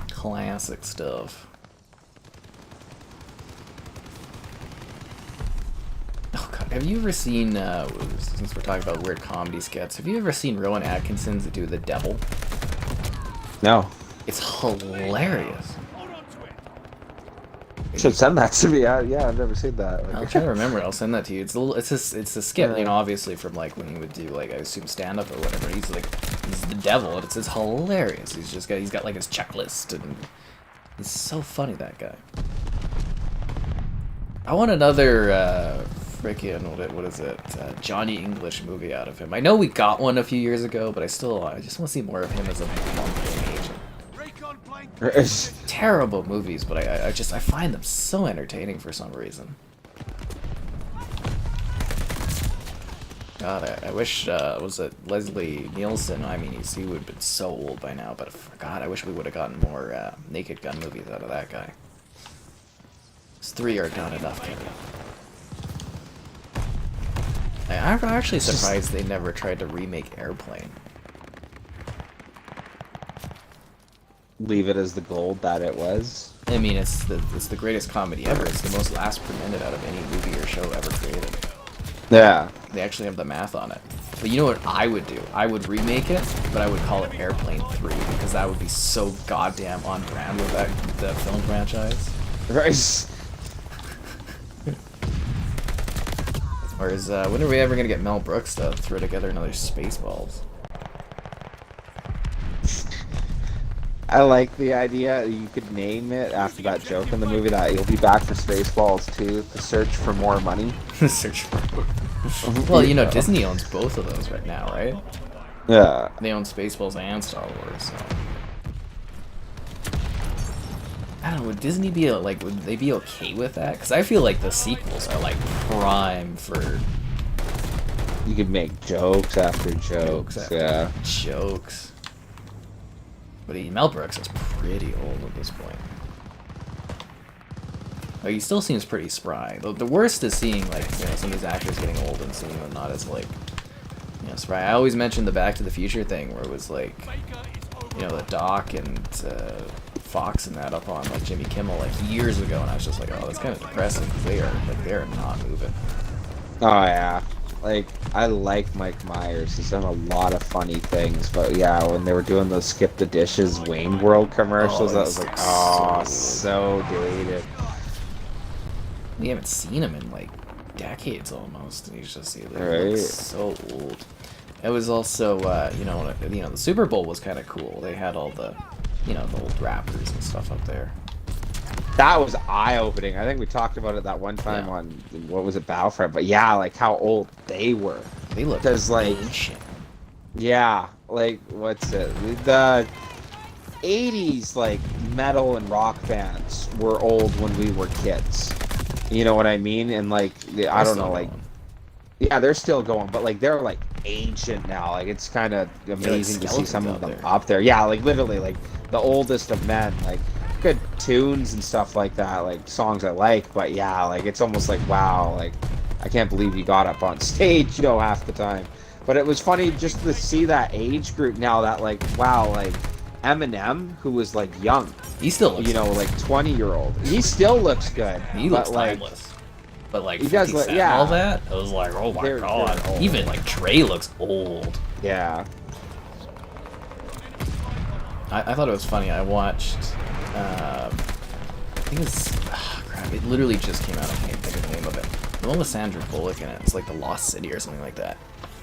Classic stuff. Oh god, have you ever seen, since we're talking about weird comedy skits, have you ever seen Rowan Atkinson's do The Devil? No. It's hilarious. Hold on to it. You should send that to me. Yeah, I've never seen that. I'll try to remember. I'll send that to you. It's a skit, you know, obviously from like when he would do like I assume stand up or whatever. He's the devil, and it's hilarious. He's got like his checklist, and he's so funny, that guy. I want another freaking what is it? Johnny English movie out of him. I know we got one a few years ago, but I just want to see more of him as a monthly agent. Recon plane. Terrible movies, but I find them so entertaining for some reason. God, I wish, was it Leslie Nielsen? I mean, he would have been so old by now, but God, I wish we would have gotten more Naked Gun movies out of that guy. These 3 are not enough, Kenny. I'm actually surprised they never tried to remake Airplane. Leave it as the gold that it was. I mean, it's the greatest comedy ever. It's the most last per minute out of any movie or show ever created. Yeah. They actually have the math on it. But you know what I would do? I would remake it, but I would call it Airplane 3, because that would be so goddamn on brand with the film franchise. Right. Or when are we ever gonna get Mel Brooks to throw together another Spaceballs? I like the idea. You could name it after that joke in the movie that you'll be back for Spaceballs 2, The Search for More Money. Search for. Well, you know, Disney owns both of those right now, right? Yeah. They own Spaceballs and Star Wars. So. I don't know. Would Disney be would they be okay with that? Because I feel like the sequels are like prime for You could make jokes after jokes. Yeah. jokes. But Mel Brooks is pretty old at this point. Like, he still seems pretty spry. The worst is seeing like some of these actors getting old and seeing them not as spry. I always mentioned the Back to the Future thing where it was like, the Doc and Fox and that up on like Jimmy Kimmel like years ago, and I was just like, oh, that's kind of depressing because they are not moving. Oh yeah. Like, I like Mike Myers. He's done a lot of funny things, but yeah, when they were doing those Skip the Dishes Wayne World commercials, I was like, oh, so dated. We haven't seen him in like decades almost, and he's just Right. looks so old. It was also the Super Bowl was kind of cool. They had all the the old rappers and stuff up there. That was eye-opening. I think we talked about it that one time on, what was it, Battlefront? But yeah, like how old they were. They look Because, like, ancient. yeah, like, what's it? The 80s, like, metal and rock bands were old when we were kids. You know what I mean? And, like, I don't know, like, yeah, they're still going, but, like, they're, like, ancient now. Like, it's kind of amazing to see some of them up there. Yeah, like, literally, like, the oldest of men, like, good tunes and stuff like that, like songs I like, but yeah, like it's almost like, wow, like I can't believe you got up on stage, you know, half the time. But it was funny just to see that age group now, that like, wow, like Eminem, who was like young, he still looks, you know, like 20-year-old, he still looks good. He looks timeless. But like he does, yeah, all that, I was like, oh my god. Even like Trey looks old. Yeah. I thought it was funny. I watched. I think it's. Oh, crap! It literally just came out. I can't think of the name of it. The one with Sandra Bullock in it. It's like The Lost City or something like that.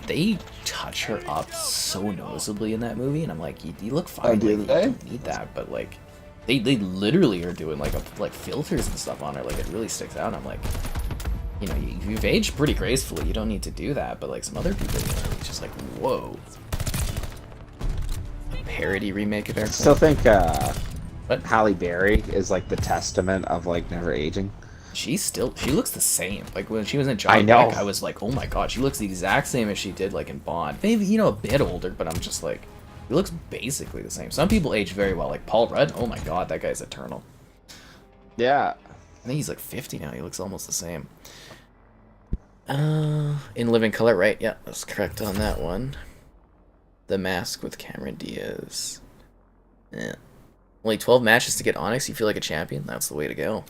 They touch her up so noticeably in that movie, and I'm like, you look fine. Like, you don't need that, but like, they literally are doing like filters and stuff on her. Like it really sticks out. And I'm like, you know, you've aged pretty gracefully. You don't need to do that. But like some other people, you know, it's just like, whoa. Parody remake of Airplane. I still think Halle Berry is like the testament of like never aging. She looks the same. Like when she was in John Wick, I was like, oh my god, she looks the exact same as she did like in Bond. Maybe, you know, a bit older, but I'm just like, she looks basically the same. Some people age very well, like Paul Rudd. Oh my god, that guy's eternal. Yeah. I think he's like 50 now. He looks almost the same. In Living Color, right? Yeah, that's correct on that one. The Mask with Cameron Diaz. Yeah. Only 12 matches to get Onyx. You feel like a champion? That's the way to go.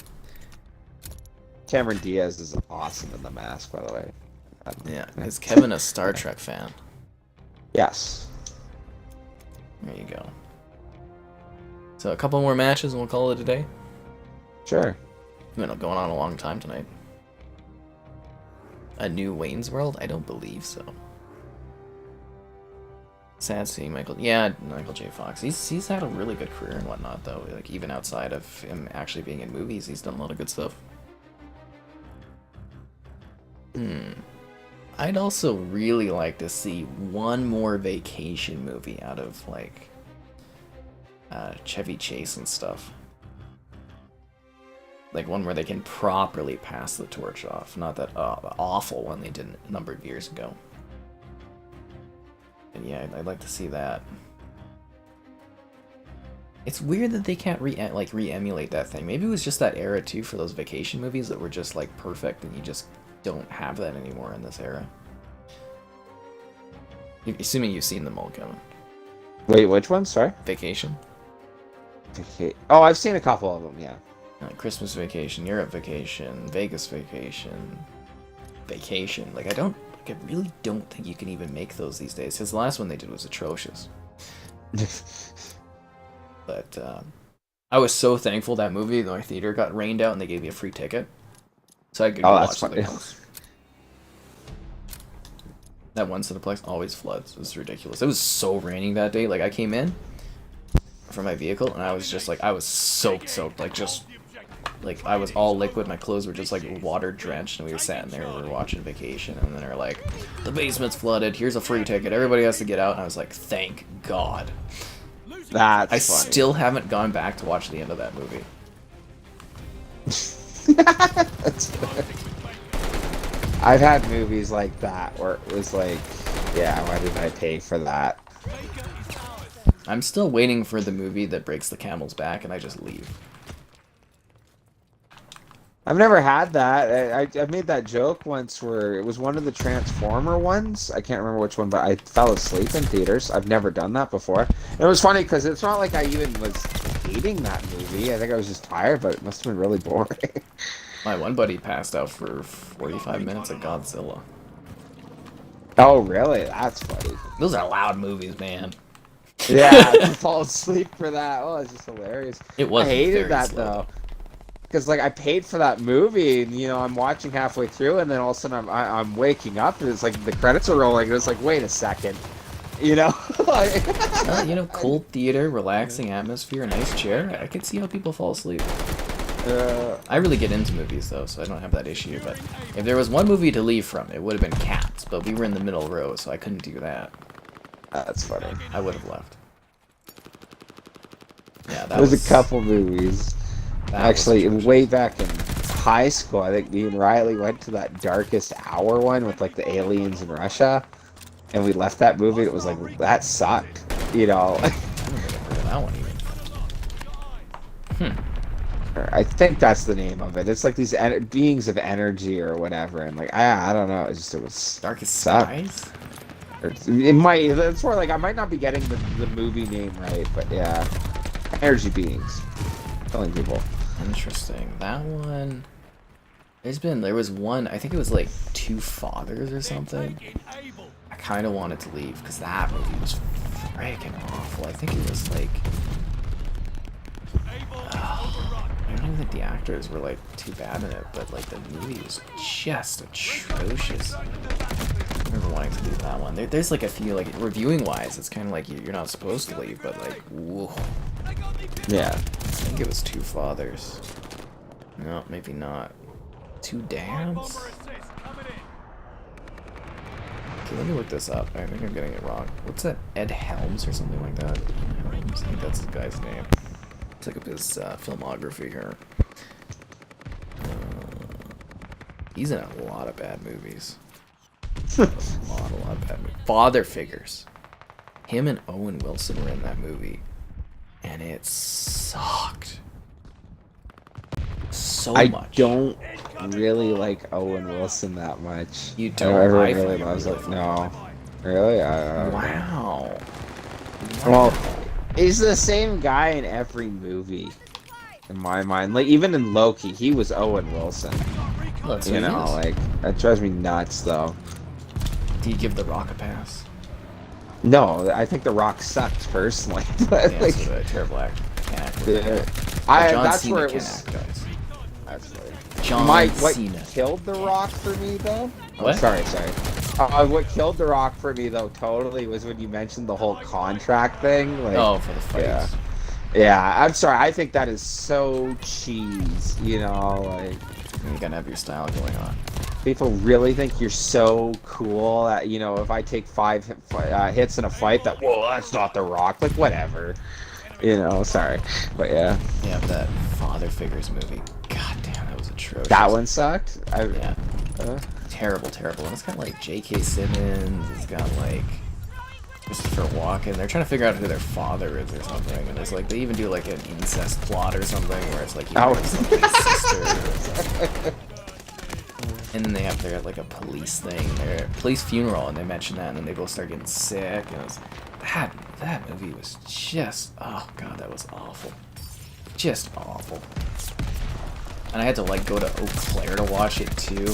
Cameron Diaz is awesome in The Mask, by the way. Yeah. Is Kevin a Star Trek fan? Yes. There you go. So a couple more matches and we'll call it a day? Sure. We've been going on a long time tonight. A new Wayne's World? I don't believe so. Sad seeing Michael. Yeah, Michael J. Fox. He's had a really good career and whatnot, though. Like even outside of him actually being in movies, he's done a lot of good stuff. I'd also really like to see one more vacation movie out of like Chevy Chase and stuff. Like one where they can properly pass the torch off, not that awful one they did a number of years ago. And yeah, I'd like to see that. It's weird that they can't re-emulate that thing. Maybe it was just that era too for those vacation movies that were just like perfect, and you just don't have that anymore in this era. Assuming you've seen them all, Kevin. Wait, which one? Sorry? Vacation. Oh, I've seen a couple of them, yeah. Christmas Vacation, Europe Vacation, Vegas Vacation, Vacation. Like I really don't think you can even make those these days. Because the last one they did was atrocious. But I was so thankful that movie, my theater got rained out and they gave me a free ticket. So I could go watch something else. That one Cineplex always floods. It was ridiculous. It was so raining that day. Like I came in from my vehicle and I was just like, I was soaked. Like I was all liquid. My clothes were just like water drenched, and we were sitting there. We were watching Vacation, and then they're like, "The basement's flooded. Here's a free ticket. Everybody has to get out." And I was like, "Thank God." That's I funny. still haven't gone back to watch the end of that movie. I've had movies like that where it was like, yeah, why did I pay for that? I'm still waiting for the movie that breaks the camel's back, and I just leave. I've never had that. I made that joke once where it was one of the Transformer ones. I can't remember which one, but I fell asleep in theaters. I've never done that before. And it was funny because it's not like I even was hating that movie. I think I was just tired, but it must have been really boring. My one buddy passed out for 45 minutes at Godzilla. Oh, really? That's funny. Those are loud movies, man. Yeah, to fall asleep for that. Oh, it's just hilarious. It was. I hated that though. Because like I paid for that movie, and you know I'm watching halfway through, and then all of a sudden I'm waking up, and it's like the credits are rolling, and it's like, wait a second, you know? Well, you know, cold theater, relaxing atmosphere, nice chair. I could see how people fall asleep. I really get into movies though, so I don't have that issue. But if there was one movie to leave from, it would have been Cats. But we were in the middle row, so I couldn't do that. That's funny. I would have left. Yeah, that There's was a couple movies. Actually, way back in high school, I think me and Riley went to that Darkest Hour one with like the aliens in Russia, and we left that movie. It was like that sucked, you know. I don't think I've heard of that one even. I think that's the name of it. It's like these beings of energy or whatever, and like I don't know. It was Darkest sucked. Skies? It might. It's more like I might not be getting the movie name right, but yeah, energy beings, killing people. Interesting. That one. There was one. I think it was like Two Fathers or something. I kind of wanted to leave because that movie was freaking awful. I think it was like. I don't even think the actors were like too bad in it, but like the movie was just atrocious. I remember wanting to leave that one. There's like a few, like reviewing wise, it's kind of like you're not supposed to leave, but like, whoa. Yeah. I think it was Two Fathers. No, maybe not. Two Dads? Okay, let me look this up. I think I'm getting it wrong. What's that? Ed Helms or something like that? Helms? I think that's the guy's name. Let's look up his filmography here. He's in a lot of bad movies. a lot of bad movies. Father Figures. Him and Owen Wilson were in that movie. And it sucked. So much. I don't really like Owen Wilson that much. You don't? Everyone really loves it. No. Really? Wow. Well, he's the same guy in every movie. In my mind. Like, even in Loki, he was Owen Wilson. Well, You know, like, that drives me nuts, though. Do you give The Rock a pass? No, I think The Rock sucks, personally. But, Yeah, like, so a terrible actor. yeah. John That's Cena where it can was. act, guys. That's funny. John What Cena. killed The Rock for me, though? What? Oh, sorry. What killed The Rock for me, though, totally, was when you mentioned the whole contract thing. Like, Oh, for the fights. Yeah, I'm sorry. I think that is so cheese, you know, like... You gotta have your style going on. People really think you're so cool that, you know, if I take 5 hits in a fight, that, whoa, that's not The Rock. Like, whatever. You know, sorry. But yeah. Yeah, that Father Figures movie. God damn, that was atrocious. That one sucked? Yeah. Terrible. And it's got like J.K. Simmons. It's got like Christopher Walken. They're trying to figure out who their father is or something. And it's like, they even do like an incest plot or something where it's like, he marries somebody's sister. And then they have their like a police thing, their police funeral, and they mention that, and then they both start getting sick. And it was, that movie was just, oh god, that was awful, just awful. And I had to like go to Eau Claire to watch it too.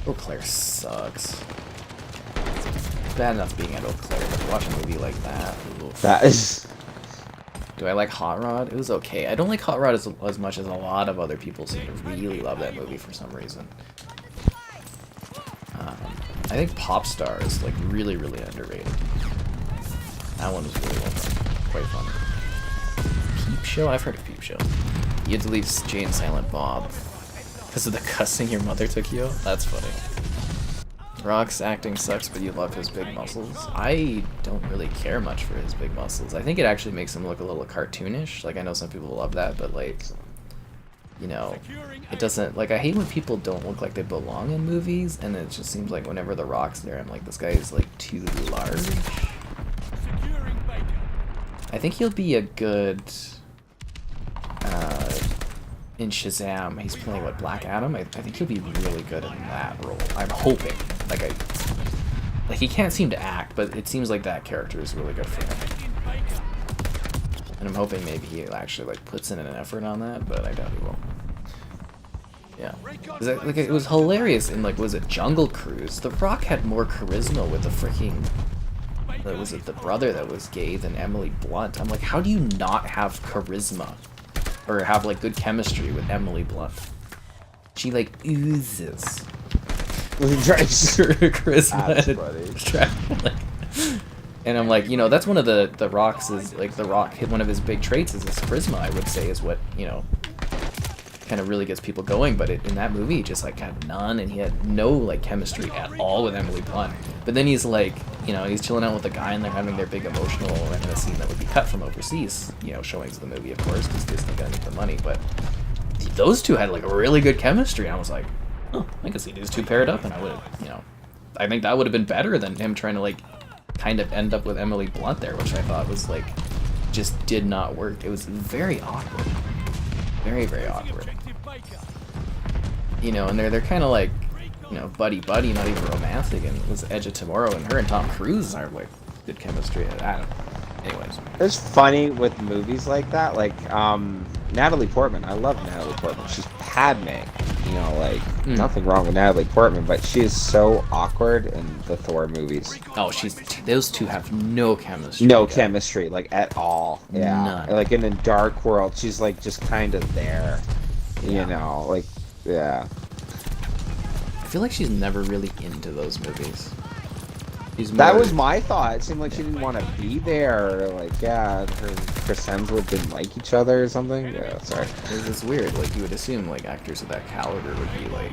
Eau Claire sucks. It's bad enough being at Eau Claire, but to watch a movie like that. Oof. That is... Do I like Hot Rod? It was okay. I don't like Hot Rod as much as a lot of other people seem to really love that movie for some reason. I think Popstar is like really underrated. That one was really well done. Quite funny. Peep Show? I've heard of Peep Show. You had to leave Jay and Silent Bob because of the cussing your mother took you? That's funny. Rock's acting sucks, but you love his big muscles. I don't really care much for his big muscles. I think it actually makes him look a little cartoonish. Like, I know some people love that, but like, you know, it doesn't, like, I hate when people don't look like they belong in movies, and it just seems like whenever The Rock's there, I'm like, this guy is like too large. I think he'll be a good, in Shazam, he's playing, what, Black Adam? I think he'll be really good in that role. I'm hoping. Like, he can't seem to act, but it seems like that character is really good for him. And I'm hoping maybe he actually, like, puts in an effort on that, but I doubt he will. Yeah. Like, it was hilarious in, like, was it Jungle Cruise? The Rock had more charisma with the freaking... Was it the brother that was gay than Emily Blunt? I'm like, how do you not have charisma? Or have, like, good chemistry with Emily Blunt? She, like, oozes charisma. And I'm like, you know, that's one of the Rock's is, like, The Rock, one of his big traits is his charisma, I would say, is what, you know, kind of really gets people going. But in that movie, he just like had none, and he had no like chemistry at all with Emily Blunt. But then he's like, you know, he's chilling out with the guy, and they're having their big emotional and a scene that would be cut from overseas, you know, showings of the movie, of course, because Disney got to make the money. But those two had like a really good chemistry. I was like, oh, I could see these two paired up, and I would have, you know, I think that would have been better than him trying to like kind of end up with Emily Blunt there, which I thought was like just did not work. It was very awkward, very awkward. You know, and they're kind of like, you know, buddy, not even romantic, and it was Edge of Tomorrow, and her and Tom Cruise are like good chemistry. I don't know. Anyways, It's funny with movies like that, like Natalie Portman. I love Natalie Portman. She's Padme. You know, like nothing wrong with Natalie Portman, but she is so awkward in the Thor movies. oh, those two have no chemistry. No chemistry, like at all. Yeah, None. like in a Dark World, she's like just kind of there. You know, like yeah. I feel like she's never really into those movies. That was my thought. It seemed like she didn't want to be there. Or like, yeah, her Chris Hemsworth didn't like each other or something. Yeah, sorry. It's weird. Like, you would assume, like, actors of that caliber would be, like,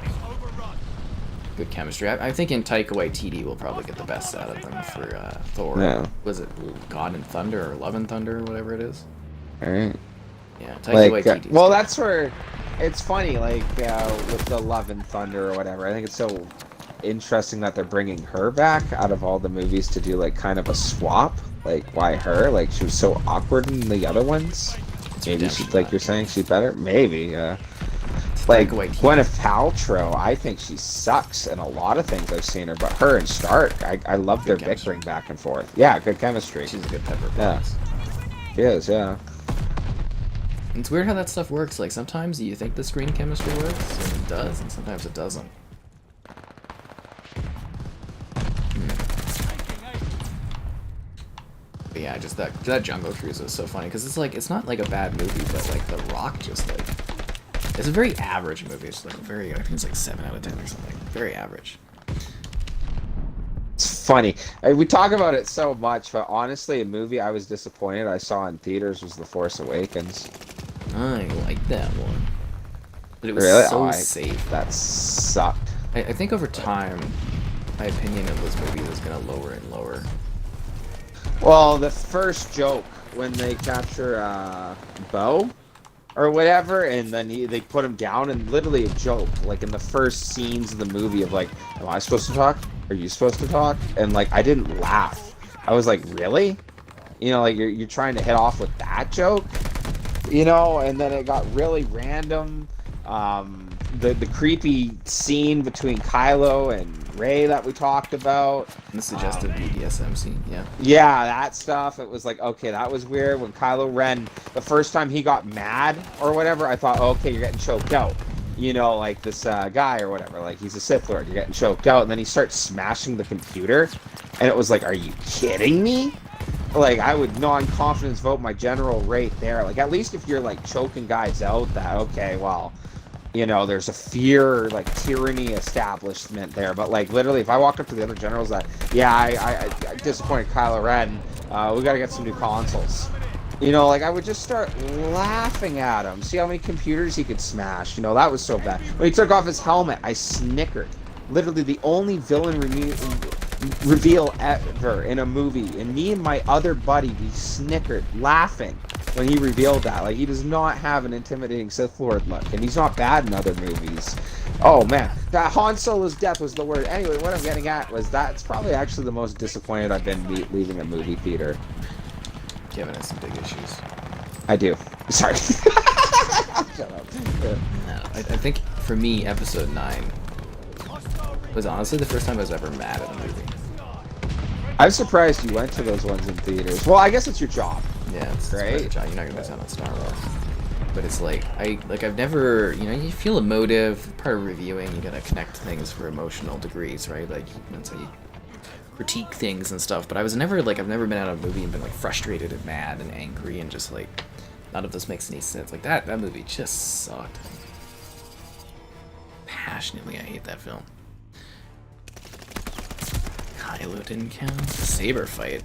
good chemistry. I think in Taika Waititi will probably get the best out of them for Thor. Yeah. Was it God and Thunder or Love and Thunder or whatever it is? All right. Yeah, Taika Waititi. Well, that's where it's funny, like with the Love and Thunder or whatever. I think it's so interesting that they're bringing her back out of all the movies to do like kind of a swap. Like, why her? Like, she was so awkward in the other ones. Maybe she, like you're saying, she's better. Maybe. Like Gwyneth Paltrow, I think she sucks in a lot of things I've seen her, but her and Stark, I love their bickering back and forth. Yeah, good chemistry. She's a good pepper. Yeah, she is. Yeah. It's weird how that stuff works. Like, sometimes you think the screen chemistry works, and it does, and sometimes it doesn't. But yeah, just that Jungle Cruise was so funny, because it's like, it's not like a bad movie, but like The Rock just like, it's a very average movie. It's like I think it's like 7 out of 10 or something. Very average. It's funny. We talk about it so much, but honestly, a movie I was disappointed I saw in theaters was The Force Awakens. I like that one. But it was Really? so safe. That sucked. I think over time, my opinion of those movies is going to lower and lower. Well, the first joke when they capture Bo or whatever, and then they put him down, and literally a joke, like in the first scenes of the movie of like, am I supposed to talk? Are you supposed to talk? And like, I didn't laugh. I was like, really? You know, like you're trying to hit off with that joke, you know? And then it got really random. The creepy scene between Kylo and Rey that we talked about. The suggestive BDSM scene, yeah. Yeah, that stuff. It was like, okay, that was weird. When Kylo Ren, the first time he got mad or whatever, I thought, okay, you're getting choked out. You know, like this guy or whatever, like he's a Sith Lord, you're getting choked out. And then he starts smashing the computer, and it was like, are you kidding me? Like, I would non-confidence vote my general right there. Like, at least if you're like choking guys out, that, okay, well, you know, there's a fear, like, tyranny establishment there. But, like, literally, if I walked up to the other generals that, yeah, I disappointed Kylo Ren, we gotta get some new consoles. You know, like, I would just start laughing at him. See how many computers he could smash. You know, that was so bad. When he took off his helmet, I snickered. Literally, the only villain reveal ever in a movie. And me and my other buddy, we snickered, laughing when he revealed that. Like, he does not have an intimidating Sith Lord look, and he's not bad in other movies. Oh man, that Han Solo's death was the word. Anyway, what I'm getting at was that's probably actually the most disappointed I've been leaving a movie theater. Kevin has some big issues. I do. Sorry. Shut up. Yeah. No, I think for me, Episode 9 was honestly the first time I was ever mad at a movie. I'm surprised you went to those ones in theaters. Well, I guess it's your job. Yeah, it's Right? part of the job. You're not gonna miss out on Star Wars. But it's like I've never, you know, you feel emotive. Part of reviewing, you gotta connect things for emotional degrees, right? Like that's how you critique things and stuff. But I was never like, I've never been at a movie and been like frustrated and mad and angry and just like none of this makes any sense. Like that movie just sucked. Passionately, I hate that film. Kylo didn't count. Saber fight.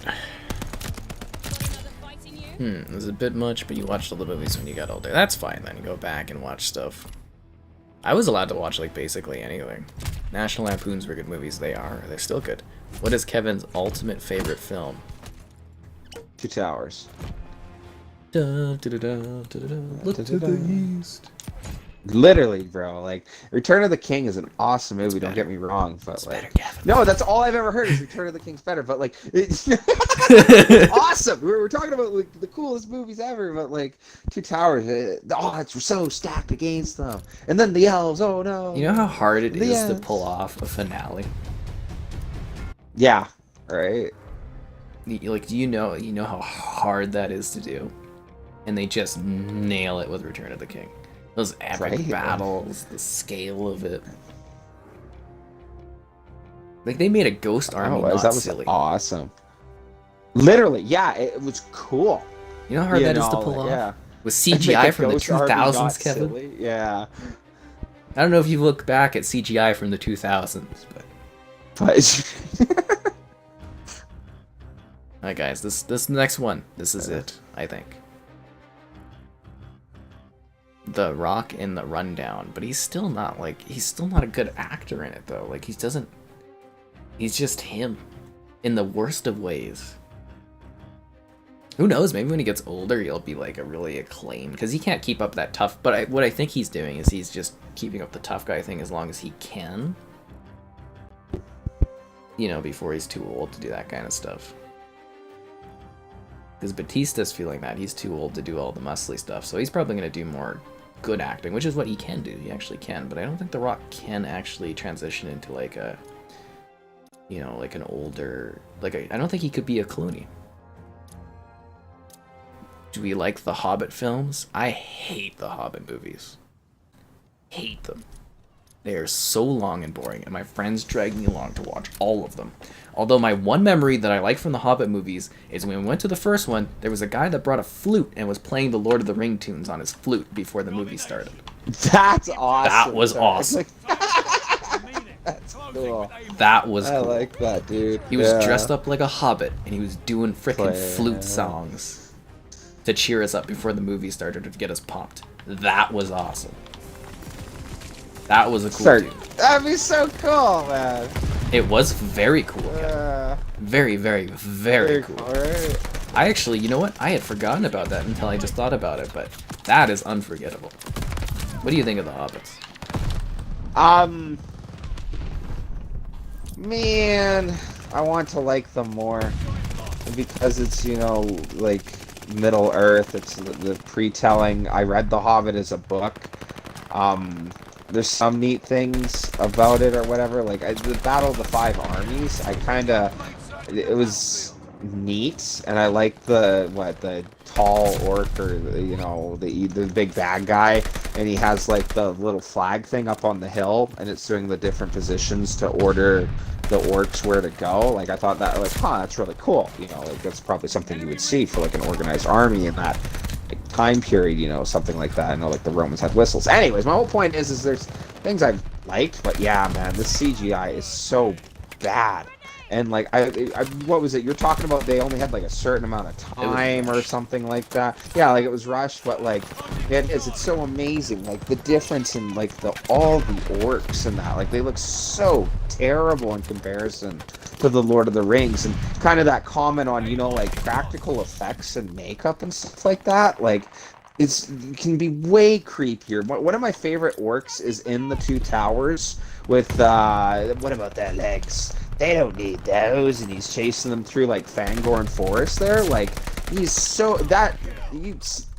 It was a bit much, but you watched all the movies when you got older. That's fine then. You go back and watch stuff. I was allowed to watch like basically anything. National Lampoon's were good movies. They are. They're still good. What is Kevin's ultimate favorite film? Two Towers. Look to the east. Literally, bro. Like, Return of the King is an awesome movie. Don't get me wrong, but It's like, better, Kevin. no, that's all I've ever heard is Return of the King's better. But like, it's awesome. We're talking about like the coolest movies ever. But like, Two Towers, the odds were so stacked against them. And then the elves. Oh no. You know how hard it The is to elves. pull off a finale? Yeah. Right. Like, do you know how hard that is to do? And they just nail it with Return of the King. Those epic Right. battles, the scale of it. Like, they made a ghost army not that was silly. awesome. Literally, yeah, it was cool. You know how hard that is to know, pull off? Yeah. With Make CGI a from the ghost army 2000s, not Kevin? silly. Yeah. I don't know if you look back at CGI from the 2000s, but... But Alright guys, this next one, this is it, I think. The Rock in The Rundown, but he's still not a good actor in it though. Like, he's just him in the worst of ways. Who knows, maybe when he gets older he'll be like a really acclaimed, because he can't keep up that tough, but what I think he's doing is he's just keeping up the tough guy thing as long as he can. You know, before he's too old to do that kind of stuff. Because Batista's feeling that he's too old to do all the muscly stuff, so he's probably going to do more good acting, which is what he can do. He actually can, but I don't think The Rock can actually transition into like a, you know, like an older, I don't think he could be a Clooney. Do we like the Hobbit films? I hate the Hobbit movies. Hate them. They are so long and boring, and my friends drag me along to watch all of them. Although my one memory that I like from the Hobbit movies is when we went to the first one, there was a guy that brought a flute and was playing the Lord of the Ring tunes on his flute before the movie started. that's awesome. That was awesome. That's cool. That was I cool. like that, dude. He was dressed up like a hobbit, and he was doing frickin' Play- flute songs to cheer us up before the movie started to get us pumped. That was awesome. That was a cool dude. That'd be so cool, man. It was very cool. Kevin. Very, very, very cool. Right. I actually, you know what? I had forgotten about that until I just thought about it, but that is unforgettable. What do you think of the Hobbits? Man, I want to like them more because it's, you know, like Middle Earth. It's the pre-telling. I read The Hobbit as a book. There's some neat things about it or whatever. Like the Battle of the Five Armies, it was neat, and I like the tall orc, or you know, the big bad guy, and he has like the little flag thing up on the hill, and it's doing the different positions to order the orcs where to go. Like I thought that, like, that's really cool. You know, like that's probably something you would see for like an organized army in that time period, you know, something like that. I know like the Romans had whistles. Anyways, my whole point is there's things I've liked, but yeah, man, this CGI is so bad. And like I what was it you're talking about? They only had like a certain amount of time or something like that. Yeah, like it was rushed, but like it's so amazing. Like the difference in like all the orcs and that, like they look so terrible in comparison to the Lord of the Rings, and kind of that comment on, you know, like practical effects and makeup and stuff like that. Like it can be way creepier. One of my favorite orcs is in the Two Towers with what about their legs? They don't need those, and he's chasing them through like Vanguard forest there. Like he's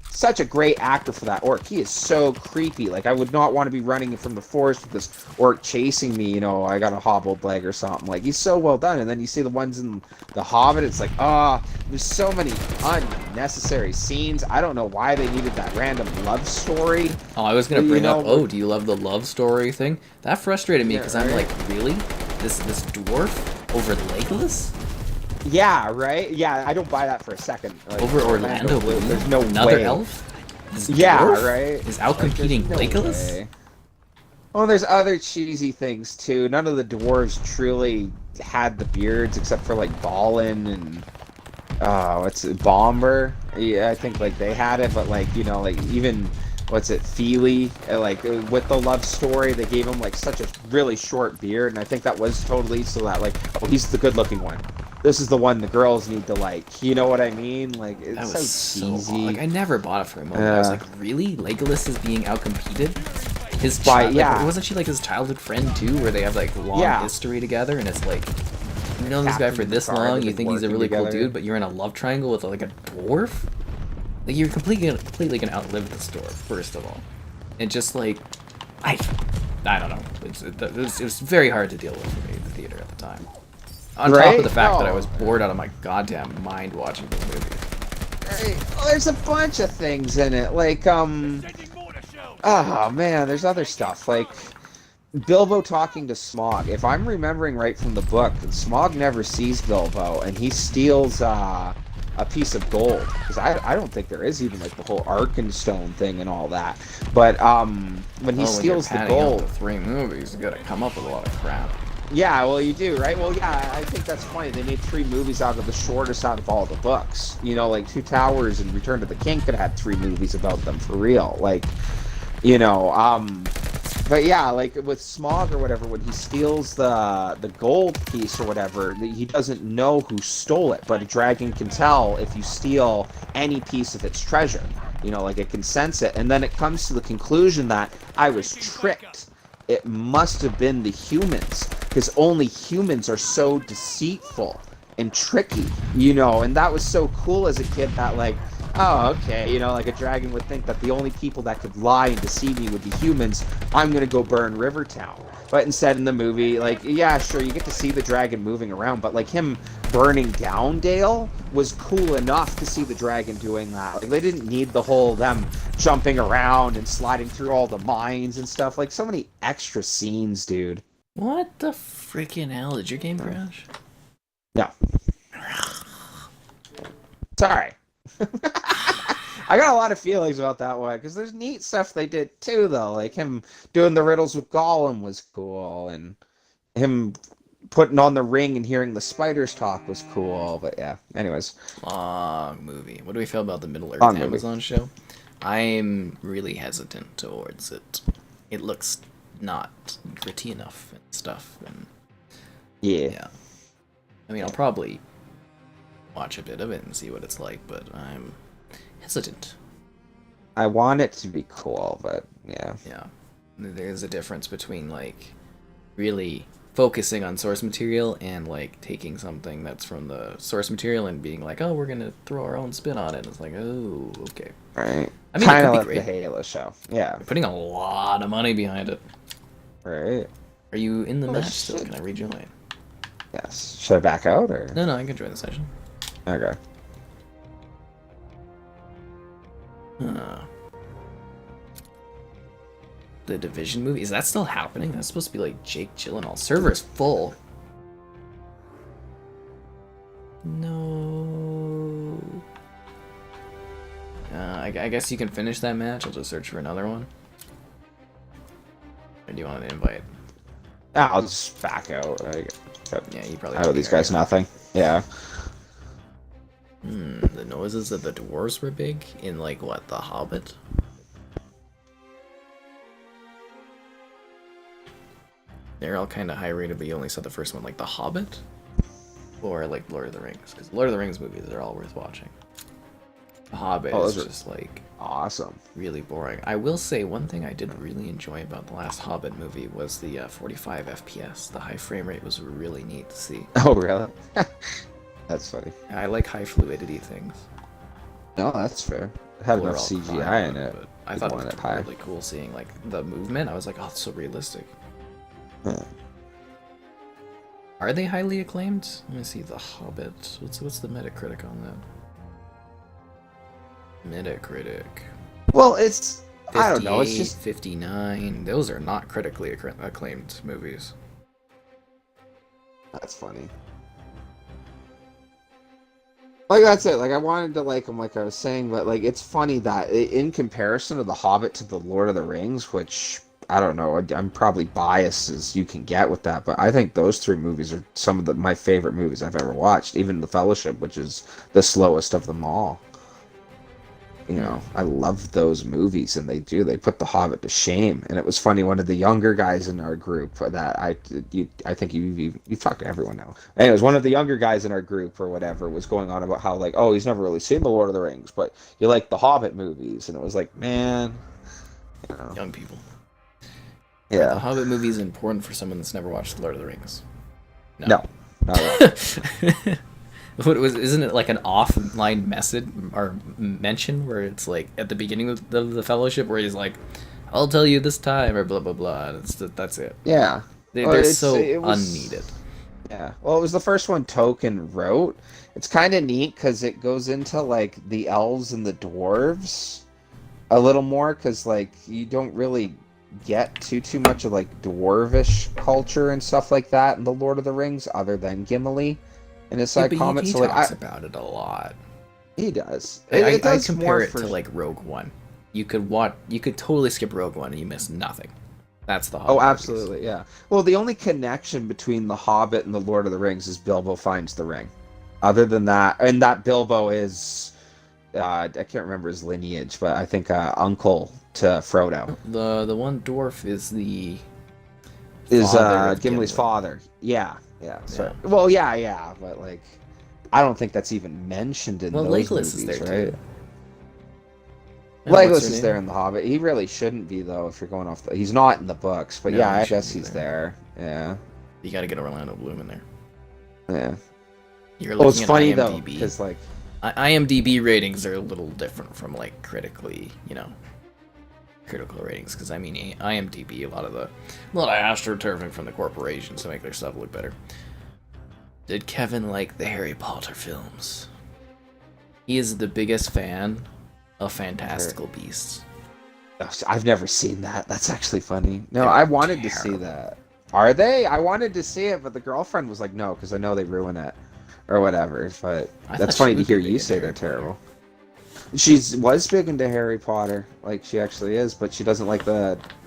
such a great actor for that orc. He is so creepy. Like I would not want to be running from the forest with this orc chasing me, you know, I got a hobbled leg or something. Like he's so well done. And then you see the ones in The Hobbit, it's like, there's so many unnecessary scenes. I don't know why they needed that random love story. Oh, I was gonna bring up, do you love the love story thing? That frustrated me because I'm like, really? This dwarf over Legolas? Yeah, right? Yeah, I don't buy that for a second. Like, over Orlando Bloom? There's no Another way. elf? This Yeah, dwarf right? is outcompeting Like, Legolas? way. Well, there's other cheesy things too. None of the dwarves truly had the beards except for like Balin and what's it, Bomber? Yeah, I think like they had it, but like, you know, like even what's it, Feely, like with the love story, they gave him like such a really short beard, and I think that was totally so that like, oh, he's the good-looking one. This is the one the girls need to like. You know what I mean? Like, it's That so was so cheesy. like I never bought it for a moment. I was like, really? Legolas is being outcompeted? His Why, yeah. like, wasn't she like his childhood friend too, where they have like long history together, and it's like, you know this guy for this long, you think he's a really cool dude, but you're in a love triangle with like a dwarf? Like, you're completely gonna outlive this dwarf, first of all. And just like, I don't know. It was very hard to deal with for me in the theater at the time. On top of the fact that I was bored out of my goddamn mind watching the movie. Right. Well, there's a bunch of things in it, like oh man, there's other stuff like Bilbo talking to Smaug. If I'm remembering right from the book, Smaug never sees Bilbo, and he steals a piece of gold. Because I don't think there is even like the whole Arkenstone thing and all that. But when he steals the gold, the 3 movies, you gotta come up with a lot of crap. Yeah, well, you do, right? Well, yeah, I think that's funny. They made 3 movies out of the shortest out of all the books. You know, like Two Towers and Return to the King could have had 3 movies about them for real. Like, you know, but yeah, like with Smaug or whatever, when he steals the gold piece or whatever, he doesn't know who stole it, but a dragon can tell if you steal any piece of its treasure. You know, like it can sense it, and then it comes to the conclusion that I was tricked. It must have been the humans, because only humans are so deceitful and tricky, you know, and that was so cool as a kid that, like, oh, okay, you know, like a dragon would think that the only people that could lie and deceive me would be humans. I'm gonna go burn Rivertown. But instead in the movie, like, yeah, sure, you get to see the dragon moving around, but like him burning down Dale was cool enough to see the dragon doing that. Like, they didn't need the whole them jumping around and sliding through all the mines and stuff. Like, so many extra scenes, dude. What the freaking hell? Did your game crash? No. Sorry. I got a lot of feelings about that one, because there's neat stuff they did too, though. Like him doing the riddles with Gollum was cool, and him putting on the ring and hearing the spiders talk was cool. But yeah, anyways. Long movie. What do we feel about the Middle Earth Long Amazon movie. show? I'm really hesitant towards it. It looks not gritty enough and stuff, and Yeah. I mean, I'll probably watch a bit of it and see what it's like, but I'm hesitant. I want it to be cool, but yeah. Yeah. There's a difference between, like, really focusing on source material and, like, taking something that's from the source material and being like, oh, we're gonna throw our own spin on it. It's like, oh, okay. Right. I mean, Kind it of could like be the great. Halo show. Yeah. You're putting a lot of money behind it. Right. Are you in the Oh, match still? shit. Can I rejoin? Yes. Should I back out, or? No, I can join the session. Okay. The Division movie? Is that still happening? That's supposed to be like Jake Gyllenhaal. Server is full. No. I guess you can finish that match. I'll just search for another one. Or do you want an invite? I'll just back out. Yeah, you probably. I owe these guys nothing. Yeah. The noises of the dwarves were big in, like, what, The Hobbit? They're all kind of high rated, but you only saw the first one, like The Hobbit? Or, like, Lord of the Rings? Because Lord of the Rings movies are all worth watching. The Hobbit is just, like, awesome. really boring. I will say one thing I did really enjoy about the last Hobbit movie was the 45 FPS. The high frame rate was really neat to see. Oh, really? That's funny. I like high fluidity things. No, that's fair. It had We're enough all CGI crying, in it. but I People thought it want was it high. really cool seeing, like, the movement. I was like, oh, it's so realistic. Yeah. Are they highly acclaimed? Let me see. The Hobbit. What's the Metacritic on that? Metacritic. Well, it's... I don't know, it's just... 59. Those are not critically acclaimed movies. That's funny. Like, that's it. Like, I wanted to like them, like I was saying, but, like, it's funny that in comparison of The Hobbit to The Lord of the Rings, which, I don't know, I'm probably biased as you can get with that, but I think those 3 movies are some of my favorite movies I've ever watched, even The Fellowship, which is the slowest of them all. You know, I love those movies, and they put The Hobbit to shame. And it was funny, one of the younger guys in our group that I think you've talked to everyone now. Anyways, one of the younger guys in our group or whatever was going on about how, like, oh, he's never really seen The Lord of the Rings, but you like the Hobbit movies. And it was like, man, you know. Young people. Yeah. The Hobbit movie is important for someone that's never watched The Lord of the Rings. No. Not at all. Isn't it like an offline message or mention where it's like at the beginning of the Fellowship where he's like, "I'll tell you this time" or blah blah blah. That's it. Yeah. They're so unneeded. Yeah. Well, it was the first one Tolkien wrote. It's kind of neat because it goes into like the elves and the dwarves a little more, because like you don't really get too much of like dwarvish culture and stuff like that in the Lord of the Rings, other than Gimli and his side comments. He talks about it a lot. He does. I compare it to like Rogue One. You could totally skip Rogue One and you miss nothing. That's the Hobbit. Oh, absolutely, yeah. Well, the only connection between the Hobbit and the Lord of the Rings is Bilbo finds the ring. Other than that, and that Bilbo is, I can't remember his lineage, but I think uncle to Frodo. The one dwarf is Gimli's father. Yeah. Sorry. Yeah. Well, yeah, but like, I don't think that's even mentioned in those Legolas movies, is there right? too. Legolas is there in The Hobbit. He really shouldn't be, though, if you're going off he's not in the books, but no, yeah, I guess he's there. Yeah. You got to get Orlando Bloom in there. Yeah. You're looking at funny IMDb. though, because like IMDb ratings are a little different from like critical ratings, because I mean IMDb a lot of astroturfing from the corporations to make their stuff look better. Did Kevin like the Harry Potter films? He is the biggest fan of Fantastical Beasts. I've never seen that. That's actually funny. No, I wanted to see that. Are they? I wanted to see it, but the girlfriend was like, no, because I know they ruin it or whatever. But that's funny to hear you say they're terrible. She was big into Harry Potter, like she actually is, but she doesn't like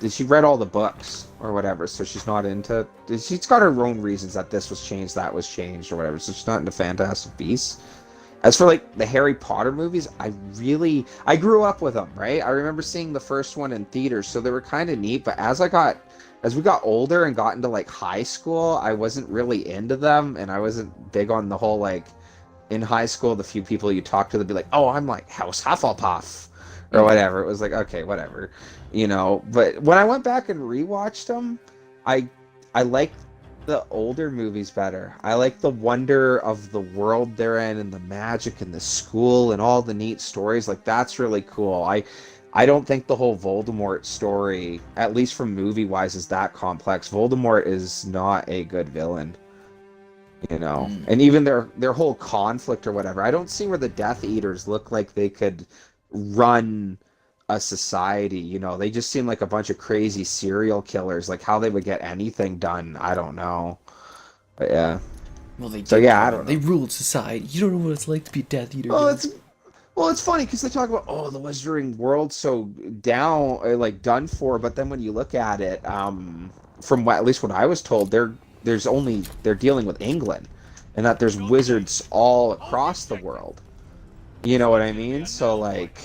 she read all the books or whatever, so she's not into. She's got her own reasons that this was changed, that was changed, or whatever. So she's not into Fantastic Beasts. As for like the Harry Potter movies, I grew up with them, right? I remember seeing the first one in theaters, so they were kind of neat. But as we got older and got into like high school, I wasn't really into them, and I wasn't big on the whole like. In high school, the few people you talk to, they'd be like, "Oh, I'm like House Hufflepuff," or whatever. It was like, okay, whatever, you know. But when I went back and rewatched them, I liked the older movies better. I like the wonder of the world they're in and the magic and the school and all the neat stories. Like that's really cool. I don't think the whole Voldemort story, at least from movie wise, is that complex. Voldemort is not a good villain. You know, and even their whole conflict or whatever. I don't see where the Death Eaters look like they could run a society. You know, they just seem like a bunch of crazy serial killers. Like how they would get anything done, I don't know. But yeah. Well, I don't know. They ruled society. You don't know what it's like to be a Death Eater. Well, it's funny because they talk about the Wizarding World's so down, like done for. But then when you look at it, from at least what I was told, they're dealing with England, and that there's wizards all across the world. You know what I mean? So like,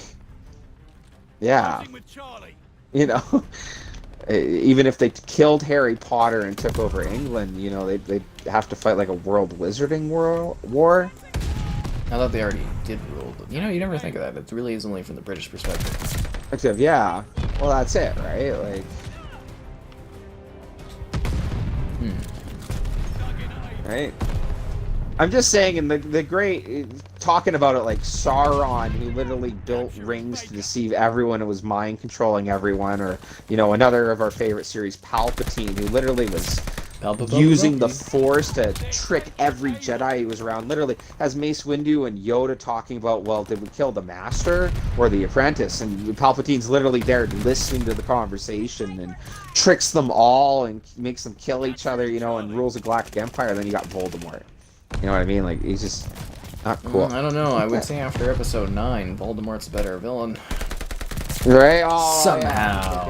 yeah, you know, even if they killed Harry Potter and took over England, you know, they'd have to fight like a world wizarding war. I thought they already did rule. You know, you never think of that. It really is only from the British perspective. Yeah. Well, that's it, right? Like. Right? I'm just saying, in the great, talking about it like Sauron, who literally built rings to deceive everyone and was mind controlling everyone, or, you know, another of our favorite series, Palpatine, who literally was using the Force to trick every Jedi who was around. Literally has Mace Windu and Yoda talking about, well, did we kill the Master or the Apprentice? And Palpatine's literally there listening to the conversation and tricks them all and makes them kill each other, you know, and rules a galactic empire. And then you got Voldemort. You know what I mean? Like, he's just not cool. I don't know. I would say after episode 9, Voldemort's a better villain. Right? Oh, somehow.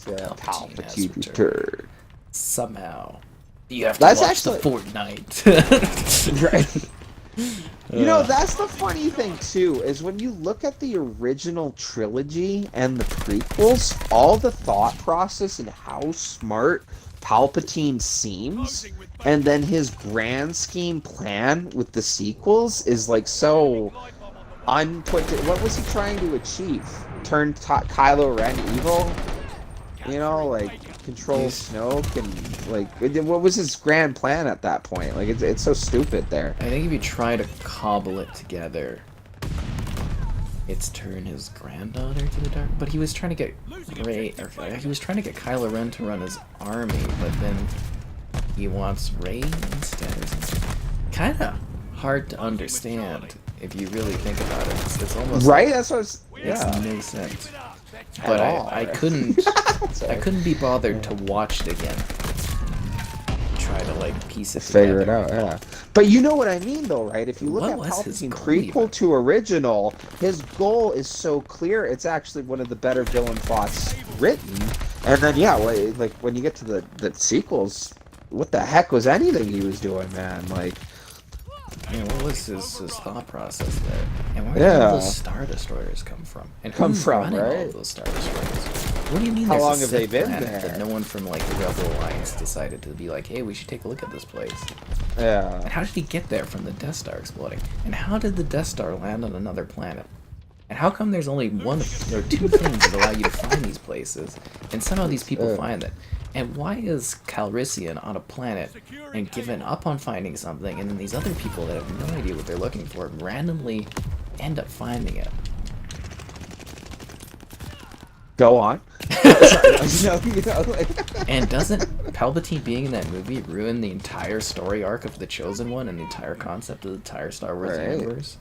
Yeah. Palpatine returned. Somehow. You have to That's watch actually... the Fortnite. Right. You know, that's the funny thing too, is when you look at the original trilogy and the prequels, all the thought process and how smart Palpatine seems, and then his grand scheme plan with the sequels is like so what was he trying to achieve? Turn Kylo Ren evil? You know, like control Snoke, and like what was his grand plan at that point? Like it's so stupid there. I think if you try to cobble it together, it's turn his granddaughter to the dark. But he was trying to get he was trying to get Kylo Ren to run his army, but then he wants Rey instead or something. Kind of hard to understand if you really think about it. It's almost right. Like, that's what it's, yeah. Makes no sense. But I couldn't be bothered to watch it again. Try to like piece it figure together. it out, yeah. But you know what I mean, though, right? If you look What at was his Palpatine goal prequel even? to original, his goal is so clear. It's actually one of the better villain thoughts written. And then yeah, like when you get to the sequels, what the heck was anything he was doing, man? Like. Yeah, what was his thought process there? And where did all those Star Destroyers come from? And who's running all of those Star Destroyers? What do you mean How there's long a have Sith they been planet there? that no one from like the Rebel Alliance decided to be like, hey, we should take a look at this place? Yeah. And how did he get there from the Death Star exploding? And how did the Death Star land on another planet? And how come there's only one or two things that allow you to find these places, and somehow these people find it? And why is Calrissian on a planet and given up on finding something, and then these other people that have no idea what they're looking for randomly end up finding it? Go on. And doesn't Palpatine being in that movie ruin the entire story arc of the Chosen One and the entire concept of the entire Star Wars universe?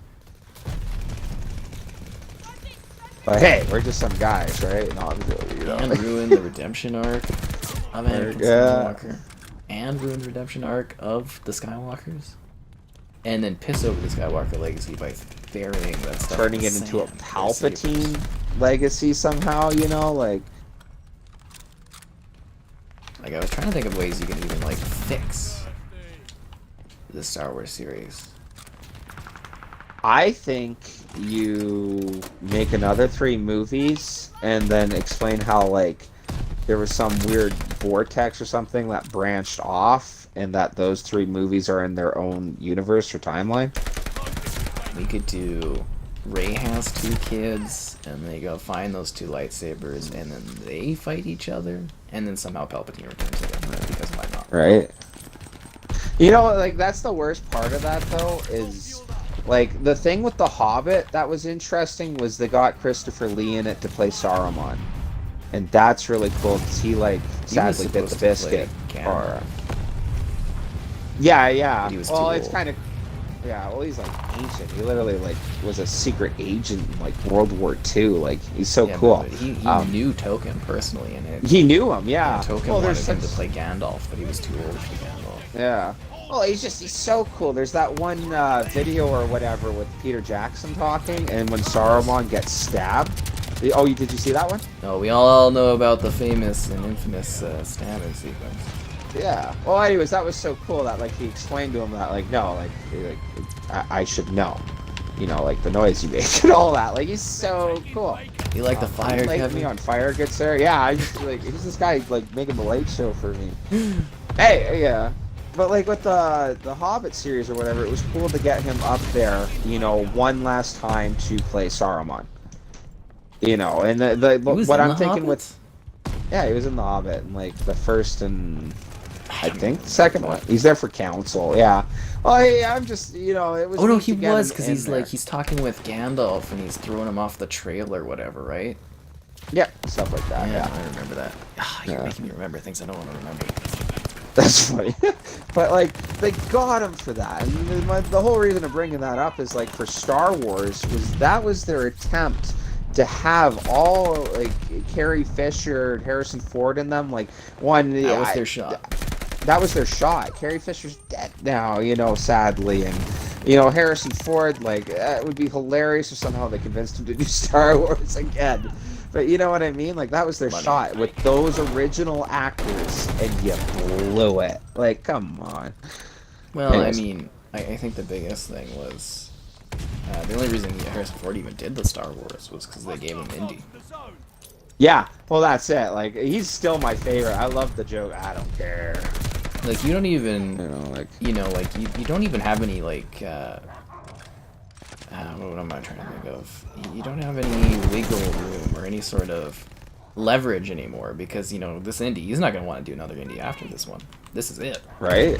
But hey, we're just some guys, right? No, And ruin the redemption arc of Anakin Skywalker, and ruin the redemption arc of the Skywalkers, and then piss over the Skywalker legacy by burying that stuff, turning it into a Palpatine legacy somehow, you know, like I was trying to think of ways you can even like fix the Star Wars series. I think you make another 3 movies and then explain how like there was some weird vortex or something that branched off, and that those 3 movies are in their own universe or timeline. We could do Rey has 2 kids, and they go find those 2 lightsabers, and then they fight each other, and then somehow Palpatine returns to them, because why not? Right. You know, like that's the worst part of that though, is like the thing with The Hobbit that was interesting was they got Christopher Lee in it to play Saruman. And that's really cool because he like sadly bit the biscuit. Or, yeah. Well, it's kind of well, he's like ancient. He literally like was a secret agent in like World War II. Like he's so cool. He knew Token personally, and he knew him. Yeah. Token wanted him to play Gandalf, but he was too old for Gandalf. Yeah. Well, he's so cool. There's that one video or whatever with Peter Jackson talking, and when Saruman gets stabbed. Oh, did you see that one? No, we all know about the famous and infamous stabbing sequence. Yeah. Well, anyways, that was so cool that like he explained to him that like no, like I should know, you know, like the noise you make and all that. Like he's so cool. You like the fire? Light me on fire gets there. Yeah, I just like who's this guy like making the late show for me? Hey, yeah. But like with the Hobbit series or whatever, it was cool to get him up there, you know, one last time to play Saruman. You know, and what I'm thinking with, yeah, he was in the Hobbit and like the first and I think the second one. He's there for council, yeah. Oh, hey, I'm just, you know, it was. Oh no, he was because he's talking with Gandalf and he's throwing him off the trail or whatever, right? Yeah, stuff like that. Yeah, I remember that. You're making me remember things I don't want to remember. That's funny. But like they got him for that, and the whole reason of bringing that up is like for Star Wars was their attempt to have all like Carrie Fisher and Harrison Ford in them. Like that was their shot. That was their shot. Carrie Fisher's dead now, you know, sadly, and you know Harrison Ford. Like it would be hilarious if somehow they convinced him to do Star Wars again. But you know what I mean? Like that was their shot with those original actors, and you blew it. Like, come on. Well, anyways. I mean, I think the biggest thing was the only reason Harrison Ford even did the Star Wars was because they gave him Indy. Yeah, well, that's it. Like, he's still my favorite. I love the joke. I don't care. Like, you don't even, you you don't even have any, like, what am I trying to think of? You don't have any wiggle room or any sort of leverage anymore because, this Indy, he's not going to want to do another Indy after this one. This is it. Right?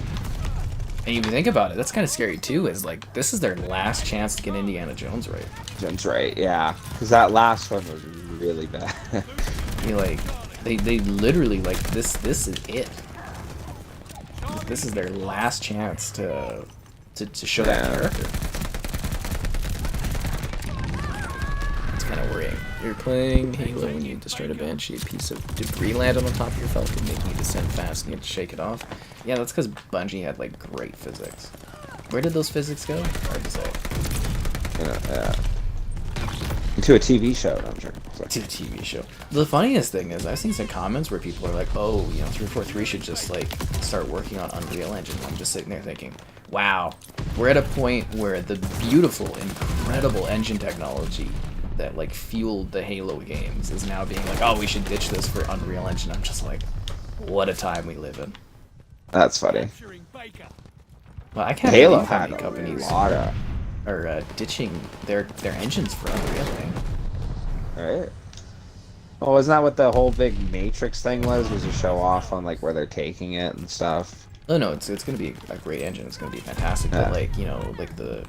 And you think about it, that's kind of scary too, is like, this is their last chance to get Indiana Jones right. Jones right, yeah. Because that last one was really bad. They literally, like, this is it. This is their last chance to show that character. It's kind of worrying. You're playing Halo when you destroyed a banshee, a piece of debris landed on top of your Falcon, making you descend fast and you have to shake it off. Yeah, that's because Bungie had, like, great physics. Where did those physics go? Hard to say. To a TV show, I'm sure. To a TV show. The funniest thing is, I've seen some comments where people are like, oh, 343 should just, like, start working on Unreal Engine. And I'm just sitting there thinking, wow, we're at a point where the beautiful, incredible engine technology that, like, fueled the Halo games is now being like, oh, we should ditch this for Unreal Engine. I'm just like, what a time we live in. That's funny. Well, I can't Halo believe how had many companies are ditching their engines for Unreal. Right. Well, isn't that what the whole big Matrix thing was a show off on, like, where they're taking it and stuff? Oh no, it's gonna be a great engine. It's gonna be fantastic. But like, like the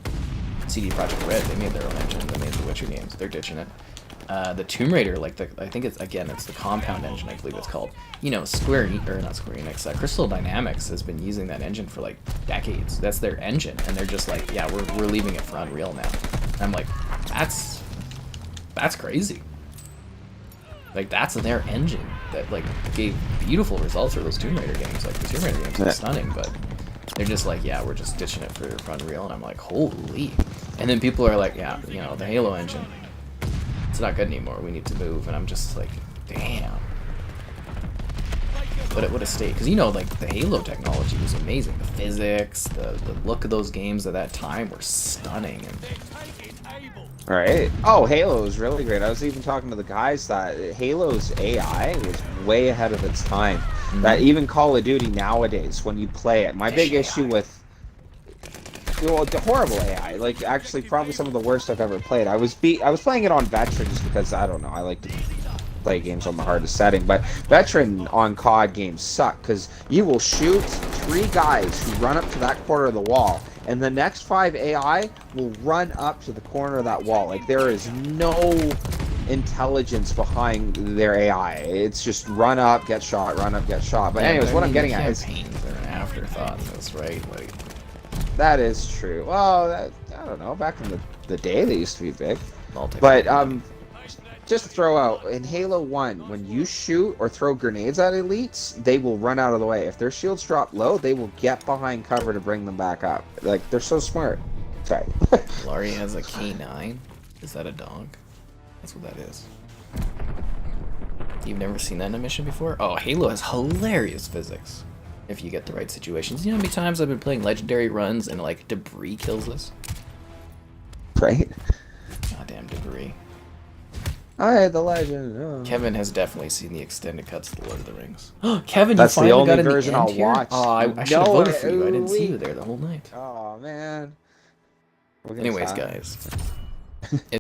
CD Projekt Red, they made their own engine. They made the Witcher games. They're ditching it. The Tomb Raider, like I think it's the Compound engine, I believe it's called. Not Square Enix. Crystal Dynamics has been using that engine for like decades. That's their engine, and they're just like, yeah, we're leaving it for Unreal now. And I'm like, that's crazy. Like, that's their engine that, like, gave beautiful results for those Tomb Raider games. Like, the Tomb Raider games are stunning, but they're just like, yeah, we're just ditching it for Unreal. And I'm like, holy. And then people are like, yeah, the Halo engine, it's not good anymore. We need to move. And I'm just like, damn. But it would have stayed. Because, like, the Halo technology was amazing. The physics, the look of those games at that time were stunning. And right. Oh, Halo was really great. I was even talking to the guys that Halo's AI was way ahead of its time. Mm-hmm. That even Call of Duty nowadays, when you play it, my big issue with the horrible AI, like, actually probably some of the worst I've ever played. I was playing it on Veteran just because, I don't know, I like to play games on the hardest setting, but Veteran on COD games suck because you will shoot 3 guys who run up to that corner of the wall, and the next 5 AI will run up to the corner of that wall. Like, there is no intelligence behind their AI. It's just run up, get shot, run up, get shot. But anyways, what I'm getting at is campaigns are an afterthought in this, right? Like, that is true. Well, I don't know. Back in the day, they used to be big. But just to throw out, in Halo 1, when you shoot or throw grenades at elites, they will run out of the way. If their shields drop low, they will get behind cover to bring them back up. Like, they're so smart. Sorry. Laurie has a K9. Is that a dog? That's what that is. You've never seen that in a mission before? Oh, Halo has hilarious physics. If you get the right situations. You know how many times I've been playing legendary runs and, like, debris kills us? Right? Goddamn debris. I the legend. Oh. Kevin has definitely seen the extended cuts of The Lord of the Rings. Kevin, that's you finally the only got in version the end I'll here? watch. Oh, I should have voted for you. I didn't see you there the whole night. Oh, man. Anyways, guys.